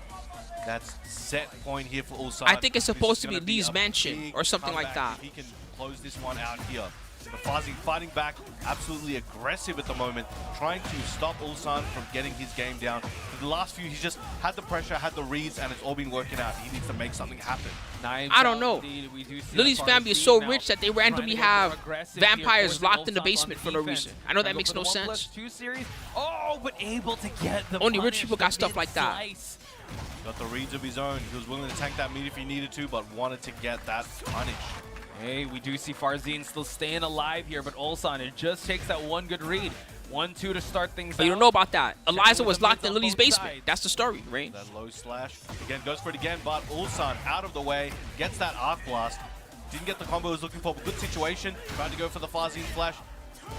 That's set point here for Ulsan. I think it's supposed to This is be gonna Lee's a mansion big or something like comeback that. If he can close this one out here. The Farzeen fighting back, absolutely aggressive at the moment, trying to stop Ulsan from getting his game down. For the last few, he's just had the pressure, had the reads, and it's all been working out. He needs to make something happen. I don't know. Lily's family is so rich that they randomly have vampires locked in the basement for no reason. I know that makes no sense. Oh, but able to get the Only rich people got stuff like that. slice. Got the reads of his own. He was willing to tank that meat if he needed to, but wanted to get that punish. Hey, we do see Farzeen still staying alive here, but Ulsan, it just takes that one good read. 1-2 to start things But out. you don't know about that. Eliza was locked in Lily's basement. That's the story, right? That low slash. Again, goes for it again, but Ulsan out of the way, gets that arc blast. Didn't get the combo he was looking for, but good situation. Tried to go for the Farzeen flash.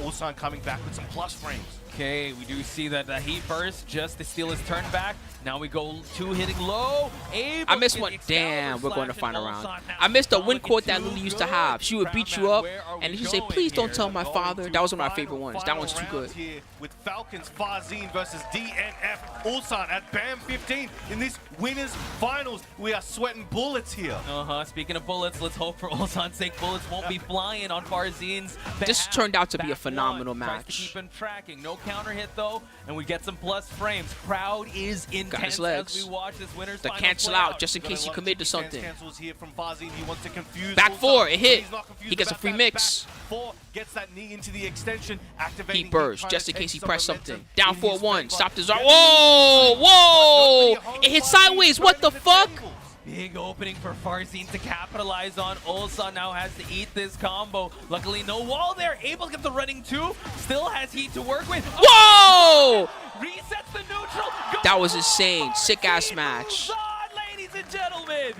Ulsan coming back with some plus frames. Okay, we do see that the heat burst just to steal his turn back. Now we go 2 hitting low. I missed one. Damn, we're going to final round. I missed the win quote that Lily used to have. She would beat you up, and she'd say, "Please don't tell my father." That was one of my favorite ones. That one's too good. Here with Falcons, Farzeen versus DNF. Ulsan at BAM 15 in this winners finals. We are sweating bullets here. Speaking of bullets, let's hope for Ulsan's sake bullets won't be flying on Farzeen's behalf. This turned out to be a phenomenal Tries to match. keep him tracking. No counter hit though, and we get some plus frames. Crowd is intense his legs. as we watch this winners The final cancel play out just in case he commit to something. Cancels here from Farzeen. He wants to confuse Back Ulsan, 4, it hit. but he's not confused He gets a about free that. mix. Back 4 gets that knee into the extension, activating. Heat burst, trying just to in case take he some pressed momentum something. Down in 4-1, his stopped his favor. arm. Whoa, whoa! It hit sideways, what the fuck? Big opening for Farzeen to capitalize on. Ulsan now has to eat this combo. Luckily, no wall there. Able to get the running 2. Still has heat to work with. Whoa! Resets the neutral. Goes That was insane. Sick ass match. Ulsan, ladies and gentlemen.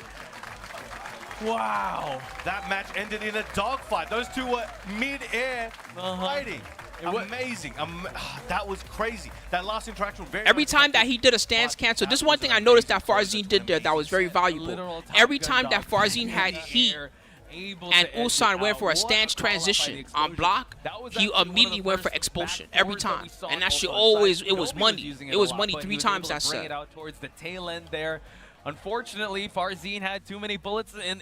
Wow. That match ended in a dogfight. Those two were mid-air fighting. Amazing. That was crazy. That last interaction was very Every time that he did a stance cancel, this is one thing I noticed that Farzeen did there that was very valuable. Every time that Farzeen had heat and Ulsan went for a stance transition on block, he immediately went for expulsion every time. And that shit always, it was money. It was money 3 times that Bring it set. out towards the tail end there. Unfortunately, Farzeen had too many bullets in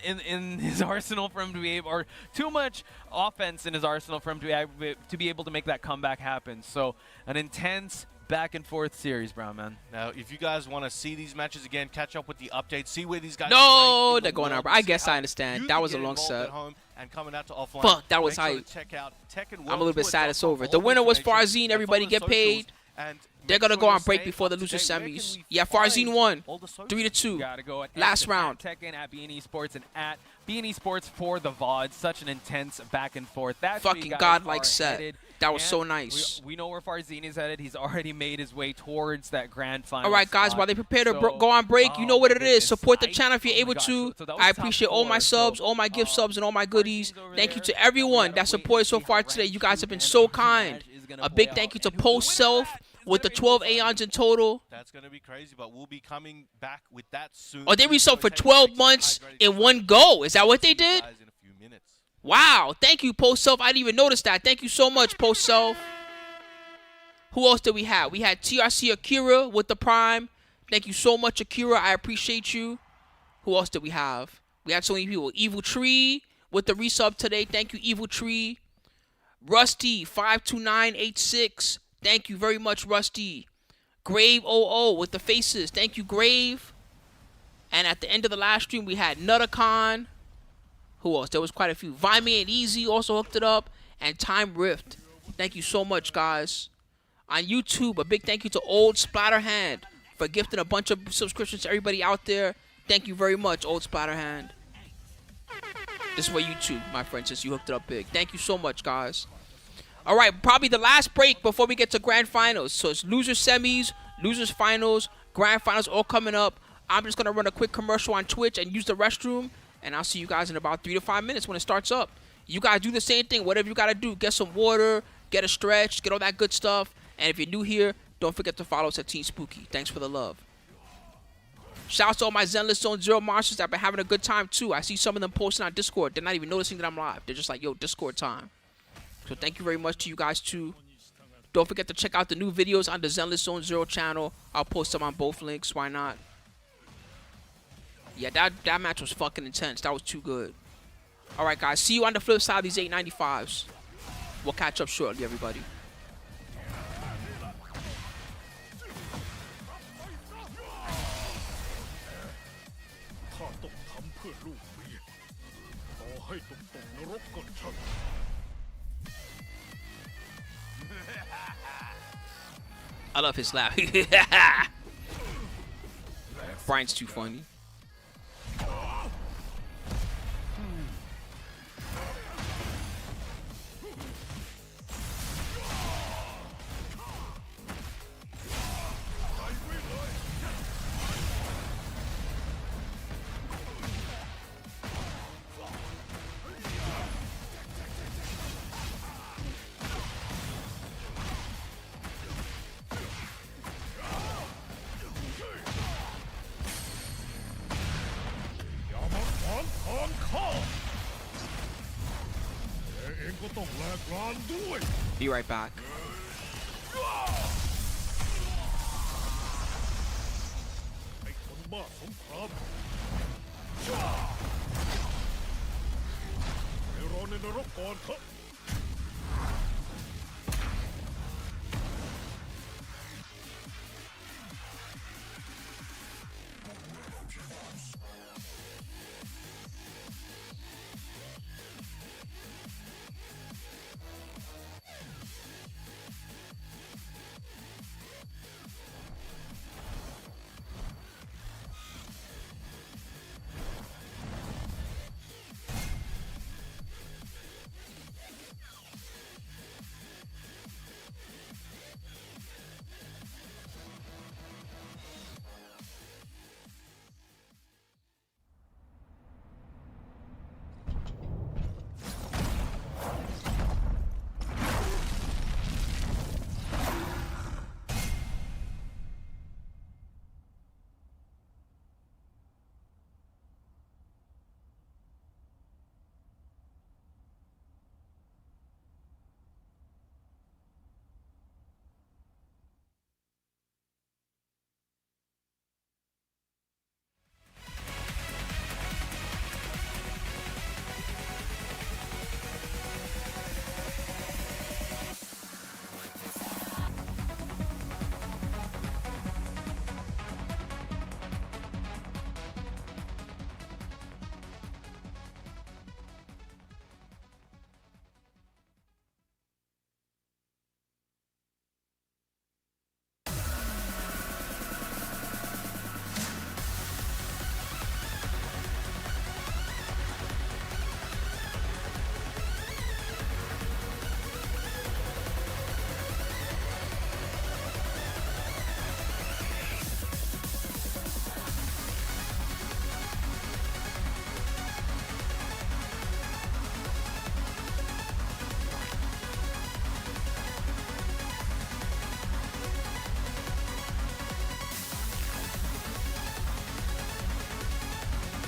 his arsenal for him to be able, or too much offense in his arsenal for him to be able to make that comeback happen. So an intense back and forth series, Brown man. Now, if you guys want to see these matches again, catch up with the updates, see where these guys No, rank in they're the going world, on. I see guess I how understand. you That can was a get long involved set. at home and coming out to offline. Fuck, that was Make sure hype. to check out Tekken I'm a little bit sad it's over. The winner was Farzeen. Everybody get paid. They're going to go on break before the loser semis. Yeah, Farzeen won. 3-2. Gotta go at Last round. Tekken at BN Esports and at BN Esports for the VOD. Such an intense back and forth. That's Fucking godlike set. That was so nice. We know where Farzeen is headed. He's already made his way towards that grand final. All right, guys, spot. while they prepare to So, go on break, you know what it is. goodness. Support the channel if you're able gosh, to. so that was I top appreciate all my 4, subs, so, all my gift subs, and all my goodies. Farzeen's over Thank you there. to everyone that supported so far today. You guys have been so kind. A big thank you to Post Self, with the 12 Aeons in total. That's going to be crazy, but we'll be coming back with that soon. Oh, they resubbed for 12 months in one go. Is that what they did? In a few minutes. Wow. Thank you, Post Self. I didn't even notice that. Thank you so much, Post Self. Who else did we have? We had TRC Akira with the Prime. Thank you so much, Akira. I appreciate you. Who else did we have? We had so many people. Evil Tree with the resub today. Thank you, Evil Tree. Rusty 52986. Thank you very much, Rusty. Grave 00 with the faces. Thank you, Grave. And at the end of the last stream, we had Nutacon. Who else? There was quite a few. Vimy and Easy also hooked it up. And Time Rift. Thank you so much, guys. On YouTube, a big thank you to Old Splatterhand for gifting a bunch of subscriptions to everybody out there. Thank you very much, Old Splatterhand. This way YouTube, my friend, since you hooked it up big. Thank you so much, guys. All right, probably the last break before we get to grand finals. So it's losers semis, losers finals, grand finals all coming up. I'm just going to run a quick commercial on Twitch and use the restroom. And I'll see you guys in about 3 to 5 minutes when it starts up. You guys do the same thing. Whatever you got to do, get some water, get a stretch, get all that good stuff. And if you're new here, don't forget to follow us at Team Spooky. Thanks for the love. Shouts to all my Zenless Zone Zero monsters that have been having a good time too. I see some of them posting on Discord. They're not even noticing that I'm live. They're just like, yo, Discord time. So thank you very much to you guys too. Don't forget to check out the new videos on the Zenless Zone Zero channel. I'll post them on both links. Why not? Yeah, that match was fucking intense. That was too good. All right, guys. See you on the flip side of these 895s. We'll catch up shortly, everybody. I love his laugh. Bryan's too funny. Be right back.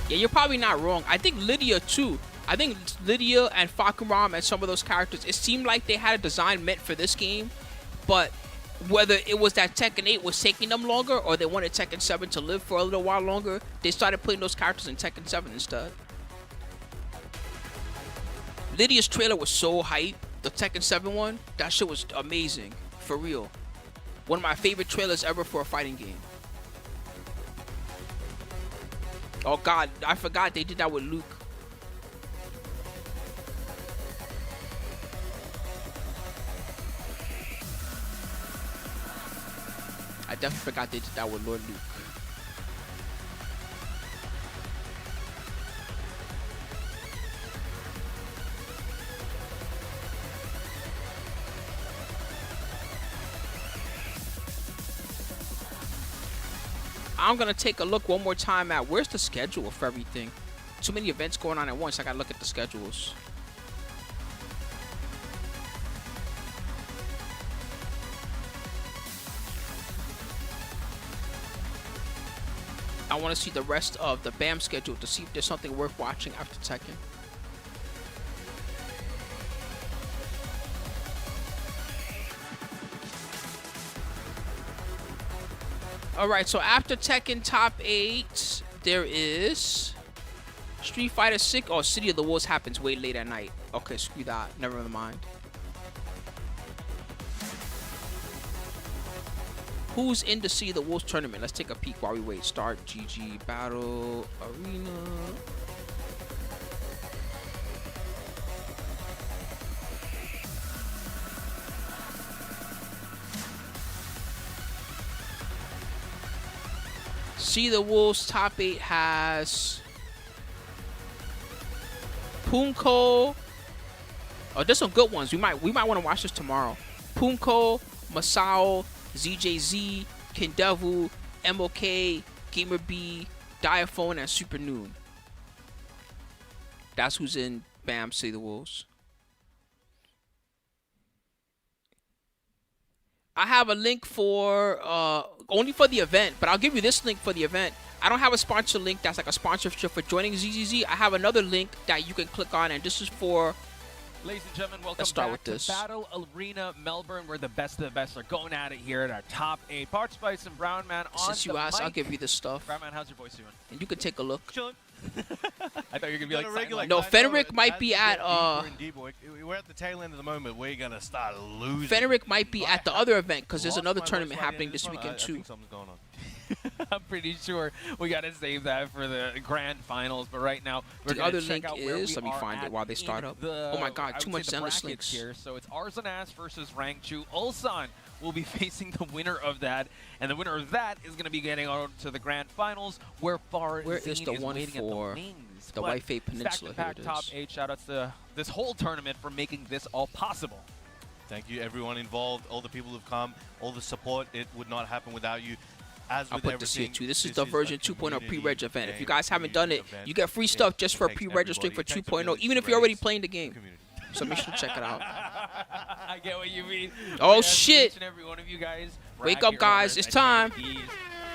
Yeah, you're probably not wrong. I think Lydia too. I think Lydia and Fakuram and some of those characters, it seemed like they had a design meant for this game, but whether it was that Tekken 8 was taking them longer or they wanted Tekken 7 to live for a little while longer, they started putting those characters in Tekken 7 instead. Lydia's trailer was so hype. The Tekken 7 one, that shit was amazing. For real. One of my favorite trailers ever for a fighting game. Oh god, I forgot they did that with Luke. I definitely forgot they did that with Lord Luke. I'm gonna take a look one more time at where's the schedule for everything. Too many events going on at once. I gotta look at the schedules. I want to see the rest of the BAM schedule to see if there's something worth watching after Tekken. Alright, so after Tekken Top 8, there is Street Fighter 6. Oh, City of the Wolves happens way late at night. Okay, screw that. Never mind. Who's in the City of the Wolves tournament? Let's take a peek while we wait. Start, GG, Battle, Arena. See the Wolves top 8 has Punko. Oh, there's some good ones. We might want to watch this tomorrow. Punko, Masao, ZJZ, Kindevu, MOK, Gamer B, Diaphone, and Super Noon. That's who's in BAM See the Wolves. I have a link for only for the event, but I'll give you this link for the event. I don't have a sponsor link that's like a sponsorship for joining ZZZ. I have another link that you can click on, and this is for. Ladies and gentlemen, welcome Let's start back with this. to Battle Arena Melbourne, where the best of the best are going at it here at our top 8. Part Spice and Brown Man on Since you the asked, mic. I'll give you this stuff. Brown Man, how's your voice doing? And you can take a look. I thought you were going to be like regular. No, Fenric might be at We're at the tail end of the moment. We're gonna start losing. Fenric might be at the other event because there's another tournament happening this weekend too. Something's going on. I'm pretty sure we got to save that for the grand finals, but right now we're The going other to check link out where is, we let me are find it at while they start in up. the, Oh my god, I too would much say the endless brackets links. here. So it's Arslan versus Rangchu. Ulsan will be facing the winner of that, and the winner of that is going to be getting on to the grand finals, where Farzeen Where is the one waiting for at the wings. the White Fate Peninsula? Here Stack it to pack top is. 8. Shout outs to this whole tournament for making this all possible. Thank you, everyone involved, all the people who've come, all the support. It would not happen without you. As I'll with put this here everything, too. This is the version a 2.0 community pre-reg event. If you game, guys haven't done it, event. you get free stuff just for It takes pre-registering for everybody. It takes a 2.0, village even to if you're already raise playing the game. community. So make sure to check it out. I get what you mean. Oh, Yes, shit. Each and every one of you guys. Wake Brad up, here, guys. others, It's and time. Keys,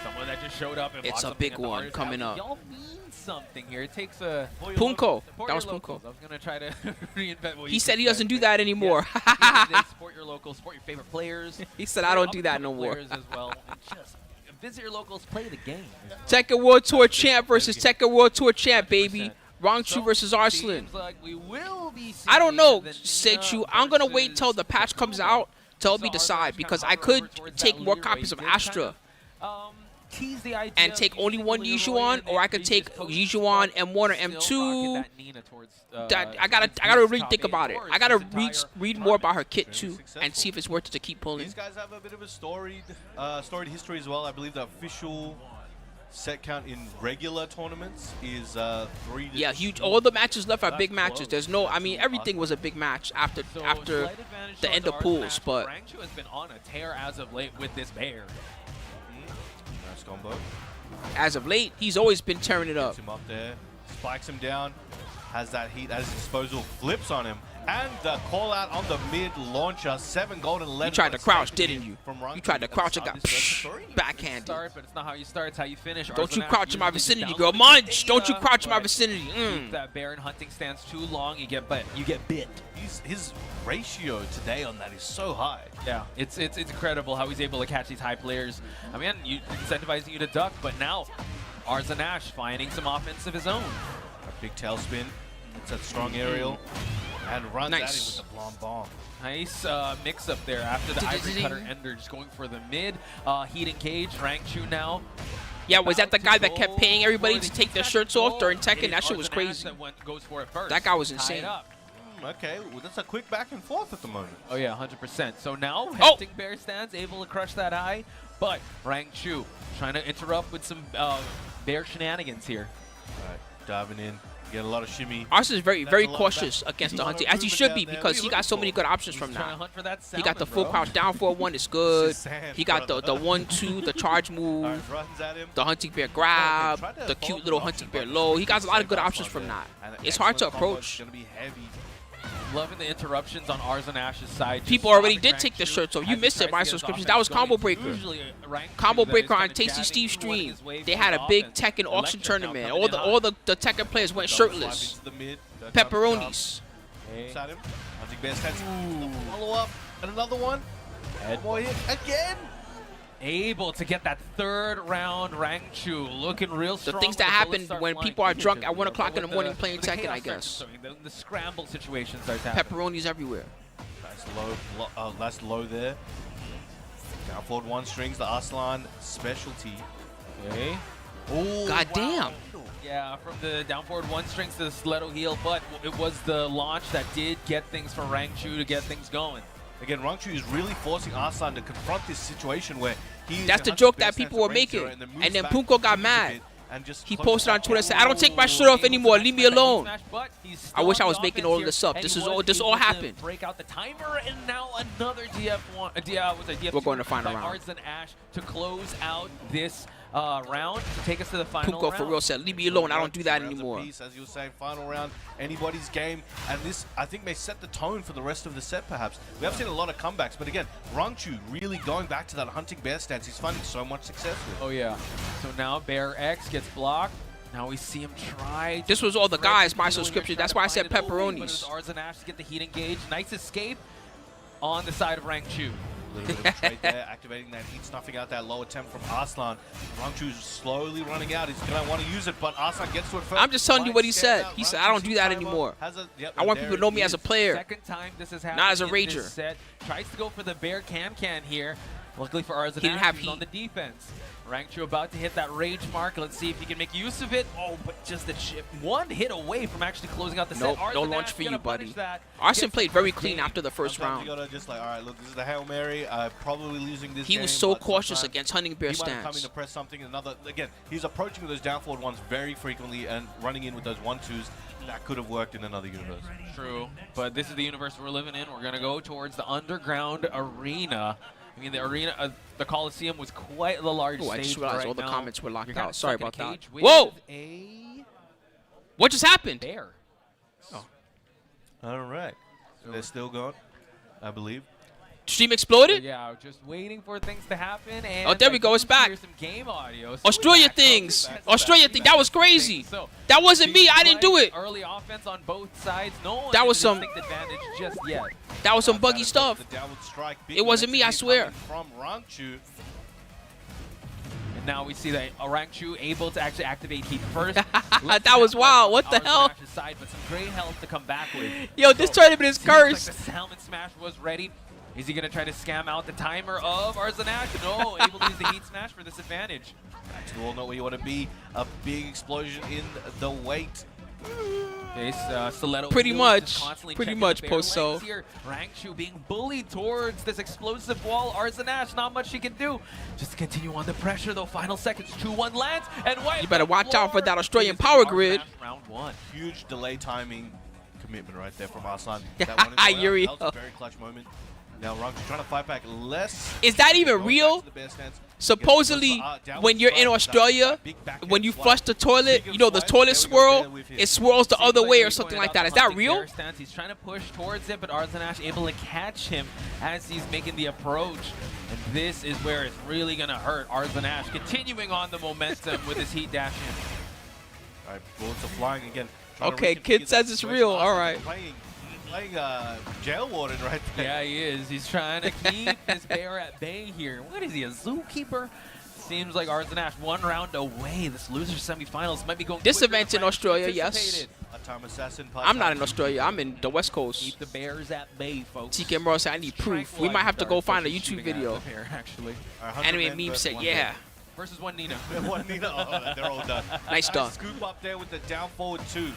someone that just showed up and It's bought a big something at the one artist coming house. up. Y'all mean something here. It takes a Punko. Support That was your Punko. locals. I was gonna try to reinvent what He you said he just doesn't do but that anymore. yeah, support your locals. Support your favorite players. He said I don't do that no up-and-coming more. players as well. And just visit your locals. Play the game. Tekken World Tour champ versus Tekken World Tour champ, baby. 100%. Rangchu So, versus Arslan. seems like we will be I don't know, seeing the Seichu. Nina I'm gonna wait till the versus patch comes Kuma. out to help So me Arslan decide was because kinda I could hovering towards take that more leader, copies but of he did Astra tease the idea and of take only using one the Leroy Yijuan, and or I then could previous take coaches, Yijuan but M1 or still rocking M2. that Nina towards, I gotta towards really top think 8 about it. towards I gotta this entire read more about her kit Very too and see if it's worth it to keep pulling. These guys have a bit of a storied history as well. I believe the official set count in regular tournaments is 3 to Yeah, huge. 2. All the matches left are That's big matches. close. There's no, I That's mean, too everything was a big match after So after slight advantage the towards end of Arslan, pools, but Rangchu has been on a tear as of late with this bear. Nice combo. as of late, he's always been tearing it up. Gets him up there, spikes him down, has that heat at his disposal, flips on him, And the call out on the mid launcher, 7 gold and 11. You tried to crouch, didn't you? From Rangchu. You tried to crouch and got backhanded. Start, but it's not how you start, it's how you finish. Don't you Arslan crouch in my usually vicinity, down girl. low Munch! data, Don't you crouch in my but vicinity. Keep that bear in hunting stance too long, you get bit. His ratio today on that is so high. Yeah, it's incredible how he's able to catch these high players. I mean, incentivizing you to duck, but now Arslan finding some offense of his own. A big tailspin. It's that strong aerial. And runs at him with the blonde bomb. Nice mix up there after the Ivory Cutter Ender, just going for the mid. Heat engage, Rangchu now. Yeah, was that the guy that kept paying everybody to take their shirts off during Tekken? That shit was crazy. That guy was insane. Okay, well, that's a quick back and forth at the moment. Oh yeah, 100%. So now, hefting bear stance, able to crush that eye, but Rangchu trying to interrupt with some bear shenanigans here. All right, diving in. Get a lot of shimmy. Arslan is very cautious against the hunting, as he should be, because he got so many good options from now. He got the full crouch down for one, is good. He got the 1-2, the charge move, the hunting bear grab, the cute little hunting bear low. He got a lot of good options from that. It's hard to approach. Loving the interruptions on Arslan's side. People already did take the shirts off. You missed it, my subscriptions. That was Combo Breaker. Combo Breaker on Tasty Steve's stream. They had a big Tekken auction tournament. All the Tekken players went shirtless. Pepperonis. Follow up and another one. More hit again. Able to get that third round. Rangchu looking real strong. The things that happen when people are drunk at 1 o'clock in the morning playing Tekken, I guess. The scramble situation starts happening. Pepperonis everywhere. That's low there. Down forward 1 strings, the Arslan specialty. Okay. Oh, God damn. Yeah, from the down forward 1 strings to the stiletto heel, but it was the launch that did get things for Rangchu to get things going. Again, Rangchu is really forcing Arslan to confront this situation where he's... That's the joke that people were making. And then Punko got mad. He posted on Twitter and said, "I don't take my shirt off anymore. Leave me alone." I wish I was making all of this up. This all happened. Break out the timer, and now another DF1. We're going to final round. Arslan to close out this round to take us to the final Punko round. for real said, "Leave me alone. I don't do that anymore." As you were saying, final round, anybody's game, and this I think may set the tone for the rest of the set. Perhaps we have seen a lot of comebacks, but again, Rangchu really going back to that hunting bear stance. He's finding so much success with. Oh yeah. So now Bear X gets blocked. Now we see him try. This was all the guys, my subscription. That's why I said pepperonis. Arslan to get the heat engage. Nice escape on the side of Rangchu. A little bit of trade there, activating that heat, snuffing out that low attempt from Arslan. Rangchu's slowly running out. He's going to want to use it, but Arslan gets to it first. I'm just telling you what he said. He said, "I don't do that anymore. I want people to know me as a player, Second time this has happened, not as a rager." Set. Tries to go for the bear can here. Luckily for Arslan, he didn't have heat on the defense. Rangchu about to hit that rage mark. Let's see if he can make use of it. Oh, but just the chip. 1 hit away from actually closing out the set. No launch for you, buddy. Arslan played very clean after the first round. You gotta just like, all right, look, this is the Hail Mary. Probably losing this He game, was so but cautious against hunting bear he might have come in stance. to press something. Again, he's approaching those down forward ones very frequently and running in with those 1-2s. That could have worked in another universe. True, but this is the universe we're living in. We're gonna go towards the underground arena. I mean, the arena, the Coliseum was quite the large stage. I just realized right all the now. comments were locked You're out. Sorry about that. Whoa! What just happened? Bear. Oh. All right. So they're still gone, I believe. Stream exploded? Yeah, just waiting for things to happen. And oh, there we go. It's back. Some game audio. So Australia things. Australia thing. That was crazy. So, that wasn't me. I didn't do it. Early offense on both sides. No one that was some advantage just yet. That was some buggy stuff. It wasn't me, I swear. From Rangchu. And now we see that Rangchu able to actually activate heat first. That was wild. What the hell? Side, but some great health to come back with. Yo, this tournament is cursed. Like the Salmon Smash was ready. Is he going to try to scam out the timer of Arslan? No, able to use the Heat Smash for this advantage. Back to the wall, not where you want to be. A big explosion in the weight. Okay, Stiletto pretty much post-so. Rangchu being bullied towards this explosive wall. Arslan, not much he can do. Just to continue on the pressure, though. Final seconds, 2-1 lands, and you better watch out for that Australian power grid. Round 1. Huge delay timing commitment right there from Arslan. Yuri. That was a very clutch moment. Now Rangchu trying to fight back less. Is that even real? Supposedly, when you're in Australia, when you flush the toilet, you know, the toilet swirl, it swirls the other way or something like that. Is that real? He's trying to push towards it, but Arslan able to catch him as he's making the approach. And this is where it's really going to hurt Arslan continuing on the momentum with his heat dash in. All right, bullets are flying again. Okay, kid says it's real. All right. Playing jail warden right there. Yeah, he is. He's trying to keep this bear at bay here. What is he, a zookeeper? Seems like Arslan one round away. This loser semifinals might be going. This event's in Australia, yes. I'm not in Australia. I'm in the West Coast. Keep the bears at bay, folks. TK Bro said I need proof. We might have to go find a YouTube video. Actually, Anime meme said, yeah. Versus one Nina. One Nina. Oh, they're all done. Nice done. Scoop up there with the down forward 2.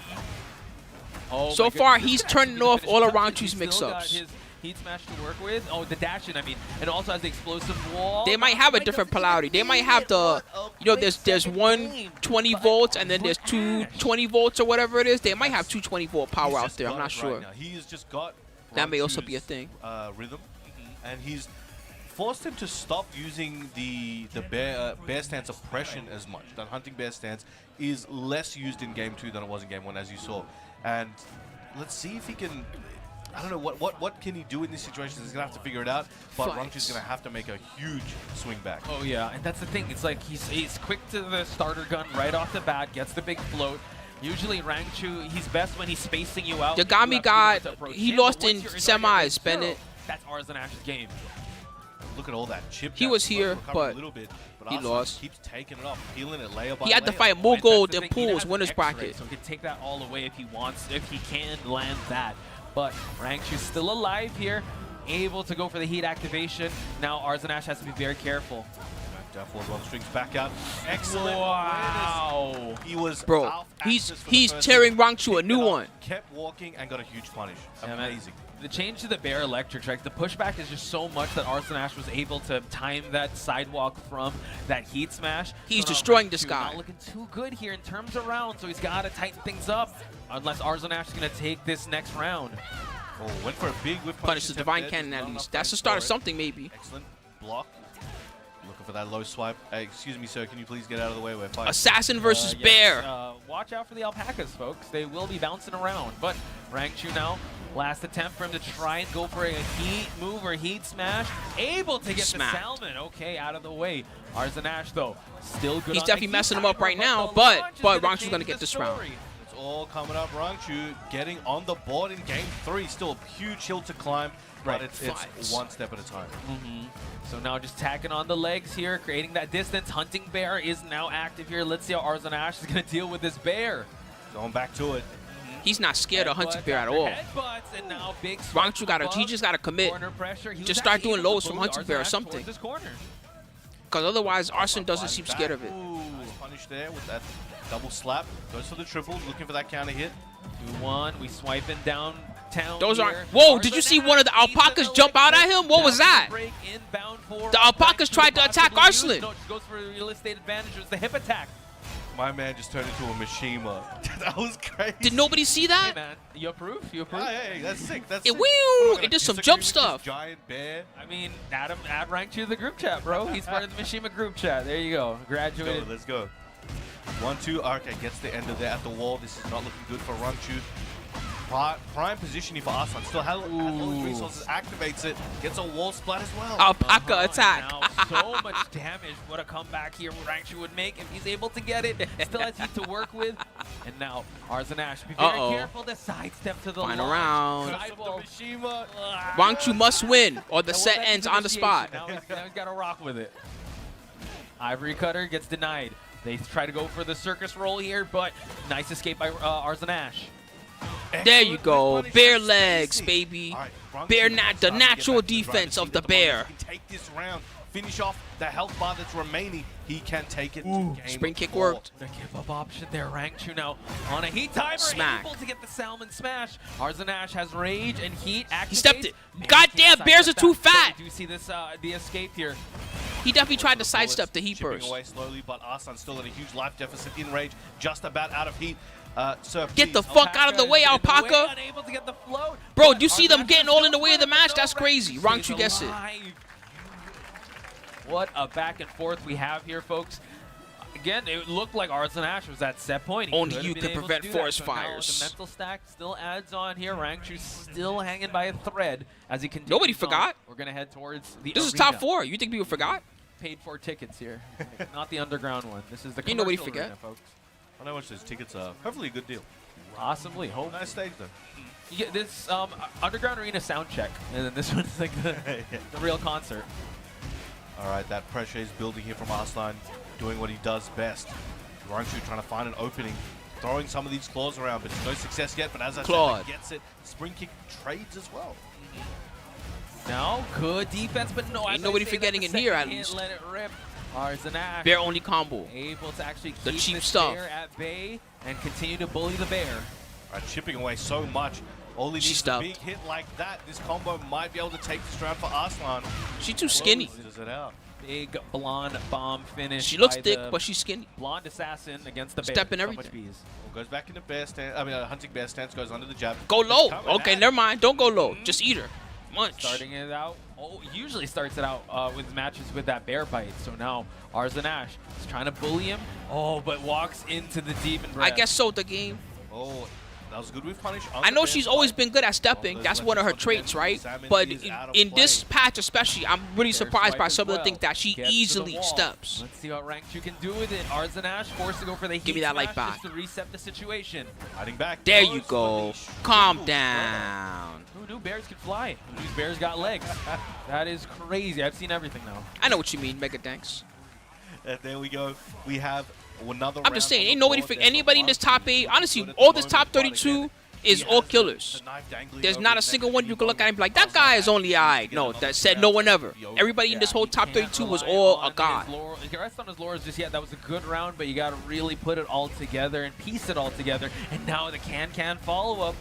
Oh, so far, he's turning off all of Rangchu's mix-ups. Heat smash to work with. Oh, the dash in, I mean, and also has the explosive wall. They might have a different polarity. They might have the, you know, there's one 20 volts and then there's two 20 volts or whatever it is. They might have two 20-volt power out there. I'm not sure. He's just got that may also be a thing. Rhythm, and he's forced him to stop using the bear stance oppression as much. That hunting bear stance is less used in Game 2 than it was in Game 1, as you saw. And let's see if he can. I don't know what can he do in these situations. He's gonna have to figure it out. But Rangchu's gonna have to make a huge swing back. Oh yeah, and that's the thing. It's like he's quick to the starter gun right off the bat. Gets the big float. Usually Rangchu, he's best when he's spacing you out. He lost in semis, Bennett. That's Arslan's game. Look at all that chip. He was here, but he Arslan lost. Keeps taking it off, peeling it layer by He had layer. to fight more gold than pools winners bracket. So he can take that all away if he wants, if he can land that. But Rangchu's still alive here, able to go for the heat activation. Now Arslan has to be very careful. Down forward, one strings back out. Excellent. Wow. He was he's tearing Rangchu a new one. Kept walking and got a huge punish. Amazing. The change to the bear electric, right? The pushback is just so much that Arslan was able to time that sidewalk from that heat smash. He's destroying this guy. Not looking too good here in terms of rounds, so he's got to tighten things up unless Arslan is going to take this next round. Oh, went for a big whip punish the Divine Cannon at least. That's the start of something, maybe. Excellent block. Looking for that low swipe. Excuse me, sir. Can you please get out of the way? We're fighting. Assassin versus Bear. Watch out for the alpacas, folks. They will be bouncing around. But Rangchu now, last attempt for him to try and go for a heat move or heat smash. Able to get the salmon. Okay, out of the way. Arslan though, still good. He's definitely messing him up right now, but Rangchu's gonna get this round. It's all coming up. Rangchu getting on the board in Game 3. Still a huge hill to climb. But it's one step at a time. So now just tacking on the legs here, creating that distance. Hunting Bear is now active here. Let's see how Arslan is going to deal with this bear. Going back to it. He's not scared of Hunting Bear at all. And now big Rangchu just got to commit. Just start doing lows from Hunting Bear or something. Because otherwise, Arslan doesn't seem scared of it. Nice punish there with that double slap. Goes for the triple, looking for that counter hit. 2-1. We swiping down. Those aren't. Whoa, did you see one of the alpacas jump out at him? What was that? The alpacas tried to attack Arslan. Goes for a real estate advantage. It was the hip attack. My man just turned into a Mishima. That was crazy. Did nobody see that? Hey, man. You approve? You approve? Hey, that's sick. That's sick. It did some jump stuff. Giant bear. I mean, add Rangchu to the group chat, bro. He's part of the Mishima group chat. There you go. Graduated. Let's go. 1-2. Okay, gets the end of there at the wall. This is not looking good for Rangchu. Prime positioning for Arslan. Still has all his resources, activates it, gets a wall splat as well. Alpaca attack. Now, so much damage. What a comeback here Rangchu would make if he's able to get it. Still has heat to work with. And now Arslan be very careful to sidestep to the final round. Rangchu must win or the set ends on the spot. Now he's got to rock with it. Ivory Cutter gets denied. They try to go for the circus roll here, but nice escape by Arslan. There you go, bear legs, baby. Bear the natural defense of the bear. Take this round, finish off the health bar that's remaining. He can take it. Spring kick worked. The give up option there. Rangchu now on a heat timer, able to get the salmon smash. Arslan has rage and heat. He stepped it. Goddamn, bears are too fat. Do you see this? The escape here. He definitely tried to sidestep the heat burst. Away slowly, but Arslan still at a huge life deficit in rage, just about out of heat. Sir, Get the please. fuck out of the way, Alpaca. Unable to get the float. Bro, But you see them Arslan getting all in the still way of the flipping match? That's over. crazy. Stays Rangchu gets it. alive. What a back and forth we have here, folks. Again, it looked like Arslan was at set point. He Only could you have been can able to prevent do forest that. So now fires. the mental stack still adds on here. Rangchu still hanging by a thread as he continues. Nobody on. forgot. We're gonna head towards the This is arena. top 4. You think people forgot? Paid for tickets here, not the underground one. This is the Ain't nobody commercial forget. arena, folks. I know which those tickets are. Hopefully a good deal. Possibly. Hope Nice stage though. you get this underground arena sound check, and then this one's like the real concert. All right, that pressure is building here from Arslan, doing what he does best. Rangchu trying to find an opening, throwing some of these claws around, but no success yet. But as I Claude. said, he gets it. Spring kick trades as well. Now, good defense, but no. Ain't as I nobody say, forgetting that in the here, second at hit least. Let it rip. Arslan Bear only combo. able to actually keep The cheap this stuff. bear at bay and continue to bully the bear. All right, chipping away so much. All he She needs is a stopped. big hit like that. This combo might be able to take this round for Arslan. She too skinny. Closes it out. Big blonde bomb finish. She looks by thick, the but she's skinny. blonde assassin against the bear. Step in So much everything. bees. Well, goes back into bear stance. I mean, hunting bear stance, goes under the jab. Go low. Coming Okay, at. never mind. Don't go low. Just eat her. Munch. Starting it out. Oh, usually starts it out with matches with that bear bite. So now Arslan is trying to bully him. Oh, but walks into the demon breath. I guess so, the game. Oh, that was good with punish. I know she's always been good at stepping. That's one of her traits, right? But in this patch especially, I'm really surprised by some of the things that she easily steps. Let's see what Rangchu can do with it. Arslan forced to go for the heat Give me that light smash back. just to reset the situation. Hiding back. There Goes you for go. the Calm shield. down. Who knew bears could fly? Who knew bears got legs? That is crazy. I've seen everything now. I know what you mean, Mega Thanks. And there we go. We have another I'm just round saying, on ain't the nobody board. think There's anybody in one this top 8. good Honestly, at the all this moment, top but 32 again, is he all has killers. the knife dangling There's over not a his single neck. one you can look at and be like, that guy is only alright. No, that said no one ever. Everybody in this whole top 32 was all a god. You can rest on his laurels just yet. That was a good round, but you got to really put it all together and piece it all together. And now the can follow-up.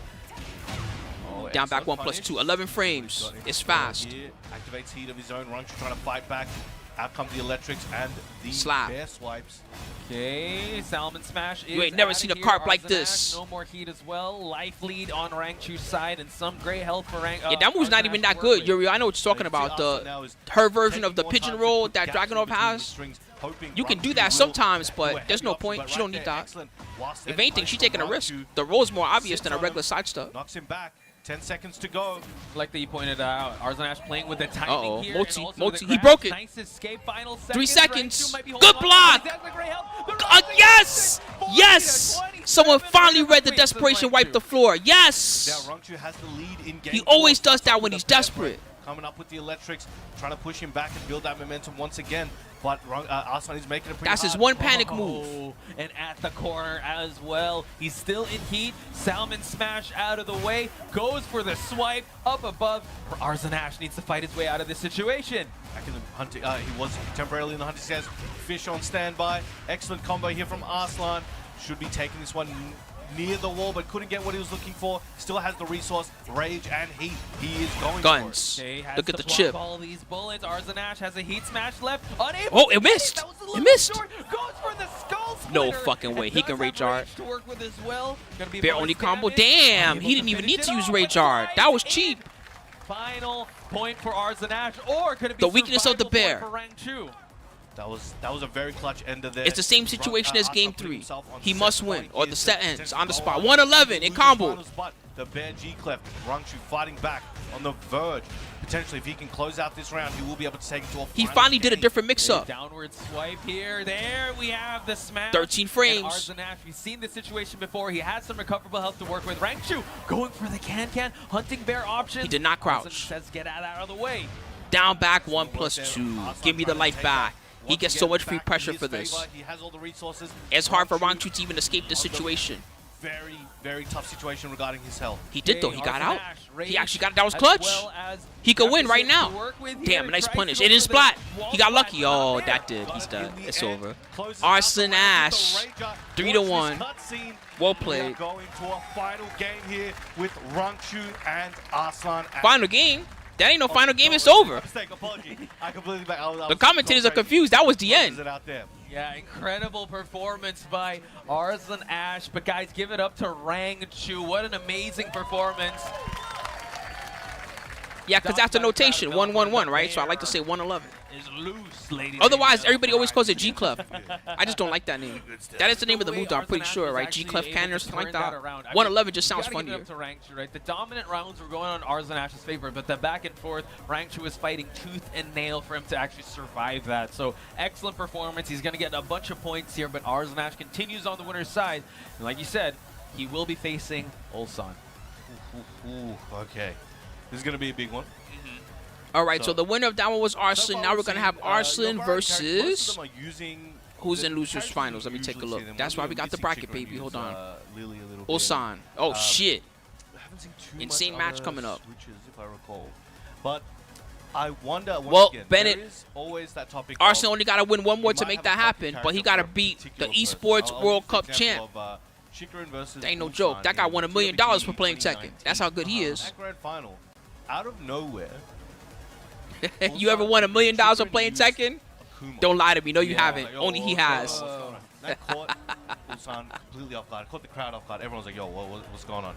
Oh, Down back excellent 1+2. punish. 11 frames. Got it. It's fast. Here, activates heat of his own. Rangchu trying to fight back. Out come the electrics and the Slap. bear swipes. Okay, Salmon Smash is You ain't never outta seen a here. carp like Arslan this. no more heat as well. Life lead on Rangchu's side and some great help for Rangchu. Yeah, that move's not even that good, Yuri. I know what you're talking about. Her version of the pigeon roll that Dragunov has. You can do that sometimes, but there's no point. She don't need that. If anything, she's taking a risk. The roll's more obvious than a regular side step. Knocks him back. 10 seconds to go. Like that you pointed out, Arslan playing with the timing here. Multi, and also multi. the He grab. broke it. Nice escape, final 3 seconds. seconds. Rangchu might be holding Good on. block. Exactly, great help. The rising Yes! action. 40 Yes! to 27 Someone finally read the points to desperation Rangchu. wipe the floor. Now Yes! Rangchu has the lead in game. He always 4. does that when With he's the bear desperate. fight. Coming up with the electrics, trying to push him back and build that momentum once again. But Arslan is making it pretty That's his hard. one panic Oh, move. and at the corner as well. He's still in heat. Salmon Smash out of the way. Goes for the swipe up above. Arslan needs to fight his way out of this situation. Back in the hunting, he was temporarily in the hunting stance. Fish on standby. Excellent combo here from Arslan. Should be taking this one near the wall, but couldn't get what he was looking for. Still has the resource, rage and heat. He is going Guns. Okay, has Look at to the block chip. all these bullets. Arslan has a heat smash left. Unable Oh, to it save. missed. That was a It little missed. short. Goes for the skull No splitter. fucking way. And He does can have rage art. to work with as well. Gonna be Bear bonus only combo. damage. Damn, Unable he to didn't even finish need to it use off, rage but art. That was Clive cheap. Final point for Arslan, or could it be The weakness of the survival bear. point for Rangchu? That was a very clutch ender there. It's the same situation as game Arslan putting 3. himself on He set must point win, or here the to set ends potentially on the go spot. on. 111 in Lose combo. finals, but the bear G cleft. Rangchu fighting back on the verge. Potentially, if he can close out this round, he will be able to take it to a He final finally did a game. different mix-up. Downward swipe here. There we have the smash. 13 And frames. Arslan, we've seen this situation before. He has some recoverable health to work with. Rangchu going for the can, hunting bear option. He did not crouch. Arslan says get out of the way. Down back 1+2. Give me the life back. He gets so much free pressure for this. He has all the resources. It's hard for Rangchu to even escape the situation. Very, very tough situation regarding his health. He did though. He got Arslan out. Rage He actually got it. That was as clutch. well as He could win right Jefferson now. to work with Damn, here. nice Tries to punish. go It didn't for the splat. wall He got splat, lucky. but not Oh, there. that did. He's But done. in the It's end, over. closes Arslan out the round with the Rager. 3-1. Watch this cutscene. Well We are played. going to a final game here with Rangchu and Arslan. Final game? That ain't no final game. It's over. Mistake, apology. I completely The commentators are confused. That was the end. It out there. Yeah, incredible performance by Arslan Ash. But guys, give it up to Rangchu. What an amazing performance. Yeah, because that's the notation, 1-1-1, right? So I like to say 111. Is loose, ladies. Otherwise, everybody always calls it G-Clef. I just don't like that name. That is the name of the move, though, I'm pretty sure, right? G-Clef Cannon or something like that. 111 just sounds funnier. To Rangchu, right? The dominant rounds were going on Arslan Ash's favor, but the back and forth, Rangchu was fighting tooth and nail for him to actually survive that. So excellent performance. He's going to get a bunch of points here, but Arslan Ash continues on the winner's side. And like you said, he will be facing Ulsan. Okay. This is going to be a big one. All right, so the winner of that one was Arslan. Now we're going to have Arslan versus... Who's in losers finals? Let me take a look. That's why we got the bracket, baby. Hold on. Ulsan. Oh, shit. Insane match coming up. If I recall. But I wonder, well, again, Bennett, there is always that topic Arslan only got to win one more to make that happen, but he got to beat the esports World Cup champ. That ain't no joke. That guy won $1 million for playing Tekken. That's how good he is. That grand final, out of nowhere. You ever won $1 million for playing Tekken? Don't lie to me. No, you haven't. Only he has. That caught Ulsan completely off guard. Caught the crowd off guard. Everyone's like, yo, what's going on?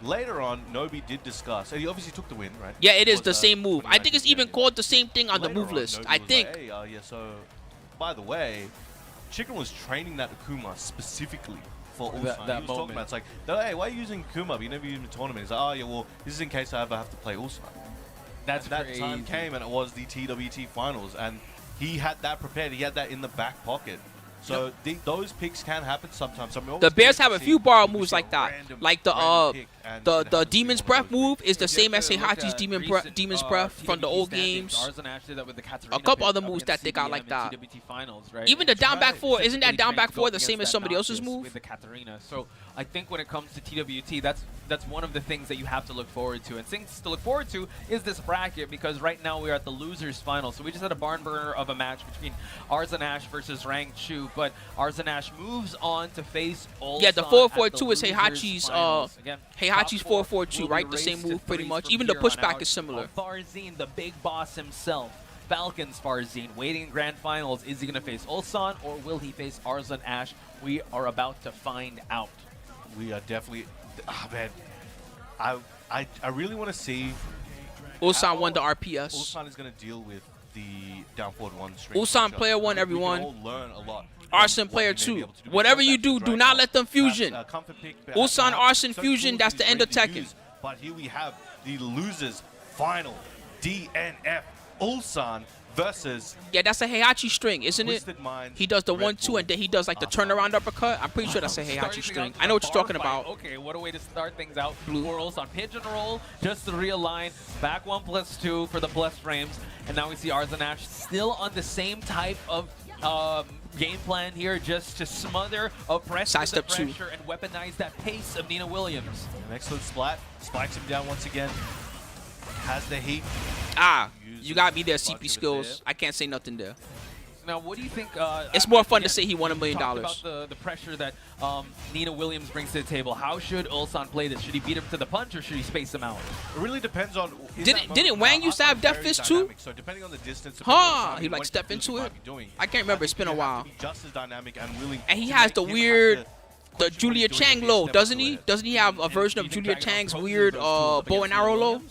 Later on, Nobi did discuss, and he obviously took the win, right? Yeah, it is the same move. I think it's even called the same thing on the move list. I think. Like, hey, yeah, so, by the way, Chikurin was training that Kuma specifically for Ulsan. He was talking about, it's like, hey, why are you using Kuma? You never used him in the tournament. He's like, oh, yeah, well, this is in case I ever have to play Ulsan. That time came, and it was the TWT finals, and he had that prepared. He had that in the back pocket. So those picks can happen sometimes. The Bears have a few borrowed moves like that. Like the Demon's Breath move is the same as Heihachi's Demon's Breath from the old games. A couple other moves that they got like that. Even the down back four, isn't that down back four the same as somebody else's move? So I think when it comes to TWT, that's one of the things that you have to look forward to. And things to look forward to is this bracket, because right now we are at the losers final. So we just had a barn burner of a match between Arslan Ash versus Rangchu, but Arslan Ash moves on to face Ulsan. Yeah, the 4-4-2 is Heihachi's 4-4-2, right? The same move pretty much. Even the pushback is similar. Farzeen, the big boss himself. Falcons Farzeen waiting in grand finals. Is he going to face Ulsan or will he face Arslan Ash? We are about to find out. We are definitely... Oh, man. I really want to see... Ulsan won the RPS. Ulsan is going to deal with the down forward one string. Ulsan player 1, everyone. We can all learn a lot. Arslan player 2. Whatever you do, do not let them fusion. Ulsan Arslan fusion, that's the end of Tekken. But here we have the losers final. DNF. Ulsan versus... Yeah, that's a Heihachi string, isn't it? He does the 1-2 and then he does like the turnaround uppercut. I'm pretty sure that's a Heihachi string. I know what you're talking about. Okay, what a way to start things out. Blue Ulsan pigeon roll just to realign. Back 1+2 for the blessed frames. And now we see Arslan Ash still on the same type of game plan here, just to smother, oppress the pressure, and weaponize that pace of Nina Williams. An excellent splat. Spikes him down once again. Has the heat. You got me there, CP skills. I can't say nothing there. Now, what do you think? It's more fun to say he won $1 million. About the pressure that Nina Williams brings to the table. How should Ulsan play this? Should he beat him to the punch or should he space him out? It really depends on. Didn't Wang used to have Death Fist too? So depending on the distance. He like step into it. I can't remember. It's been a while. Just as dynamic and willing. And he has the weird. The Julia Chang low, doesn't he? Doesn't he have a version of Julia Chang's weird bow and arrow low?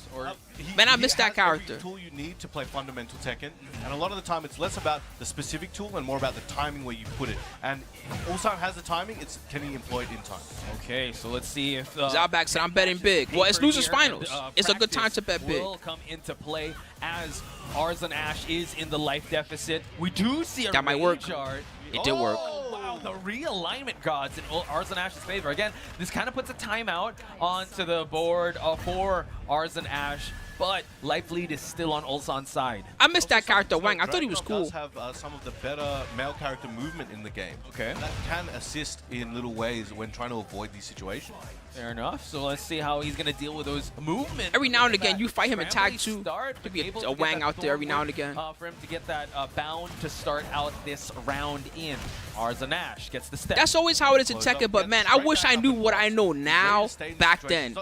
Man, I missed that character. The tool you need to play fundamental Tekken, and a lot of the time it's less about the specific tool and more about the timing where you put it. And Ulsan has the timing, it's can he employ it in time? Okay, so let's see if Zalback said I'm betting big. Well, it's losers finals. It's a good time to bet big. Will come into play as Arslan Ash is in the life deficit. We do see a that might work. Chart. It did work. Wow, the realignment gods in Arslan Ash's favor. Again, this kind of puts a timeout onto the board for Arslan Ash, but life lead is still on Ulsan's side. I missed that character, Wang. I thought he was cool. Does have some of the better male character movement in the game. Okay. That can assist in little ways when trying to avoid these situations. Fair enough. So let's see how he's going to deal with those movements. Every now and again, you fight him in tag too. Could be a Wang out there every now and again. For him to get that bound to start out this round in. Arslan Ash gets the step. That's always how it is in Tekken, but man, I wish I knew what I know now back then.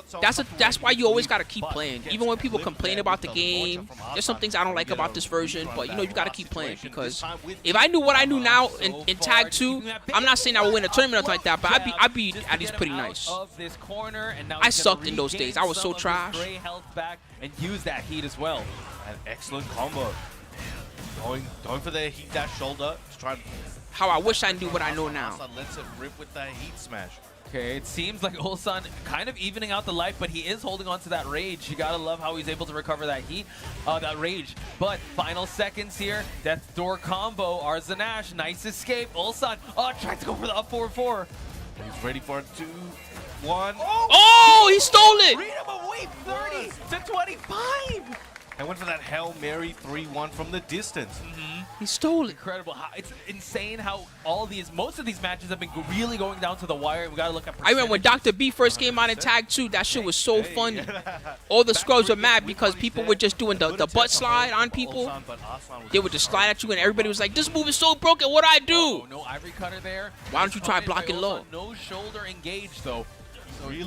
That's why you always got to keep playing. Even when people complain about the game. There's some things I don't like about this version, but you know, you gotta keep playing because if I knew what I knew now in Tag 2, I'm not saying I would win a tournament or nothing like that, but I'd be at least pretty nice. I sucked in those days. I was so trash. And use that heat as well. An excellent combo. Going for the heat dash shoulder to try and... How I wish I knew what I know now. Arslan lets it rip with that heat smash. Okay, it seems like Ulsan kind of evening out the life, but he is holding on to that rage. You gotta love how he's able to recover that heat, that rage. But final seconds here, death door combo, Arslan, nice escape. Ulsan, tried to go for the up 4-4. He's ready for a 2-1. Oh, he stole it! Read him away, 30 to 25. I went for that Hail Mary 3-1 from the distance. He stole it. Incredible. It's insane how most of these matches have been really going down to the wire. We gotta look at I remember when Dr. B first came out in Tag 2, that shit was so funny. All the scrubs were mad because people were just doing the butt slide on people. They would just slide at you and everybody was like, this move is so broken, what do I do? Oh, no ivory cutter there. Why don't you try blocking low? No shoulder engage though.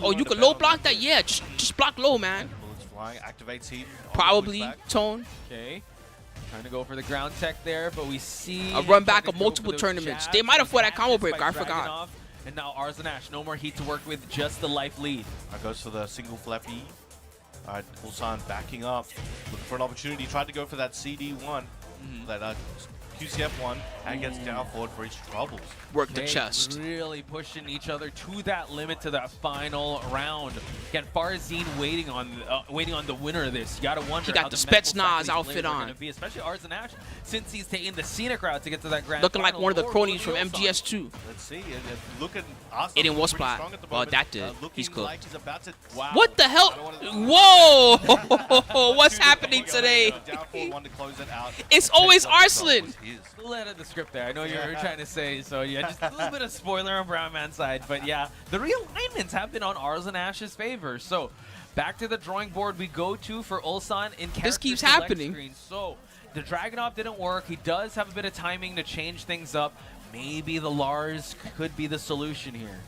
Oh, you can low block that? Yeah, just block low, man. Flying, activates heat. Probably, Tone. Okay. Trying to go for the ground tech there, but we see a run back of multiple tournaments. They might have fought that combo breaker, I forgot. And now Arslan, no more heat to work with, just the life lead. Goes for the single flappy. Ulsan backing up, looking for an opportunity. Tried to go for that CD1, that QCF1, and gets down forward for his troubles. Work the chest. Really pushing each other to that limit, to that final round. Again, Farzeen waiting on the winner of this. You gotta wonder. He got the Spetsnaz outfit on. Especially Arslan, since he's taking the scenic route to get to that grand looking final. Like one of the cronies from MGS2. Let's see. Look at Arslan. It didn't was splat. Well, that did. He's cooked. Like he's about to... Wow. What the hell? Whoa! What's happening today? It's always Arslan. Let out the script there. I know you were trying to say, so yeah, just a little bit of spoiler on Brown Man's side, but yeah, the realignments have been on Arslan Ash's favor. So back to the drawing board we go to for Ulsan in character This keeps select happening. Screen. So the Dragunov didn't work. He does have a bit of timing to change things up. Maybe the Lars could be the solution here.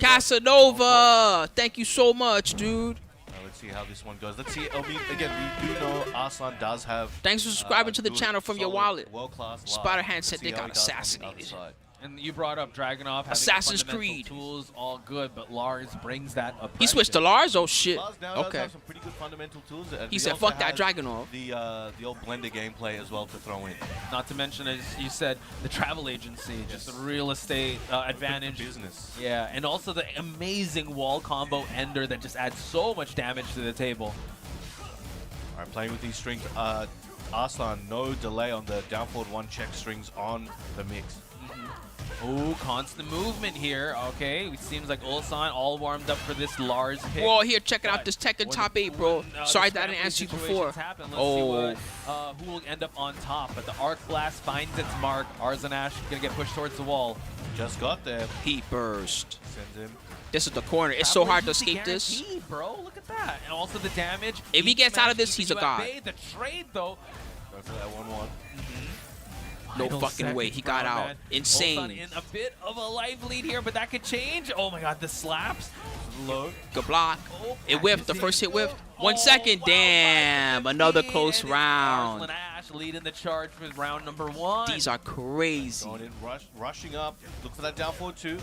Casanova, thank you so much, dude. Let's see how this one goes. Let's see. Again, we do know Arslan does have... Thanks for subscribing to the channel from your wallet. World-class Spider-Hand said they got assassinated. And you brought up Dragunov. Assassin's Creed. Tools, all good, but Lars brings that up. He switched to Lars? Oh, shit. Lars now does have some pretty good fundamental tools. He said, fuck that Dragunov. The old blender gameplay as well to throw in. Not to mention, as you said, the travel agency, just the real estate advantage. Business. Yeah, and also the amazing wall combo ender that just adds so much damage to the table. All right, playing with these strings. Arslan, no delay on the down forward 1 check strings on the mix. Oh, constant movement here. Okay, it seems like Ulsan all warmed up for this Lars pick. Bro, here, checking out this Tekken top 8, bro. Sorry that I didn't answer you before. Let's see what, who will end up on top. But the Arc Blast finds its mark. Arslan gonna get pushed towards the wall. Just got there. Heat burst. Sends him. This is the corner. It's so hard to escape this. Bro, look at that. And also the damage. If he gets out of this, he's a god. The trade, though. Go for that 1-1. No fucking way. He got out. Man. Insane. In a bit of a life lead here, but that could change. Oh my god, the slaps. Low. Good block. It whiffed. The first hit whiffed. 1 second. Damn. Another close round. Arslan Ash leading the charge for round number 1. These are crazy. Going in, rushing up. Look for that down forward 2.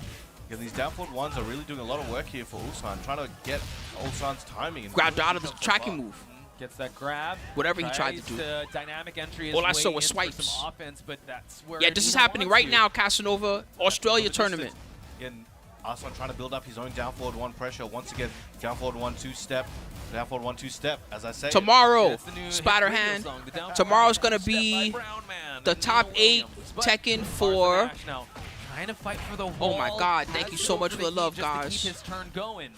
Yeah, these down forward 1s are really doing a lot of work here for Ulsan. Trying to get Ulsan's timing. Grabbed out of the tracking move. Gets that grab. Whatever he tried to do. Dynamic entry All I saw was swipes. Some offense, but that's where yeah, this is happening right now, Casanova, Australia tournament. Again, Arslan trying to build up his own down forward 1 pressure. Once again, down forward 1-2 step. Down forward 1-2 step, as I say. Tomorrow, Spider-Hand. Tomorrow's going to be the top 8 Tekken for... Trying to fight for the wall. Oh my god, thank you so much for the love, guys. Keep his turn going.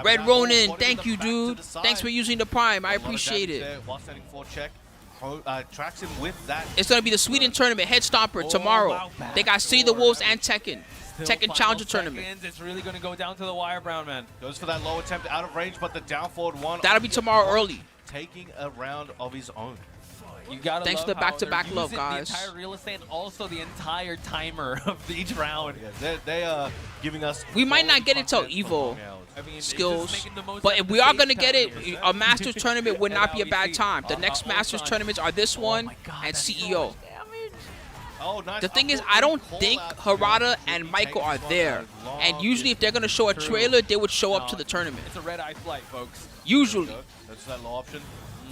Red Ronin, thank you, dude. Thanks for using the Prime. I appreciate it. While setting for check, tracks him with that. It's going to be the Sweden tournament, Head Stomper, tomorrow. They got City of the Wolves and Tekken. Tekken Challenger tournament. It's really going to go down to the wire, Brown Man. Goes for that low attempt out of range, but the down forward 1. That'll be tomorrow early. Taking a round of his own. You gotta Thanks love for the how back-to-back they're love, using guys. The entire real estate and also the entire timer of each round. Yeah, they are giving us. We might not get it till content for Evo long hours. I mean, it's just skills, making the most but out if of we the are stage gonna get time it, here. a Masters tournament would And not now be a we bad see, time. The next Masters Ulsan. tournaments are this one my God, and that's so CEO. much damage. Oh, nice. The thing is, upward I don't call think out. Harada Should and be Michael are taking there. this one And long usually, if they're gonna show a True. trailer, they would show up No, to the tournament. It's a red-eye flight, folks. Usually. That's that low option.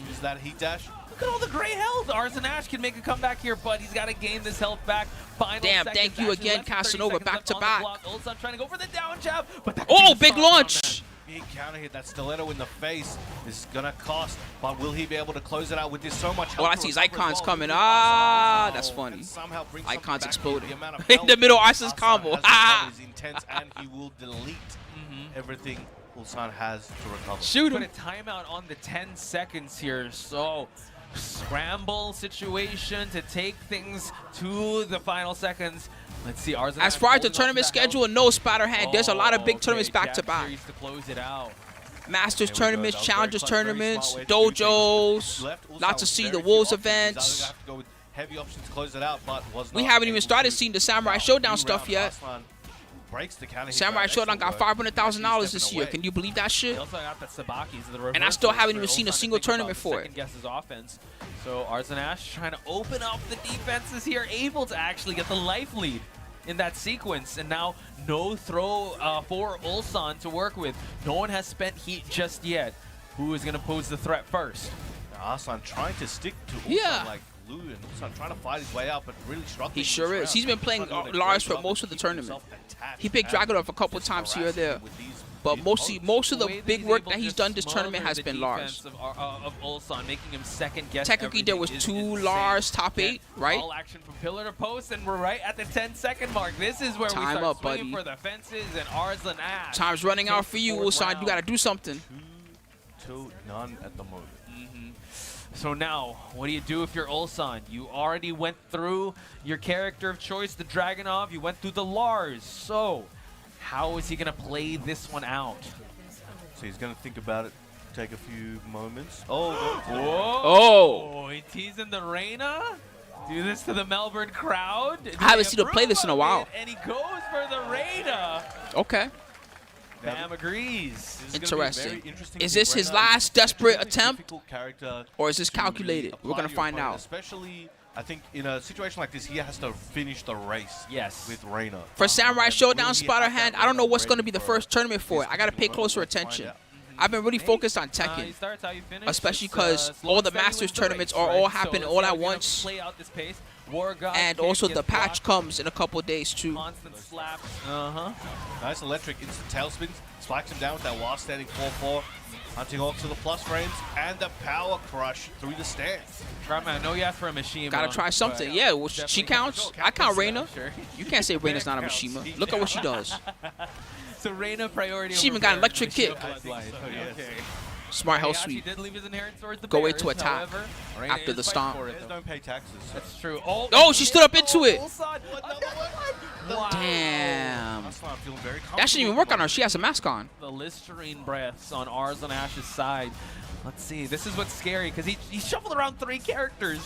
Use that heat dash. Look at all the gray health. Arslan can make a comeback here, but he's got to gain this health back. Final Damn, seconds, thank you actually again, less than 30 Casanova, seconds back left to on the back. clock. Ulsan trying to go for the down jab, but that Oh, big big start on launch. Big counter hit. That stiletto in the face is gonna cost, but will he be able to close it out with this so much health? Oh, I to see his recover as icons well? coming. Will Ah, Arslan that's and funny. somehow bring Icons something back. exploding. The amount of In health the middle, Arslan's Arslan combo. has Ah. is intense, and he will delete everything Ulsan has to recover. Shoot Put him. a timeout on the 10 seconds here, so scramble situation to take things to the final seconds. Let's see, Arslan. As far as the tournament schedule, no Splatterhead. There's a lot of big tournaments back to back. To close it out. Masters There we go. tournaments, That was very challengers clutch, very tournaments, smart way to do dojos, things. Left Ulsan lots to with see very the few Wolves options. He's either events. gonna have to go with heavy options to close it out, but was We not haven't even able started to. seeing the Samurai Now, Showdown new stuff round, yet. Arslan breaks the counter hit Samurai round. Showdown got Excellent work. $500,000 He's this stepping year. away. Can you believe that shit? He also got the Sabakis, the And I still haven't reversals even for seen a Ulsan to single think about tournament to for it. second guess his offense. So Arslan trying to open up the defenses here, able to actually get the life lead in that sequence. And now no throw for Ulsan to work with. No one has spent heat just yet. Who is going to pose the threat first? Now, Arslan trying to stick to Ulsan Yeah. like glue, and Ulsan trying to fight his way out, but really struggling. He in sure this is. round. He's been playing Ulsan doing a Lars great for job most of of the keeping tournament. himself attached He picked and Dragunov a couple just times here or there. harassing with these But big most poses. of the way that big he's work able that to he's done this smother tournament has the been Lars. defense of Ulsan, making him second guess. Technically, there was everything two is Lars insane. top 8, right? All action from pillar to post, and we're right at the 10-second mark. This is where we Time start up, swinging buddy. for the fences, and Arslan Time's running out for you, Fourth Ulsan. You round. got to do something. 2-0 at the moment. So now, what do you do if you're Ulsan? You already went through your character of choice, the Dragunov. You went through the Lars. So, how is he going to play this one out? So he's going to think about it, take a few moments. Oh, Whoa! Oh. He's teasing the Reina. Do this to the Melbourne crowd. Do I haven't they seen him play this in a approve while. of it? And he goes for the Reina. Okay. Bam agrees. This is gonna be a very Interesting. interesting Is big this his round. last desperate Very attempt? difficult character Or is this to really calculated? We're apply gonna to your find opponent, out. Especially, I think, in a situation like this, he has to finish the race Yes. with Reina. For Samurai And Showdown will he have Splatterhead, that I don't know Reina what's going to ready be the for first tournament for it. this I got to pay particular closer moment? Let's find attention. out. I've been really focused on He Tekken. starts how you finish. Especially It's, 'cause slow all and the steady Masters wins the tournaments race, are right? all So happening let's all see how at you're gonna once. Play out this pace. War God And kick also the gets patch blocked. comes in a couple days too. Constant slaps. Uh-huh. Nice electric instant tailspins. Spikes him down with that while standing 4-4. Hunting off to the plus frames and the power crush through the stands. Grandma, I know you asked for a Mishima. Gotta try something. but Yeah, well, she definitely counts. count. I count Reina. Sure. You can't say Reina's not a Counts. Mishima. Look at what she does. So Reina priority. She even over got an Baron electric Mishima kick. bloodline. so, yes. Okay. Smart hell He actually sweep. did leave his inheritance towards the Go Bears, into attack however, Reina after is the fighting stomp. for it, Bears though. don't pay taxes. So. That's true. Oh, she stood up into it. Ulsan. Another one. Wow. Damn. Arslan feeling very That shouldn't even work on her. She has a mask on. The Listerine breaths on Arslan Ash's side. Let's see. This is what's scary because he shuffled around 3 characters.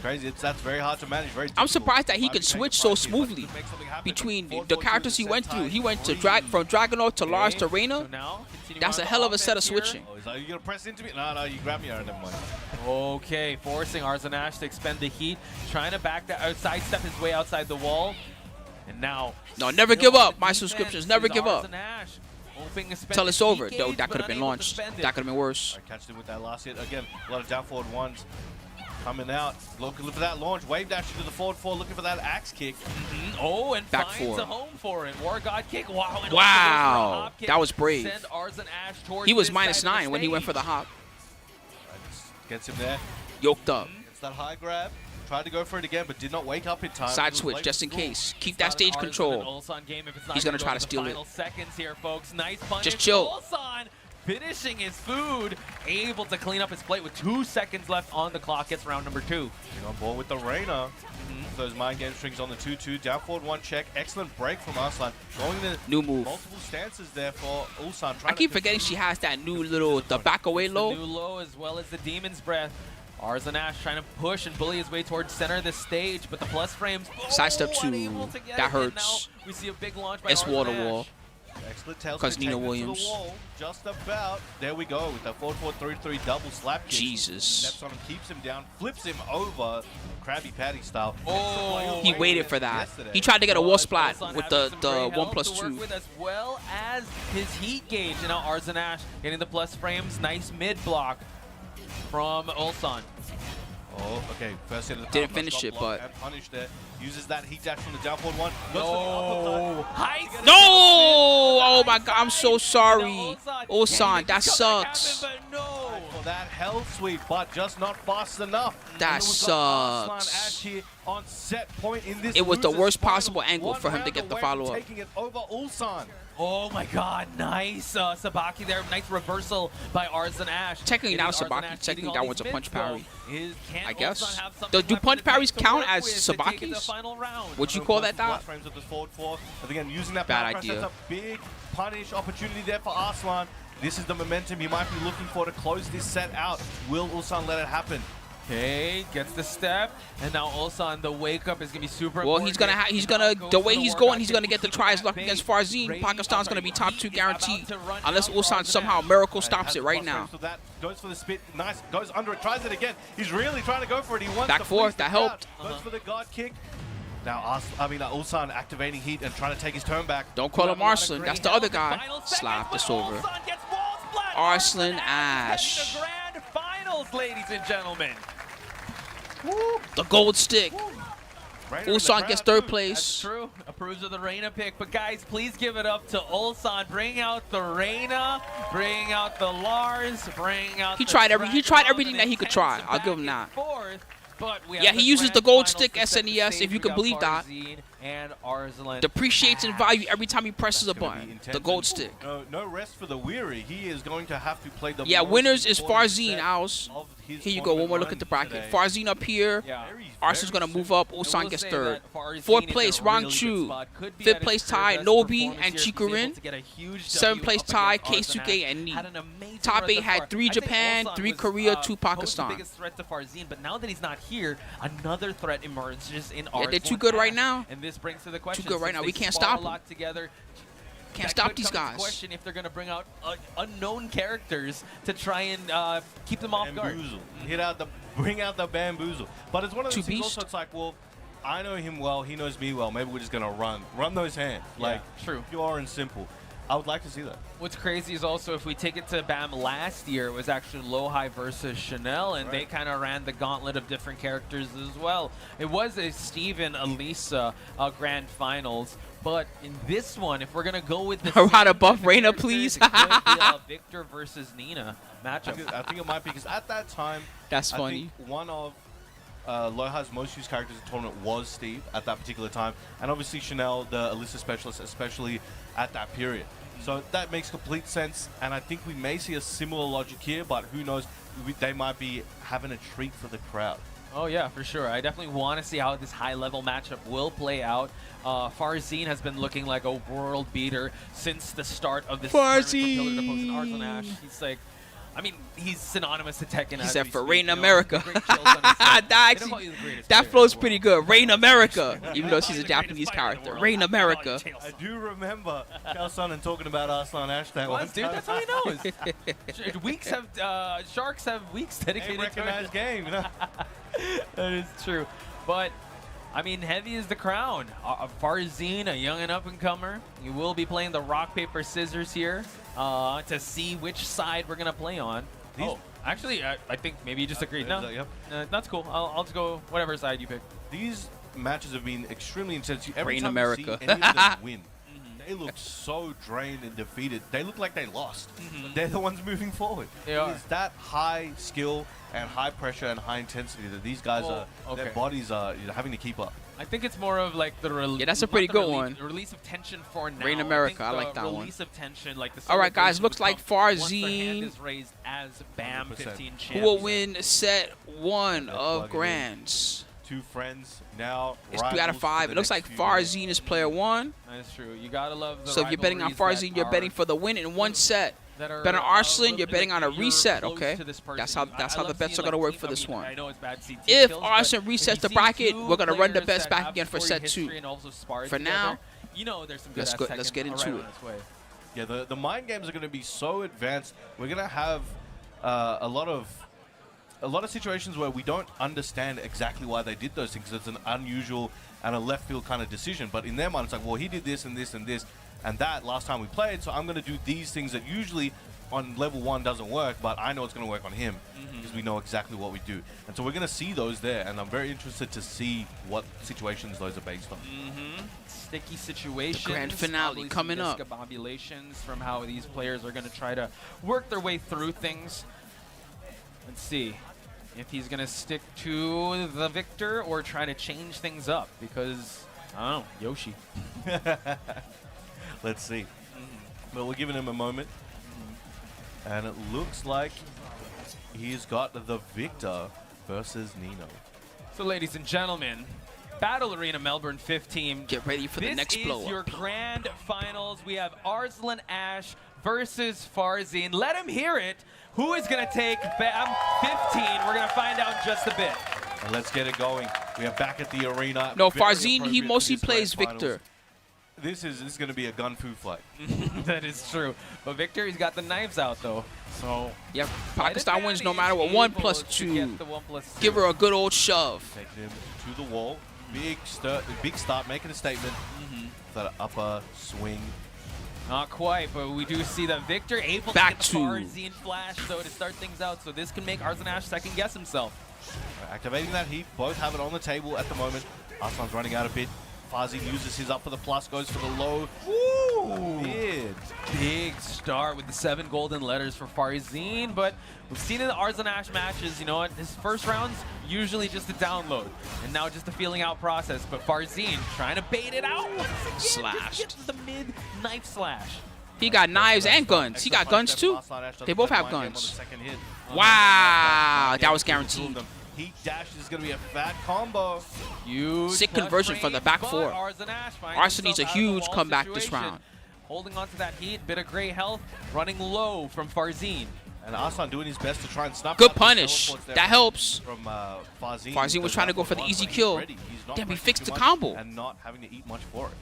Crazy. That's very hard to manage. Very I'm difficult. surprised that he Might be could taking switch so 5 keys, but smoothly to make something happen. between 4-4-2 the characters he set went through. time. He went to Three. from Dragunov to Lars to So Reina. now, continuing That's on a the hell of a set of offense here. switching. Oh, he's like, you gonna press into me? No, you grab me. All right, never mind. Okay, forcing Arslan Ash to expend the heat, trying to sidestep his way outside the wall. And now, No, never still give on up. the My defense subscriptions, never is give up. Arslan Ash, hoping to spend Till the it's over. heat Though gauge, that but could have been unable to launched. spend it. That could have been worse. I catched him with that last hit. Again, a lot of down forward ones coming out. Looking for that launch. Wave dash into the forward 4. Looking for that axe kick. Oh, and Back finds four. a home for it. War God kick. Wow. And Wow. also goes for a hop kick. That was brave. Send Arslan Ash towards He was this minus side of the 9 when he went for the stage. hop. Gets him there. Yoked up. Gets that high grab. Tried to go for it again, but did not wake up in time. Side It was switch late just for in school. case. Keep that Not an stage Arslan control. and Ulsan game if it's not He's gonna try to the steal it. Final seconds here, folks. Nice punish. chill. Ulsan finishing his food, able to clean up his plate with 2 seconds left on the clock. It's round number 2. Getting on board with the Reina. Those mind game strings on the 2-2. Down forward 1 check. Excellent break from Arslan. Going to New move. multiple stances there for Ulsan. I keep forgetting she has that new little, the back away The low. new low as well as the Demon's Breath. Arslan trying to push and bully his way towards center of the stage, but the plus frames. Sidestep two. Unable to get That it, and hurts. now we see a big launch by It's wall to Arslan. wall. Excellent tail Because sweep, Nina taking it to the Williams. wall, just about. There we go with the 4-4-3-3 double slap kick. Jesus. Steps on him, keeps him down, flips him over, Krabby Patty style. Oh, He waited for that. Yesterday. He tried to get a wall splat Ulsan with having some the great help 1+2. to work with, as well as his heat gauge. And now Arslan getting the plus frames. Nice mid block from Ulsan. Oh, okay. First hit of the Didn't power finish got it, blocked but- and punished there. Uses that heat dash from the down forward one. Goes No. for High the uppercut. No! Oh my God, I'm so sorry. Ulsan, that sucks. For that hell sweep, but just not fast enough. That And we've got sucks. Arslan Ash here on set point in this It was the losers worst final. possible angle One for him to round get the away from follow-up. Taking it over Ulsan. Oh my God, nice Sabaki there. Nice reversal by Arslan Ash. Technically not a Getting Sabaki, Arslan Ash technically getting that all one's a these punch mids, parry. though. Can I guess. Ulsan have Do something left punch in the parries tank to count work as with to take it to the Sabakis? final round? Would you call that Flash that? frames of this forward four. But again, using that Bad power press, idea. that's a big punish opportunity there for Arslan. This is the momentum he might be looking for to close this set out. Will Ulsan let it happen? Okay, gets the step, and now Ulsan, the wake up is gonna be super Well, important. he's gonna, the way he's going, he's gonna get to try his luck against Farzeen. Pakistan's gonna be top 2 guaranteed, unless Ulsan somehow miracle stops it right now. So that goes for the spit, nice, goes under it, tries it again. He's really trying to go for it. He wants Back to four, fleece the that crowd. helped. Goes for the guard kick. Now, Ulsan activating heat and trying to take his turn back. Don't call him Arslan. That's the other guy. Slap this over. Arslan Ash. The grand finals, ladies and gentlemen. The gold stick. Rainer in the Ulsan gets crowd, third too. place. That's true. Approves of the Reina pick. But guys, please give it up to Ulsan. Bring out the Reina. Bring out the Lars. Bring out He the tried everything Dragunov, that and he could it try. tends I'll give him back that. and forth. But we Yeah, have he the uses grand the gold finals stick to set the SNES, if stage. you We can got believe that. Farzeen and Arslan. Depreciates in value every time he presses a Gonna be button. intense The gold and stick. No rest for the weary. He is going to have to play the Yeah, most winners is important Farzeen, set Owls. of his Here you go, one more tournament look at the run bracket. today. Farzeen up here. Yeah. Arslan's gonna move up. I will Ulsan gets say third. that Farzeen Fourth is place, in a really good Rangchu. spot. Could be Fifth at his place career tie, best Nobi performance and here. He was Chikurin. able to get a huge Seventh W place up tie, against Arslan Keisuke Ash. and Ni. Had an amazing Top run 8 thus had far. 3 I think Japan, Ulsan 3 was, Korea, 2 posed the Pakistan. biggest threat to Farzeen, but now that he's not here, another threat emerges in Yeah, Arslan. they're too good right now. And this brings to the question, good right since now. they We can't spar stop a 'em. lot together, Can't that stop could these come into guys. question if they're going to bring out unknown characters to try and keep them off guard. Bamboozle. Bring out the bamboozle. But it's one of Two those things beast. also, it's like, well, I know him well, he knows me well. Maybe we're just going to run those hands. Yeah, Like, true. pure and simple. I would like to see that. What's crazy is also if we take it to BAM last year, it was actually Lohai versus Chanel, and they kind of ran the gauntlet of different characters as well. It was a Steve and Elisa grand finals, but in this one, if we're gonna go with the Rada buff Reina, please. it could be a Victor versus Nina matchup. I think it might be because at that time, That's I funny. think one of Lohai's most used characters in the tournament was Steve at that particular time, and obviously Chanel, the Alyssa specialist, especially at that period. So that makes complete sense, and I think we may see a similar logic here, but who knows, they might be having a treat for the crowd. Oh yeah, for sure. I definitely want to see how this high-level matchup will play out. Farzeen has been looking like a world beater since the start of this Farzeen! Arslan Ash. He's like, I mean, he's synonymous to Tekken. He as said we for speak, Reign you know, America. great chills on his side. that They don't actually, call you the greatest that player flows in the pretty world. good. Reign America, even though she's a Japanese character. Reign America. I do remember Kalsonen talking about Arslan Ash that one What, dude? time. That's how he knows. Weeks have sharks have weeks Hey, dedicated to recognized it. game. You know? That is true. But, I mean, heavy is the crown. Farzeen, a young and up-and-comer. You will be playing the rock, paper, scissors here to see which side we're going to play on. Actually, I think maybe you just agreed. No, Yep. that's cool. I'll just go whatever side you pick. These matches have been extremely intense. Every Reign time America. you see any of them win, they look so drained and defeated. They look like they lost. They're the ones moving forward. They are. It's that high skill and high pressure and high intensity that these guys their bodies are having to keep up. I think it's more of like the Yeah, that's a pretty good one. The release of tension for now. Reign America, I think like that one. Release of tension, like the All right, guys, celebration looks would like come once the hand Farzeen is raised as BAM 100%. 15 who champion. will win set 1 Let's of plug it in. Grands. Two friends now. It's 3 out of 5. It looks like Farzeen is player 1. That's true. You gotta love the So if you're betting on rivalries Farzeen, that you're are betting for the win in one set. that are Bet on Arslan, you're like, betting on a you're reset, close okay? to this That's person. how I the love bets seeing, are gonna work team- for this one. I know it's bad CT If kills, but Arslan if resets you the see bracket, two we're gonna run the players bets that back have again for storied set 2. history and also sparred For together, now, you know there's some good let's ass go- Tekken let's get into right it. on its way. Yeah, the mind games are going to be so advanced. We're going to have a lot of situations where we don't understand exactly why they did those things. It's an unusual and a left field kind of decision. But in their mind, it's like, well, he did this and this and this and that last time we played, so I'm going to do these things that usually on level 1 doesn't work, but I know it's going to work on him because we know exactly what we do. And so we're going to see those there, and I'm very interested to see what situations those are based on. Sticky situations. The grand finale probably some coming up. discombobulations from how these players are going to try to work their way through things. Let's see if he's going to stick to the victor or try to change things up because, I don't know, Yoshi. Let's see. But we're giving him a moment. And it looks like he's got the victor versus Nino. So, ladies and gentlemen, Battle Arena Melbourne 15. Get ready for the next blow This up. is your grand finals. We have Arslan Ash versus Farzeen. Let him hear it. Who is going to take BAM 15? We're going to find out in just a bit. And let's get it going. We are back at the arena. No, Very Farzeen, he appropriate mostly for these plays grand finals. Victor. This is going to be a gun fu fight. That is true. But Victor, he's got the knives out, though. So, Yep, Pakistan wins no matter what. 1 plus 2. Give her a good old shove. Taking him to the wall. Big start, making a statement. That upper swing. Not quite, but we do see that Victor able Back to get the Farzeen flash, though, to start things out. So this can make Arslan Ash second guess himself. Activating that heat. Both have it on the table at the moment. Arslan's running out a bit. Farzeen uses his up for the plus, goes for the low. Ooh! Mid. Big start with the 7 golden letters for Farzeen, but we've seen in the Arslan Ash matches, you know what, his first rounds usually just a download, and now just a feeling out process, but Farzeen trying to bait it out. Slashed. Just gets the mid knife slash. He got knives and guns. He got guns too. They both have guns. Wow, that was guaranteed. Heat dash is going to be a fat combo. Huge Sick plus conversion range, for the back but 4. Arslan Ash finds Arslan needs a himself out of the huge wall comeback this situation. round. Holding on to that heat, bit of gray health, running low from Farzeen. And Arslan doing his best to try and snuff Good out the punish. teleports there That helps. From Farzeen. Farzeen was trying to go for the easy kill. Damn, he fixed the combo. And not having to eat much for it.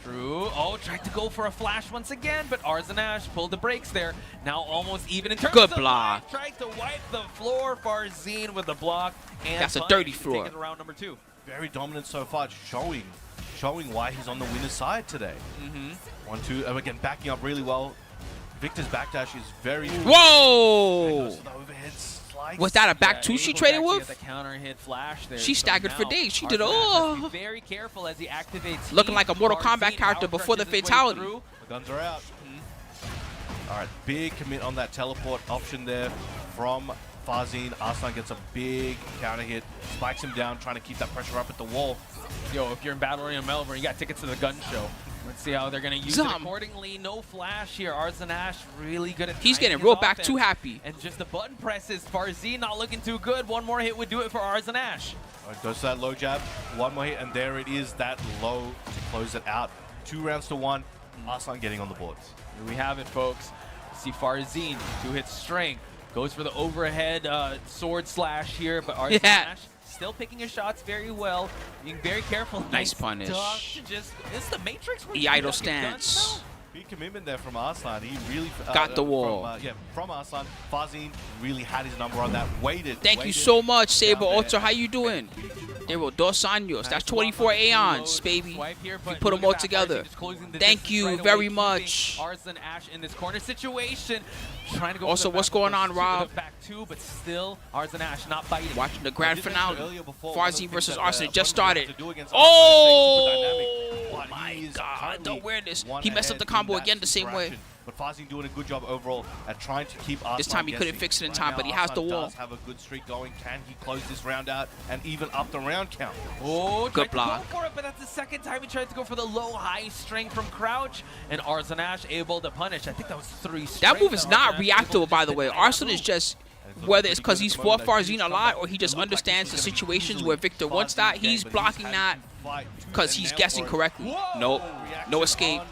True. Oh, tried to go for a flash once again, but Arslan Ash pulled the brakes there. Now almost even in terms Good of block. life. Tried to wipe the floor. Farzeen with the block. And That's a punish dirty to floor. take it to round number 2. Very dominant so far, showing why he's on the winner's side today. 1-2, and again backing up really well. Victor's backdash is very. Whoa! Goes to the overhead slice. Was that a back 2 she able to traded actually with? get the counter hit flash there. She So staggered for now days. She did Arslan Ash has to oh. be very careful as he activates. Looking heat. like a Mortal Farzeen Kombat character power before the crushes his way fatality. through. The guns are out. All right, big commit on that teleport option there from Farzeen. Arslan gets a big counter hit, spikes him down, trying to keep that pressure up at the wall. Yo, if you're in Battle Arena Melbourne, you got tickets to the gun show. Let's see how they're going to use it accordingly. No flash here. Arslan Ash really good at He's timing getting his real back offense. too happy. And just the button presses. Farzeen not looking too good. One more hit would do it for Arslan Ash. All right, goes to that low jab, one more hit, and there it is, that low to close it out. 2 rounds to 1. Arslan getting on the boards. Here we have it, folks. See Farzeen, 2 hits strength. Goes for the overhead sword slash here, but Arslan Ash still picking his shots very well, being very careful. Nice punish. It's the Matrix. The idle stance. Big commitment there from Arslan. He really got the wall. From Arslan. Farzeen really had his number on that. Waited. Thank you so much, Saber Ultra. How you doing? There were 2 años. That's 24 aeons, baby. You put them all together. Thank you very much. Arslan Ash in this corner situation. Trying to go also, what's going on, Rob? Back 2, but still Arslan Ash not biting. Watching the grand finale. Farzeen versus Arslan just started. Oh my God! The awareness. He messed up the combo again the same way. But Farzeen doing a good job overall at trying to keep Arslan This time he couldn't fix it in time, but he has the wall. Does have a good streak going. Can he close this round out and even up the round count? Oh, good block. Go for it, but that's the second time he tried to go for the low-high strength from crouch, and Arslan Ash able to punish. I think that was 3 straight. That move is not reactable, by the way. Arslan is just, whether it's because he's fought Farzeen a lot or he just understands the situations where Victor wants that, he's blocking that because he's guessing correctly. Nope. No escape.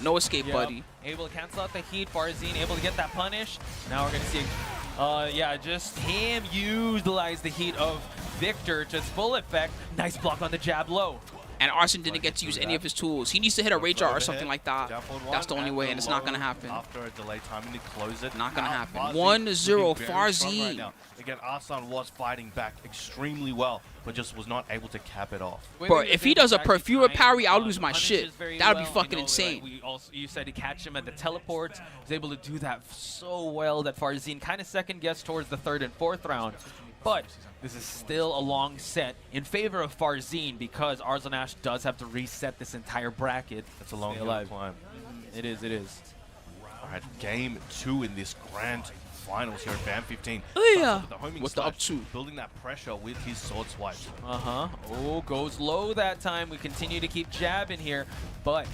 No escape, buddy. able to cancel out the heat. Farzeen able to get that punish. Now we're going to see, yeah, just him utilize the heat of Victor to its full effect. Nice block on the jab low. And Arslan didn't get to use any of his tools. He needs to hit a rage art or something like that. That's the only way, and it's not going to happen. After a delay timing to close it. Not going to happen. 1-0 Farzeen. Right again, Arslan was fighting back extremely well, but just was not able to cap it off. Bro, if he does a Perfura parry, I'll lose my shit. That would be fucking insane. You said to catch him at the teleports. He was able to do that so well that Farzeen kind of second-guessed towards the 3rd and 4th round. But this is still a long set in favor of Farzeen because Arslan does have to reset this entire bracket. That's a long climb. It is, it is. All right, game 2 in this grand finals here at BAM 15. Oh, yeah. What's the up 2? Building that pressure with his sword swipes. Oh, goes low that time. We continue to keep jabbing here, but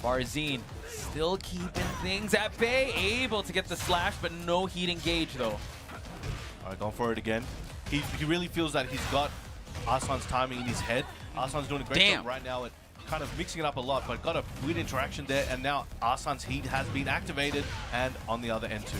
Farzeen still keeping things at bay. Able to get the slash, but no heat engage, though. All right, going for it again. He really feels that he's got Arslan's timing in his head. Arslan's doing a great job right now at kind of mixing it up a lot, but got a weird interaction there, and now Arslan's heat has been activated, and on the other end too.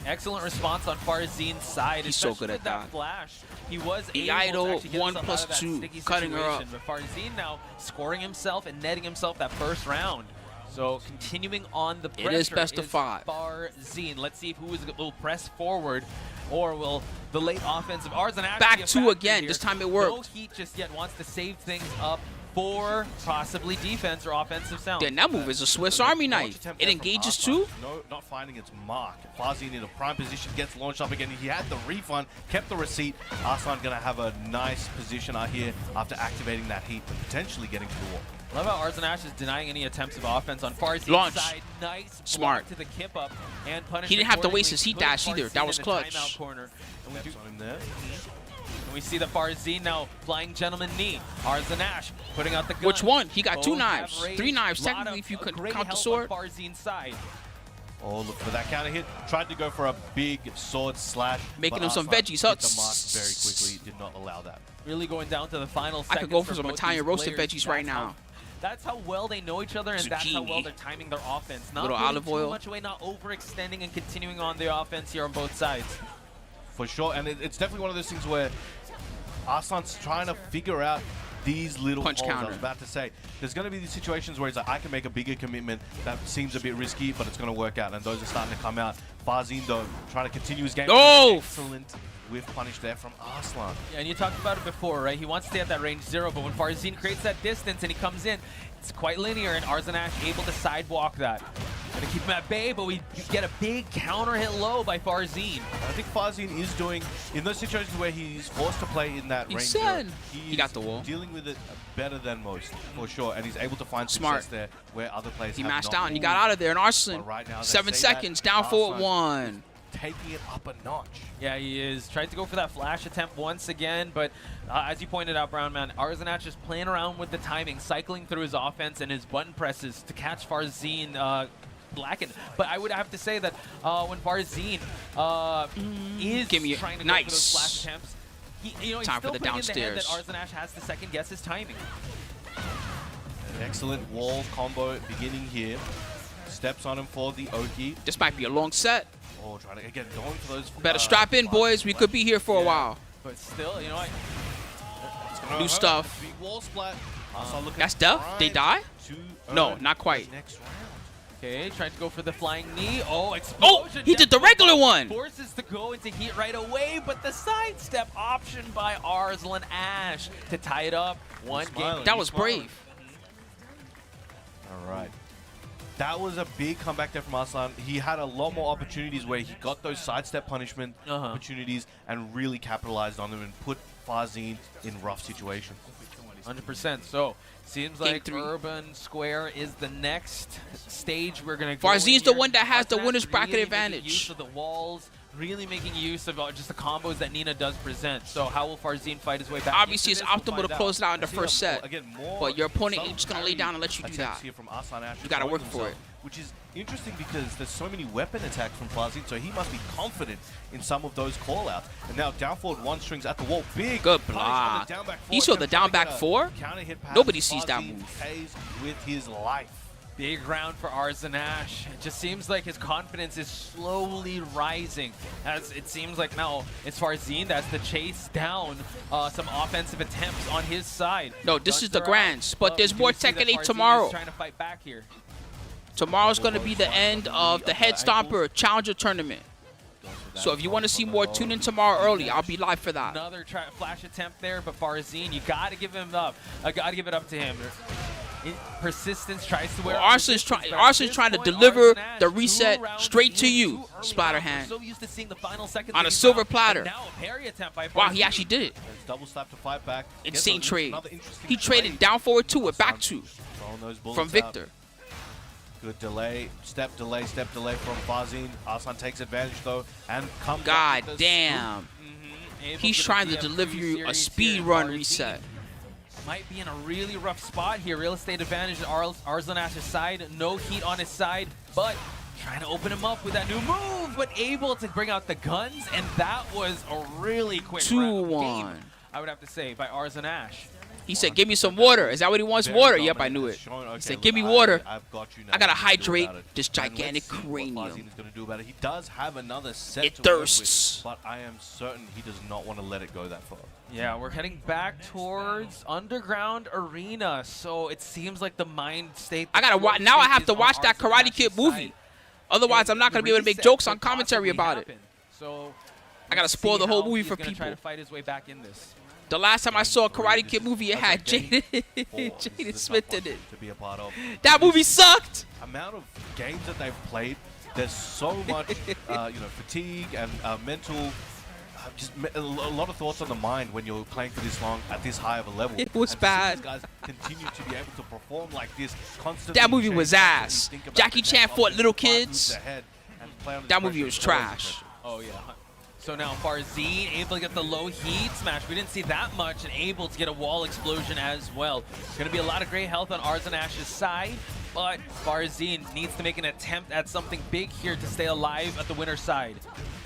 Excellent response on Farzeen's side. He's so good at that. Flash. He was the able to idol actually get 1+2, cutting her up. But Farzeen now scoring himself and netting himself that 1st round. So continuing on the pressure. It is best of 5. Farzeen. Let's see who will press forward, or will the late offensive Arslan back 2 again. This time it worked. No heat just yet. Wants to save things up for possibly defense or offensive sound. Then that move is a Swiss Army knife. It engages too. No, not finding its mark. Farzeen in a prime position, gets launched up again. He had the refund, kept the receipt. Arslan gonna have a nice position out here after activating that heat and potentially getting to the wall. I love how Arslan is denying any attempts of offense on Farzeen's Launch. side. Nice smart to the kip up and punishment. He didn't have to waste his heat dash either. That was clutch. Corner. And we see the Farzeen now flying gentleman knee. Arslan putting out the gun. Which one? He got Both 2 knives. have 3 knives, Lot technically, of if you could great count the help sword. on Farzeen's side. Oh, look for that counter hit. Tried to go for a big sword slash. Making him some Arslan veggies. hit the mark very quickly. Did not allow that. Really going down to the final I seconds. could go for some both Italian these roasted players. veggies right now. That's how well they know each other, and that's how well they're timing their offense. Not little really olive too oil. much away, not overextending and continuing on the offense here on both sides. For sure, and it's definitely one of those things where Arslan's trying to figure out these little punch holes. counter. I was about to say, there's going to be these situations where he's like, I can make a bigger commitment that seems a bit risky, but it's going to work out, and those are starting to come out. Farzeen, though, trying to continue his game. Oh! Excellent whiff punish there from Arslan. Yeah, and you talked about it before, right? He wants to stay at that range 0, but when Farzeen creates that distance and he comes in, it's quite linear, and Arslan able to sidewalk that. Gonna keep him at bay, but we get a big counter hit low by Farzeen. I think Farzeen is doing, in those situations where he's forced to play in that range 0, he got the wall. Dealing with it better than most, for sure, and he's able to find Smart success there where other players He have mashed not. down. He got out of there, and Arslan, Right now, 7 seconds, down 4-1. Taking it up a notch. Yeah, he is. Tried to go for that flash attempt once again, but as you pointed out, Brown Man, Arslan just playing around with the timing, cycling through his offense and his button presses to catch Farzeen blackened. But I would have to say that when Farzeen is trying to go for those flash attempts, he's Time still for the putting in the head that downstairs. Arslan has to second guess his timing. An excellent wall combo beginning here. Steps on him for the Oki. This might be a long set. Oh, trying to, again, going for those. Better strap in, boys. We could be here for a while. But still, you know what? New stuff. Big wall splat. That's death? They die? No, not quite. Next round. Okay, trying to go for the flying knee. Oh, explosion. Oh, he did the regular one. Forces to go into heat right away, but the sidestep option by Arslan to tie it up. One game. That was brave. All right. That was a big comeback there from Arslan. He had a lot more opportunities where he got those sidestep punishment opportunities and really capitalized on them and put Farzeen in rough situations. 100%. So, seems like Urban Square is the next stage we're going to go. Farzeen's the one that has the winner's bracket advantage. Use of the walls, really making use of just the combos that Nina does present. So how will Farzeen fight his way back? Obviously, it's optimal to close it out in the first set. But your opponent ain't just going to lay down and let you do that. You got to work for it. Which is interesting because there's so many weapon attacks from Farzeen, so he must be confident in some of those call-outs. And now down forward 1 strings at the wall. Big good block. He saw the down back 4? Nobody sees that move. Pays with his life. Big round for Arslan. It just seems like his confidence is slowly rising, as it seems like now it's Farzeen that's to chase down some offensive attempts on his side. No, this is the grands, but there's we more do see that Tekken 8 Farzeen tomorrow. is trying to fight back here. Tomorrow's going to be the end of the Head Stomper Challenger Tournament. So if you want to see more, tune in tomorrow early. I'll be live for that. Another flash attempt there, but Farzeen, you got to give him up. Got to give it up to him. Persistence tries to wear. Well, Arslan's trying to deliver the reset straight to you, Splatterhand, So used to seeing the final seconds on a silver platter. Now a parry attempt by Wow, he Farzeen. actually did it. Double slap to fight back. Insane trade. Another interesting He traded down forward 2 with back 2 Throwing those bullets from out. Victor. Good delay, step delay from Farzeen. Arslan takes advantage though and comes God up with the damn. Able He's to trying to DF2 delive you a series speed here. run Farzeen reset. might be in a really rough spot here. Real estate advantage on Arslan side. No heat on his side, but trying to open him up with that new move, but able to bring out the guns, and that was a really quick 2-1. game, I would have to say, by Arslan. He said, give me some water. Is that what he wants? Very Water? Yep, I dominant. knew It's it. showing, He okay, said, give me look, water. I've got you now. I gotta What do you do hydrate about it? this And let's gigantic see what cranium. Farzeen is going to do about it. He does have another set It to work with, thirsts. but I am certain he does not want to let it go that far. Yeah, we're heading back towards Underground Arena, so it seems like the mind state. I gotta watch. Now I have to watch that Karate Kid movie. Otherwise, I'm not gonna be able to make jokes on commentary about it. So I gotta let's spoil see the whole how movie he's for gonna people. Try to fight his way back in this. The last time I saw a Karate Kid movie, it had This Jaden is a Jaden tough Smith one in it. to be a part of. That movie sucked. Amount of games that they've played, there's so much, fatigue and mental. A lot of thoughts on the mind when you're playing for this long at this high of a level. It was And bad. These guys continue to be able to perform like this constantly. That movie was changing when you ass. think about Jackie the Chan next fought offense, little 5 moves kids. ahead and play under That the movie pressure. was Always trash. impressive. Oh yeah. So now Farzeen able to get the low heat smash. We didn't see that much, and able to get a wall explosion as well. Going to be a lot of great health on Arslan side, but Farzeen needs to make an attempt at something big here to stay alive at the winner's side.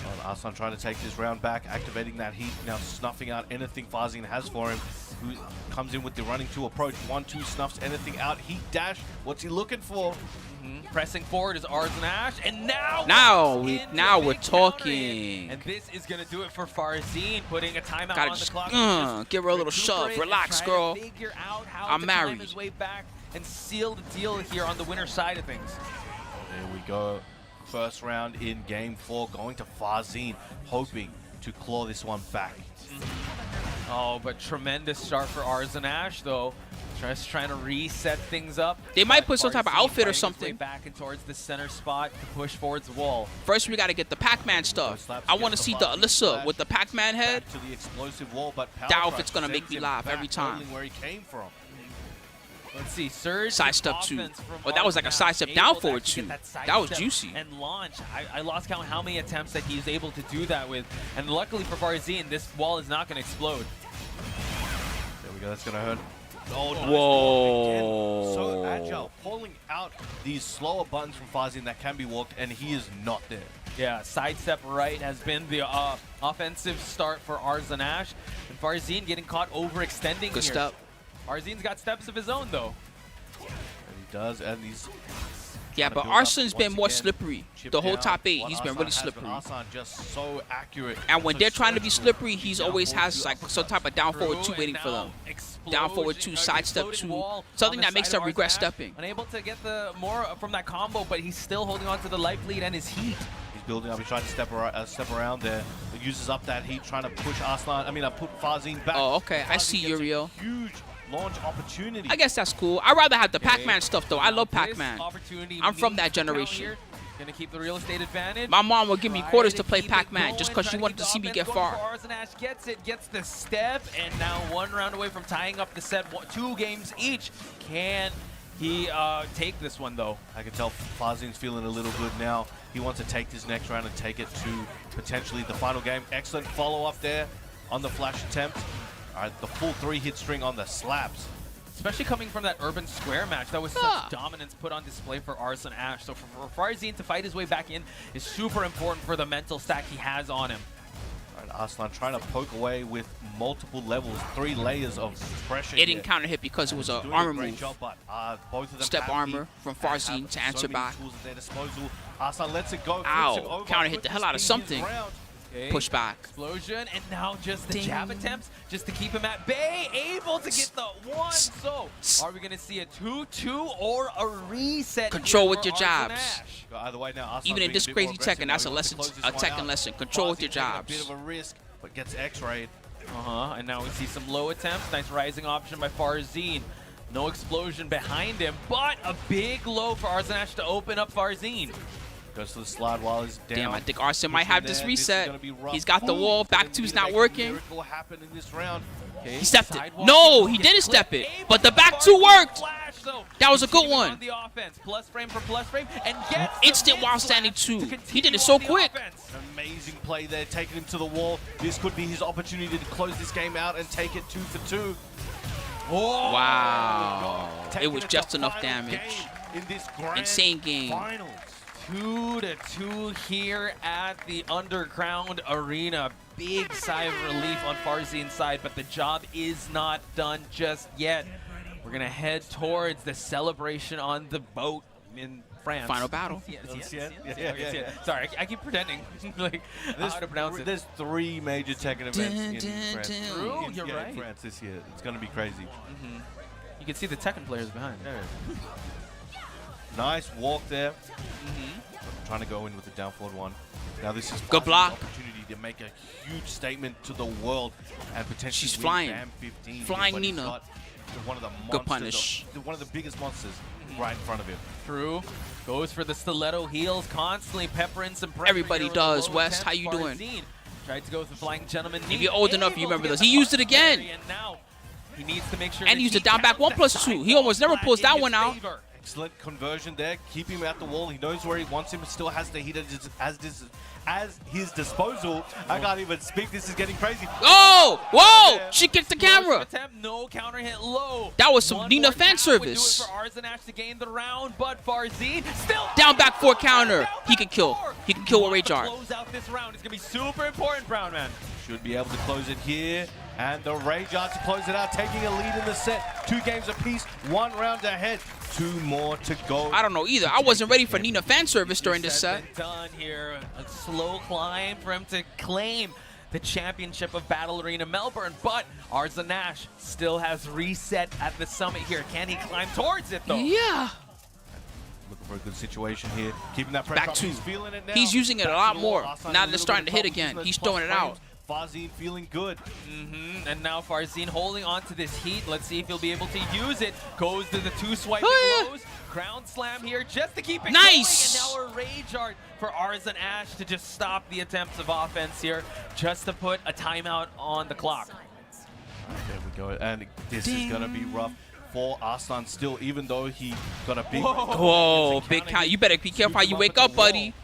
Well, Arslan trying to take this round back, activating that heat, now snuffing out anything Farzeen has for him. Who comes in with the running to approach, 1-2, snuffs anything out. Heat dash, what's he looking for? Pressing forward is Arslan, and now Now we're big talking. counter. And this is going to do it for Farzeen, putting a timeout Gotta on the just, clock. give her a little shove. recuperate and Relax, try girl. to figure out how I'm to married. climb his way back and seal the deal here on the winner's side of things. There we go. First round in game 4, going to Farzeen, hoping to claw this one back. Oh, but tremendous start for Arslan though. Just trying to reset things up. They might put some type of Farzeen outfit or fighting his way something. back and towards the center spot to push towards the wall. First, we gotta get the Pac-Man stuff. I want to see the Alyssa with the Pac-Man head. Back to the explosive wall, but power That Drive outfit's gonna make sends me him laugh back, every time. hurtling where he came from. Let's see, surge Sidestep two. offense from Oh, that was like a Arslan, sidestep able down to forward actually two. get That was sidestep juicy. And launch. I lost count how many attempts that he's able to do that with. And luckily for Farzeen, this wall is not going to explode. There we go, that's gonna hurt. Oh, nice Whoa. block again. So agile, pulling out these slower buttons from Farzeen that can be walked, and he is not there. Yeah, sidestep right has been the offensive start for Arslan. And Farzeen getting caught overextending Good here. step. Farzeen's got steps of his own, though. And he does, and he's Yeah, trying to but build up Arslan's been once more again. slippery. Chip The whole down. top 8, What he's been Arslan really has slippery. Arslan just so accurate. And when so they're trying to be surgical. slippery, he's Down always forward has two, like uppercut. some type of down forward 2 Through, waiting and for now them. explosion- Down forward 2, sidestep exploding 2. wall Something on that the makes side them of regret Arslan. stepping. Unable to get the more from that combo, but he's still holding on to the life lead and his heat. He's building up. He's trying to step around there. He uses up that heat, trying to push Arslan. Put Farzeen back. Oh, okay. I Farzeen see gets a Uriel. Huge launch opportunity. I guess that's cool. I'd rather have the Pac-Man stuff, though. I love This Pac-Man. opportunity I'm from that needs to count generation. here. Gonna keep the real estate advantage. My mom would give me Try quarters to play keep it Pac-Man just going, because she try wanted keep to the see me offense get going far. for Arslan gets it, gets the step, and now 1 round away from tying up the set. 2 games each. Can he take this one, though? I can tell Farzeen's feeling a little good now. He wants to take this next round and take it to potentially the final game. Excellent follow-up there on the flash attempt. All right, the full 3-hit string on the slaps. Especially coming from that urban square match. That was such dominance put on display for Arslan. So for Farzeen to fight his way back in is super important for the mental stack he has on him. And Arslan trying to poke away with multiple levels, 3 layers of pressure. It didn't counter hit because it was an armor move. Job, but, both of them Step armor from Farzeen to answer back. Tools at their disposal. Arslan lets it go. Ow, counter hit the hell out of something. Okay. Push back. Explosion, and now just the Ding. jab attempts just to keep him at bay, able to get the 1. So, are we going to see a 2-2 or a reset? Control here with for your Arslan jabs. Ash? Either way now, Arslan's Even in being this a bit crazy more aggressive Tekken, now. that's He a wants to lesson, close this a one Tekken out. lesson. Control with your Farzeen taking jobs. A bit of a risk, but gets X-rayed. And now we see some low attempts. Nice rising option by Farzeen. No explosion behind him, but a big low for Arslan Ash to open up Farzeen. Goes to the slide while he's down. Damn, I think Arslan might have this This is reset. gonna be rough. He's got the wall. Back two's not working. Miracle happen in this round. Okay, He stepped it. sidewalk. No, he Gets didn't step clipped. it. Able But the to back two Farzeen worked. flash, though. That was a good Continuing one. on the offense. Plus frame for plus frame, and gets the Instant mid while slash standing to two. He continue did it so on the quick. offense. Amazing play there, taking him to the wall. This could be his opportunity to close this game out and take it 2 for 2. Oh, Wow. Taking It was to just enough final damage. game in this grand Insane game. finals. 2-2 here at the Underground Arena. Big sigh of relief on Farzeen's side, but the job is not done just yet. We're going to head towards the celebration on the boat in France. Final battle. Yeah. Sorry, I keep pretending like how to pronounce it. There's 3 major Tekken events in France. True, you're in right. France this year. It's going to be crazy. You can see the Tekken players behind. Nice walk there. Trying to go in with the down forward 1. Now this is Good Farzeen's block. opportunity to make a huge statement to the world and potentially She's win flying. BAM 15. Flying but he's Nina. got one of the Good monsters punish. one of the biggest monsters right in front of him. True. Goes for the stiletto heels, constantly peppering some pressure. Everybody here does. with the low West, how attempts. you doing? Farzeen tried to go with the flying gentleman. If you're old enough, you remember this. He used it again. And now he needs to make sure And that he used he a down back counts 1+2. that He almost never sidewall pulls flat that in one his out. favor. Excellent conversion there. Keep him at the wall. He knows where he wants him. Still has the heat as his disposal. I can't even speak. This is getting crazy. Oh! Whoa! She kicked the Explosive camera. Attempt, no counter hit low. That was some One Nina more fan tap would do it service. for Arslan Ash to gain the round, but Farzeen still Down back 4 counter. Down He back can kill. 4. He can kill with Rage To Art. close out this round. It's gonna be super important, Brown Man. Should be able to close it here. And the Rage Art to close it out, taking a lead in the set. 2 games apiece, 1 round ahead. 2 more to go. I don't know either. I wasn't ready for Nina fan service during this This set. has been done here. A slow climb for him to claim the championship of Battle Arena Melbourne, but Arslan Ash still has reset at the summit here. Can he climb towards it though? Yeah. Looking for a good situation here. Keeping that pressure Back up. 2. He's feeling it now. He's using it a Back lot to the wall. more. Arslan Now a that it's little starting bit to hit of trouble. again. He's Plus throwing it out. frames. Farzeen feeling good. And now Farzeen holding on to this heat. Let's see if he'll be able to use it. Goes to the 2 swiping Oh, yeah. lows. Ground slam here just to keep it Nice. going. And now a Rage Art for Arslan Ash to just stop the attempts of offense here, just to put a timeout on the clock. There we go. And this is going to be rough for Arslan still, even though he got a big... Whoa, big count. You better be careful how you wake up, buddy.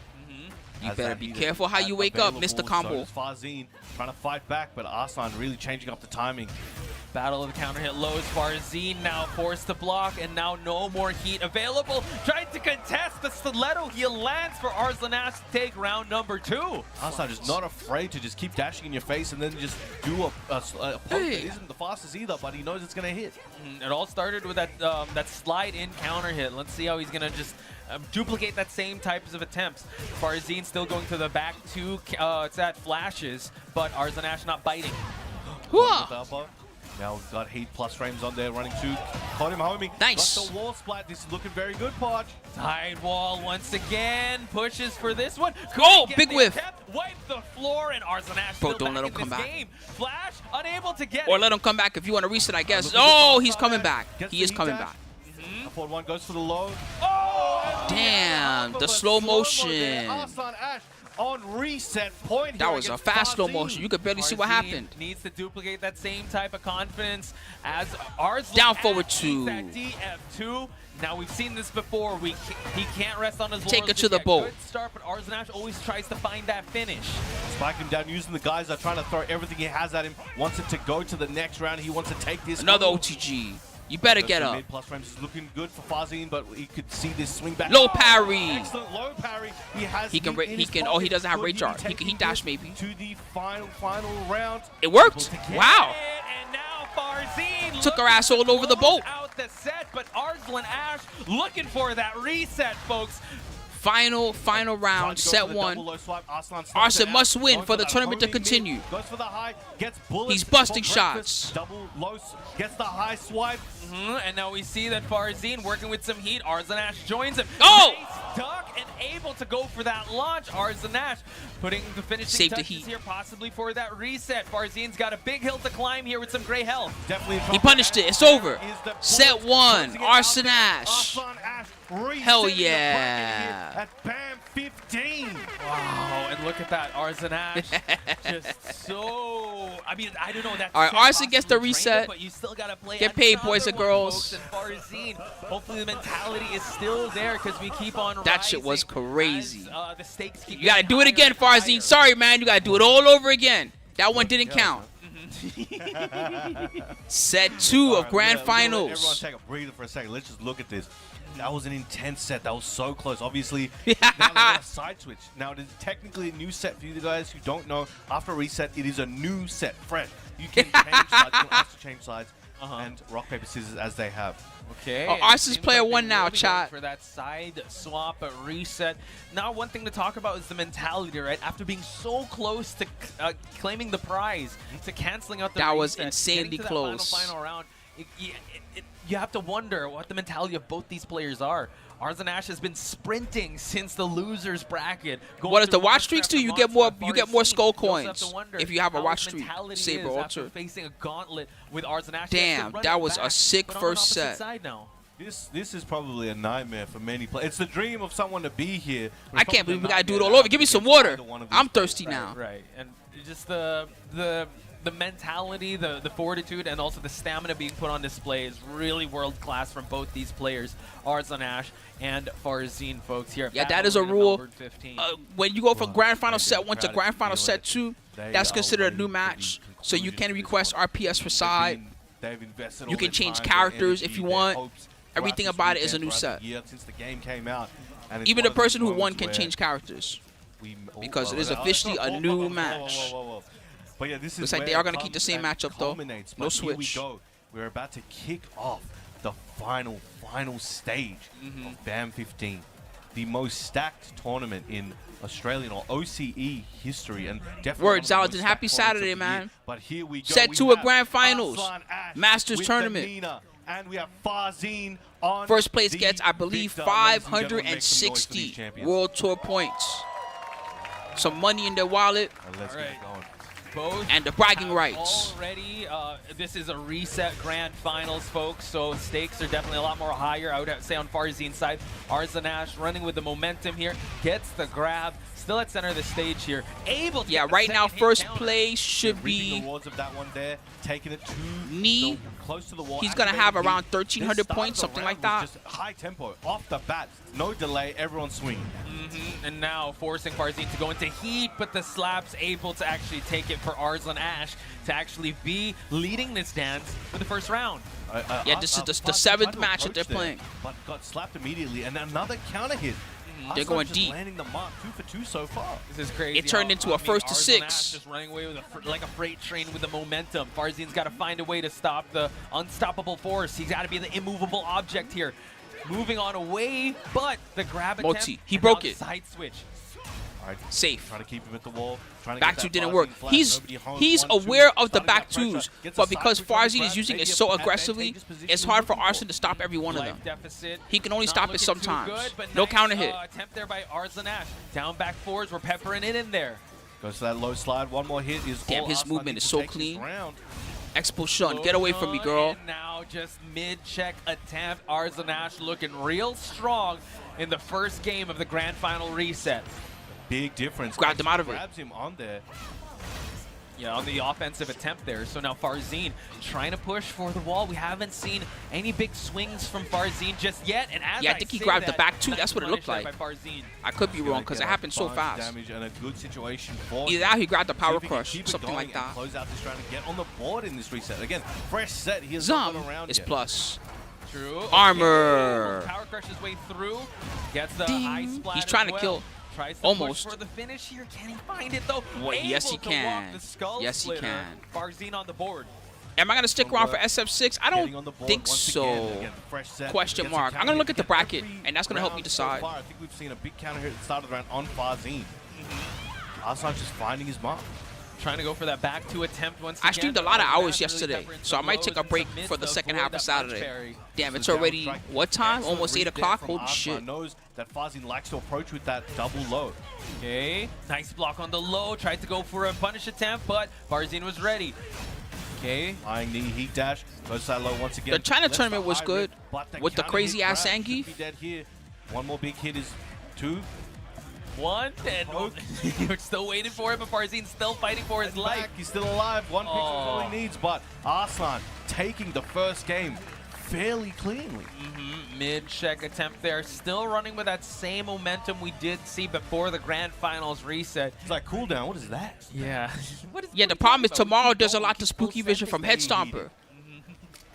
You As better that be heat careful how is you wake up, available. Mr. Combo. So is Farzeen trying to fight back, but Arslan really changing up the timing. Battle of the counter hit lows. Farzeen now forced to block, and now no more heat available. Trying to contest the stiletto heel lands for Arslan Ash to take round number 2. Arslan is not afraid to just keep dashing in your face and then just do a poke that isn't the fastest either, but he knows it's going to hit. It all started with that that slide in counter hit. Let's see how he's gonna just duplicate that same types of attempts. Farzeen still going to the back 2. It's at flashes, but Arslan Ash not biting. Whoa. Now we've got heat plus frames on there, running 2. Caught him homing. Nice. Got the wall splat. This is looking very good, Podge. Side wall once again, pushes for this one. Oh, Couldn't get big the whiff. attempt. Wipe the floor, and Arslan Ash Bro, still don't back let him in come this back. game. Flash, unable to get Or it. let him come back if you want to reset, I guess. look at Oh, this he's one. coming back. Gets He the is heat coming dash. back. Forward 1 goes for the low. Oh! Damn, the slow motion. Arslan Ash on reset point. That here was a against fast slow Farzeen. motion. You could barely see what Farzeen happened. Needs to duplicate that same type of confidence as Arslan Down Ash forward takes 2. that DF2. Now we've seen this before. He can't rest on his laurels. Take it just to the yet. boat. Good start, but Arslan Ash always tries to find that finish. Spike him down, using the guys that are trying to throw everything he has at him. Wants it to go to the next round. He wants to take this. Another home. OTG. You better get up. Mid plus frames is looking good for Farzeen, but he could see this swing back. Low parry. Excellent low parry. He can. Oh, he doesn't have rage art. He dash maybe. To the final round. It worked. Wow. And now Farzeen Took her ass all over the boat. Out the set, but Arslan Ash looking for that reset, folks. Final round, set 1. Arslan must win for the tournament to continue. Goes for the high, gets bullets. He's busting shots. Double low, gets the high swipe. And now we see that Farzeen working with some heat. Arslan Ash joins him. Oh! Nice duck and able to go for that launch. Arslan Ash putting the finishing Save the touches heat. here, possibly for that reset. Farzeen's got a big hill to climb here with some gray health. Definitely. He punished it. It's over. Set 1. Arslan Ash. Hell yeah. At BAM 15. Wow, and look at that, Arslan Ash. Just so, I mean, I don't know. That's All right, Arslan gets the reset. But you still gotta play. Get paid, boys and girls. And Farzeen, hopefully the mentality is still there because we keep on That shit was crazy. As, the stakes keep You gotta do it again, Farzeen. Sorry, man. You gotta do it all over again. That one didn't count. Set 2 of grand finals. Everyone take a breather for a second. Let's just look at this. That was an intense set. That was so close. Obviously, now a side switch. Now, it is technically a new set for you guys who don't know. After reset, it is a new set. Fresh. You can change sides. You don't have to change sides. And rock, paper, scissors as they have. Okay. Oh, Arslan's player 1 now, chat. For that side swap reset. Now, one thing to talk about is the mentality, right? After being so close to claiming the prize, to canceling out the That reset, was insanely getting to close. That final round. You have to wonder what the mentality of both these players are. Arslan Ash has been sprinting since the losers bracket. What does the watch streaks do? You get more skull coins if you have a watch streak. Saber Alter. Facing a gauntlet with Arslan Ash. Damn, that was a sick first set. This is probably a nightmare for many players. It's the dream of someone to be here. I can't believe we gotta do it all over. Give me some water. I'm thirsty now. Right, and just the mentality, the fortitude, and also the stamina being put on display is really world class from both these players, Arslan Ash and Farzeen, folks. Here, yeah, that is a rule. When you go from grand final set 1 to grand final set 2, that's considered a new match. So you can request RPS for side. You can change characters if you want. Everything about it is a new set. Even the person who won can change characters because it is officially a new match. But yeah, this is looks like they are going to keep the same matchup though. No switch. We're about to kick off the final stage of BAM 15, the most stacked tournament in Australian or OCE history, and definitely Word, Zaladin. Happy Saturday, man. But here we go. Set 2 of grand finals, Masters tournament. And we have Farzeen on first place gets, I believe, 560 World Tour points. Some money in their wallet. Let's get it going. And the bragging rights. Already, this is a reset grand finals, folks, so stakes are definitely a lot more higher, I would say, on Farzeen's side. Arslan Ash running with the momentum here, gets the grab, still at center of the stage here, able to right now, first place should be the rewards of that one there, taking it to knee. Close to the wall. He's going to have around 1,300 points, something like that. Just high tempo, off the bat, no delay, everyone swinging. And now forcing Farzeen to go into heat, but the slap's able to actually take it for Arslan Ash to actually be leading this dance for the first round. Yeah, this is the 7th match that they're playing. But got slapped immediately, and another counter hit. They're going deep. Landing the mark 2 for 2 so far. This is crazy. It turned into a first to 6. Ash just running away with like a freight train with the momentum. Farzeen's got to find a way to stop the unstoppable force. He's got to be the immovable object here. Moving on away, but the grab attempt. Multi. He broke it. Side switch. All right, safe. Trying to keep him at the wall. Back 2 didn't work. He's aware of the back 2s, but because Farzeen is using it so aggressively, it's hard for Arslan to stop every one of them. He can only stop it sometimes. No counter hit. Attempt there by Arslan Ash. Down back 4s. We're peppering it in there. Goes to that low slide. One more hit is damn, his movement is so clean. Expulsion. Get away from me, girl. And now just mid-check attempt. Arslan Ash looking real strong in the first game of the grand final reset. Big difference. Grabbed him out of it. Grabs him on there. Yeah, on the offensive attempt there. So now Farzeen trying to push for the wall. We haven't seen any big swings from Farzeen just yet. And as Yeah, I think he grabbed the back too. That's what it looked punish like. by Farzeen. I could be wrong because it happened so fast. Damage and a good situation for Either that or he grabbed the See power if he can crush, keep it something going like and that. Close out this round and get on the board in this reset. Again, fresh set. He has not Zum gone around is yet. plus. True. Armor. Okay. Power crush his way through. Gets the Ding. eye splat He's as trying to well. kill. Tries to Almost. push for the finish here. Can he find it though? Wait, yes, Able he to walk can. the skull Yes, he splitter. can. Farzeen on the board. Am I going to stick around for SF6? I Getting on don't the board think once so. Again, fresh set. Question Gets a mark. I'm counter gonna look hit. at the Get bracket, every and that's gonna help me round decide. So far. I think we've seen a big counter hit at the start of the round on Farzeen. Arslan just finding his mark. Trying to go for that back two attempt once I again. streamed a lot of Arzen hours really yesterday, covering so I some might lows take a and break some mids for the to second avoid half of that Saturday. punch parry. Damn, it's So down already, strike. what time? Excellent Almost 8 read there o'clock? from Holy Arslan. shit. Knows that Farzeen likes to approach with that double low. Okay, nice block on the low. Tried to go for a punish attempt, but Farzeen was ready. Okay, Flying knee, heat dash, goes that low once again. The China Lets tournament the was high good rip, but with the counter crazy hit ass grab Zangief. should be dead here. One more big hit is 2. one, and you're still waiting for it, but Farzeen's still fighting for his life. Back. He's still alive. One picture is all he needs, but Arslan taking the first game fairly cleanly. Mid-check attempt there, still running with that same momentum we did see before the grand finals reset. He's like, cooldown, what is that? Yeah. Yeah, the problem is tomorrow does a lot to SpookyVision from Head Stomper.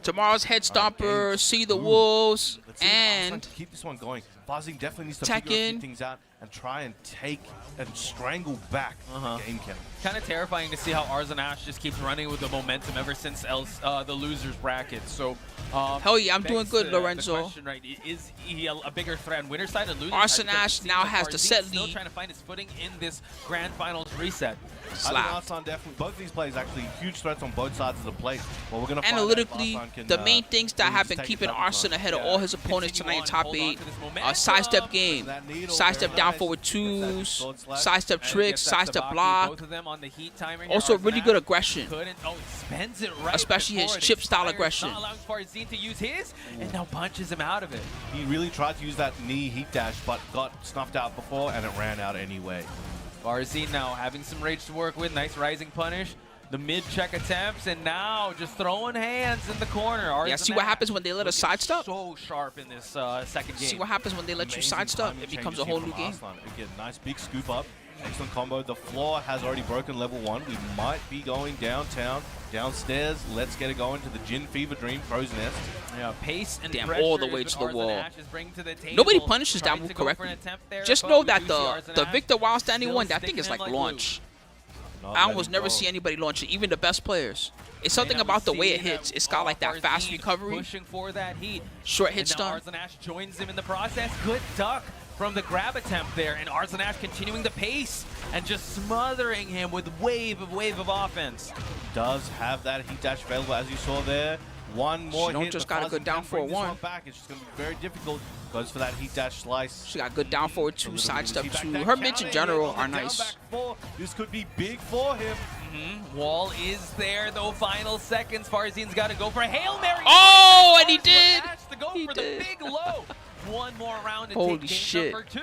Tomorrow's Head Stomper, See the Wolves, Let's see if Arslan and can keep this one going. Farzeen definitely needs to figure a few Tekken. things out and try and take and strangle back the game count. Kind of terrifying to see how Arslan just keeps running with the momentum ever since the losers bracket. So, hell yeah, I'm doing begs good, the Lorenzo. question, right, is he a bigger threat on winner's side or loser's Arslan side? Because Ash it seems now like has the Farzeen's set still lead. trying to find his footing in this grand finals reset. I slap. think Arslan definitely, both of these players actually huge threats on both sides of the plate. Well, we're going to Analytically, the main things that have been keeping Arslan ahead of all his opponents tonight in top 8 are sidestep game, sidestep down forward twos, sidestep tricks, sidestep block. Both of them on the heat timer. Also, really good aggression. Couldn't. Oh, he spends it right. Especially his before it chip style expires, aggression. Not allowing Farzeen to use his, and now punches him out of it. He really tried to use that knee heat dash, but got snuffed out before, and it ran out anyway. Farzeen now having some rage to work with. Nice rising punish. The mid-check attempts, and now just throwing hands in the corner. Yeah, see what happens when they let us sidestep? So sharp in this second game. See what happens when they let you Amazing sidestep? timing It becomes changes a whole here new from game. Arslan. Again, nice big scoop up. Excellent combo. The floor has already broken level 1. We might be going downtown, downstairs. Let's get it going to the Jin Fever Dream Frozen Nest. Yeah, pace and Damn, pressure all the is way what to the Arslan wall. Ash is bringing to the table. Nobody punishes that Trying move to go for an correctly. attempt there, Just but know we that do see the Arslan Ash Victor while standing still one, that thing sticking is in like glue. launch. Not I almost letting never go. see anybody launch it, even the best players. It's something And about the we way see it hits. that, It's got like that fast Farzeen recovery, pushing for that heat. short hit And now stun. Arslan Ash joins him in the process. Good duck from the grab attempt there, and Arslan Ash continuing the pace and just smothering him with wave of offense. Does have that heat dash available, as you saw there. One more She don't hit. just but gotta go Farzeen down can for bring this one. one back. It's just going to be very difficult. Goes for that heat dash slice. She got good down forward 2, Little sidestep bit of 2. back Her counter mids in here general on the are down nice. back 4. This could be big for him. Wall is there, though. Final seconds. Farzeen's got to go for a Hail Mary. Oh, and he Arslan did. Ash to go He for did. the big low. One more round to Holy take game shit. number 2.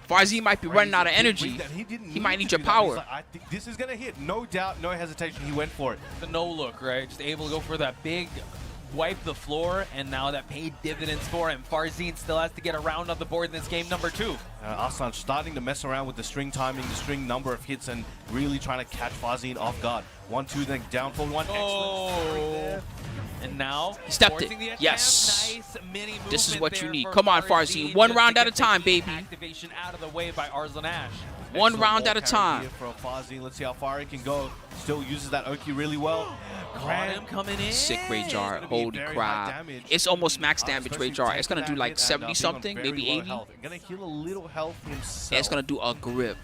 Farzeen might be running out of Crazy. energy. Read that. He didn't He might to need your do that. He's power. like, I think this is going to hit. No doubt, no hesitation. He went for it. The no look, right? Just able to go for that big wipe the floor, and now that paid dividends for him. Farzeen still has to get a round on the board in this game number 2. Arslan starting to mess around with the string timing, the string number of hits, and really trying to catch Farzeen off guard. 1-2, then down for 1. Excellent. And now He stepped forcing it. the attempt. Yes. Nice mini This is movement what you there need. for Come on, Farzeen. One just round to at a get the time, heat baby. Activation out of the way by Arslan Ash. One Excellent round wall at a carry time. here for Farzeen. Let's see how far he can go. Still uses that Oki really well. Caught him coming in. Sick Ray Jar. gonna be Holy very high crap. damage. It's almost max damage Especially Ray Jar. It's taking going to do that like hit and 70 being on something, very maybe low 80. health. Gonna heal a little health himself. And it's going to do a grip.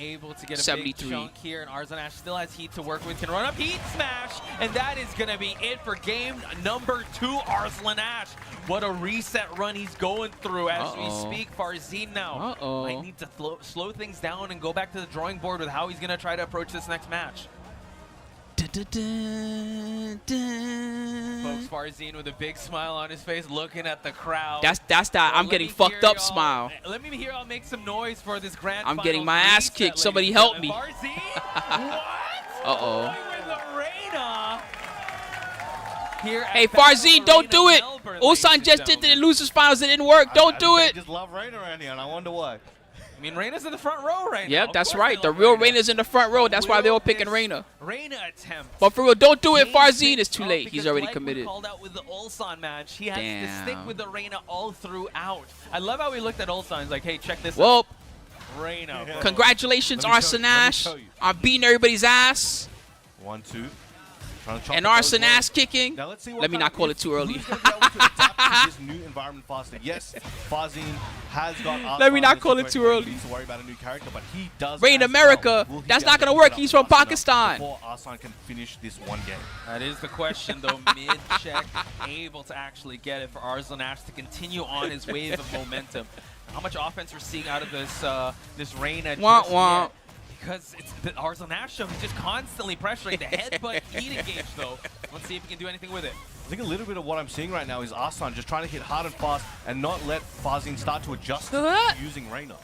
Able to get a 73. big chunk here, and Arslan Ash still has heat to work with. Can run up heat smash, and that is going to be it for game number 2. Arslan Ash. What a reset run he's going through as we speak. Farzeen now might need to slow things down and go back to the drawing board with how he's going to try to approach this next match. Folks, Farzeen with a big smile on his face, looking at the crowd. That's that So I'm let getting me fucked hear up y'all- smile. Let me hear y'all make some noise for this grand I'm getting finals my ass reset, kicked. ladies Somebody and help gentlemen. me. Farzeen? What? Uh-oh. Hey, Farzeen, don't do it. Ulsan just did it in losers finals. It didn't work. Don't do it. Just love Reina around here, and I wonder why. I mean, Reina's in the front row right now. Yep, that's right. The real Reina's in the front row. That's why they're all picking Reina. Reina attempt. But for real, don't do it, Farzeen. It's too late. He's already Like committed. called out with the Ulsan match. He has to Damn. stick with the Reina all throughout. I love how he looked at Ulsan. He's like, hey, check this out. Well, Reina. bro. congratulations, Let me show Arslan you, let me Ash, show you. on beating everybody's ass. 1-2. Trying to chop And the ball Arslan as well. ass kicking. Now let's see what Let me kind not of- call it too early. Who's gonna be able to adapt to this new environment faster? Yes, Farzeen has got Arslan Let me not in a call it situation too where he early. needs to worry about a new character, but he does. Reign as America, well. Will he that's be not able gonna to work. get He's up from fast enough Pakistan. Before Arslan can finish this one game. That is the question, though. Mid-check, able to actually get it for Arslan Ash to continue on his wave of momentum. How much offense we're seeing out of this this Reina Wah, just wah. yet? Because it's the Arslan Ash show. He's just constantly pressuring the headbutt heat engage, though. Let's see if he can do anything with it. I think a little bit of what I'm seeing right now is Arslan just trying to hit hard and fast and not let Farzeen start to adjust to using Reina.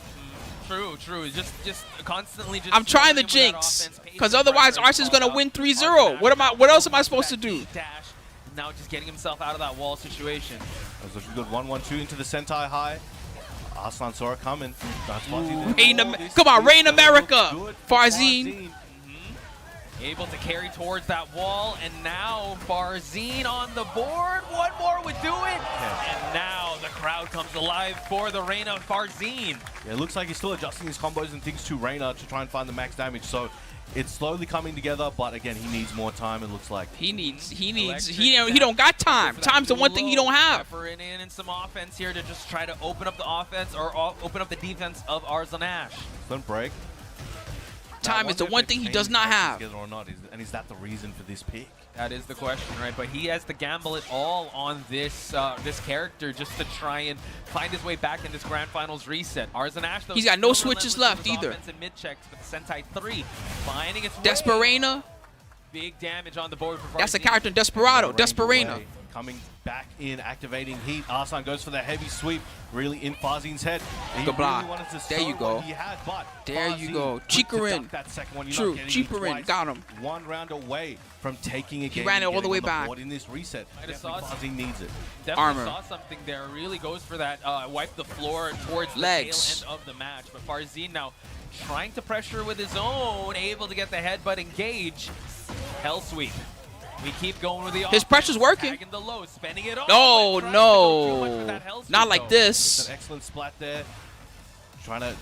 True, true. It's just constantly just. I'm trying to flooding him with that jinx, offense, pace because and otherwise pressure Arslan's gonna call win out. 3-0. Arslan What else am I Ash supposed to that do? deep dash. Now just getting himself out of that wall situation. That was looking good. 1-1-2 into the Sentai high. Arslan saw it coming. That's what he did. Reign Oh, this come on, is Reign gonna America. look good for Farzeen. Able to carry towards that wall, and now Farzeen on the board. One more would do it. And now the crowd comes alive for the Reina Farzeen. Yeah, it looks like he's still adjusting his combos and things to Reina to try and find the max damage. So it's slowly coming together, but again, he needs more time. It looks like He don't got time. Time's the one thing he don't have. Peppering in some offense here to just try to open up the offense or open up the defense of Arslan Ash. don't break. Time is the one thing he does not have. Or not, and is that the reason for this pick? That is the question, right? But he has to gamble it all on this this character just to try and find his way back in this Grand Finals reset. Arslan Ash, though, He's got no still switches relentless left with his either. offense and mid checks with the Sentai 3, finding its way. Desperana. Big damage on the board for That's the Farzeen. character in Desperado. Range Desperana. away, coming back in, activating heat. Arslan goes for the heavy sweep, really in Farzeen's head. He Good block. really wanted to There you show go. what he had, but There you Farzeen go. quick to Chikurin. duck that second one. You're True. not getting him Chikurin. twice. Got him. One round away from taking a game. ran it and all the getting way on back. board in this reset. Might have saw Definitely Farzeen needs it. Definitely Armor. saw something there. Really goes for that wipe the floor towards Legs. the tail end of the match. But Farzeen now trying to pressure with his own, able to get the headbutt engage. Hell sweep. We keep going with the His pressure's working. tagging the low, spending it all, No, but trying to go too much with no. that hell sweep, Not like though. this. It's an excellent splat there. Trying to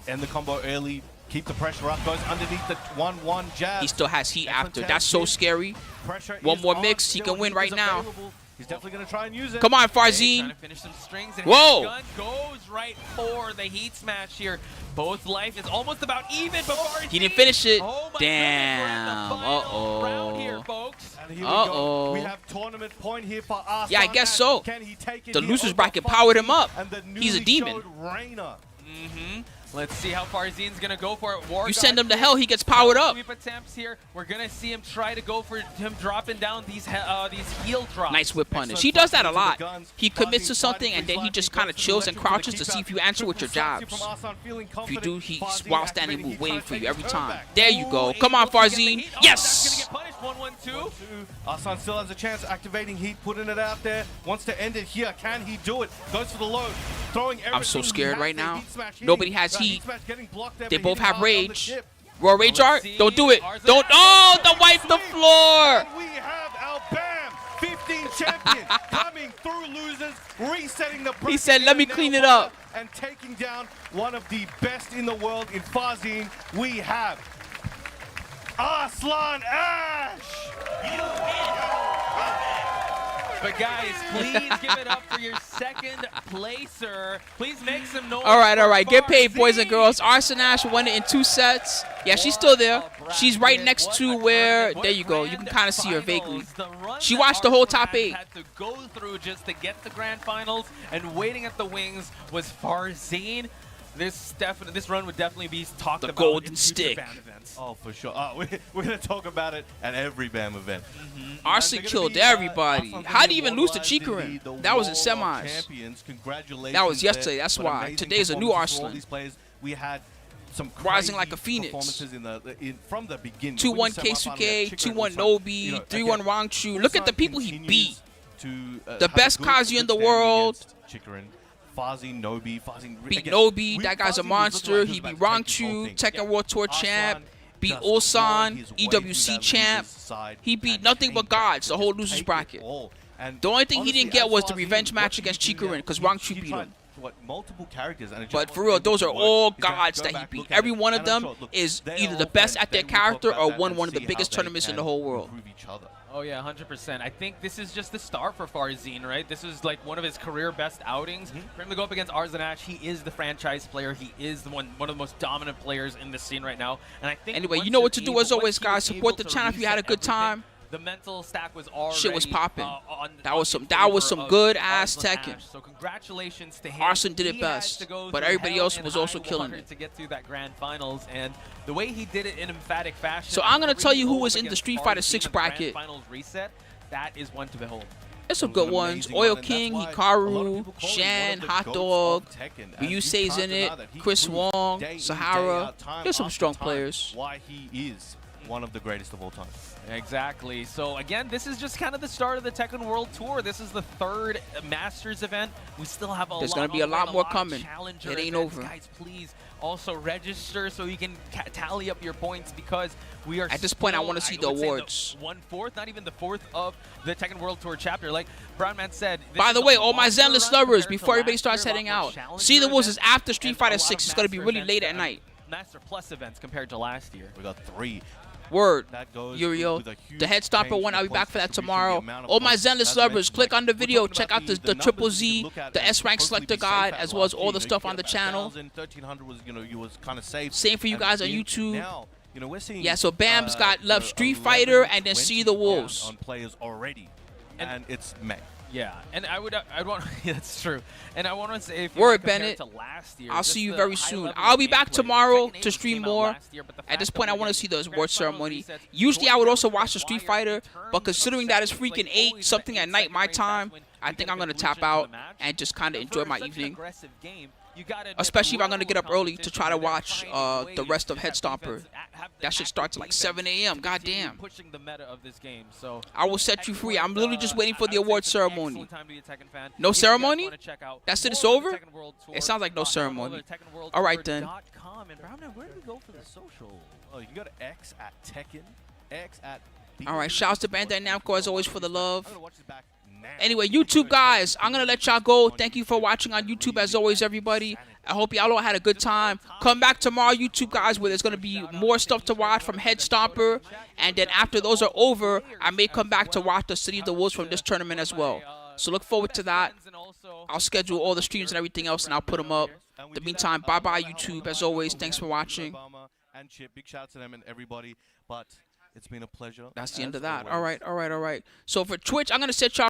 end the combo early. Keep the pressure up. Goes underneath the 1-1 jab. He still has heat Excellent after. tag That's so here. scary. Pressure One is more on. mix, he Still can win heat right is now. available. He's definitely going to try and use it. Come on, Trying Farzeen. to finish some strings, and Whoa. his gun goes right for the heat smash here. Both life is almost about even, but Farzeen, He didn't finish it. Oh my Damn. goodness, we're in the final round here, Uh-oh. folks. And here we Uh-oh. go. We have tournament point here for Arslan. Yeah, I guess Ash. so. Can he take it The here losers over bracket powered him Farzeen up. and the He's a newly demon. showed Reina? Let's see how Farzeen's gonna go for it. War You God send him to hell, he gets powered up. Sweep attempts here. We're gonna see him try to go for him dropping down these heel drops. Nice whip punish. He does that a lot. He commits to something and then he just kind of chills and crouches to see if you answer with your jabs. If you do, he's while standing move waiting for you every time. There you go. Come on, Farzeen. Yes! That's gonna get punished. 1-1-2. Arslan still has a chance, activating heat, putting it out there. Wants to end it here. Can he do it? Goes for the load. Throwing everything. I'm so scared he has right there. now. Heat smash hitting. Nobody has That heat. smash getting blocked there, They but both hitting have hard on the rage. chip. Raw rage Let's art? see. Don't do it. Arslan Don't. Oh, the wipe the floor. And we have our BAM 15 champion coming through losers, resetting the He said, "Let me clean it up." And taking down one of the best in the world in Farzeen. We have Arslan Ash. But guys, please give it up for your second placer. Please make some noise. All right. for Get paid, boys and Farzeen. girls. Arslan Ash won it in 2 sets. Yeah, she's still there. She's right next to where, there you go. You can kind of see her vaguely. She watched the whole top 8. Had to go through just to get the grand finals, and waiting at the wings was Farzeen. This run would definitely be talked The about golden in stick. future band events. Oh, for sure. We're going to talk about it at every BAM event. Arslan killed everybody. How did he even lose to Chikurin? That was in semis. Champions. Congratulations. That was yesterday, there. that's But why. amazing Today's a new performances for all Arslan. these players. We had some rising crazy like a phoenix. Performances from the beginning. 2-1 Keisuke, 2-1 Nobi, 3-1 Rangchu. Look at the people he beat. The best Kazuya in the world. Chikurin, Farzeen, Nobi, beat Nobi. That guy's a monster. He beat Rangchu, Tekken World Tour champ. Beat Ulsan, EWC champ. He beat nothing but gods, the whole losers bracket. The only thing he didn't get was the revenge match against Chikurin, because Rangchu beat him. But for real, those are all gods that he beat. Every one of them is either the best at their character or won one of the biggest tournaments in the whole world. Oh yeah, 100%. I think this is just the start for Farzeen, right? This is like one of his career best outings. For him to go up against Arslan, he is the franchise player. He is the one of the most dominant players in the scene right now. And I think anyway, you know what to do as always, guys. Support the channel if you had a good time. The mental stack was already shit was popping. That was some good ass Tekken. So congratulations to him. Arslan did it best, but everybody else was also killing it to get through that grand finals, and the way he did it in emphatic fashion. So I'm gonna tell you who was in the Street Fighter 6 bracket. Finals reset. That is one to behold. There's some good ones. Oil King, Hikaru, Shan, Hot Dog, Ryusei's in it, Chris Wong, Sahara. There's some strong players. Why he is one of the greatest of all time. Exactly. So again, this is just kind of the start of the Tekken World Tour. This is the third Masters event. We still have There's gonna be a lot more coming. It ain't over. Guys, please also register so you can tally up your points, because we are at this point. I want to see the awards. 1/4, not even the fourth of the Tekken World Tour chapter. Like Bryan said. By the way, all my Zenless lovers, before everybody starts heading out, see the awards is after Street Fighter 6. It's gonna be really late at night. Master Plus events compared to last year. We got 3. Word, Uriel. The Head Stopper one, I'll be back for that tomorrow. All my Zenless lovers, click on the video, check out the Triple Z, the S-Rank Selector Guide, as well as all the stuff on the channel. Same for you guys on YouTube. Yeah, so Bam's got left Street Fighter and then See the Wolves. On players already, and it's May. Yeah, and I'd want yeah, that's true. And I want to say, if Word, Bennett, to last year, I'll see you very soon. I'll be back tomorrow to stream more. At this point, I want to see the award ceremony. Usually, I would also watch the Street Fighter, but considering that it's freaking 8 something at night my time, I think I'm going to tap out and just kind of enjoy my evening. Especially if I'm going to get up early to try to watch the rest of Head Stomper. That shit starts at like 7 a.m. Goddamn. I will set you free. I'm literally just waiting for the award ceremony. No ceremony? That's it? It's over? It sounds like no ceremony. All right, then. Where do we go for the social? Oh, you can go to X at Tekken. X at. All right. Shouts to Bandai Namco as always for the love. Anyway, YouTube guys, I'm going to let y'all go. Thank you for watching on YouTube as always, everybody. I hope y'all all had a good time. Come back tomorrow, YouTube guys, where there's going to be more stuff to watch from Head Stomper. And then after those are over, I may come back to watch the City of the Wolves from this tournament as well. So look forward to that. I'll schedule all the streams and everything else, and I'll put them up. In the meantime, bye-bye, YouTube. As always, thanks for watching. And Chip, big shout out to them and everybody. But it's been a pleasure. That's the end of that. All right. So for Twitch, I'm going to set y'all